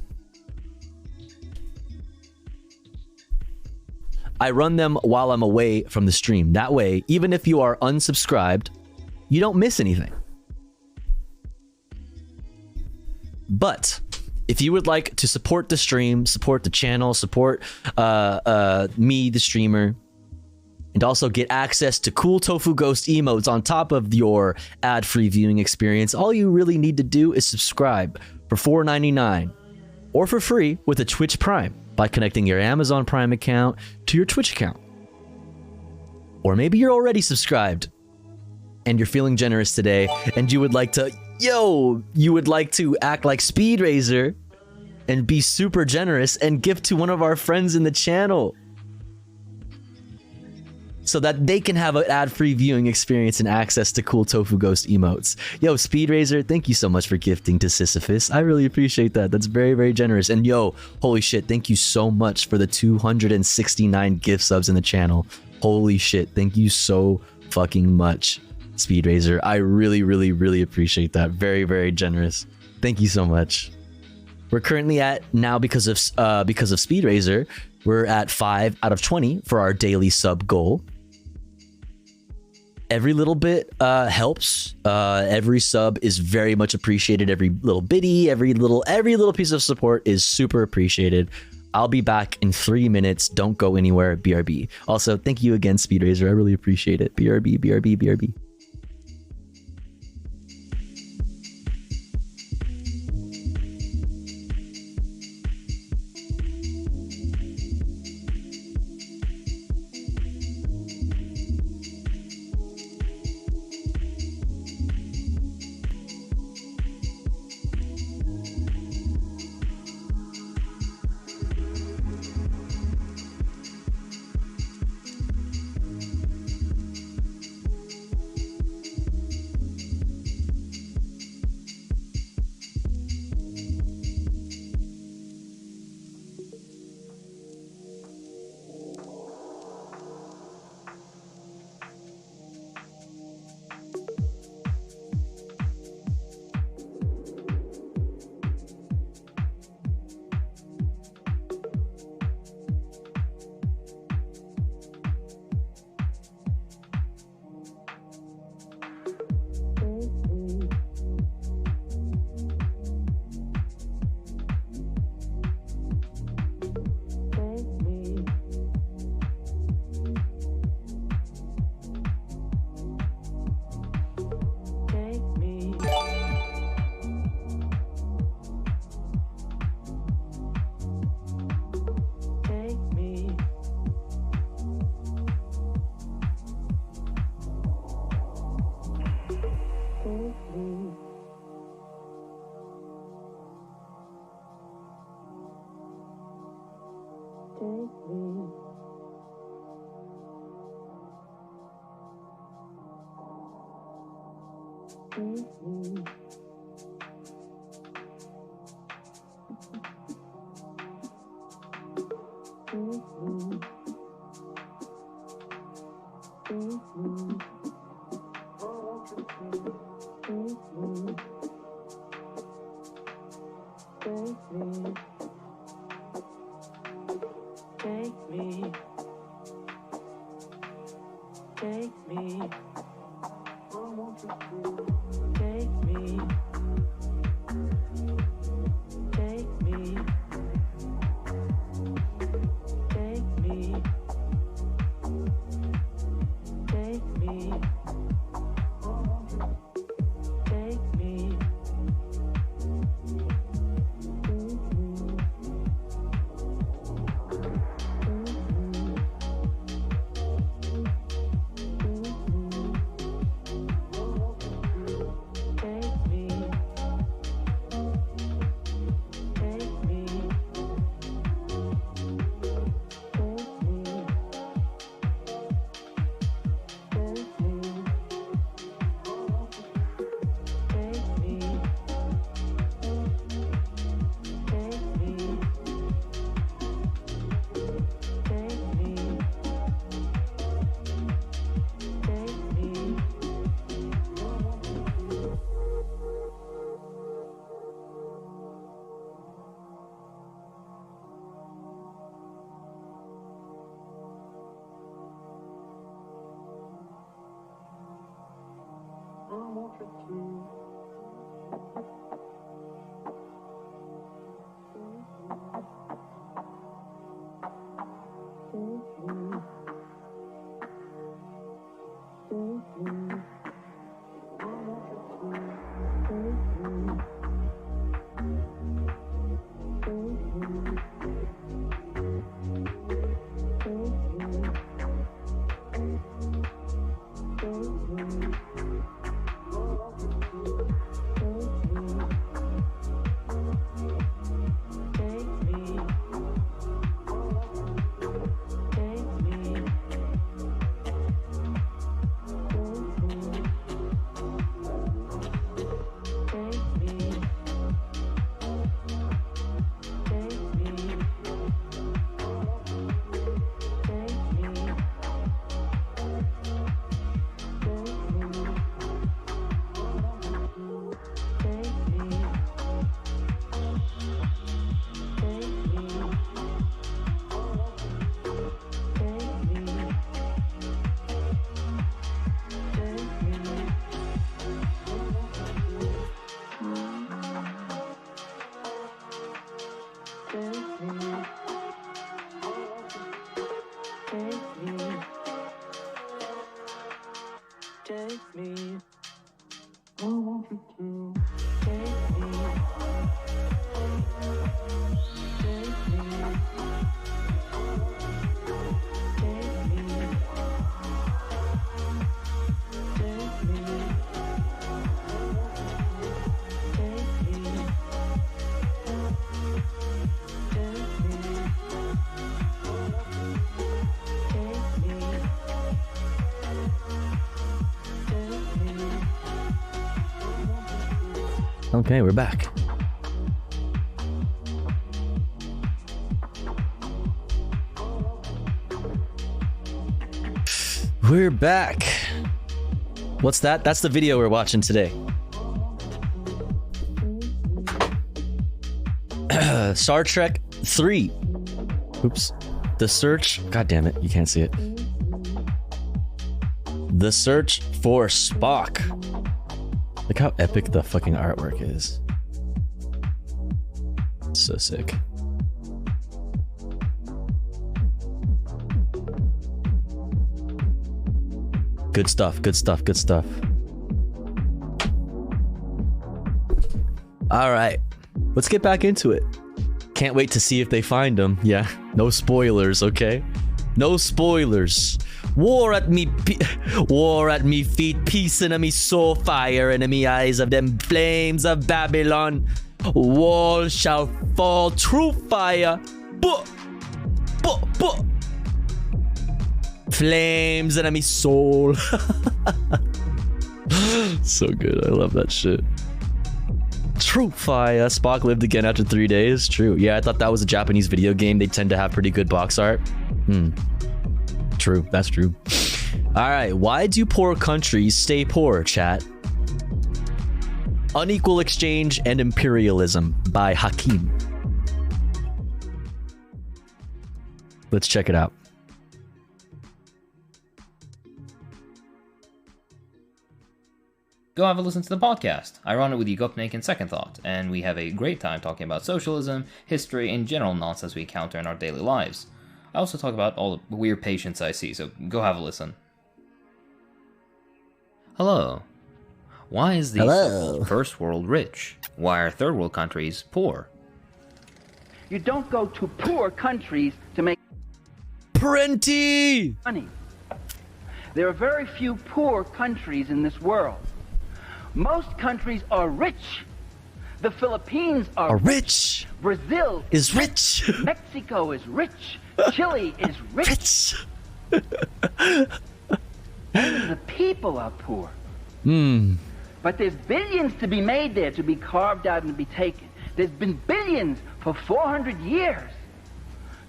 I run them while I'm away from the stream. That way, even if you are unsubscribed, you don't miss anything. But if you would like to support the stream, support the channel, support me, the streamer, and also get access to cool Tofu Ghost emotes on top of your ad-free viewing experience, all you really need to do is subscribe for $4.99. or for free with a Twitch Prime by connecting your Amazon Prime account to your Twitch account. Or maybe you're already subscribed and you're feeling generous today and you would like to, you would like to act like Speed Razor and be super generous and gift to one of our friends in the channel so that they can have an ad-free viewing experience and access to cool Tofu Ghost emotes. Yo, Speed Razor, thank you so much for gifting to Sisyphus. I really appreciate that. That's very, very generous. And yo, holy shit, thank you so much for the 269 gift subs in the channel. Holy shit, thank you so fucking much, Speed Razor. I really, really, really appreciate that. Very, very generous. Thank you so much. We're currently at, now because of Speed Razor, we're at 5 out of 20 for our daily sub goal. Every little bit helps. Every sub is very much appreciated. Every little bitty, every little piece of support is super appreciated. I'll be back in 3 minutes. Don't go anywhere. BRB. Also, thank you again, Speed Razor. I really appreciate it. BRB, BRB, BRB. Okay, we're back. We're back. What's that? That's the video we're watching today. Star Trek 3. Oops. The Search. God damn it, you can't see it. The Search for Spock. Look how epic the fucking artwork is. So sick. Good stuff, good stuff, good stuff. All right, let's get back into it. Can't wait to see if they find him. Yeah, no spoilers, okay? No spoilers. War at me feet, peace in me soul, fire in me eyes of them flames of Babylon. Wall shall fall, true fire. Flames in me soul. So good, I love that shit. True fire. Spock lived again after 3 days. True. Yeah, I thought that was a Japanese video game. They tend to have pretty good box art. True, that's true. All right, why do poor countries stay poor, chat? Unequal Exchange and Imperialism by Hakim. Let's check it out. Go have a listen to the podcast. I run it with Yugopnik and Second Thought, and we have a great time talking about socialism, history, and general nonsense we encounter in our daily lives. I also talk about all the weird patients I see, so go have a listen. Hello. Why is the so-called first world rich? Why are third world countries poor? You don't go to poor countries to make plenty money. There are very few poor countries in this world. Most countries are rich. The Philippines are rich. Brazil is rich. Mexico is rich. Chile is rich. And the people are poor. But there's billions to be made there, to be carved out and to be taken. There's been billions for 400 years.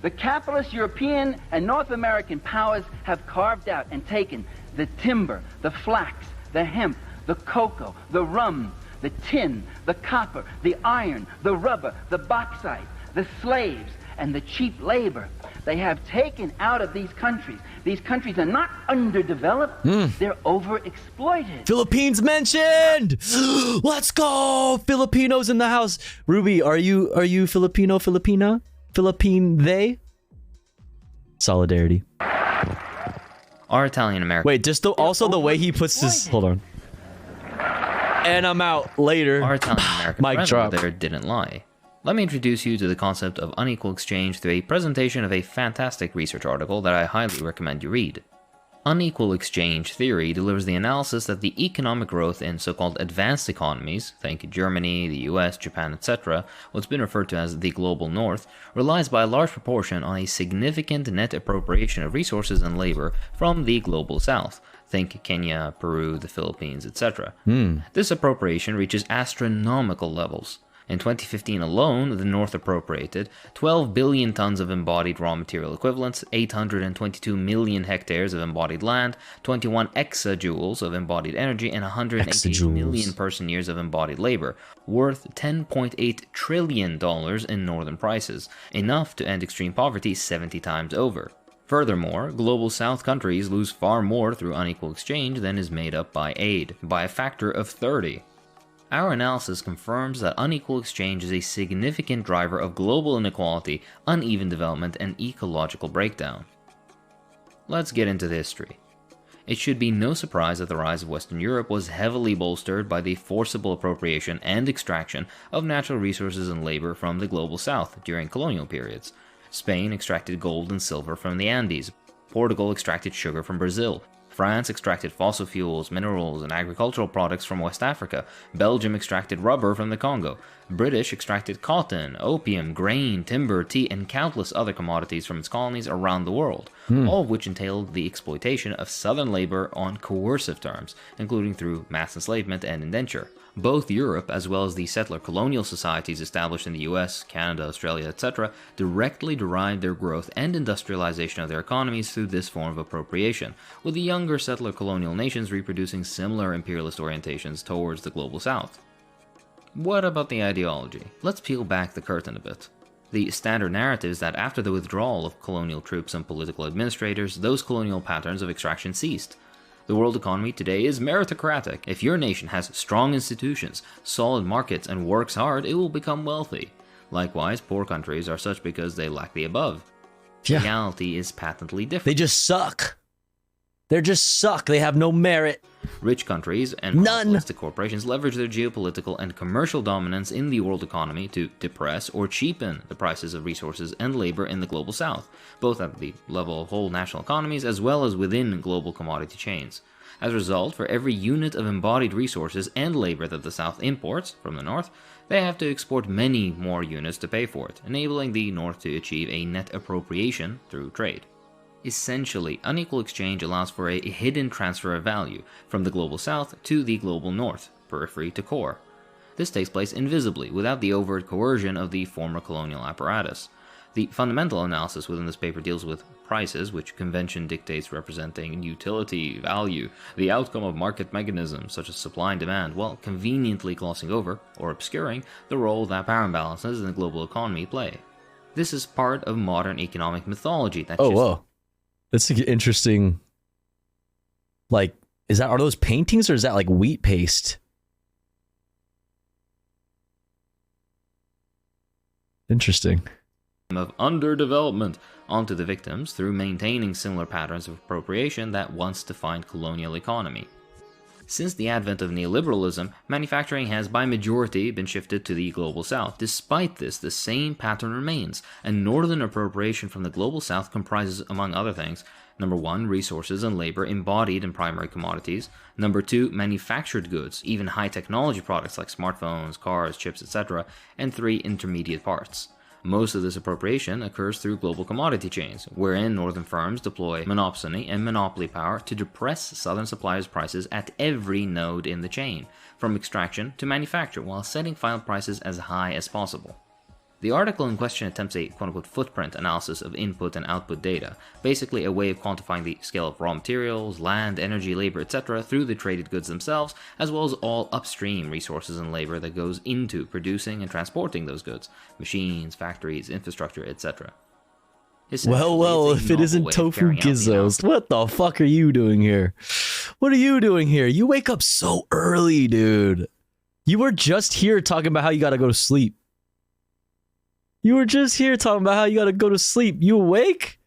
The capitalist European and North American powers have carved out and taken the timber, the flax, the hemp, the cocoa, the rum, the tin, the copper, the iron, the rubber, the bauxite, the slaves, and the cheap labor. They have taken out of these countries. These countries are not underdeveloped, they're overexploited. Philippines mentioned! Let's go! Filipinos in the house. Ruby, are you Filipino, Filipina? Philippine they? Solidarity. Our Italian American. Wait, just also the way he puts his... Hold on. And I'm out later. Our Italian American Mic drop. there didn't lie. Let me introduce you to the concept of unequal exchange through a presentation of a fantastic research article that I highly recommend you read. Unequal exchange theory delivers the analysis that the economic growth in so-called advanced economies, think Germany, the US, Japan, etc., what's been referred to as the global north, relies by a large proportion on a significant net appropriation of resources and labor from the global south, think Kenya, Peru, the Philippines, etc. This appropriation reaches astronomical levels. In 2015 alone, the North appropriated 12 billion tons of embodied raw material equivalents, 822 million hectares of embodied land, 21 exajoules of embodied energy, and 188 million person-years of embodied labor, worth $10.8 trillion in northern prices, enough to end extreme poverty 70 times over. Furthermore, global south countries lose far more through unequal exchange than is made up by aid, by a factor of 30. Our analysis confirms that unequal exchange is a significant driver of global inequality, uneven development, and ecological breakdown. Let's get into the history. It should be no surprise that the rise of Western Europe was heavily bolstered by the forcible appropriation and extraction of natural resources and labor from the global south during colonial periods. Spain extracted gold and silver from the Andes. Portugal extracted sugar from Brazil. France extracted fossil fuels, minerals, and agricultural products from West Africa. Belgium extracted rubber from the Congo. British extracted cotton, opium, grain, timber, tea, and countless other commodities from its colonies around the world, all of which entailed the exploitation of southern labor on coercive terms, including through mass enslavement and indenture. Both Europe, as well as the settler colonial societies established in the US, Canada, Australia, etc., directly derived their growth and industrialization of their economies through this form of appropriation, with the younger settler colonial nations reproducing similar imperialist orientations towards the global south. What about the ideology? Let's peel back the curtain a bit. The standard narrative is that after the withdrawal of colonial troops and political administrators, those colonial patterns of extraction ceased. The world economy today is meritocratic. If your nation has strong institutions, solid markets, and works hard, it will become wealthy. Likewise, poor countries are such because they lack the above. Yeah. Reality is patently different. They just suck. They just suck. They have no merit. Rich countries and monopolistic corporations leverage their geopolitical and commercial dominance in the world economy to depress or cheapen the prices of resources and labor in the global south, both at the level of whole national economies as well as within global commodity chains. As a result, for every unit of embodied resources and labor that the south imports from the north, they have to export many more units to pay for it, enabling the north to achieve a net appropriation through trade. Essentially, unequal exchange allows for a hidden transfer of value from the global south to the global north, periphery to core. This takes place invisibly, without the overt coercion of the former colonial apparatus. The fundamental analysis within this paper deals with prices, which convention dictates representing utility, value, the outcome of market mechanisms such as supply and demand, while conveniently glossing over, or obscuring, the role that power imbalances in the global economy play. This is part of modern economic mythology that whoa. That's interesting. Like, are those paintings or is that like wheat paste? Interesting. Of underdevelopment onto the victims through maintaining similar patterns of appropriation that once defined colonial economy. Since the advent of neoliberalism, manufacturing has by majority been shifted to the global south. Despite this, the same pattern remains, and northern appropriation from the global south comprises, among other things, number 1, resources and labor embodied in primary commodities, number 2, manufactured goods, even high technology products like smartphones, cars, chips, etc., and 3, intermediate parts. Most of this appropriation occurs through global commodity chains, wherein northern firms deploy monopsony and monopoly power to depress southern suppliers' prices at every node in the chain, from extraction to manufacture, while setting final prices as high as possible. The article in question attempts a quote-unquote footprint analysis of input and output data, basically a way of quantifying the scale of raw materials, land, energy, labor, etc. through the traded goods themselves, as well as all upstream resources and labor that goes into producing and transporting those goods, machines, factories, infrastructure, etc. Well, if it isn't Tofu Gizzos, what the fuck are you doing here? What are you doing here? You wake up so early, dude. You were just here talking about how you gotta go to sleep. You were just here talking about how you gotta go to sleep. You awake?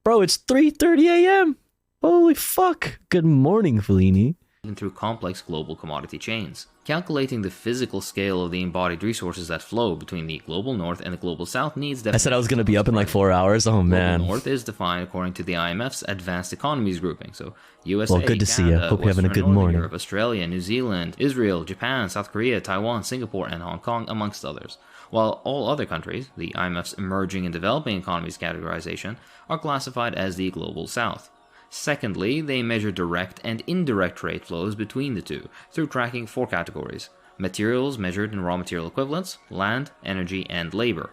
Bro, it's 3:30 a.m. Holy fuck. Good morning, Fellini. and through complex global commodity chains. Calculating the physical scale of the embodied resources that flow between the global north and the global south needs I said I was going to be up in like 4 hours. Oh, man. Global north is defined according to the IMF's advanced economies grouping. So USA, Well, good to see you. Canada, Hope you're having a Western good and Northern morning. Europe, Australia, New Zealand, Israel, Japan, South Korea, Taiwan, Singapore, and Hong Kong, amongst others. While all other countries, the IMF's emerging and developing economies categorization, are classified as the global south. Secondly, they measure direct and indirect trade flows between the two through tracking 4 categories: materials measured in raw material equivalents, land, energy, and labor.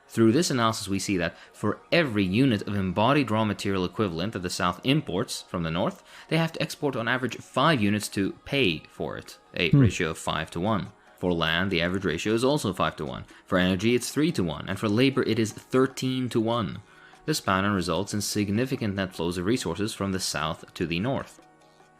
Through this analysis, we see that for every unit of embodied raw material equivalent that the South imports from the North, they have to export on average 5 units to pay for it, a ratio of 5 to 1. For land, the average ratio is also 5 to 1. For energy, it's 3 to 1. And for labor, it is 13 to 1. This pattern results in significant net flows of resources from the South to the North.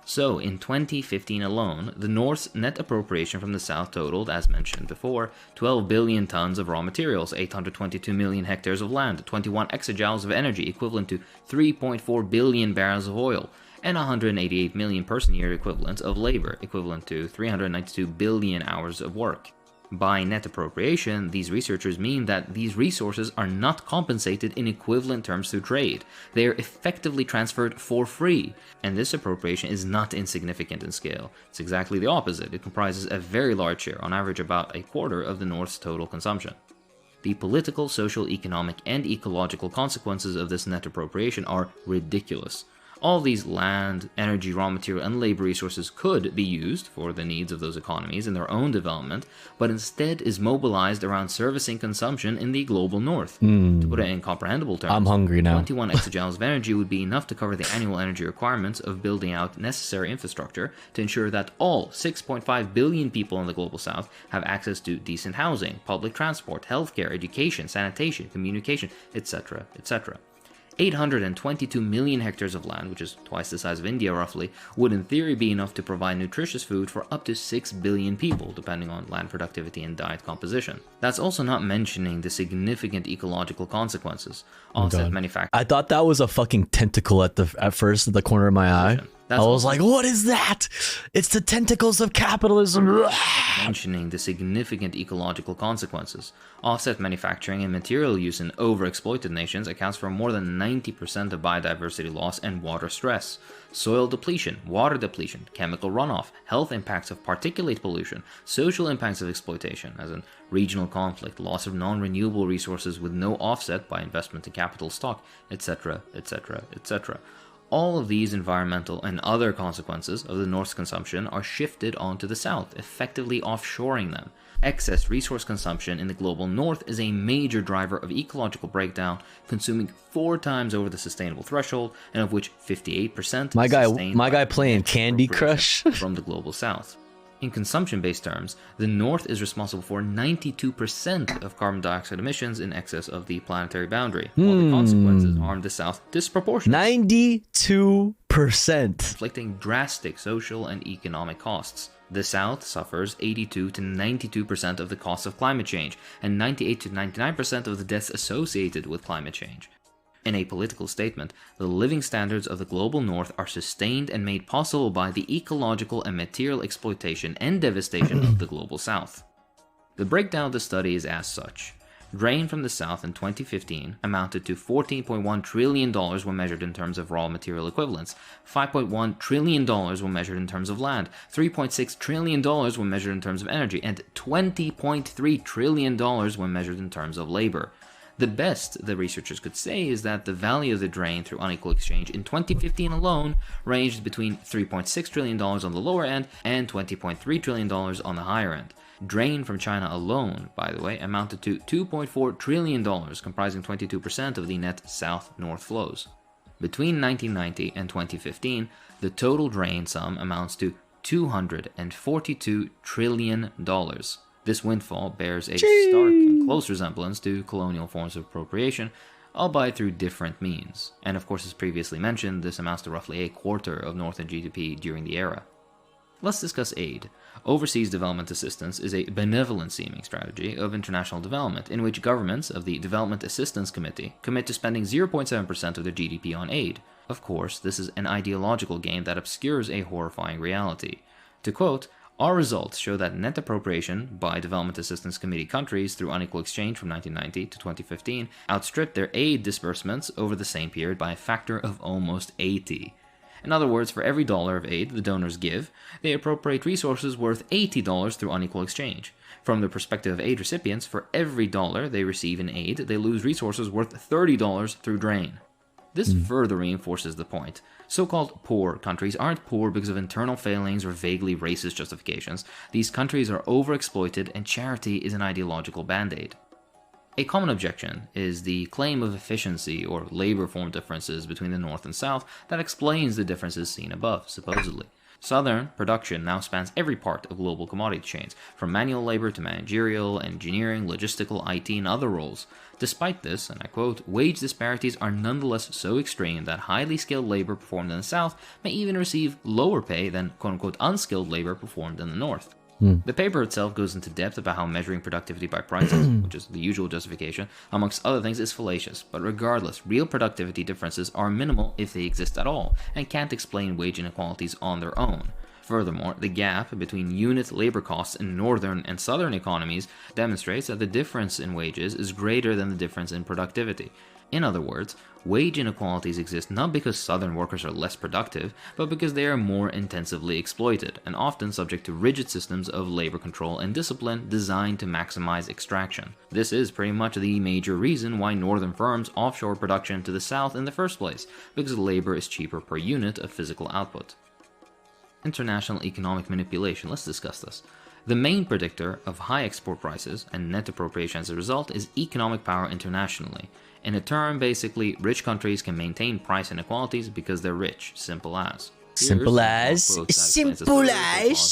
So, in 2015 alone, the North's net appropriation from the South totaled, as mentioned before, 12 billion tons of raw materials, 822 million hectares of land, 21 exajoules of energy equivalent to 3.4 billion barrels of oil, and 188 million person-year equivalent of labor, equivalent to 392 billion hours of work. By net appropriation, these researchers mean that these resources are not compensated in equivalent terms through trade. They are effectively transferred for free, and this appropriation is not insignificant in scale. It's exactly the opposite. It comprises a very large share, on average about a quarter of the North's total consumption. The political, social, economic, and ecological consequences of this net appropriation are ridiculous. All these land, energy, raw material, and labor resources could be used for the needs of those economies in their own development, but instead is mobilized around servicing consumption in the global north. To put it in comprehensible terms, I'm hungry now. 21 exajoules of energy would be enough to cover the annual energy requirements of building out necessary infrastructure to ensure that all 6.5 billion people in the global south have access to decent housing, public transport, healthcare, education, sanitation, communication, etc., etc. 822 million hectares of land, which is twice the size of India roughly, would in theory be enough to provide nutritious food for up to 6 billion people, depending on land productivity and diet composition. That's also not mentioning the significant ecological consequences. Offset manufacturing. I thought that was a fucking tentacle at first at the corner of my eye. I was like, what is that? It's the tentacles of capitalism. Mentioning the significant ecological consequences. Offset manufacturing and material use in overexploited nations accounts for more than 90% of biodiversity loss and water stress. Soil depletion, water depletion, chemical runoff, health impacts of particulate pollution, social impacts of exploitation, as in regional conflict, loss of non-renewable resources with no offset by investment in capital stock, etc., etc., etc. All of these environmental and other consequences of the North's consumption are shifted onto the South, effectively offshoring them. Excess resource consumption in the global North is a major driver of ecological breakdown, consuming 4 times over the sustainable threshold, and of which 58% my guy playing Candy Crush from the global South. In consumption-based terms, the North is responsible for 92% of carbon dioxide emissions in excess of the planetary boundary, while the consequences harm the South disproportionately. 92%. Inflicting drastic social and economic costs. The South suffers 82 to 92% of the costs of climate change, and 98 to 99% of the deaths associated with climate change. In a political statement, the living standards of the global North are sustained and made possible by the ecological and material exploitation and devastation of the global South. The breakdown of the study is as such. Drain from the South in 2015 amounted to $14.1 trillion when measured in terms of raw material equivalents, $5.1 trillion when measured in terms of land, $3.6 trillion when measured in terms of energy, and $20.3 trillion when measured in terms of labor. The best the researchers could say is that the value of the drain through unequal exchange in 2015 alone ranged between $3.6 trillion on the lower end and $20.3 trillion on the higher end. Drain from China alone, by the way, amounted to $2.4 trillion, comprising 22% of the net south-north flows. Between 1990 and 2015, the total drain sum amounts to $242 trillion. This windfall bears a stark and close resemblance to colonial forms of appropriation, albeit through different means. And of course, as previously mentioned, this amounts to roughly a quarter of Northern GDP during the era. Let's discuss aid. Overseas development assistance is a benevolent-seeming strategy of international development in which governments of the Development Assistance Committee commit to spending 0.7% of their GDP on aid. Of course, this is an ideological game that obscures a horrifying reality. To quote, "Our results show that net appropriation by Development Assistance Committee countries through unequal exchange from 1990 to 2015 outstripped their aid disbursements over the same period by a factor of almost 80. In other words, for every dollar of aid the donors give, they appropriate resources worth $80 through unequal exchange. From the perspective of aid recipients, for every dollar they receive in aid, they lose resources worth $30 through drain." This further reinforces the point. So-called poor countries aren't poor because of internal failings or vaguely racist justifications. These countries are overexploited, and charity is an ideological band-aid. A common objection is the claim of efficiency or labor form differences between the North and South that explains the differences seen above, supposedly. Southern production now spans every part of global commodity chains, from manual labor to managerial, engineering, logistical, IT, and other roles. Despite this, and I quote, "wage disparities are nonetheless so extreme that highly skilled labor performed in the South may even receive lower pay than quote-unquote unskilled labor performed in the North." The paper itself goes into depth about how measuring productivity by prices, which is the usual justification, amongst other things, is fallacious. But regardless, real productivity differences are minimal if they exist at all, and can't explain wage inequalities on their own. Furthermore, the gap between unit labor costs in northern and southern economies demonstrates that the difference in wages is greater than the difference in productivity. In other words, wage inequalities exist not because southern workers are less productive, but because they are more intensively exploited, and often subject to rigid systems of labor control and discipline designed to maximize extraction. This is pretty much the major reason why northern firms offshore production to the south in the first place, because labor is cheaper per unit of physical output. International economic manipulation. Let's discuss this. The main predictor of high export prices and net appropriation as a result is economic power internationally. In a term, basically, rich countries can maintain price inequalities because they're rich. Simple as. Simple as.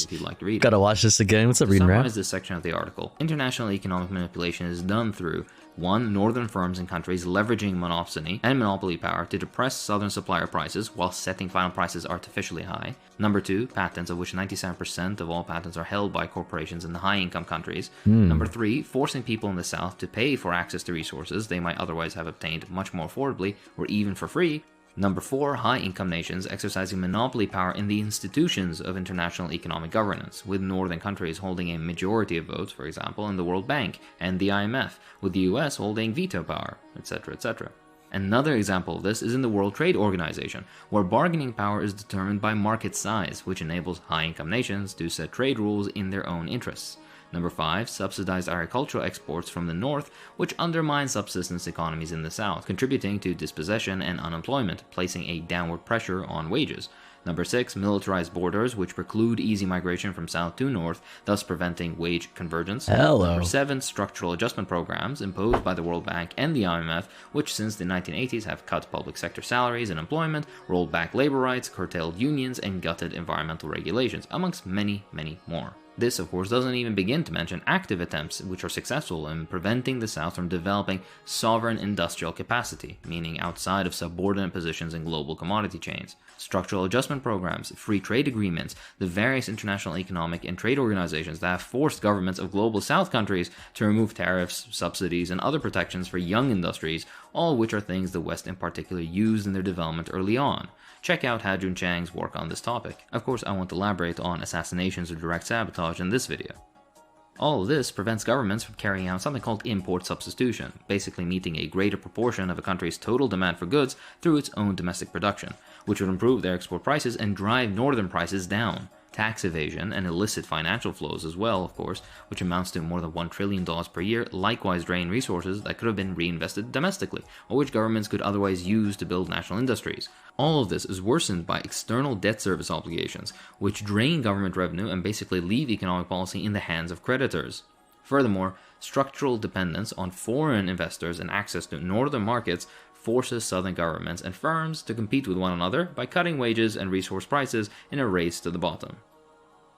If you'd like to read it. Gotta watch this again. What's up, reading rap? To summarize this section of the article, international economic manipulation is done through 1. Northern firms and countries leveraging monopsony and monopoly power to depress southern supplier prices while setting final prices artificially high. 2. Patents, of which 97% of all patents are held by corporations in the high-income countries. 3. Forcing people in the south to pay for access to resources they might otherwise have obtained much more affordably or even for free. 4. High-income nations exercising monopoly power in the institutions of international economic governance, with northern countries holding a majority of votes, for example, in the World Bank and the IMF, with the US holding veto power, etc., etc. Another example of this is in the World Trade Organization, where bargaining power is determined by market size, which enables high-income nations to set trade rules in their own interests. 5. Subsidized agricultural exports from the north, which undermine subsistence economies in the south, contributing to dispossession and unemployment, placing a downward pressure on wages. 6. Militarized borders, which preclude easy migration from south to north, thus preventing wage convergence. Hello. 7. Structural adjustment programs imposed by the World Bank and the IMF, which since the 1980s have cut public sector salaries and employment, rolled back labor rights, curtailed unions, and gutted environmental regulations, amongst many, many more. This, of course, doesn't even begin to mention active attempts which are successful in preventing the South from developing sovereign industrial capacity, meaning outside of subordinate positions in global commodity chains. Structural adjustment programs, free trade agreements, the various international economic and trade organizations that have forced governments of global South countries to remove tariffs, subsidies, and other protections for young industries, all of which are things the West in particular used in their development early on. Check out Ha-Joon Chang's work on this topic. Of course, I won't elaborate on assassinations or direct sabotage in this video. All of this prevents governments from carrying out something called import substitution, basically meeting a greater proportion of a country's total demand for goods through its own domestic production, which would improve their export prices and drive northern prices down. Tax evasion and illicit financial flows as well, of course, which amounts to more than $1 trillion per year, likewise drain resources that could have been reinvested domestically, or which governments could otherwise use to build national industries. All of this is worsened by external debt service obligations, which drain government revenue and basically leave economic policy in the hands of creditors. Furthermore, structural dependence on foreign investors and access to northern markets forces southern governments and firms to compete with one another by cutting wages and resource prices in a race to the bottom.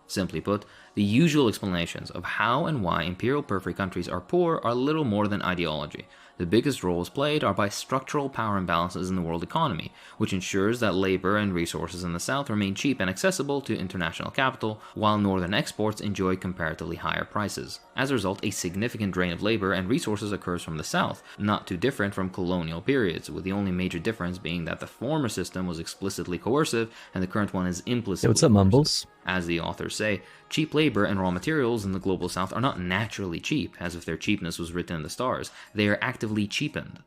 Simply put, the usual explanations of how and why imperial periphery countries are poor are little more than ideology. The biggest roles played are by structural power imbalances in the world economy, which ensures that labor and resources in the South remain cheap and accessible to international capital, while Northern exports enjoy comparatively higher prices. As a result, a significant drain of labor and resources occurs from the South, not too different from colonial periods, with the only major difference being that the former system was explicitly coercive and the current one is implicitly what's up, Mumbles? As the authors say, cheap labor and raw materials in the global south are not naturally cheap, as if their cheapness was written in the stars. They are actively cheapened.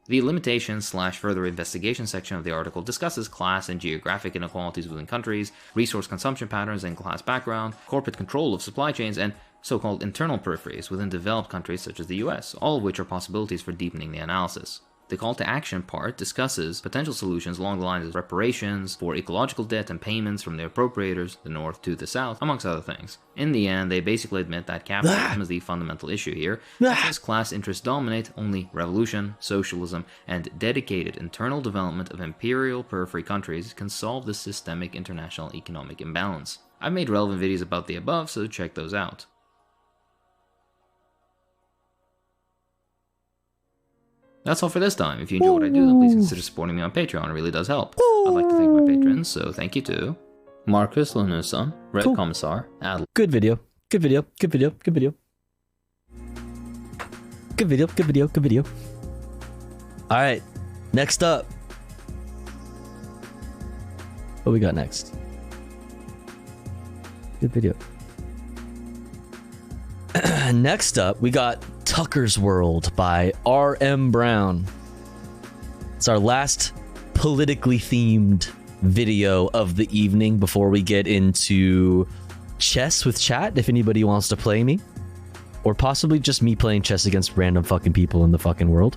The limitations/further investigation section of the article discusses class and geographic inequalities within countries, resource consumption patterns and class background, corporate control of supply chains, and so-called internal peripheries within developed countries such as the US, all of which are possibilities for deepening the analysis. The call to action part discusses potential solutions along the lines of reparations for ecological debt and payments from the appropriators, the North to the South, amongst other things. In the end, they basically admit that capitalism is the fundamental issue here, and since class interests dominate, only revolution, socialism, and dedicated internal development of imperial periphery countries can solve this systemic international economic imbalance. I've made relevant videos about the above, so check those out. That's all for this time. If you enjoy what I do, then please consider supporting me on Patreon. It really does help. I'd like to thank my patrons, so thank you to Marcus Lanusa, Red Commissar, Adel. Good video. Good video. Good video. Good video. Good video. Good video. Good video. All right. Next up. What we got next? Good video. Next up, we got Tucker's World by R.M. Brown. It's our last politically themed video of the evening before we get into chess with chat, if anybody wants to play me. Or possibly just me playing chess against random fucking people in the fucking world.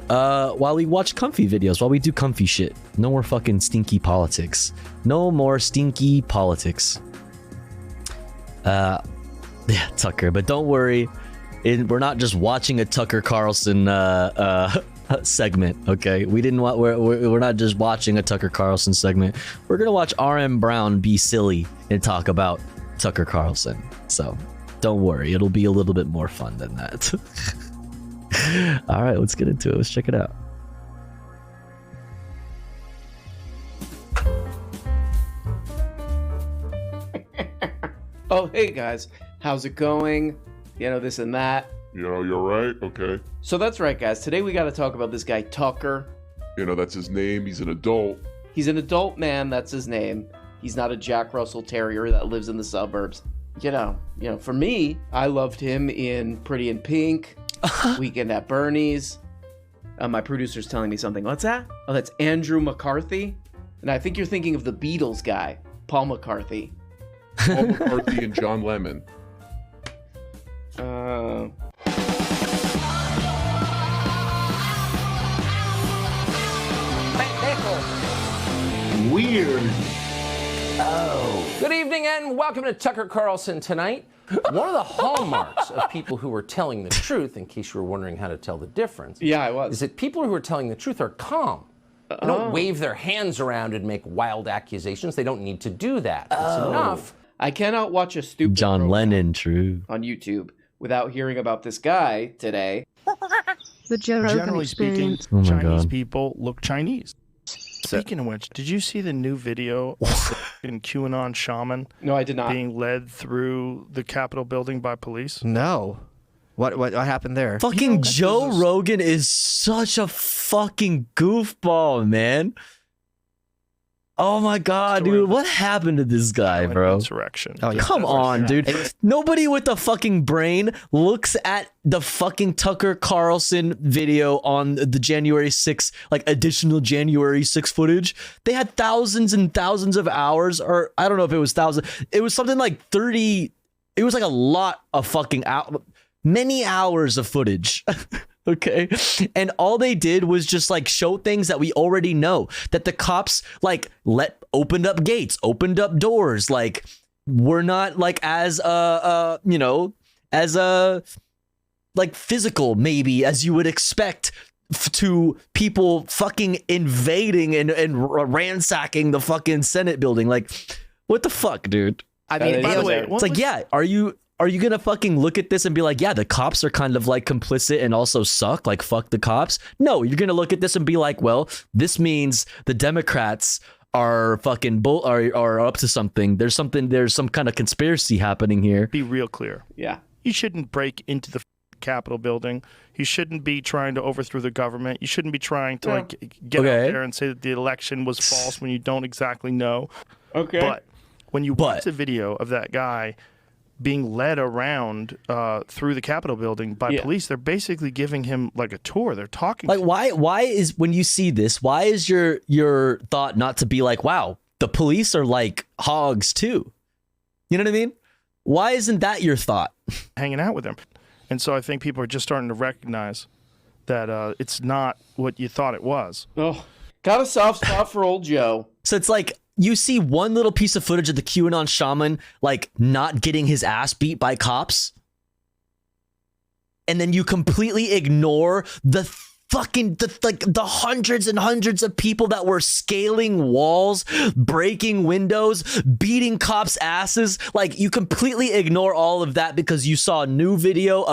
While we watch comfy videos, while we do comfy shit. No more fucking stinky politics. No more stinky politics. Yeah, Tucker, but don't worry. We're not just watching a Tucker Carlson segment, okay? We're not just watching a Tucker Carlson segment. We're gonna watch R.M. Brown be silly and talk about Tucker Carlson. So don't worry, it'll be a little bit more fun than that. All right, let's get into it. Let's check it out. Oh, hey guys, how's it going? You know, this and that. You know, you're right, okay. So that's right, guys. Today we got to talk about this guy, Tucker. You know, that's his name. He's an adult. He's an adult man, that's his name. He's not a Jack Russell Terrier that lives in the suburbs. You know, for me, I loved him in Pretty in Pink, Weekend at Bernie's. My producer's telling me something. What's that? Oh, that's Andrew McCarthy. And I think you're thinking of the Beatles guy, Paul McCarthy. Paul McCarthy and John Lemon. Weird. Oh. Good evening and welcome to Tucker Carlson Tonight. One of the hallmarks of people who are telling the truth, in case you were wondering how to tell the difference, I was, is that people who are telling the truth are calm. They don't wave their hands around and make wild accusations. They don't need to do that. It's enough. I cannot watch a stupid John Lennon, true. on YouTube without hearing about this guy today. The Joe Rogan Generally speaking, experience. Oh my Chinese God. people look Chinese. Speaking of which, did you see the new video of the QAnon shaman? No, I did not. Being led through the Capitol building by police? No. What happened there? Fucking Joe Rogan is such a fucking goofball, man. Oh my God, dude. What happened to this guy, bro? Insurrection. Oh, yeah. Come on, dude. Nobody with a fucking brain looks at the fucking Tucker Carlson video on the January 6th, like additional January 6th footage. They had thousands and thousands of hours, or I don't know if it was thousands. It was something like 30. It was like a lot of fucking many hours of footage. Okay. And all they did was just like show things that we already know, that the cops like opened up gates, opened up doors. Like we're not like as like physical maybe as you would expect to people fucking invading and ransacking the fucking Senate building. Like what the fuck, dude? I mean, by the way, it's like, yeah, are you are you gonna fucking look at this and be like, yeah, the cops are kind of like complicit and also suck, like fuck the cops? No, you're gonna look at this and be like, well, this means the Democrats are fucking are up to something. There's some kind of conspiracy happening here. Be real clear. Yeah. You shouldn't break into the Capitol building. You shouldn't be trying to overthrow the government. You shouldn't be trying to get out there and say that the election was false when you don't exactly know. Okay. But when you watch the video of that guy being led around through the Capitol building by police, they're basically giving him like a tour. They're talking. Like, why is, when you see this, why is your thought not to be like, wow, the police are like hogs too? You know what I mean? Why isn't that your thought? Hanging out with him. And so I think people are just starting to recognize that it's not what you thought it was. Oh, got a soft spot for old Joe. So it's like, you see one little piece of footage of the QAnon shaman, like, not getting his ass beat by cops. And then you completely ignore the hundreds and hundreds of people that were scaling walls, breaking windows, beating cops' asses. Like, you completely ignore all of that because you saw a new video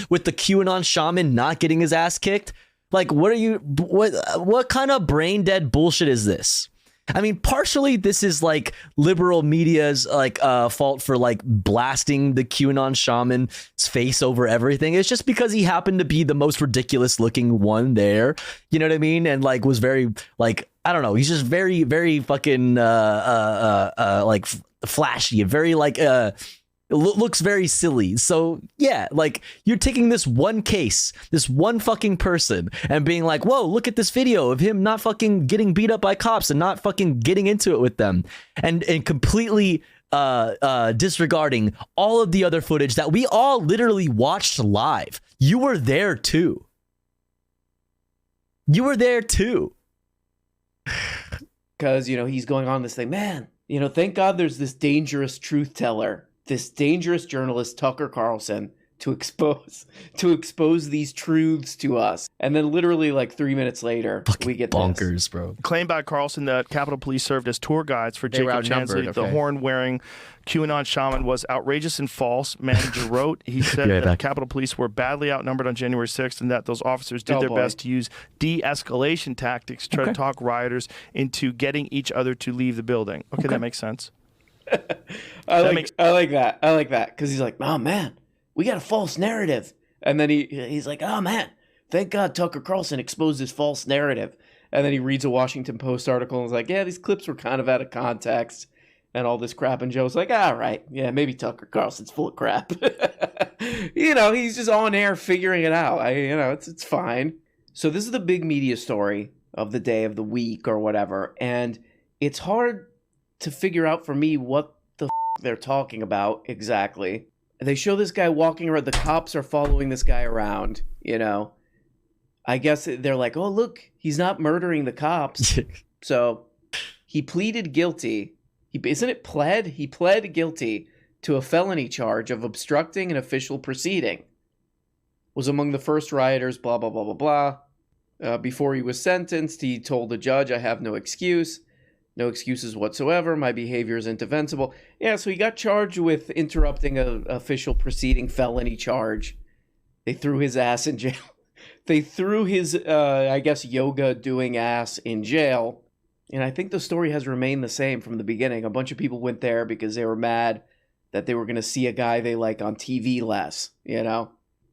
with the QAnon shaman not getting his ass kicked. Like, what kind of brain dead bullshit is this? I mean, partially this is like liberal media's like fault for like blasting the QAnon shaman's face over everything. It's just because he happened to be the most ridiculous looking one there. You know what I mean? And like was very like, I don't know. He's just very, very fucking like flashy and very like looks very silly. So yeah, like you're taking this one case, this one fucking person, and being like, whoa, look at this video of him not fucking getting beat up by cops and not fucking getting into it with them, and completely disregarding all of the other footage that we all literally watched live. You were there too. You were there too. Because, he's going on this thing, man, thank God there's this dangerous truth teller, this dangerous journalist, Tucker Carlson, to expose these truths to us. And then literally like 3 minutes later, we get bonkers, this. Bro. Claimed by Carlson that Capitol Police served as tour guides for Jacob Chansley. The horn-wearing QAnon shaman was outrageous and false, manager wrote. He said that the Capitol Police were badly outnumbered on January 6th and that those officers did their best to use de-escalation tactics to try to talk rioters into getting each other to leave the building. Okay, that makes sense. I like that. I like that because he's like, oh man, we got a false narrative, and then he's like, oh man, thank God Tucker Carlson exposed this false narrative, and then he reads a Washington Post article and is like, yeah, these clips were kind of out of context and all this crap, and Joe's like, all right, yeah, maybe Tucker Carlson's full of crap. He's just on air figuring it out. It's fine. So this is the big media story of the day, of the week, or whatever, and it's hard to figure out for me what the they're talking about exactly. They show this guy walking around. The cops are following this guy around, I guess they're like, oh, look, he's not murdering the cops. So he pleaded guilty. He pled guilty to a felony charge of obstructing an official proceeding. Was among the first rioters, blah, blah, blah, blah, blah. Before he was sentenced, he told the judge, I have no excuse. No excuses whatsoever. My behavior is indefensible. Yeah, so he got charged with interrupting an official proceeding, felony charge. They threw his ass in jail. They threw his, I guess, yoga-doing ass in jail. And I think the story has remained the same from the beginning. A bunch of people went there because they were mad that they were going to see a guy they like on TV less,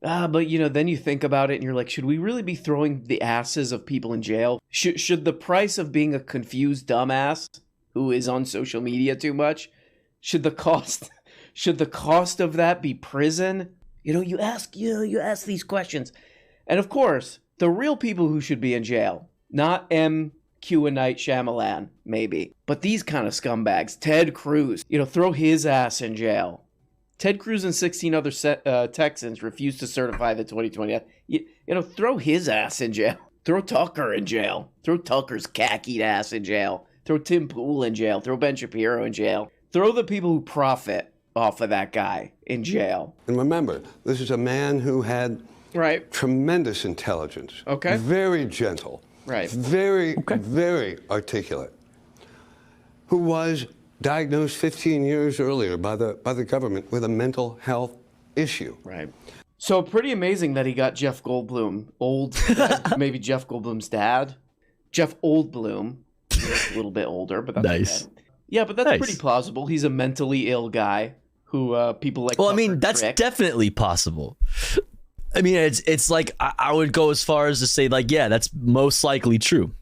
But, then you think about it and you're like, should we really be throwing the asses of people in jail? Should the price of being a confused dumbass who is on social media too much, should the cost of that be prison? You ask these questions. And of course, the real people who should be in jail, not Q and Night Shyamalan, maybe, but these kind of scumbags, Ted Cruz, throw his ass in jail. Ted Cruz and 16 other Texans refused to certify the 2020. Throw his ass in jail. Throw Tucker in jail. Throw Tucker's khaki ass in jail. Throw Tim Pool in jail. Throw Ben Shapiro in jail. Throw the people who profit off of that guy in jail. And remember, this is a man who had tremendous intelligence. Okay. Very gentle. Right. Very articulate. Who was diagnosed 15 years earlier by the government with a mental health issue. Right. So pretty amazing that he got Jeff Goldblum, maybe Jeff Goldblum's dad, Jeff Oldblum, a little bit older, but that's nice. Okay. Yeah, but that's pretty plausible. He's a mentally ill guy who people like. Well, I mean, that's definitely possible. I mean, it's like I would go as far as to say, like, yeah, that's most likely true.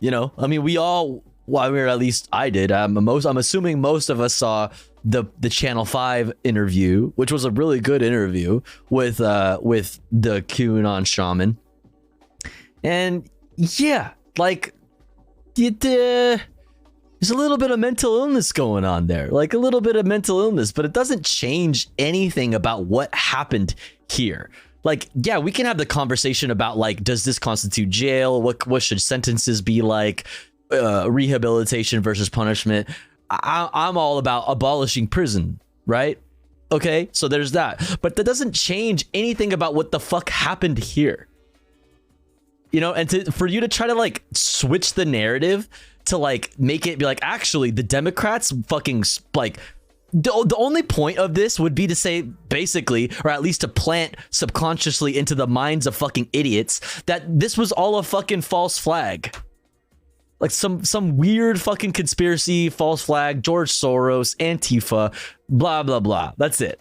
You know, I mean, or at least I did. I'm assuming most of us saw the Channel 5 interview, which was a really good interview with the QAnon shaman. And yeah, like there's a little bit of mental illness going on there, like a little bit of mental illness, but it doesn't change anything about what happened here. Like, yeah, we can have the conversation about, like, does this constitute jail? What should sentences be like? Rehabilitation versus punishment. I'm all about abolishing prison, right? Okay, so there's that. But that doesn't change anything about what the fuck happened here. You know, and for you to try to, like, switch the narrative to, like, make it be like, actually, the Democrats fucking, like... The only point of this would be to say, basically, or at least to plant subconsciously into the minds of fucking idiots that this was all a fucking false flag. Like some weird fucking conspiracy, false flag, George Soros, Antifa, blah, blah, blah. That's it.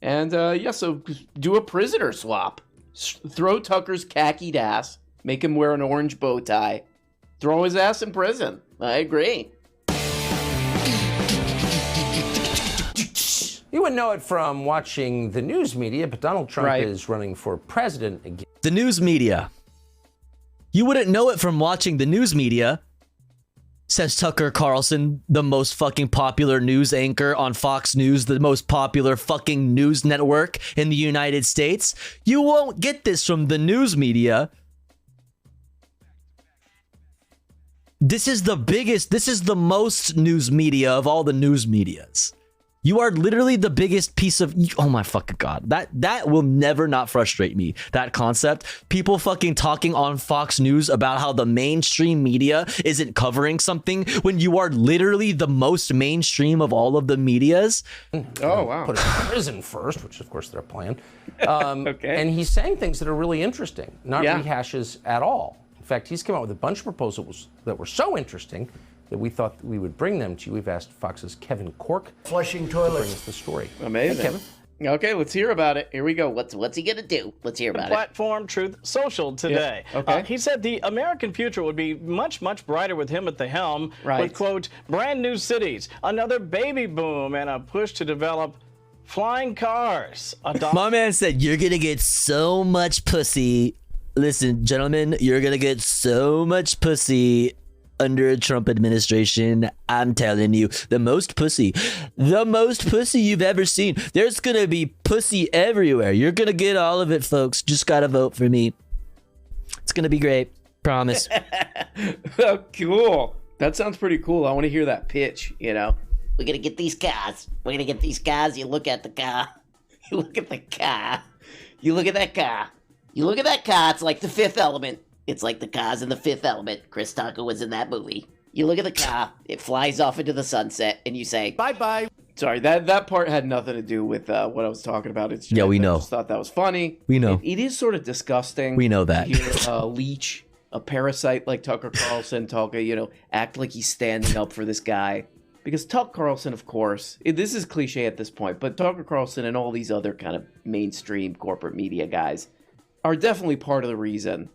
And so do a prisoner swap. Throw Tucker's khakied ass, make him wear an orange bow tie, throw his ass in prison. I agree. You wouldn't know it from watching the news media, but Donald Trump is running for president again. The news media. You wouldn't know it from watching the news media, says Tucker Carlson, the most fucking popular news anchor on Fox News, the most popular fucking news network in the United States. You won't get this from the news media. This is the most news media of all the news medias. You are literally the biggest piece of... Oh my fucking God. That will never not frustrate me. That concept. People fucking talking on Fox News about how the mainstream media isn't covering something when you are literally the most mainstream of all of the medias. Oh, wow. Put him in prison first, which of course they're playing. Okay. And he's saying things that are really interesting, not rehashes at all. In fact, he's come out with a bunch of proposals that were so interesting that we thought we would bring them to you. We've asked Fox's Kevin Corke flushing to toilets. bring us the story. Amazing. Hey, Kevin. Okay, let's hear about it. Here we go. What's he gonna do? Let's hear about it. Platform Truth Social today. Yeah. Okay. He said the American future would be much, much brighter with him at the helm. With, quote, brand new cities, another baby boom, and a push to develop flying cars. My man said, you're gonna get so much pussy. Listen, gentlemen, you're gonna get so much pussy under a Trump administration. I'm telling you, the most pussy you've ever seen. There's gonna be pussy everywhere. You're gonna get all of it, folks. Just gotta vote for me. It's gonna be great. Promise. Oh, cool. That sounds pretty cool. I want to hear that pitch, you know. We're gonna get these cars. We're gonna get these cars. You look at the car. You look at the car. You look at that car. You look at that car. It's like The Fifth Element. It's like the cars in The Fifth Element. Chris Tucker was in that movie. You look at the car, it flies off into the sunset, and you say, bye-bye. Sorry, that part had nothing to do with what I was talking about. It's just, we know. I just thought that was funny. We know. It is sort of disgusting. We know that. To hear a leech, a parasite like Tucker Carlson talk, act like he's standing up for this guy. Because Tucker Carlson, of course, this is cliche at this point, but Tucker Carlson and all these other kind of mainstream corporate media guys are definitely part of the reason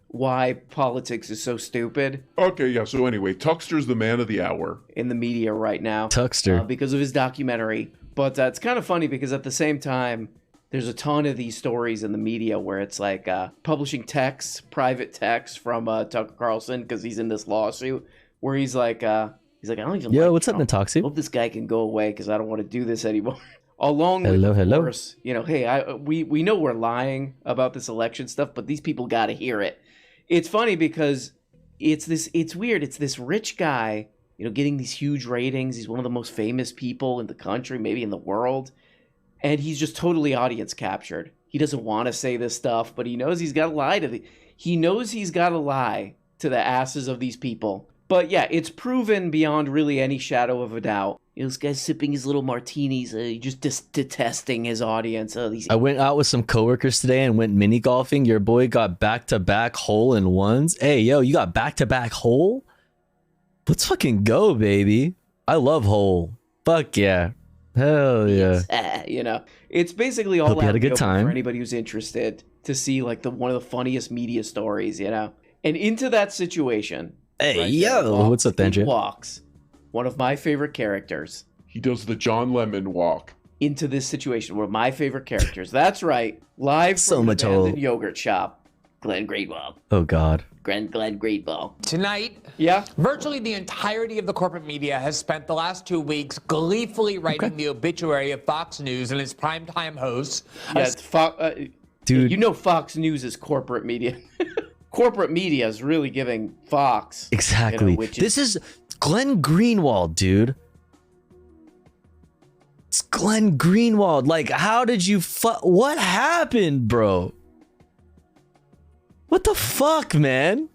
why politics is so stupid. Okay, yeah, so anyway, Tuckster's the man of the hour in the media right now. Tuckster. Because of his documentary. But it's kind of funny because at the same time, there's a ton of these stories in the media where it's like publishing texts, private texts from Tucker Carlson because he's in this lawsuit where he's like, I don't even Yo, like what's Trump. up, Natoxi? Hope this guy can go away because I don't want to do this anymore. Along with, hello. of course, hey, we know we're lying about this election stuff, but these people got to hear it. It's funny because it's weird. It's this rich guy, getting these huge ratings. He's one of the most famous people in the country, maybe in the world. And he's just totally audience captured. He doesn't want to say this stuff, but he knows he's got to lie to the asses of these people But yeah, it's proven beyond really any shadow of a doubt. This guy's sipping his little martinis, just detesting his audience. I went out with some coworkers today and went mini golfing. Your boy got back-to-back hole-in-ones. Hey, yo, you got back-to-back hole? Let's fucking go, baby. I love hole. Fuck yeah. Hell yeah. Yes, it's basically all Hope you had a out good open time. for anybody who's interested to see like one of the funniest media stories, And into that situation, hey, right yo, what's up, Andrew? Walks one of my favorite characters. He does the John Lemon walk. Into this situation, one of my favorite characters. That's right, live So from much an abandoned hole. yogurt shop. Glenn Greenwald. Oh, God. Glenn Greenwald. Tonight, yeah, virtually the entirety of the corporate media has spent the last 2 weeks gleefully writing the obituary of Fox News and its primetime hosts. Yeah, Dude. Fox News is corporate media. Corporate media is really giving Fox. Exactly. This is Glenn Greenwald, dude. It's Glenn Greenwald. Like, how did you what happened, bro? What the fuck, man?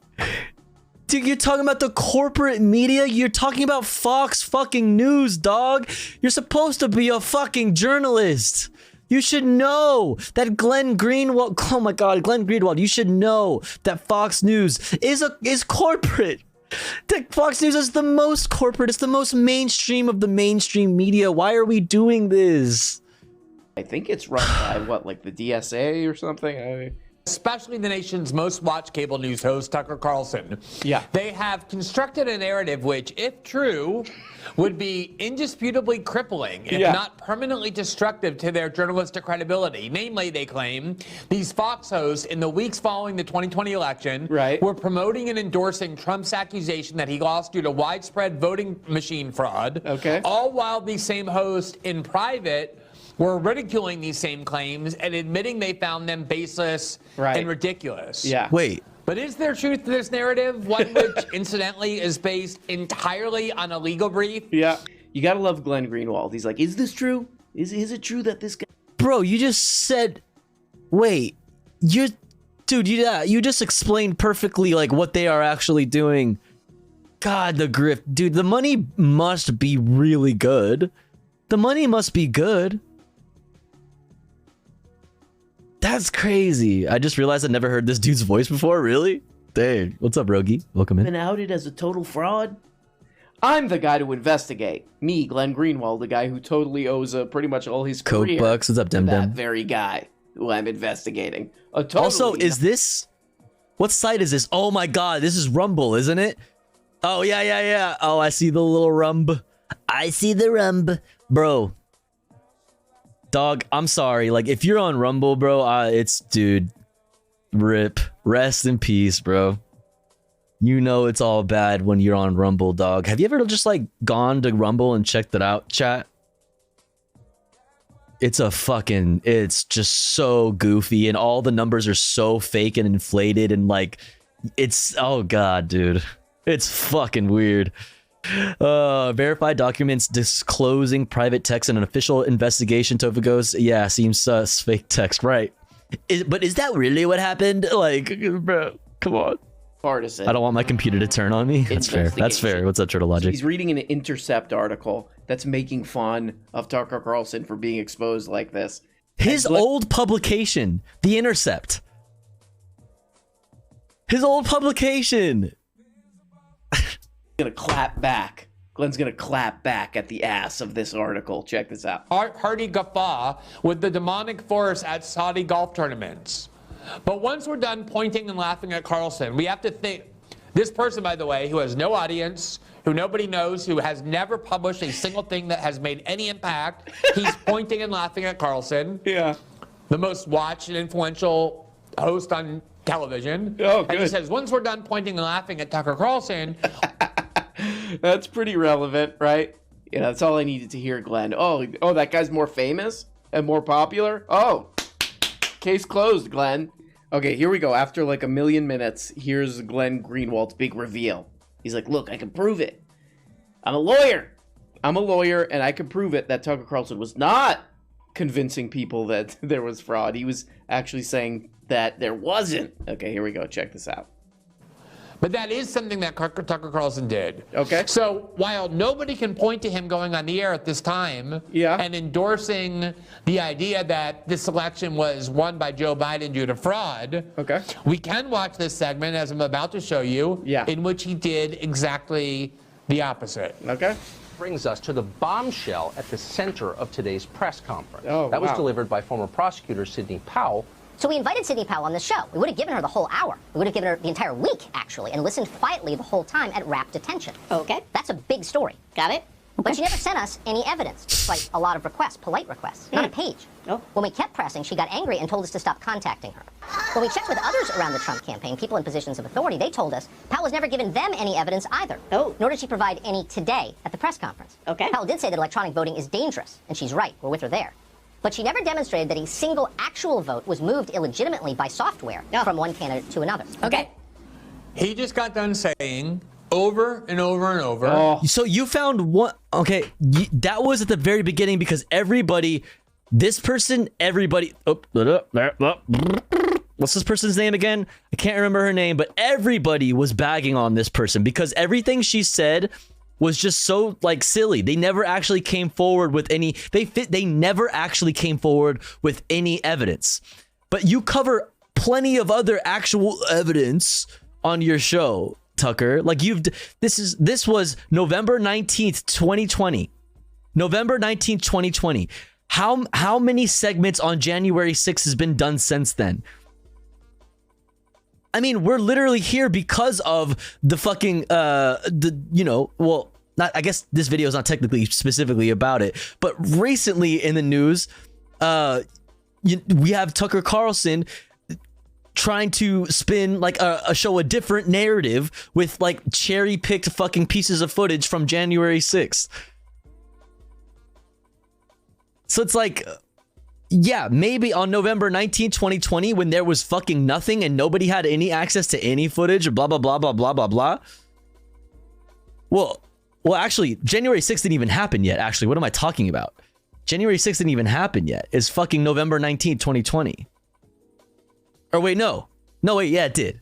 Dude, you're talking about the corporate media? You're talking about Fox fucking News, dog. You're supposed to be a fucking journalist. You should know that Glenn Greenwald, oh my God, Glenn Greenwald, you should know that Fox News is corporate. That Fox News is the most corporate. It's the most mainstream of the mainstream media. Why are we doing this? I think it's run by like the DSA or something. Especially the nation's most watched cable news host, Tucker Carlson. Yeah. They have constructed a narrative which, if true, would be indisputably crippling, if not permanently destructive to their journalistic credibility. Namely, they claim, these Fox hosts, in the weeks following the 2020 election, were promoting and endorsing Trump's accusation that he lost due to widespread voting machine fraud. Okay. All while these same hosts, in private, were ridiculing these same claims and admitting they found them baseless and ridiculous. Yeah. Wait. But is there truth to this narrative, one which, incidentally, is based entirely on a legal brief? Yeah. You gotta love Glenn Greenwald. He's like, is this true? Is it true that this guy... Bro, you just said... Wait. You just explained perfectly, like, what they are actually doing. God, the grift. Dude, the money must be really good. The money must be good. That's crazy. I just realized I never heard this dude's voice before. Really? Dang. What's up, Rogie? Welcome in. Been outed as a total fraud? I'm the guy to investigate. Me, Glenn Greenwald, the guy who totally owes pretty much all his Coke career. Bucks. What's up, Dem That Dem? very guy who I'm investigating. Also, is this... What site is this? Oh my God, this is Rumble, isn't it? Oh, yeah. Oh, I see the little rumb. I see the rumb. Bro. Dog, I'm sorry. Like, if you're on Rumble, bro, dude, rip. Rest in peace, bro. You know it's all bad when you're on Rumble, dog. Have you ever just, like, gone to Rumble and checked it out, chat? It's just so goofy, and all the numbers are so fake and inflated, and, like, oh, God, dude. It's fucking weird. Verified documents disclosing private text in an official investigation. Tofu goes, yeah, seems sus. Fake text, right? But is that really what happened? Like, bro, come on. Partisan. I don't want my computer to turn on me. That's fair. That's fair. What's up, Turtle Logic? He's reading an Intercept article that's making fun of Tucker Carlson for being exposed like this. His old publication, The Intercept. His old publication. Gonna clap back. Glenn's gonna clap back at the ass of this article. Check this out. Hearty guffaw with the demonic force at Saudi golf tournaments. But once we're done pointing and laughing at Carlson, we have to think. This person, by the way, who has no audience, who nobody knows, who has never published a single thing that has made any impact, he's pointing and laughing at Carlson. Yeah. The most watched and influential host on television. Oh, good. And he says, once we're done pointing and laughing at Tucker Carlson... That's pretty relevant, right? Yeah, that's all I needed to hear, Glenn. Oh, that guy's more famous and more popular? Oh, case closed, Glenn. Okay, here we go. After like a million minutes, here's Glenn Greenwald's big reveal. He's like, look, I can prove it. I'm a lawyer, and I can prove it that Tucker Carlson was not convincing people that there was fraud. He was actually saying that there wasn't. Okay, here we go. Check this out. But that is something that Tucker Carlson did. Okay. So while nobody can point to him going on the air at this time and endorsing the idea that this election was won by Joe Biden due to fraud, we can watch this segment, as I'm about to show you, in which he did exactly the opposite. Okay. Brings us to the bombshell at the center of today's press conference. Oh, that was wow. delivered by former prosecutor Sidney Powell. So we invited Sidney Powell on the show. We would have given her the whole hour. We would have given her the entire week, actually, and listened quietly the whole time at wrapped attention. Okay. That's a big story. Got it? But she never sent us any evidence, despite a lot of requests, polite requests. Not a page. When we kept pressing, she got angry and told us to stop contacting her. When we checked with others around the Trump campaign, people in positions of authority, they told us Powell has never given them any evidence either. Nor did she provide any today at the press conference. Powell did say that electronic voting is dangerous, and she's right. We're with her there. But she never demonstrated that a single actual vote was moved illegitimately by software from one candidate to another. Okay. He just got done saying over and over and over. So you found one. Okay, that was at the very beginning because everybody, this person, everybody. What's this person's name again? I can't remember her name, but everybody was bagging on this person because everything she said was just so like silly. They never actually came forward with any. They never actually came forward with any evidence. But you cover plenty of other actual evidence on your show, Tucker. Like this was November 19th, 2020. November 19th, 2020. How many segments on January 6th has been done since then? I mean, we're literally here because of the fucking I guess this video is not technically specifically about it, but recently in the news, we have Tucker Carlson trying to spin like a different narrative with like cherry picked fucking pieces of footage from January 6th. So it's like, yeah, maybe on November 19, 2020, when there was fucking nothing and nobody had any access to any footage, blah, blah, blah, blah, blah, blah, blah. Well, actually, January 6th didn't even happen yet. Actually, what am I talking about? January 6th didn't even happen yet. It's fucking November 19, 2020. Or wait, no. No, wait, yeah, it did.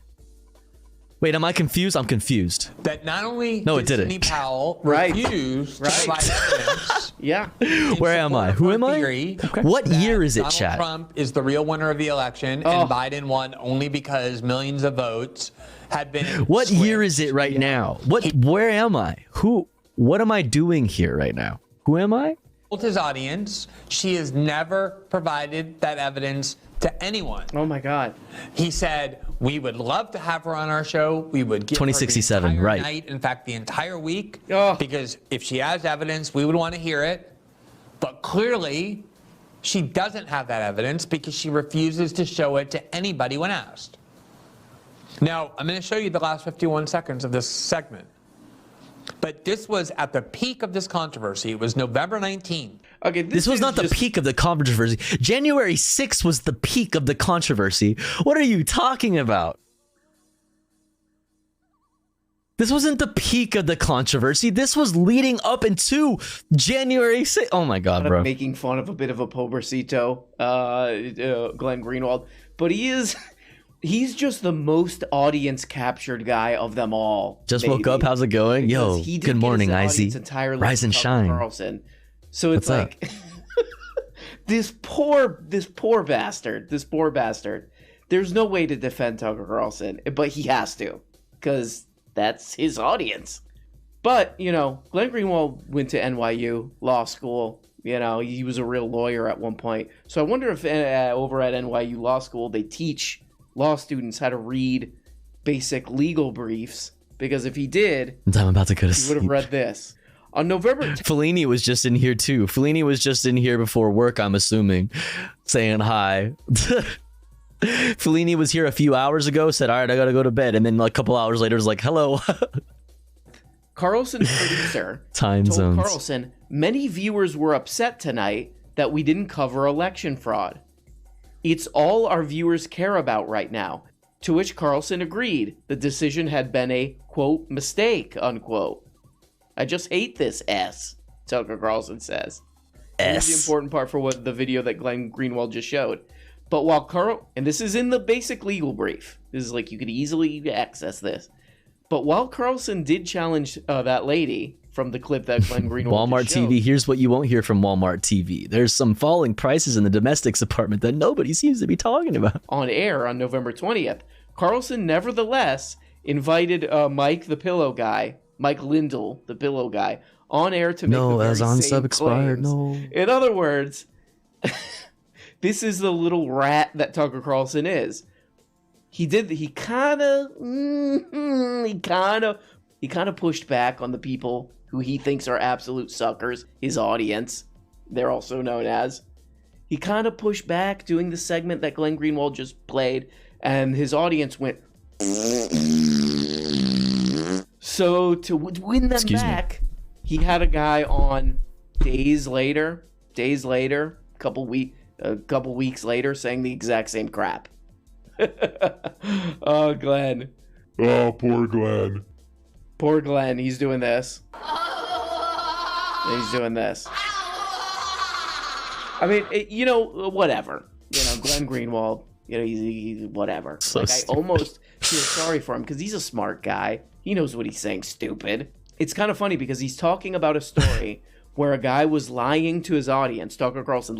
Wait, am I confused? I'm confused. That not only did Sidney Powell refuse to provide evidence. Where am I? Who am I? What year is it, Donald chat? Trump is the real winner of the election, and Biden won only because millions of votes had been. What year is it right now? Where am I? What am I doing here right now? Who am I? Told his audience she has never provided that evidence to anyone. Oh my God. He said, we would love to have her on our show. We would give 2067, her the entire right. night, in fact, the entire week, because if she has evidence, we would want to hear it. But clearly, she doesn't have that evidence because she refuses to show it to anybody when asked. Now, I'm going to show you the last 51 seconds of this segment. But this was at the peak of this controversy. It was November 19th. Okay, this was not the peak of the controversy. January 6th was the peak of the controversy. What are you talking about? This wasn't the peak of the controversy. This was leading up into January 6th. Oh my God, bro. I'm making fun of a bit of a pobrecito, Glenn Greenwald, but he's just the most audience captured guy of them all. Just woke up. How's it going? Yo, good morning, Izzy. Rise and shine. Carlson. So it's like this poor bastard. There's no way to defend Tucker Carlson, but he has to because that's his audience. But Glenn Greenwald went to NYU law school. He was a real lawyer at one point. So I wonder if over at NYU law school they teach law students how to read basic legal briefs, because if he did, I'm about to go to sleep. He would have read this. On November 10th, Fellini was just in here too. Fellini was just in here before work, I'm assuming, saying hi. Fellini was here a few hours ago, said, all right, I gotta go to bed. And then like a couple hours later was like, hello. Carlson's producer told zones. Carlson, many viewers were upset tonight that we didn't cover election fraud. It's all our viewers care about right now. To which Carlson agreed the decision had been a, quote, mistake, unquote. I just hate this S, Tucker Carlson says. Here's the important part for what the video that Glenn Greenwald just showed. But while and this is in the basic legal brief. This is like, you could easily access this. But while Carlson did challenge that lady from the clip that Glenn Greenwald Walmart TV, here's what you won't hear from Walmart TV. There's some falling prices in the domestics department that nobody seems to be talking about. On air on November 20th, Carlson nevertheless invited Mike the pillow guy, Mike Lindell, the pillow guy, on air to make the very on same sub expired. claims. In other words, this is the little rat that Tucker Carlson is. He kind of pushed back on the people who he thinks are absolute suckers, his audience, they're also known as. He kind of pushed back doing the segment that Glenn Greenwald just played, and his audience went. So to win them back, he had a guy on days later, a couple weeks later, saying the exact same crap. Oh, Glenn. Oh, poor Glenn. Poor Glenn. He's doing this. He's doing this. I mean, whatever. Glenn Greenwald. He's whatever. So I almost feel sorry for him because he's a smart guy. He knows what he's saying. Stupid. It's kind of funny because he's talking about a story where a guy was lying to his audience. Tucker Carlson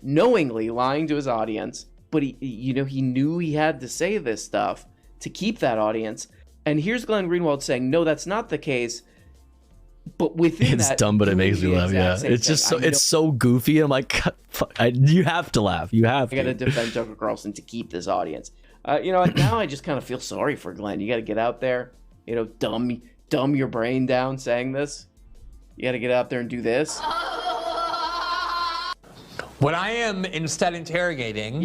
knowingly lying to his audience, but he knew he had to say this stuff to keep that audience. And here's Glenn Greenwald saying, "No, that's not the case." But within it's dumb, but it makes me laugh. Yeah, it's just it's so goofy. I'm like, you have to laugh. You have to. I got to defend Tucker Carlson to keep this audience. Now I just kind of feel sorry for Glenn. You got to get out there, dumb your brain down saying this. You got to get out there and do this. What I am instead interrogating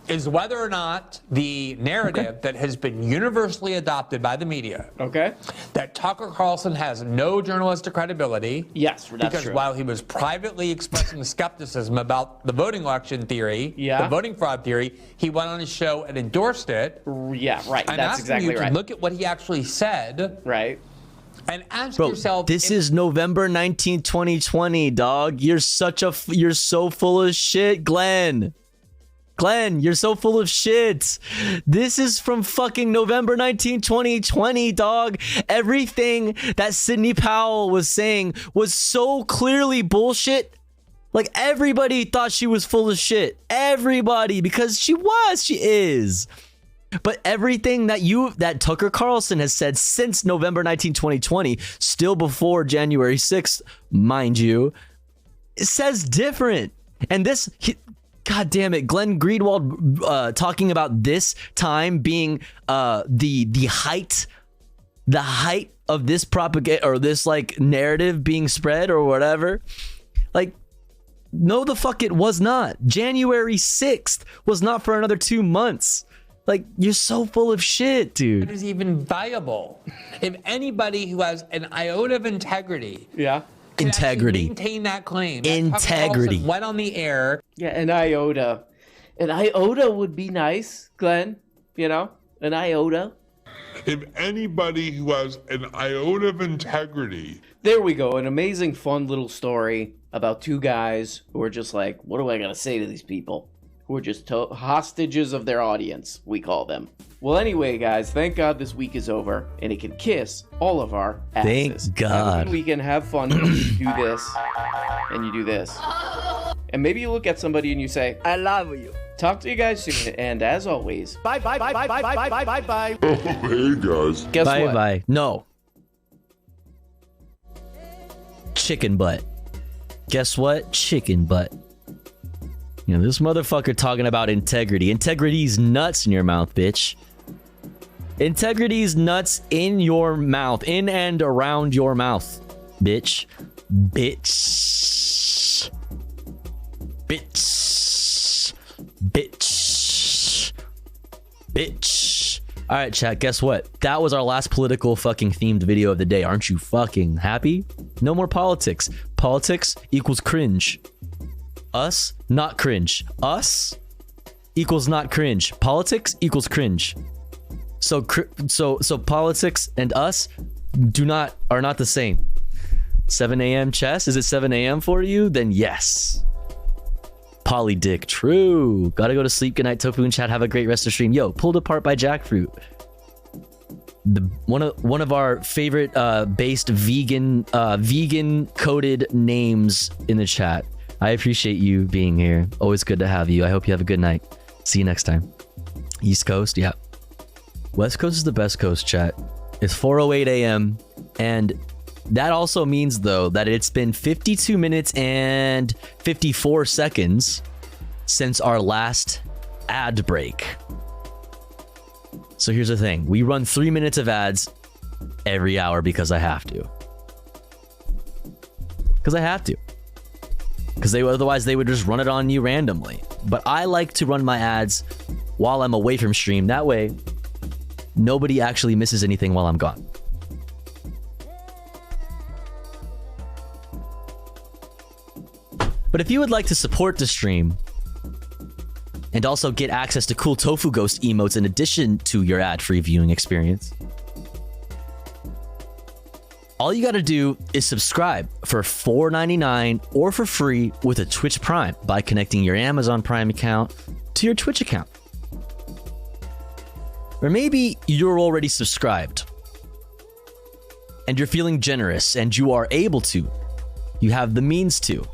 is whether or not the narrative that has been universally adopted by the media, that Tucker Carlson has no journalistic credibility, that's because true. While he was privately expressing skepticism about the voting election theory, the voting fraud theory, he went on his show and endorsed it. Yeah, right. I'm That's asking exactly you right. to look at what he actually said. Right. And ask Bro, yourself, this is November 19, 2020, dog. You're so full of shit, Glenn. Glenn, you're so full of shit. This is from fucking November 19, 2020, dog. Everything that Sidney Powell was saying was so clearly bullshit. Like, everybody thought she was full of shit. Everybody, because she is. But everything that Tucker Carlson has said since November 19, 2020, still before January 6th, mind you, it says different. And God damn it, Glenn Greenwald talking about this time being the height of this propaganda or this like narrative being spread or whatever. Like, no, the fuck it was not. January 6th was not for another 2 months. Like, you're so full of shit, dude. It is even viable. If anybody who has an iota of integrity, integrity, maintain that claim. Integrity. That went on the air. Yeah, an iota would be nice, Glenn. An iota. If anybody who has an iota of integrity. There we go. An amazing, fun little story about two guys who are just like, what do I gotta say to these people? Who are just hostages of their audience, we call them. Well, anyway, guys, thank God this week is over, and it can kiss all of our asses. Thank God. We can have fun. You do this, and you do this. And maybe you look at somebody and you say, I love you. Talk to you guys soon, and as always, bye. Oh, hey, guys. Guess bye, what? Bye. No. Chicken butt. Guess what? Chicken butt. This motherfucker talking about integrity. Integrity's nuts in your mouth, bitch. Integrity's nuts in your mouth. In and around your mouth, bitch. Bitch. Bitch. Bitch. Bitch. All right, chat, guess what? That was our last political fucking themed video of the day. Aren't you fucking happy? No more politics. Politics equals cringe. Us, not cringe. Us equals not cringe. Politics equals cringe. So politics and us are not the same. 7 a.m. chess? Is it 7 a.m. for you? Then yes. Poly dick. True. Gotta go to sleep. Good night, Tofu and chat. Have a great rest of the stream. Yo, pulled apart by jackfruit. one of our favorite based vegan coded names in the chat. I appreciate you being here. Always good to have you. I hope you have a good night. See you next time. East Coast, yeah. West Coast is the best coast, chat. It's 4:08 a.m. and that also means, though, that it's been 52 minutes and 54 seconds since our last ad break. So here's the thing. We run 3 minutes of ads every hour because I have to. Because otherwise they would just run it on you randomly. But I like to run my ads while I'm away from stream. That way, nobody actually misses anything while I'm gone. But if you would like to support the stream and also get access to cool Tofu Ghost emotes in addition to your ad-free viewing experience, all you gotta do is subscribe for $4.99 or for free with a Twitch Prime by connecting your Amazon Prime account to your Twitch account. Or maybe you're already subscribed and you're feeling generous and you are able to, you have the means to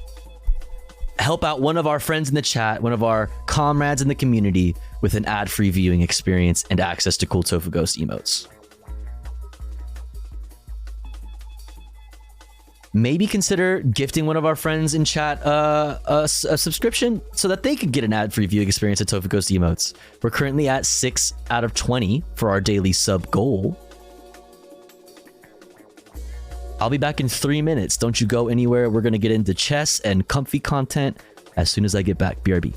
help out one of our friends in the chat, one of our comrades in the community with an ad-free viewing experience and access to cool Tofu Ghost emotes. Maybe consider gifting one of our friends in chat a subscription so that they could get an ad-free viewing experience of Tofu Ghost emotes. We're currently at 6 out of 20 for our daily sub goal. I'll be back in 3 minutes. Don't you go anywhere. We're going to get into chess and comfy content as soon as I get back. BRB.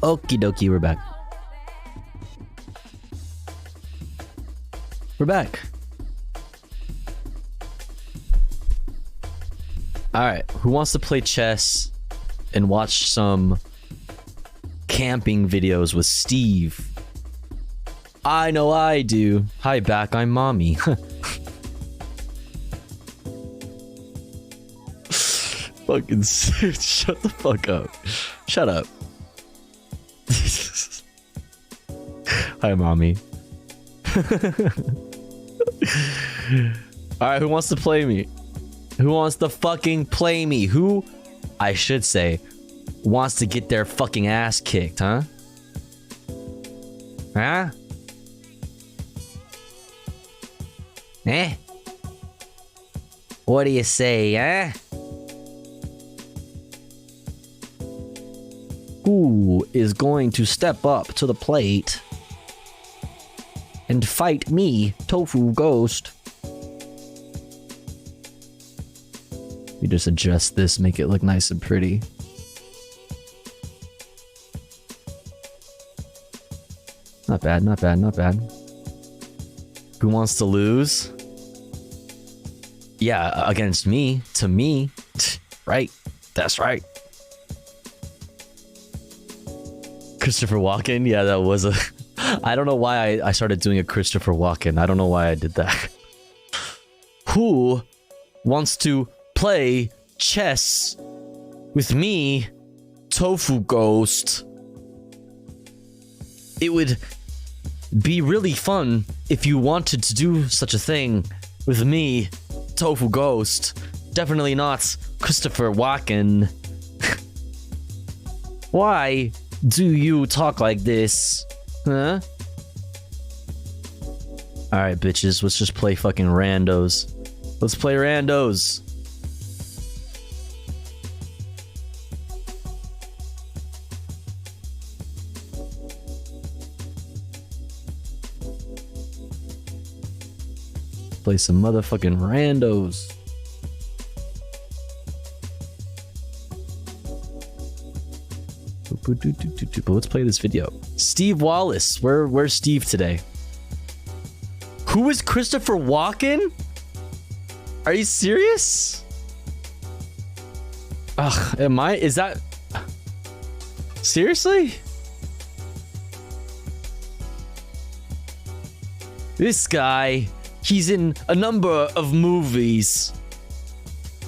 Okie dokie, we're back. We're back. Alright, who wants to play chess and watch some camping videos with Steve? I know I do. Hi back, I'm mommy. Fucking shut the fuck up. Shut up. Hi mommy. Alright, who wants to play me? Who wants to fucking play me? Who, I should say, wants to get their fucking ass kicked, huh? Huh? Eh? What do you say, eh? Who is going to step up to the plate and fight me, Tofu Ghost? We just adjust this, make it look nice and pretty. Not bad, not bad, not bad. Who wants to lose? Yeah, against me, to me. Right, that's right. Christopher Walken? Yeah, that was a... I don't know why I started doing a Christopher Walken. I don't know why I did that. Who wants to play chess with me, Tofu Ghost? It would be really fun if you wanted to do such a thing with me, Tofu Ghost. Definitely not Christopher Walken. Why do you talk like this? Huh? Alright, bitches, let's just play fucking randos. Let's play randos. Play some motherfucking randos. But let's play this video. Steve Wallace. Where's Steve today? Who is Christopher Walken? Are you serious? Ugh, am I? Is that... Seriously? This guy, he's in a number of movies.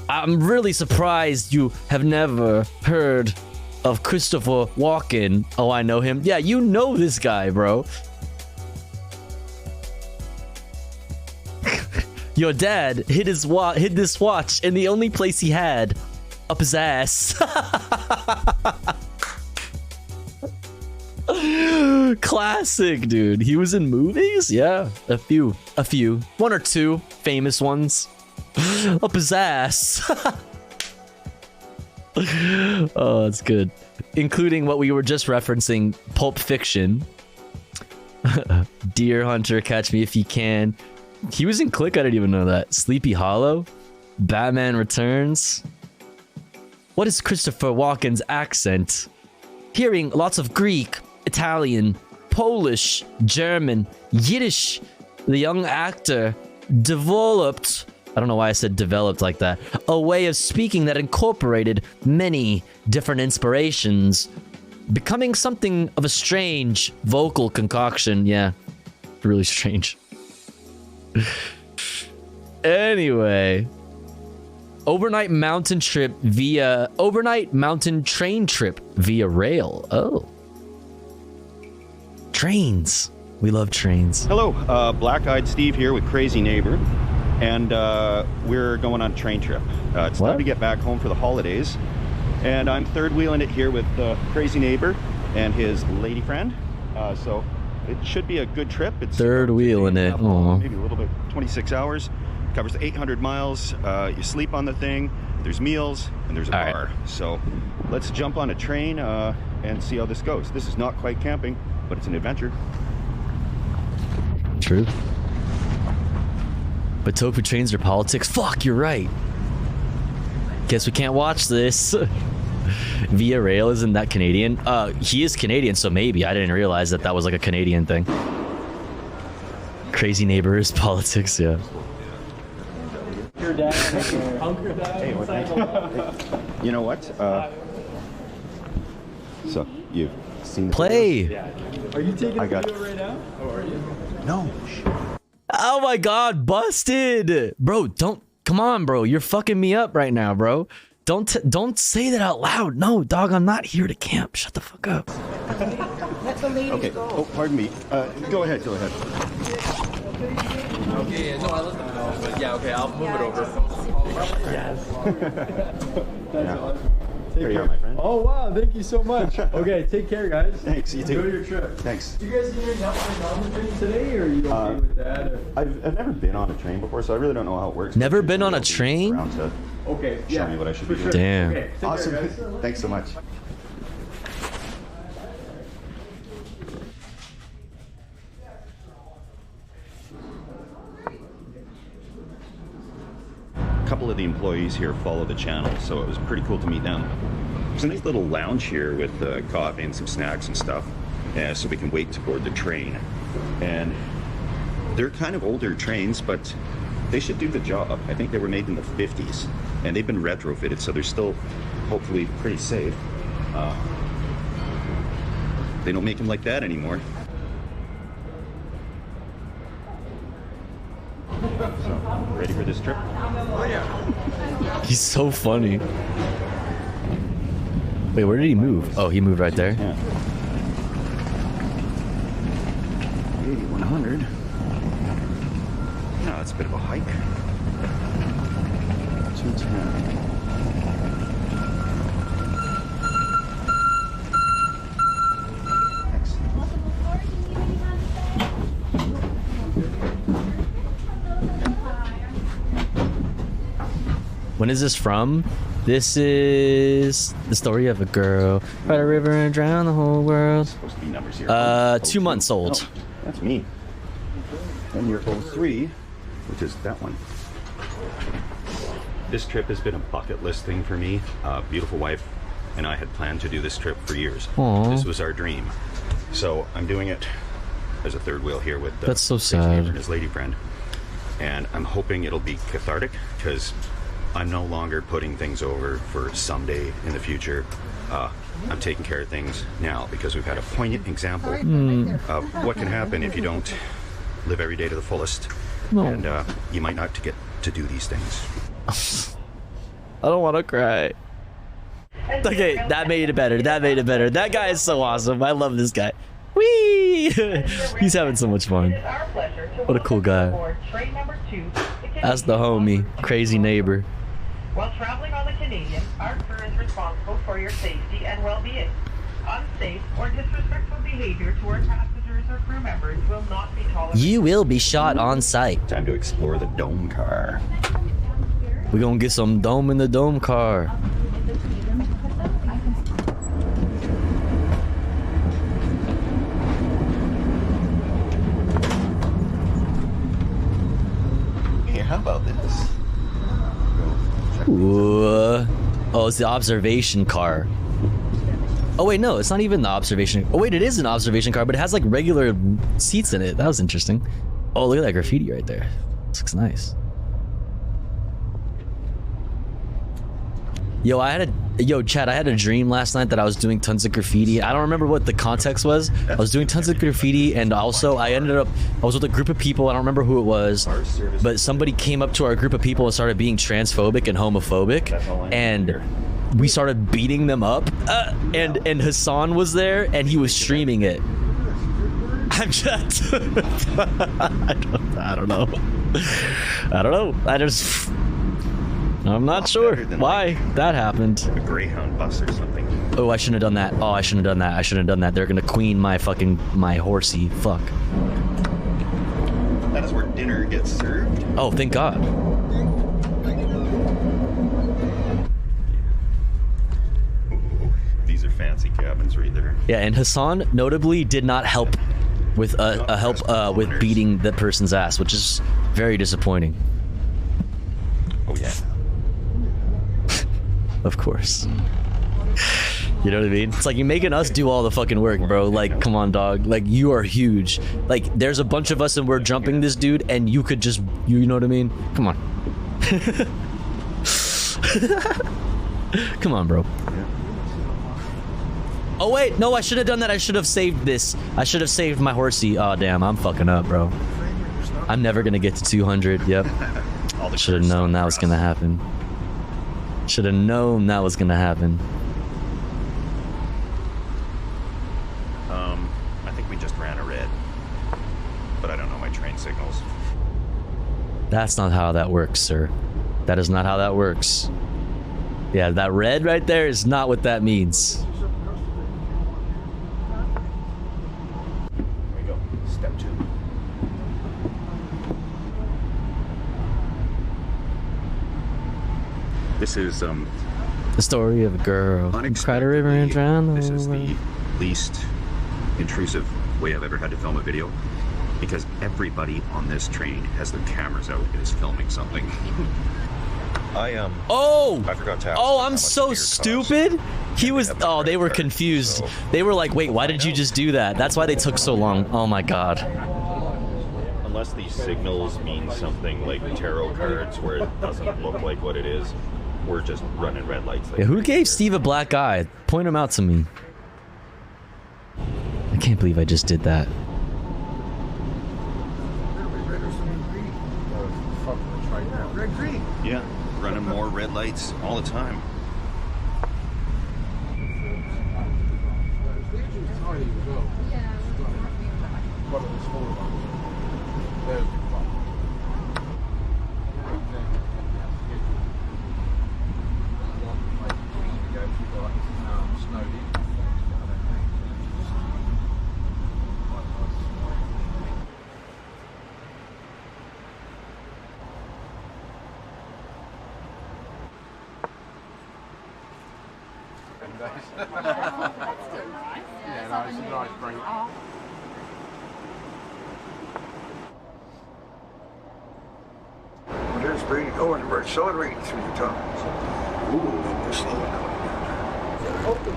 I'm really surprised you have never heard of Christopher Walken. Oh, I know him. Yeah, you know this guy, bro. Your dad hid this watch in the only place he had, up his ass. Classic, dude. He was in movies? Yeah, a few. One or two famous ones. Up his ass. Oh, that's good. Including what we were just referencing, Pulp Fiction. Deer Hunter, Catch Me If You Can. He was in Click, I didn't even know that. Sleepy Hollow. Batman Returns. What is Christopher Walken's accent? Hearing lots of Greek, Italian, Polish, German, Yiddish. The young actor developed... I don't know why I said developed like that. A way of speaking that incorporated many different inspirations, becoming something of a strange vocal concoction. Yeah, really strange. Anyway, overnight mountain train trip via rail. Oh, trains. We love trains. Hello, Black-Eyed Steve here with Crazy Neighbor. And we're going on a train trip. It's time to get back home for the holidays. And I'm third wheeling it here with Crazy Neighbor and his lady friend. So it should be a good trip. It's third wheeling it. Maybe a little bit, 26 hours. Covers 800 miles. You sleep on the thing. There's meals and there's a bar. So let's jump on a train and see how this goes. This is not quite camping, but it's an adventure. True. But tofu trains are politics? Fuck, you're right. Guess we can't watch this. Via Rail, isn't that Canadian? He is Canadian, so maybe. I didn't realize that was like a Canadian thing. Crazy neighbors, politics, yeah. Your dad. Hey, you know what? So you've seen the Play. videos? Are you taking a video right now? Or are you? No. Oh my God, busted, bro. Come on, bro. You're fucking me up right now, bro. Don't say that out loud. No, dog. I'm not here to camp. Shut the fuck up. Let the ladies okay. Go. Oh, pardon me. Go ahead. Go ahead. Okay. No, I let them know. But yeah. Okay. I'll move it over. Yes. That's awesome. Here you are, my friend. Oh wow, thank you so much. Okay, take care, guys. Thanks. You too. Enjoy your trip. Thanks. You guys getting on the train today, or are you okay with that? I've never been on a train before, so I really don't know how it works. Never been on a train? Okay. Show me what I should be doing. Damn. Okay, awesome. Care, Thanks so much. A couple of the employees here follow the channel, so it was pretty cool to meet them. There's a nice little lounge here with coffee and some snacks and stuff, so we can wait to board the train. And they're kind of older trains, but they should do the job. I think they were made in the 50s, and they've been retrofitted, so they're still hopefully pretty safe. They don't make them like that anymore. So, ready for this trip? Oh, yeah. He's so funny. Wait, where did he move? Oh, he moved right there. Yeah. 8100. No, that's a bit of a hike. 210. When is this from? This is the story of a girl by a river and drown the whole world. Supposed to be numbers here. 2 months old. Oh, that's me. And you're 03, which is that one. This trip has been a bucket list thing for me. Beautiful wife and I had planned to do this trip for years. Aww. This was our dream. So I'm doing it as a third wheel here with that's so sad. And his lady friend. And I'm hoping it'll be cathartic because I'm no longer putting things over for someday in the future. I'm taking care of things now because we've had a poignant example of what can happen if you don't live every day to the fullest. No. And you might not get to do these things. I don't want to cry. Okay, that made it better. That made it better. That guy is so awesome. I love this guy. Whee! He's having so much fun. What a cool guy. That's the homie. Crazy neighbor. While traveling on the Canadian, our crew is responsible for your safety and well-being. Unsafe or disrespectful behavior toward passengers or crew members will not be tolerated. You will be shot on sight. Time to explore the dome car. We're gonna get some dome in the dome car. Hey, how about this? Ooh. Oh, it's the observation car. Oh wait, no, it's not even the observation. Oh wait, it is an observation car, but it has like regular seats in it. That was interesting. Oh, look at that graffiti right there. This looks nice. Yo, Chad, I had a dream last night that I was doing tons of graffiti. I don't remember what the context was. I was doing tons of graffiti, and also I was with a group of people. I don't remember who it was, but somebody came up to our group of people and started being transphobic and homophobic, and we started beating them up. And Hassan was there, and he was streaming it. I'm just, I don't know. I'm not sure why that happened. A Greyhound bus or something. Oh, I shouldn't have done that. Oh, I shouldn't have done that. I shouldn't have done that. They're gonna queen my horsey. Fuck. That is where dinner gets served. Oh, thank God. Ooh, these are fancy cabins right there. Yeah, and Hassan notably did not help with with beating the person's ass, which is very disappointing. Oh yeah. Of course. You know what I mean? It's like you're making us do all the fucking work, bro. Like, come on, dog. Like, you are huge. Like, there's a bunch of us and we're jumping this dude, and you could just, you know what I mean? Come on. Come on, bro. Oh, wait. No, I should have done that. I should have saved this. I should have saved my horsey. Oh, damn. I'm fucking up, bro. I'm never going to get to 200. Yep. Should have known that was going to happen. Should have known that was going to happen. I think we just ran a red. But I don't know my train signals. That's not how that works, sir. That is not how that works. Yeah, that red right there is not what that means. Here we go. Step 2. This is the story of a girl who cried a river and drowned. This is the least intrusive way I've ever had to film a video, because everybody on this train has their cameras out and is filming something. I forgot to ask. Oh, I'm so stupid. He was. Oh, they were confused. So. They were like, "Wait, why did you just do that?" That's why they took so long. Oh my god. Unless these signals mean something like tarot cards, where it doesn't look like what it is, we're just running red lights. Like yeah, who gave Steve a black eye? Point him out to me. I can't believe I just did that. Yeah, running more red lights all the time. There's Brady going, we're accelerating through the tunnels. Ooh, and we're slowing down.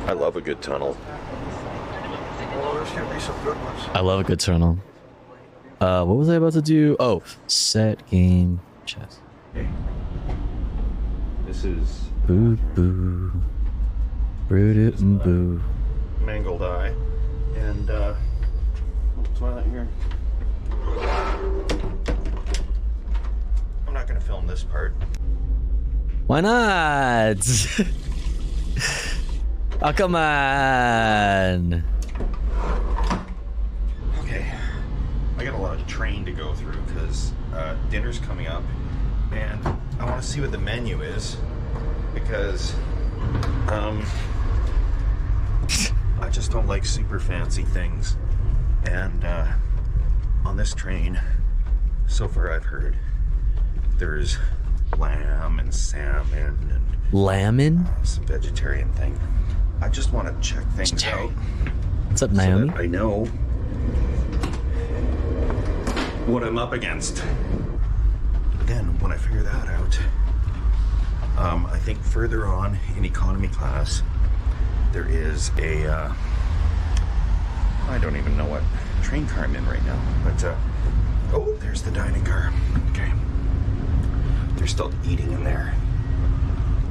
I love a good tunnel. Oh, there's gonna be some good ones. I love a good tunnel. What was I about to do? Oh, set game chess. Okay. This is boo boo. Brood and boo. Mangled eye. And toilet here. I'm not gonna film this part. Why not? Oh, come on. Okay. I got a lot of train to go through because dinner's coming up, and I want to see what the menu is because I just don't like super fancy things. And on this train, so far I've heard, there's lamb and salmon and lammin? Some vegetarian thing. I just want to check things out. What's up, Naomi? So that I know what I'm up against. Then when I figure that out, I think further on in economy class, there is a, I don't even know what train car I'm in right now, but, oh, there's the dining car. Okay. They're still eating in there.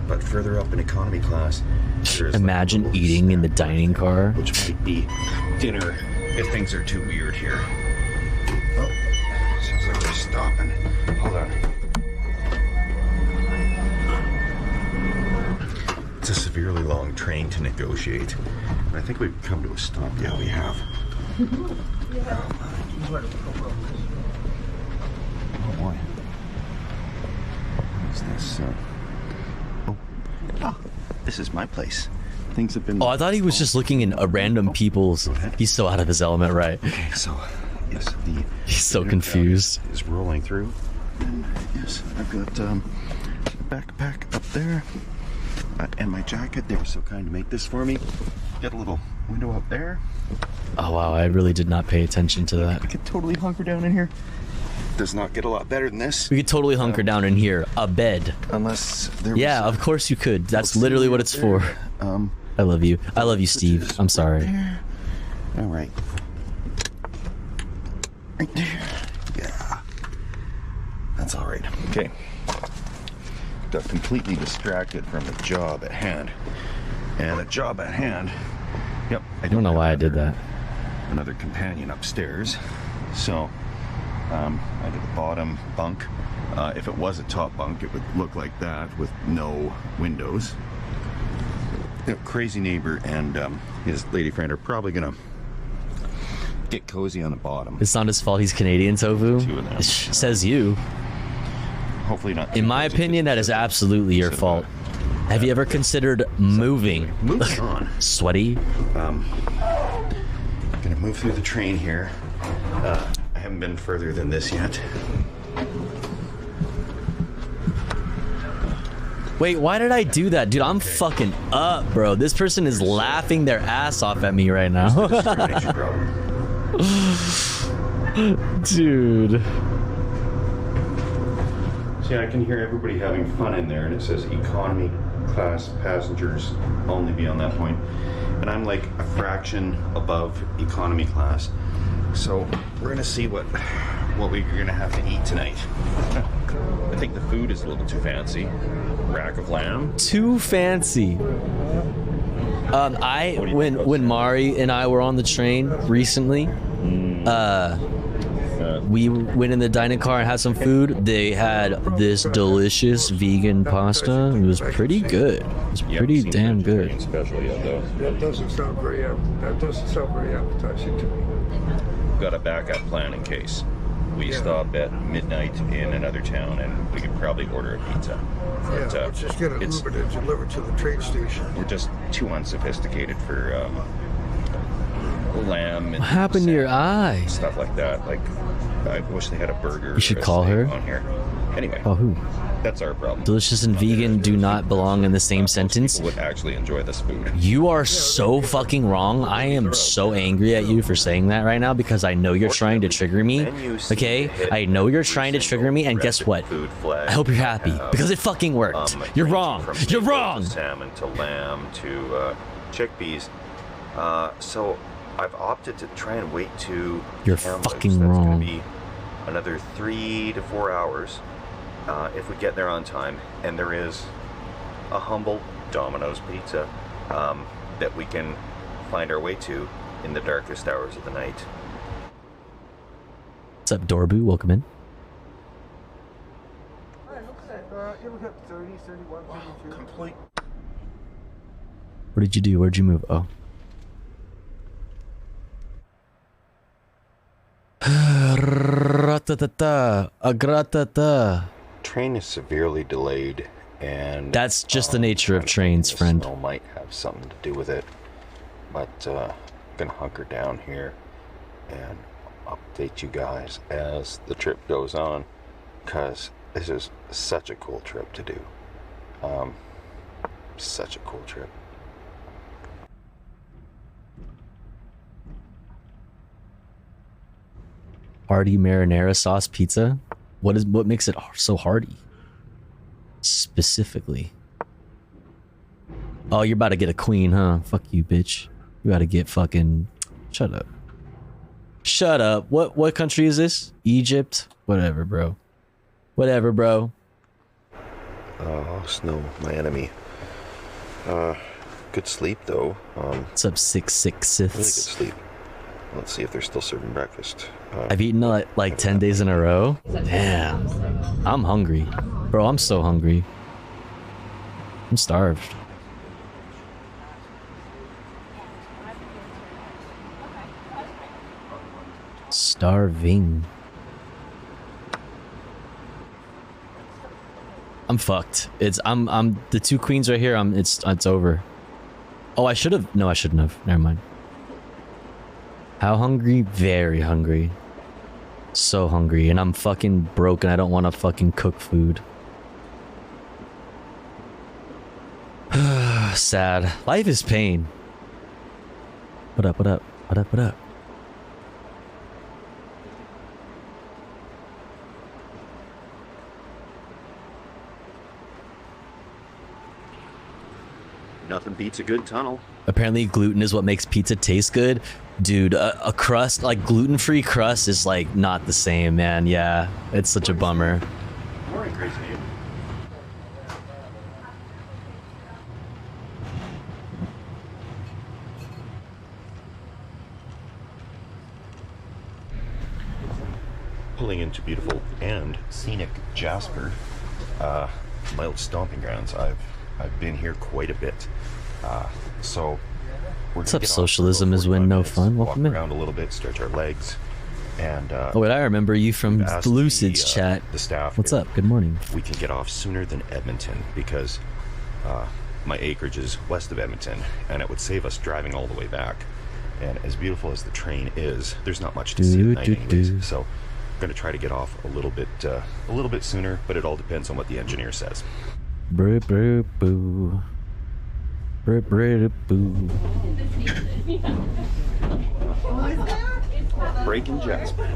But further up in economy class, there's imagine like eating in the dining car. Which might be dinner if things are too weird here. Oh, sounds like they're stopping. Hold on. It's a severely long train to negotiate. And I think we've come to a stop. Yeah, we have. Oh boy. What is this? Oh, this is my place. Things have been... Oh, I thought he was just looking in a random people's... He's so out of his element, right? Okay, so, yes, he's so confused. Is rolling through. And, yes, I've got backpack up there. And my jacket. They were so kind to make this for me. Got a little window up there. Oh, wow, I really did not pay attention to that. I could totally hunker down in here. Does not get a lot better than this. We could totally hunker down in here. A bed. Unless there was... Yeah, of course you could. That's literally what it's for. I love you. I love you, Steve. I'm sorry. All right. Right there. Yeah. That's all right. Okay. Got completely distracted from the job at hand. And the job at hand, yep. I don't know why I did that. Another companion upstairs. So, I did the bottom bunk. If it was a top bunk, it would look like that with no windows. You know, crazy neighbor and his lady friend are probably gonna get cozy on the bottom. It's not his fault he's Canadian, Tofu. It says you. Hopefully not. In my opinion, that is absolutely your fault. Have you ever considered moving? Moving on. Sweaty. Gonna move through the train here. I haven't been further than this yet. Wait, why did I do that? Dude, I'm fucking up, bro. This person is laughing their ass off at me right now. Dude. See, I can hear everybody having fun in there, and it says economy class passengers only be on that point. And I'm like a fraction above economy class. So we're gonna see what we're gonna have to eat tonight. I think the food is a little too fancy. Rack of lamb. Too fancy. When Mari and I were on the train recently, we went in the dining car and had some food. They had this delicious vegan pasta. It was pretty good. It was pretty damn good. Special yet, though. That doesn't sound very appetizing to me. Got a backup plan in case we stop at midnight in another town, and we could probably order a pizza. But, let's just get an Uber to deliver to the train station. We're just too unsophisticated for lamb and what happened to your eye? Stuff like that. Like, I wish they had a burger. You should call her. On here. Anyway. Oh, who? That's our problem. Delicious and vegan do not belong in the same sentence. People would actually enjoy this food. You are so fucking wrong. I am so angry at you for saying that right now because I know you're trying to trigger me. Okay? I know you're trying to trigger me, and guess what? I hope you're happy because it fucking worked. You're wrong. You're wrong. Salmon to lamb to chickpeas. So I've opted to try and wait to. You're fucking wrong. That's gonna be another 3 to 4 hours. If we get there on time, and there is a humble Domino's pizza that we can find our way to in the darkest hours of the night. What's up, Dorbu? Welcome in. Complete. What did you do? Where'd you move? Oh. Agratata. Train is severely delayed, and that's just the nature of trains, friend. Snow might have something to do with it, but I'm gonna hunker down here and update you guys as the trip goes on, because this is such a cool trip to do. Such a cool trip. Hearty marinara sauce pizza? What makes it so hearty? Specifically. Oh, you're about to get a queen, huh? Fuck you, bitch. You about to get fucking... Shut up. Shut up. What country is this? Egypt? Whatever, bro. Whatever, bro. Oh, snow, my enemy. Good sleep, though. What's up, 666? Really good sleep. Let's see if they're still serving breakfast. I've eaten like 10 days in a row. Damn. I'm hungry. Bro, I'm so hungry. I'm starved. Starving. I'm fucked. I'm the two queens right here. It's over. Oh, I should have. No, I shouldn't have. Never mind. How hungry? Very hungry. So hungry, and I'm fucking broke, and I don't want to fucking cook food. Sad. Life is pain. What up? What up? What up? What up? Nothing beats a good tunnel. Apparently gluten is what makes pizza taste good. Dude, a crust, like gluten-free crust is like not the same, man. Yeah, it's such a bummer. Morning, Crazy. Pulling into beautiful and scenic Jasper, my old stomping grounds. I've been here quite a bit, so we're What's up, socialism is when no fun. Welcome in. Around a little bit, stretch our legs, and oh wait, I remember you from the Lucid's chat. The staff. What's up? Good morning. We can get off sooner than Edmonton because my acreage is west of Edmonton, and it would save us driving all the way back. And as beautiful as the train is, there's not much to see at night anyways. So I'm going to try to get off a little bit sooner, but it all depends on what the engineer says. Brr, brr, boo. Brr, brr, boo. Breaking Jasper.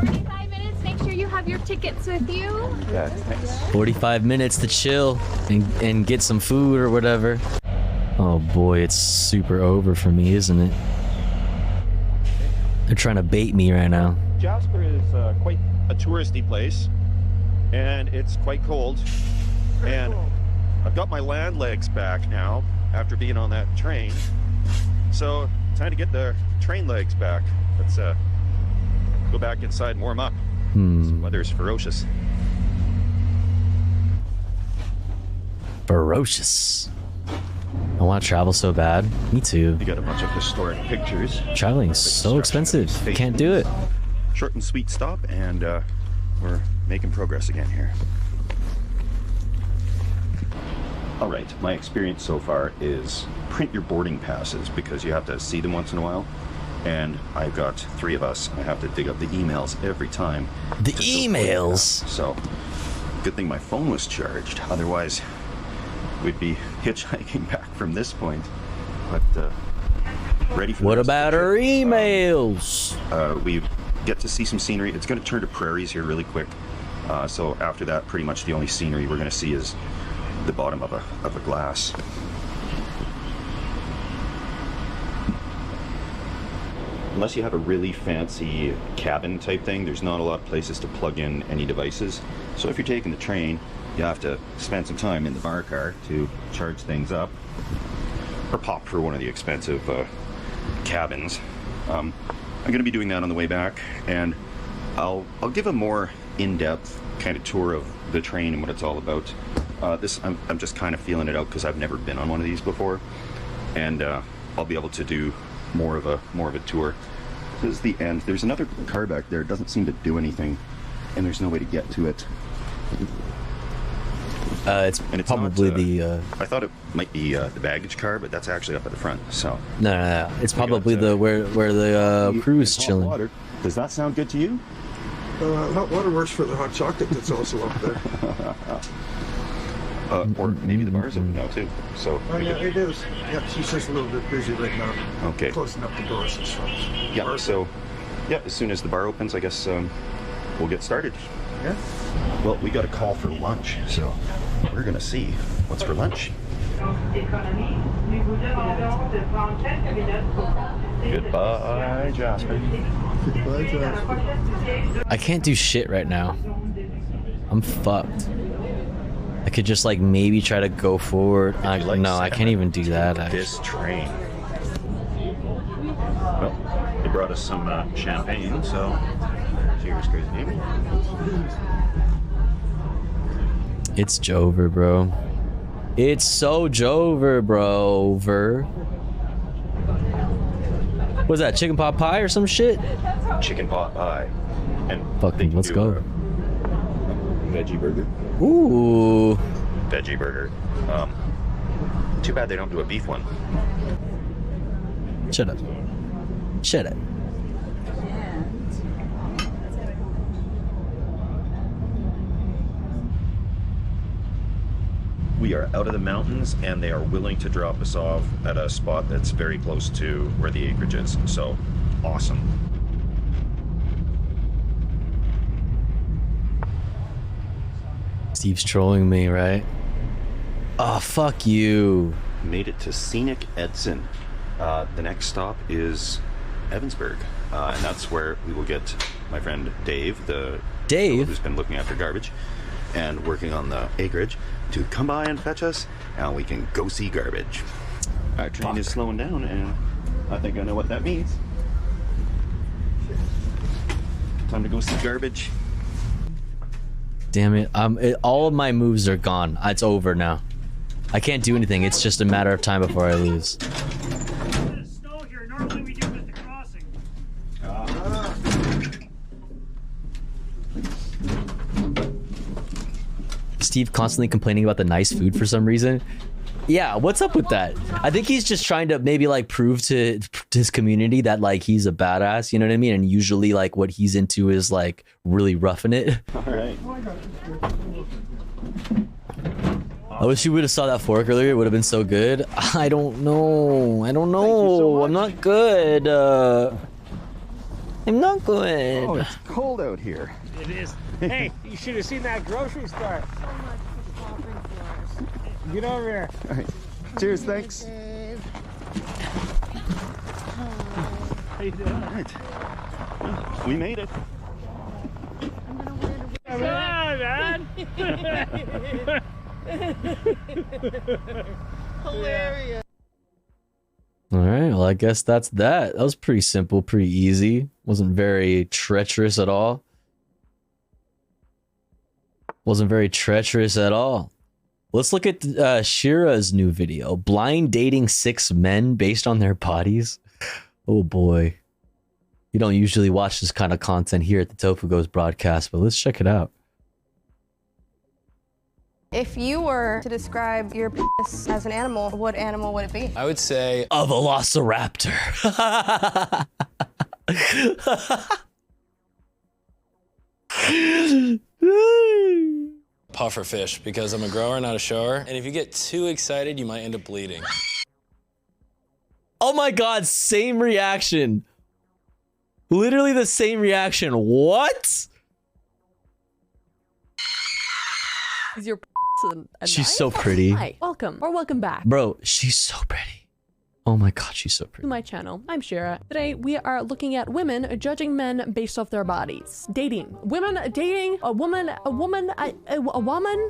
45 minutes, make sure you have your tickets with you. Yeah, thanks. 45 minutes to chill and get some food or whatever. Oh boy, it's super over for me, isn't it? They're trying to bait me right now. Jasper is quite a touristy place, and it's quite cold. And I've got my land legs back now after being on that train. So time to get the train legs back. Let's go back inside and warm up. The weather's ferocious. Ferocious. I want to travel so bad. Me too. You got a bunch of historic pictures. Traveling is so expensive. Can't do it. Short and sweet stop, and we're making progress again here. All right, my experience so far is print your boarding passes because you have to see them once in a while. And I've got 3 of us. I have to dig up the emails every time. The emails? So, good thing my phone was charged. Otherwise, we'd be hitchhiking back from this point. But ready for what about our emails? We get to see some scenery. It's going to turn to prairies here really quick. So after that, pretty much the only scenery we're going to see is the bottom of a glass. Unless you have a really fancy cabin type thing, there's not a lot of places to plug in any devices. So if you're taking the train, you have to spend some time in the bar car to charge things up, or pop for one of the expensive cabins. I'm going to be doing that on the way back, and I'll give a more in-depth kind of tour of the train and what it's all about. I'm just kind of feeling it out because I've never been on one of these before, and I'll be able to do more of a tour. This is the end. There's another car back there. It doesn't seem to do anything, and there's no way to get to it. It's probably not, the. I thought it might be the baggage car, but that's actually up at the front. So no. It's probably where the crew's chilling. Water. Does that sound good to you? Hot water works for the hot chocolate that's also up there. Or maybe the bar's open now too. So yeah, it is. Yeah, she's just a little bit busy right now. Okay. Closing up the doors and stuff. Yeah. So yeah, as soon as the bar opens, I guess we'll get started. Yeah. Well, we got a call for lunch, so we're gonna see what's for lunch. Goodbye, Jasper. Goodbye, Jasper. I can't do shit right now. I'm fucked. I could just like maybe try to go forward. No, I can't even do that. This train. Well, they brought us some champagne, so cheers, Crazy Amy. It's Jover, bro. It's so Jover, bro. What's that? Chicken pot pie or some shit? Chicken pot pie. And fucking let's go. Veggie burger. Ooh. Veggie burger. Too bad they don't do a beef one. Shut up. Shut up. We are out of the mountains, and they are willing to drop us off at a spot that's very close to where the acreage is. So, awesome. Steve's trolling me, right? Oh, fuck you. Made it to scenic Edson. The next stop is Evansburg, and that's where we will get my friend Dave, who's been looking after garbage and working on the acreage, to come by and fetch us, and we can go see garbage. Our train is slowing down, and I think I know what that means. Time to go see garbage. Damn it. All of my moves are gone. It's over now. I can't do anything. It's just a matter of time before I lose. Steve constantly complaining about the nice food for some reason. Yeah, what's up with that? I think he's just trying to maybe like prove to his community that like he's a badass, you know what I mean? And usually like what he's into is like really roughing it. All right. I wish you would have saw that fork earlier. It would have been so good. I don't know. I'm not good. I'm not good. Oh, it's cold out here. It is. Hey, you should have seen that grocery store. Get over here. All right. Cheers, thanks. How you doing? All right. We made it. Come on, man. Hilarious. All right, well, I guess that's that. That was pretty simple, pretty easy. Wasn't very treacherous at all. Wasn't very treacherous at all. Let's look at Shira's new video. Blind dating 6 men based on their bodies. Oh boy. You don't usually watch this kind of content here at the Tofu Goes broadcast, but let's check it out. If you were to describe your penis as an animal, what animal would it be? I would say a velociraptor. puffer fish, because I'm a grower, not a shower. And if you get too excited, you might end up bleeding. Oh my god, same reaction. Literally the same reaction. What? Is your She's knife? so pretty. Hi, welcome or welcome back. Bro, she's so pretty. Oh my god, she's so To pretty. my channel. I'm Shira. Today we are looking at women judging men based off their bodies. Dating. Women dating a woman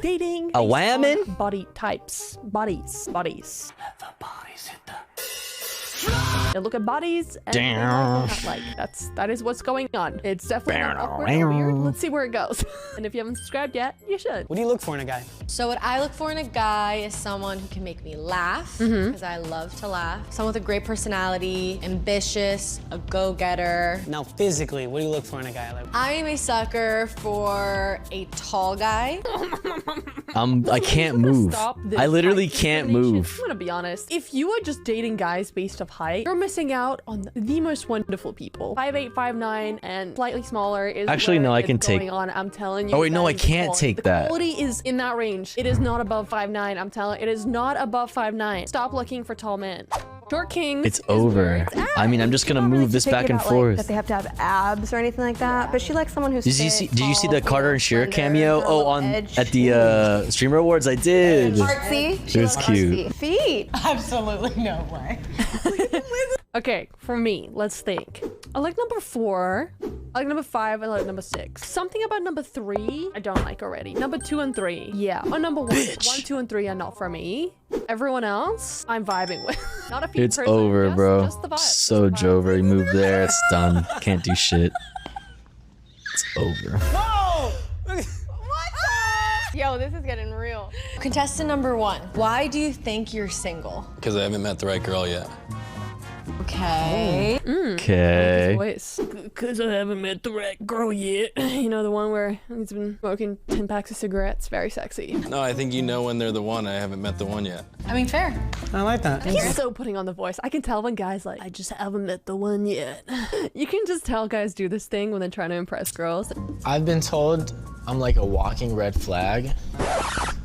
dating a woman? Body types. Bodies. Let the bodies hit the They look at bodies and they like that is what's going on. It's definitely not awkward or weird. Let's see where it goes. And if you haven't subscribed yet, you should. What do you look for in a guy? So what I look for in a guy is someone who can make me laugh, because I love to laugh. Someone with a great personality, ambitious, a go-getter. Now physically, what do you look for in a guy? Like, I am a sucker for a tall guy. I can't move. I literally can't move. I'm gonna be honest. If you are just dating guys based off height, you're missing out on the most wonderful people. 5'8", 5'9", and slightly smaller is actually no. I can take. Going on. I'm telling you. Oh wait, no, I can't take that. The quality is in that range. It is not above 5'9". I'm telling. It is not above 5'9". Stop looking for tall men. Short kings. It's over. I mean, I'm just gonna move this back and forth. That they have to have abs or anything like that. But she likes someone who's. Did you see the Carter and Shearer cameo? Oh, at the Streamer Awards, I did. Artsy. It was cute. Feet. Absolutely no way. Okay, for me, let's think. I like number 4. I like number 5. I like number 6. Something about number 3 I don't like already. Number 2 and 3, yeah. Or number 1. Bitch. 1, 2, and 3 are not for me. Everyone else, I'm vibing with. Not a few It's over, bro. Just the vibe. So Jover, you moved there. It's done. Can't do shit. It's over. Whoa! Yo, this is getting real. Contestant number 1. Why do you think you're single? because I haven't met the right girl yet. Okay. Okay. Because I haven't met the right girl yet. You know, the one where he's been smoking 10 packs of cigarettes. Very sexy. No, I think you know when they're the one. I haven't met the one yet. I mean, fair. I like that. He's so putting on the voice. I can tell when guys like, I just haven't met the one yet. You can just tell guys do this thing when they're trying to impress girls. I've been told I'm like a walking red flag,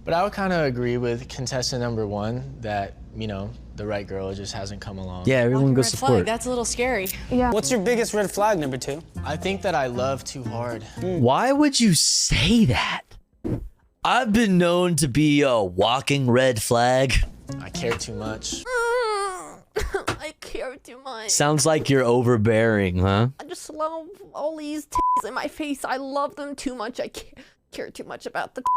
but I would kind of agree with contestant number 1 that, you know, the right girl just hasn't come along. Yeah, everyone goes Red support. flag. That's a little scary. Yeah. What's your biggest red flag, number 2? I think that I love too hard. Why would you say that? I've been known to be a walking red flag. I care too much. I care too much. Sounds like you're overbearing, huh? I just love all these titties in my face. I love them too much. I care too much about the titties.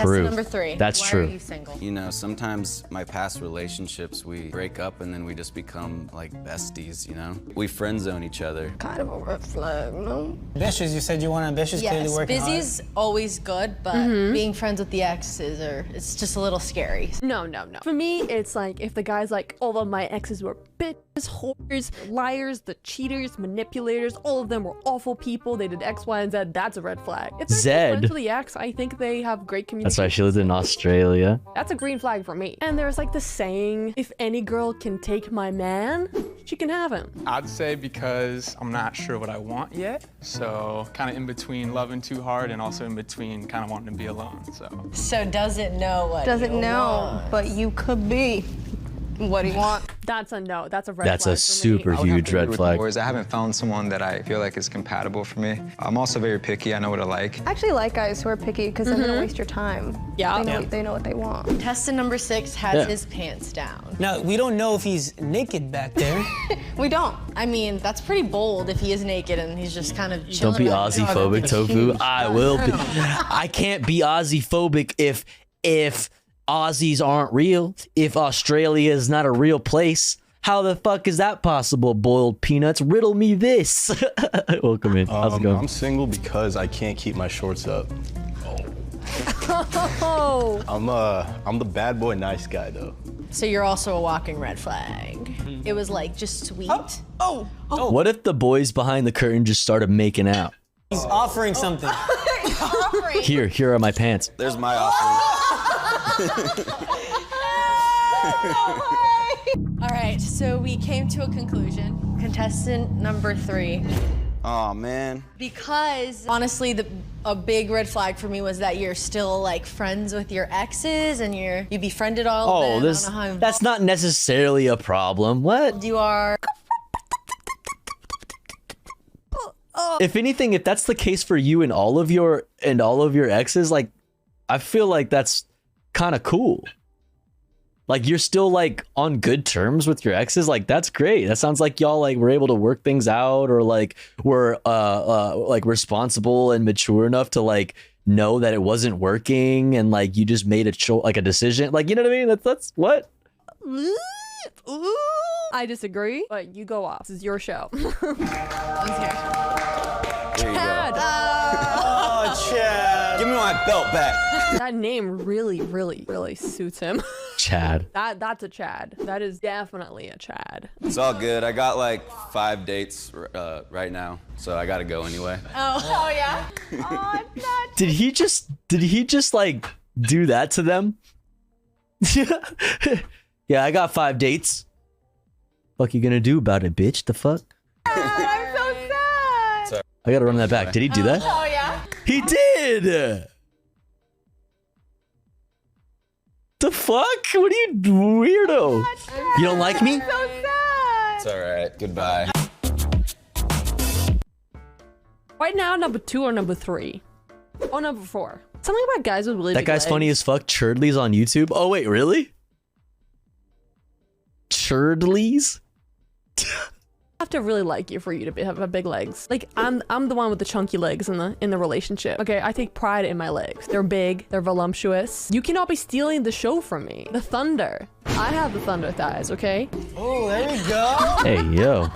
True. Number 3. That's Why true. Are you single? You know, sometimes my past relationships, we break up and then we just become like besties, you know? We friend zone each other. Kind of a red flag, no? Ambitious, you said you want ambitious, clearly Yes, working hard. busy's always good, but being friends with the exes it's just a little scary. No. For me, it's like if the guy's like, all of my exes were bitches, whores, liars, the cheaters, manipulators, all of them were awful people. They did X, Y, and Z. That's a red flag. If they're Zed. friends with the ex, I think they have great communication. That's why she lives in Australia. That's a green flag for me. And there's like the saying, if any girl can take my man, she can have him. I'd say because I'm not sure what I want yet. So kind of in between loving too hard and also in between kind of wanting to be alone, So doesn't know what Doesn't you know, want. but you could be. What do you want? That's a no. That's a red That's flag a super huge red flag. Boys, I haven't found someone that I feel like is compatible for me. I'm also very picky. I know what I like. I actually like guys who are picky because then they don't waste your time. Yeah. They know what they want. Contestant number 6 has his pants down. Now, we don't know if he's naked back there. We don't. I mean, that's pretty bold if he is naked and he's just kind of Don't chilling. be around. Aussie-phobic, Tofu. I will be. I can't be Aussie-phobic if Aussies aren't real, if Australia is not a real place. How the fuck is that possible, boiled peanuts? Riddle me this. Welcome in. How's it going? I'm single because I can't keep my shorts up. Oh. I'm the bad boy nice guy though. So you're also a walking red flag. It was like just sweet. Oh. What if the boys behind the curtain just started making out? He's offering something. Here are my pants. There's my offering. All right, so we came to a conclusion. Contestant number 3. Oh man. Because honestly, a big red flag for me was that you're still like friends with your exes and you befriended all of them. I don't know how that's not necessarily a problem. What? you are. If anything, if that's the case for you and all of your exes, like, I feel like that's kind of cool. Like, you're still like on good terms with your exes. Like, that's great. That sounds like y'all like were able to work things out, or like were like responsible and mature enough to like know that it wasn't working, and like you just made a decision. Like, you know what I mean? That's what. I disagree, but you go off. This is your show. There you Chad. go. Oh, Chad. Give me my belt back. That name really suits him. Chad. That's a Chad. That is definitely a Chad. It's all good. I got like 5 dates right now, so I gotta go anyway. Oh yeah. Did he just like do that to them? Yeah, I got 5 dates. Fuck you gonna do about it, bitch? The fuck? I'm so sad. Sorry. I gotta run that back. Did he do that? Oh yeah. He did! The fuck? What are you, weirdo? You don't like me? So sad. It's all right. Goodbye. Right now, number 2 or number 3? Or number 4? Something about guys with really That big guy's legs. funny as fuck. Churdley's on YouTube. Oh, wait, really? Churdley's? I have to really like you for you to have big legs. Like, I'm the one with the chunky legs in the relationship. Okay, I take pride in my legs. They're big, they're voluptuous. You cannot be stealing the show from me. The thunder. I have the thunder thighs, okay? Oh, there we go. Hey, yo.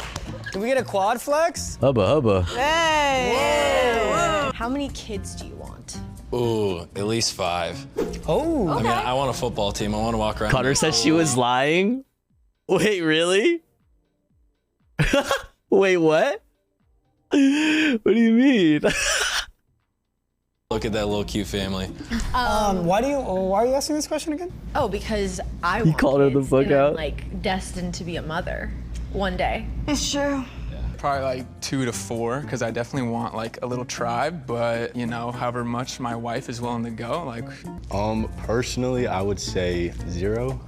Can we get a quad flex? Hubba hubba. Hey. Whoa. How many kids do you want? Ooh, at least 5. Oh. I mean, I want a football team. I want to walk around. Connor said she was lying? Wait, really? Wait, what? What do you mean? Look at that little cute family. Why are you asking this question again? Oh, because I You want called her the kids, fuck and I'm, out? like destined to be a mother one day. It's true. Probably like 2 to 4, because I definitely want like a little tribe, but you know, however much my wife is willing to go, like. Personally, I would say 0.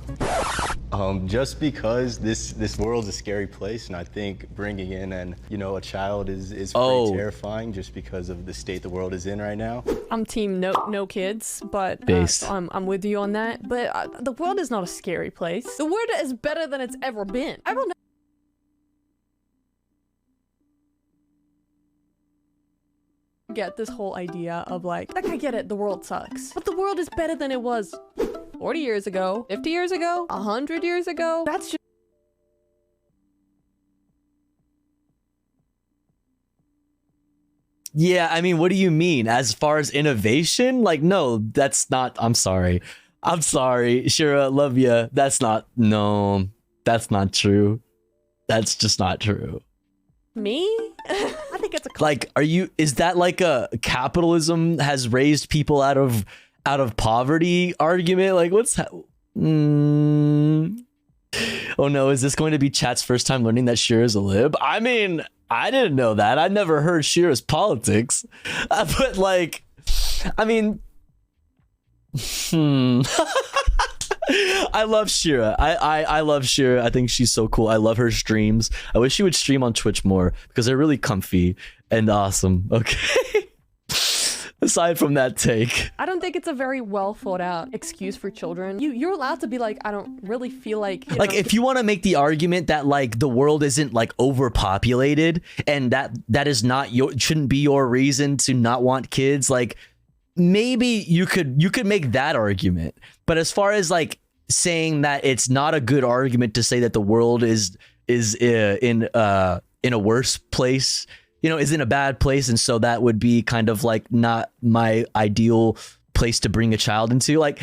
Just because this world's a scary place, and I think bringing in a child is pretty terrifying, just because of the state the world is in right now. I'm team no kids, but Based. I'm with you on that. But the world is not a scary place. The world is better than it's ever been. I don't know. Get this whole idea of like I get it, the world sucks, but the world is better than it was 40 years ago, 50 years ago, 100 years ago. That's just Yeah, I mean, what do you mean? As far as innovation? Like, no, that's not. I'm sorry. Shira, love ya. That's not true. That's just not true. me. I think it's a Like, is that like a capitalism has raised people out of poverty argument? Like, oh no, is this going to be chat's first time learning that Shira is a lib? I mean, I didn't know that. I never heard Shira's politics. But like, I mean, I love Shira. I love Shira. I think she's so cool. I love her streams. I wish she would stream on Twitch more because they're really comfy and awesome. Okay. Aside from that take. I don't think it's a very well thought out excuse for children. You're allowed to be like, I don't really feel like If you want to make the argument that like the world isn't like overpopulated and that is not shouldn't be your reason to not want kids, like maybe you could make that argument. But as far as like saying that it's not a good argument to say that the world is in a worse place, is in a bad place, and so that would be kind of like not my ideal place to bring a child into. Like,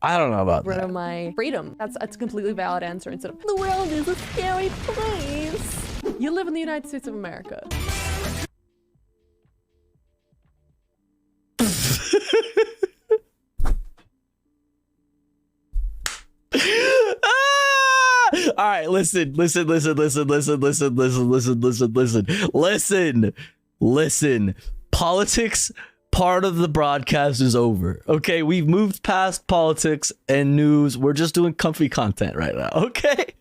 I don't know about rid that. of my freedom. That's a completely valid answer instead of the world is a scary place. You live in the United States of America. All right, listen. Politics part of the broadcast is over. Okay, we've moved past politics and news. We're just doing comfy content right now. Okay.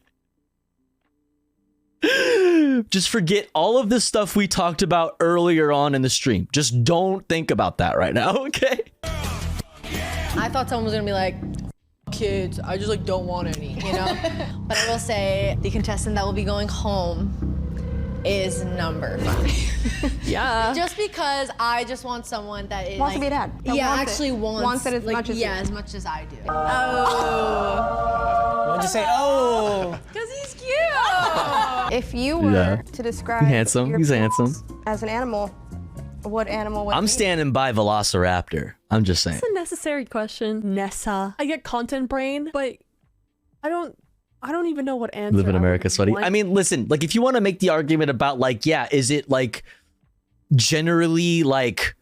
Just forget all of the stuff we talked about earlier on in the stream. Just don't think about that right now. Okay. I thought someone was gonna be like, kids, I just like don't want any, But I will say the contestant that will be going home is number 5. Yeah. Just because I just want someone that is Wants to be a dad. That Yeah, wants actually it. wants. Wants it as much as you. as much as I do. Oh. Why'd you say oh? Because he's cute. If you were to describe Handsome. your He's pets handsome. as an animal, what animal would it I'm be? standing by Velociraptor. I'm just saying. It's a necessary question. Nessa. I get content brain, but I don't even know what answer. Live in I America, would sweaty. want. I mean, listen, like if you want to make the argument about like, yeah, is it like generally like,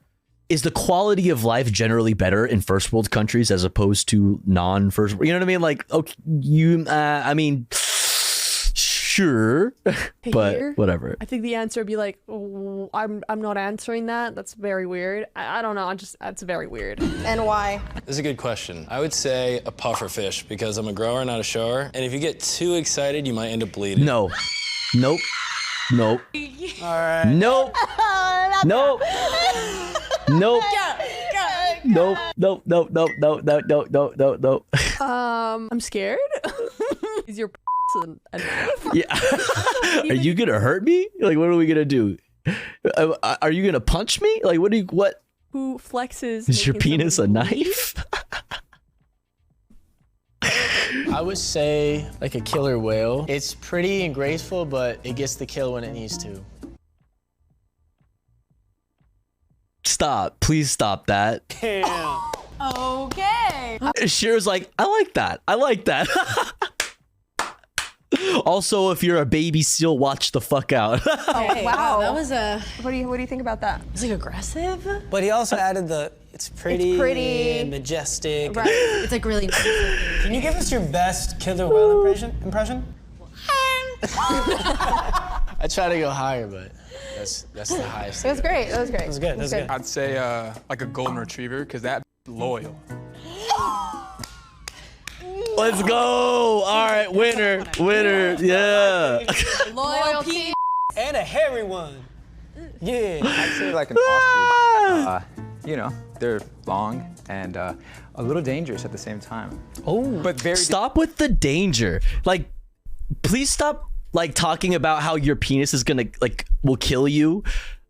is the quality of life generally better in first world countries as opposed to non-first? You know what I mean? Like, okay, I mean, sure, but Here, whatever. I think the answer would be like, oh, I'm not answering that. That's very weird. I don't know. That's very weird. And why? This is a good question. I would say a puffer fish because I'm a grower, not a shower. And if you get too excited, you might end up bleeding. No. Nope. Nope. All right. Nope. Nope. Nope. Nope. Nope. Nope. Nope. Nope. Nope. Nope. Nope. Nope. I'm scared. Is your a knife? Yeah. Are you gonna hurt me? Like, what are we gonna do? Are you gonna punch me? Like, what? Who flexes? Is your making penis a someone knife? I would say like a killer whale. It's pretty and graceful, but it gets the kill when it needs to. Stop. Please stop that. Damn. Okay. Shira's like, I like that. I like that. Also, if you're a baby seal, watch the fuck out. Oh, wow. That was a. What do you think about that? Was it aggressive? But he also added it's pretty, majestic. Right. It's like really nice. Can you give us your best killer whale impression? I try to go higher, but that's the highest. It was great. That was great. That was good. That was good. I'd say like a golden retriever because that loyal. Let's go. All right, winner. Yeah. Loyalty. And a hairy one. Yeah. I'd say like an ostrich. You know, they're long and a little dangerous at the same time. Oh, but very. Stop with the danger. Like, please stop like talking about how your penis is gonna like will kill you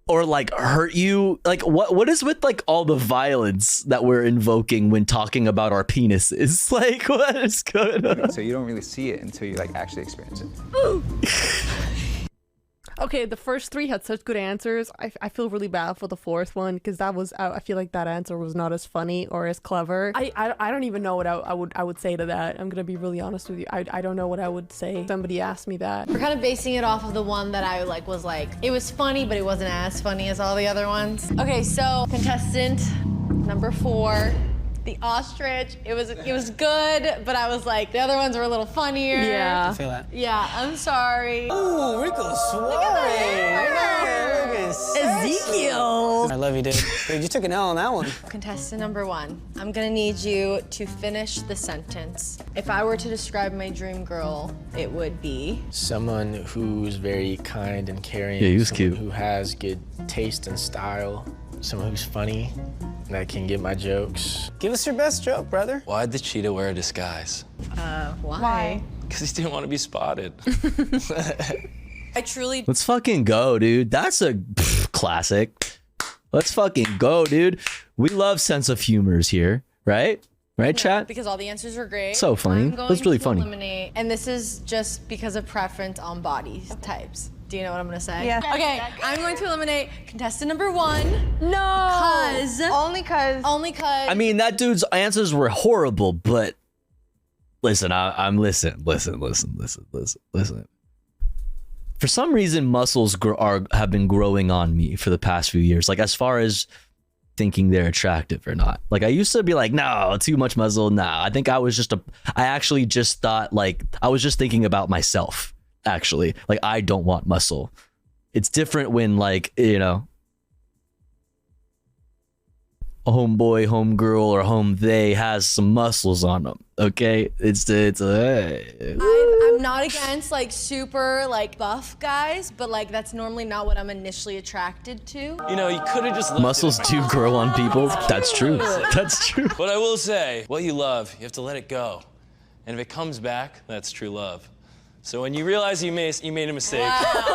or like hurt you. Like, what is with like all the violence that we're invoking when talking about our penises? Like, what is going on? So you don't really see it until you like actually experience it. Okay, the first three had such good answers. I feel really bad for the fourth one because that was I feel like that answer was not as funny or as clever. I don't even know what I would say to that. I'm gonna be really honest with you. I don't know what I would say. Somebody asked me that. We're kind of basing it off of the one that I was like it was funny, but it wasn't as funny as all the other ones. Okay, so contestant number 4. The ostrich, it was good, but I was like, the other ones were a little funnier. Yeah. I feel that. Yeah, I'm sorry. Ooh, Rico Suarez. Ezekiel. I love you, dude. Dude, you took an L on that one. Contestant number 1, I'm gonna need you to finish the sentence. If I were to describe my dream girl, it would be... Someone who's very kind and caring. Yeah, he was someone cute. Who has good taste and style. Someone who's funny, that can get my jokes. Give us your best joke, brother. Why'd the cheetah wear a disguise? Why? Because he didn't want to be spotted. I truly... Let's fucking go, dude. That's a classic. Let's fucking go, dude. We love sense of humors here, right? Right, chat? Because all the answers were great. So funny. I'm going That's really to funny. eliminate, and this is just because of preference on body types. Do you know what I'm gonna say? Yeah. Okay, I'm going to eliminate contestant number 1. No. Only cause. I mean, that dude's answers were horrible, but listen, I'm listen. For some reason, muscles have been growing on me for the past few years. Like, as far as thinking they're attractive or not. Like, I used to be like, no, too much muscle. Nah, I think I actually just thought like I was just thinking about myself. Actually, like, I don't want muscle. It's different when, like, you know, a homeboy, homegirl, or home they has some muscles on them. Okay, I'm not against like super like buff guys, but like that's normally not what I'm initially attracted to. You know, you could have just left muscles do grow on people. That's true. That's true. But I will say, what you love, you have to let it go. And if it comes back, that's true love. So when you realize you made a mistake,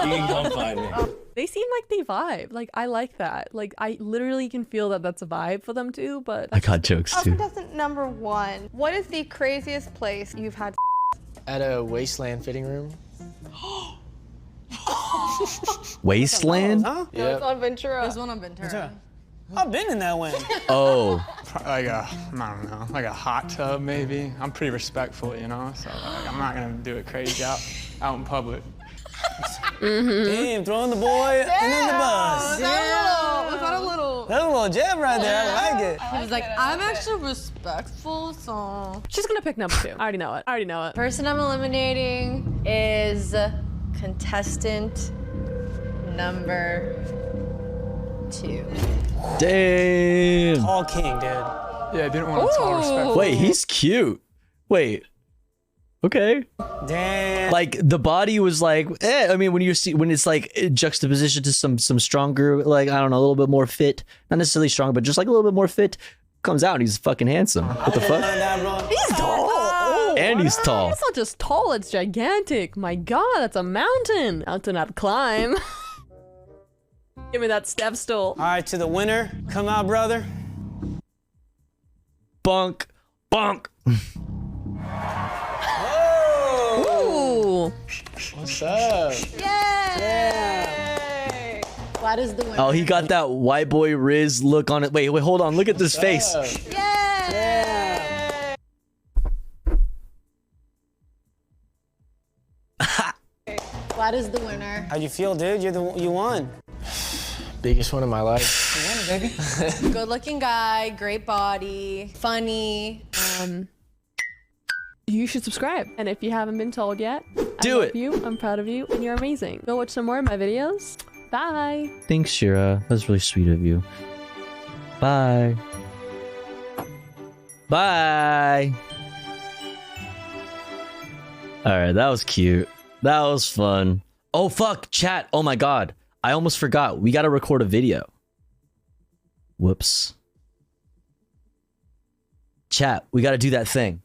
you can come find me. They seem like they vibe. Like, I like that. Like, I literally can feel that that's a vibe for them too, but... I got jokes too. Contestant number 1, what is the craziest place you've had At a wasteland fitting room. Wasteland? No, it's on Ventura. There's one on Ventura. I've been in that one. Oh. Like I don't know, like a hot tub maybe. I'm pretty respectful, you know, so like, I'm not gonna do it crazy out in public. Damn, throwing the boy under the bus. Was that a little? That's a little jab right there. I like it. He was like, I'm actually respectful, so... She's gonna pick number 2. I already know it. Person I'm eliminating is contestant number 2. Damn. Tall king, dude. Yeah, I didn't want to tall respectful. Wait, he's cute. Wait. Okay. Damn. Like, the body was like, I mean, when it's like juxtaposition to some stronger, like, I don't know, a little bit more fit, not necessarily strong, but just like a little bit more fit, comes out and he's fucking handsome. What the fuck? He's tall. And he's tall. It's not just tall, it's gigantic. My God, that's a mountain. Mountain I'd climb. Give me that step stool. All right, to the winner. Come out, brother. Bunk. Ooh. What's up? Yay! Glad is the winner. Oh, he got that white boy Riz look on it. Wait, hold on. Look at this face. Yay! Glad is the winner. How'd you feel, dude? You won. Biggest one of my life. You won, baby. Good looking guy, great body, funny. You should subscribe. And if you haven't been told yet, Do I it. love you, I'm proud of you, and you're amazing. Go watch some more of my videos. Bye. Thanks, Shira. That's really sweet of you. Bye. Bye. right, that was cute. That was fun. Oh, fuck, chat. Oh, my God. I almost forgot. We got to record a video. Whoops. Chat, we got to do that thing.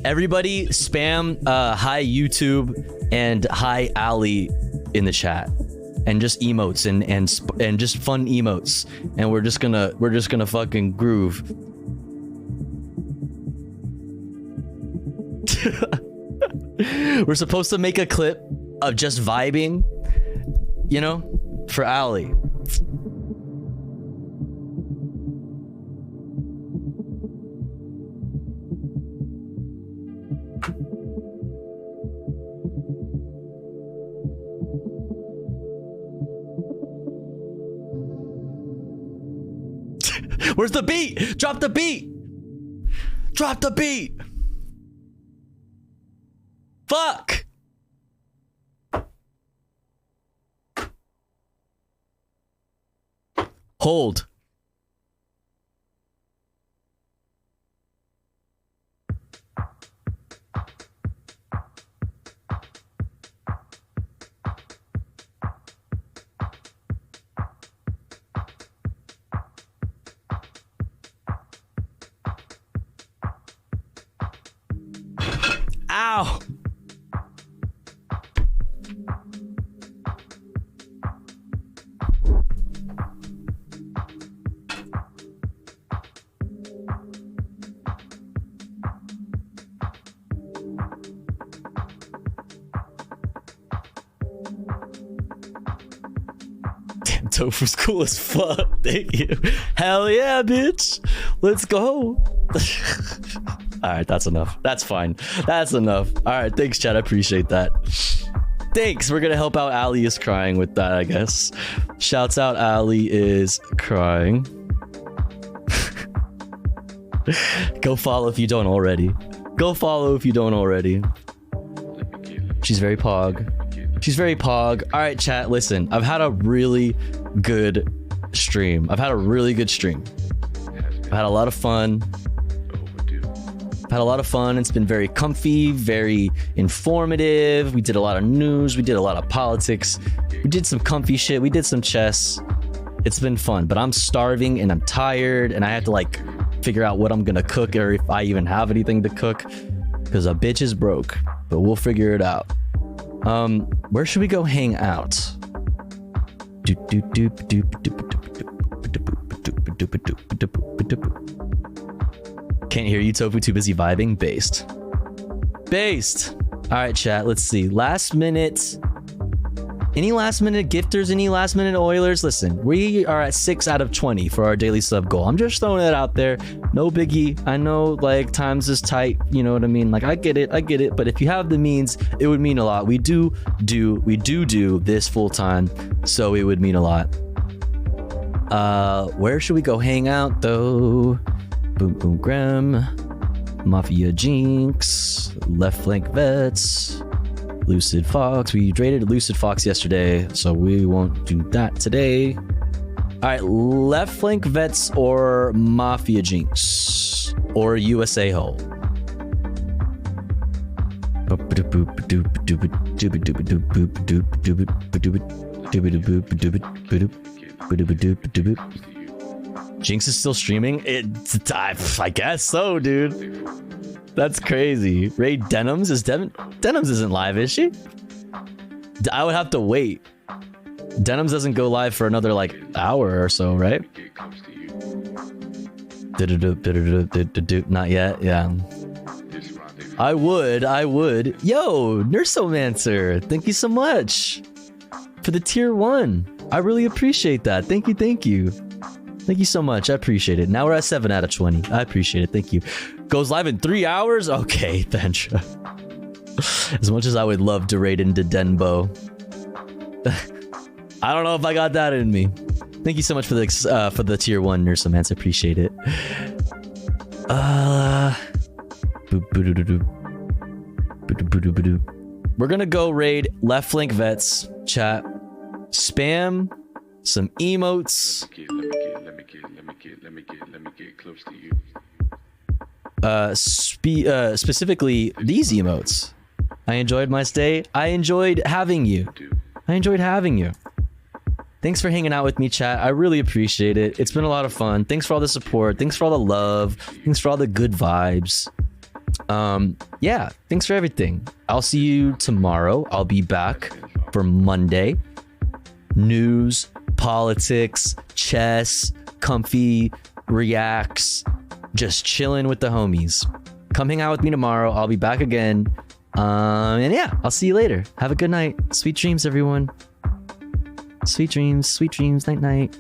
Everybody spam hi YouTube and hi Ali in the chat. And just emotes and just fun emotes. And we're just gonna fucking groove. We're supposed to make a clip of just vibing, you know, for Ali. Where's the beat? Drop the beat. Drop the beat. Fuck. Hold. Ow. Damn, tofu's cool as fuck. Thank you. Hell yeah, bitch. Let's go. All right, that's enough. That's fine. That's enough. All right, thanks, Chad. I appreciate that. Thanks. We're gonna help out Ali is crying with that, I guess. Shouts out Ali is crying. Go follow if you don't already. Go follow if you don't already. She's very pog. She's very pog. All right, chat. Listen, I've had a really good stream. I've had a really good stream. I've had a lot of fun. Had a lot of fun. It's been very comfy, very informative. We did a lot of news. We did a lot of politics. We did some comfy shit. We did some chess. It's been fun, but I'm starving and I'm tired and I have to like figure out what I'm gonna cook or if I even have anything to cook because a bitch is broke, but we'll figure it out. Where should we go hang out? Can't hear you, Tofu. Too busy vibing. Based. Based. All right, chat. Let's see. Last minute. Any last minute gifters? Any last minute Oilers? Listen, we are at 6 out of 20 for our daily sub goal. I'm just throwing that out there. No biggie. I know like times is tight. You know what I mean? Like I get it. But if you have the means, it would mean a lot. We do this full time, so it would mean a lot. Where should we go hang out though? Boom Boom Graham, Mafia Jinx, Left Flank Vets, Lucid Fox. We raided Lucid Fox yesterday, so we won't do that today. All right, Left Flank Vets or Mafia Jinx or USA Hole. Jinx is still streaming? I guess so, dude. That's crazy. Raid Denims? Denims isn't live, is she? I would have to wait. Denims doesn't go live for another like hour or so, right? Not yet, yeah. I would. Yo, Nursomancer, thank you so much for the tier 1. I really appreciate that. Thank you. Thank you so much. I appreciate it. Now we're at 7 out of 20. I appreciate it. Thank you. Goes live in 3 hours? Okay, Bentra. As much as I would love to raid into Denbo. I don't know if I got that in me. Thank you so much for the tier 1 Nursemance. I appreciate it. We're gonna go raid Left Flank Vets. Chat. Spam some emotes. Let me get close to you. specifically these emotes. I enjoyed my stay. I enjoyed having you. Thanks for hanging out with me, chat. I really appreciate it. It's been a lot of fun. Thanks for all the support. Thanks for all the love. Thanks for all the good vibes. Yeah, thanks for everything. I'll see you tomorrow. I'll be back for Monday. News, politics, chess, comfy, reacts, just chilling with the homies. Come hang out with me tomorrow. I'll be back again. And yeah, I'll see you later. Have a good night. Sweet dreams, everyone. Sweet dreams, night night.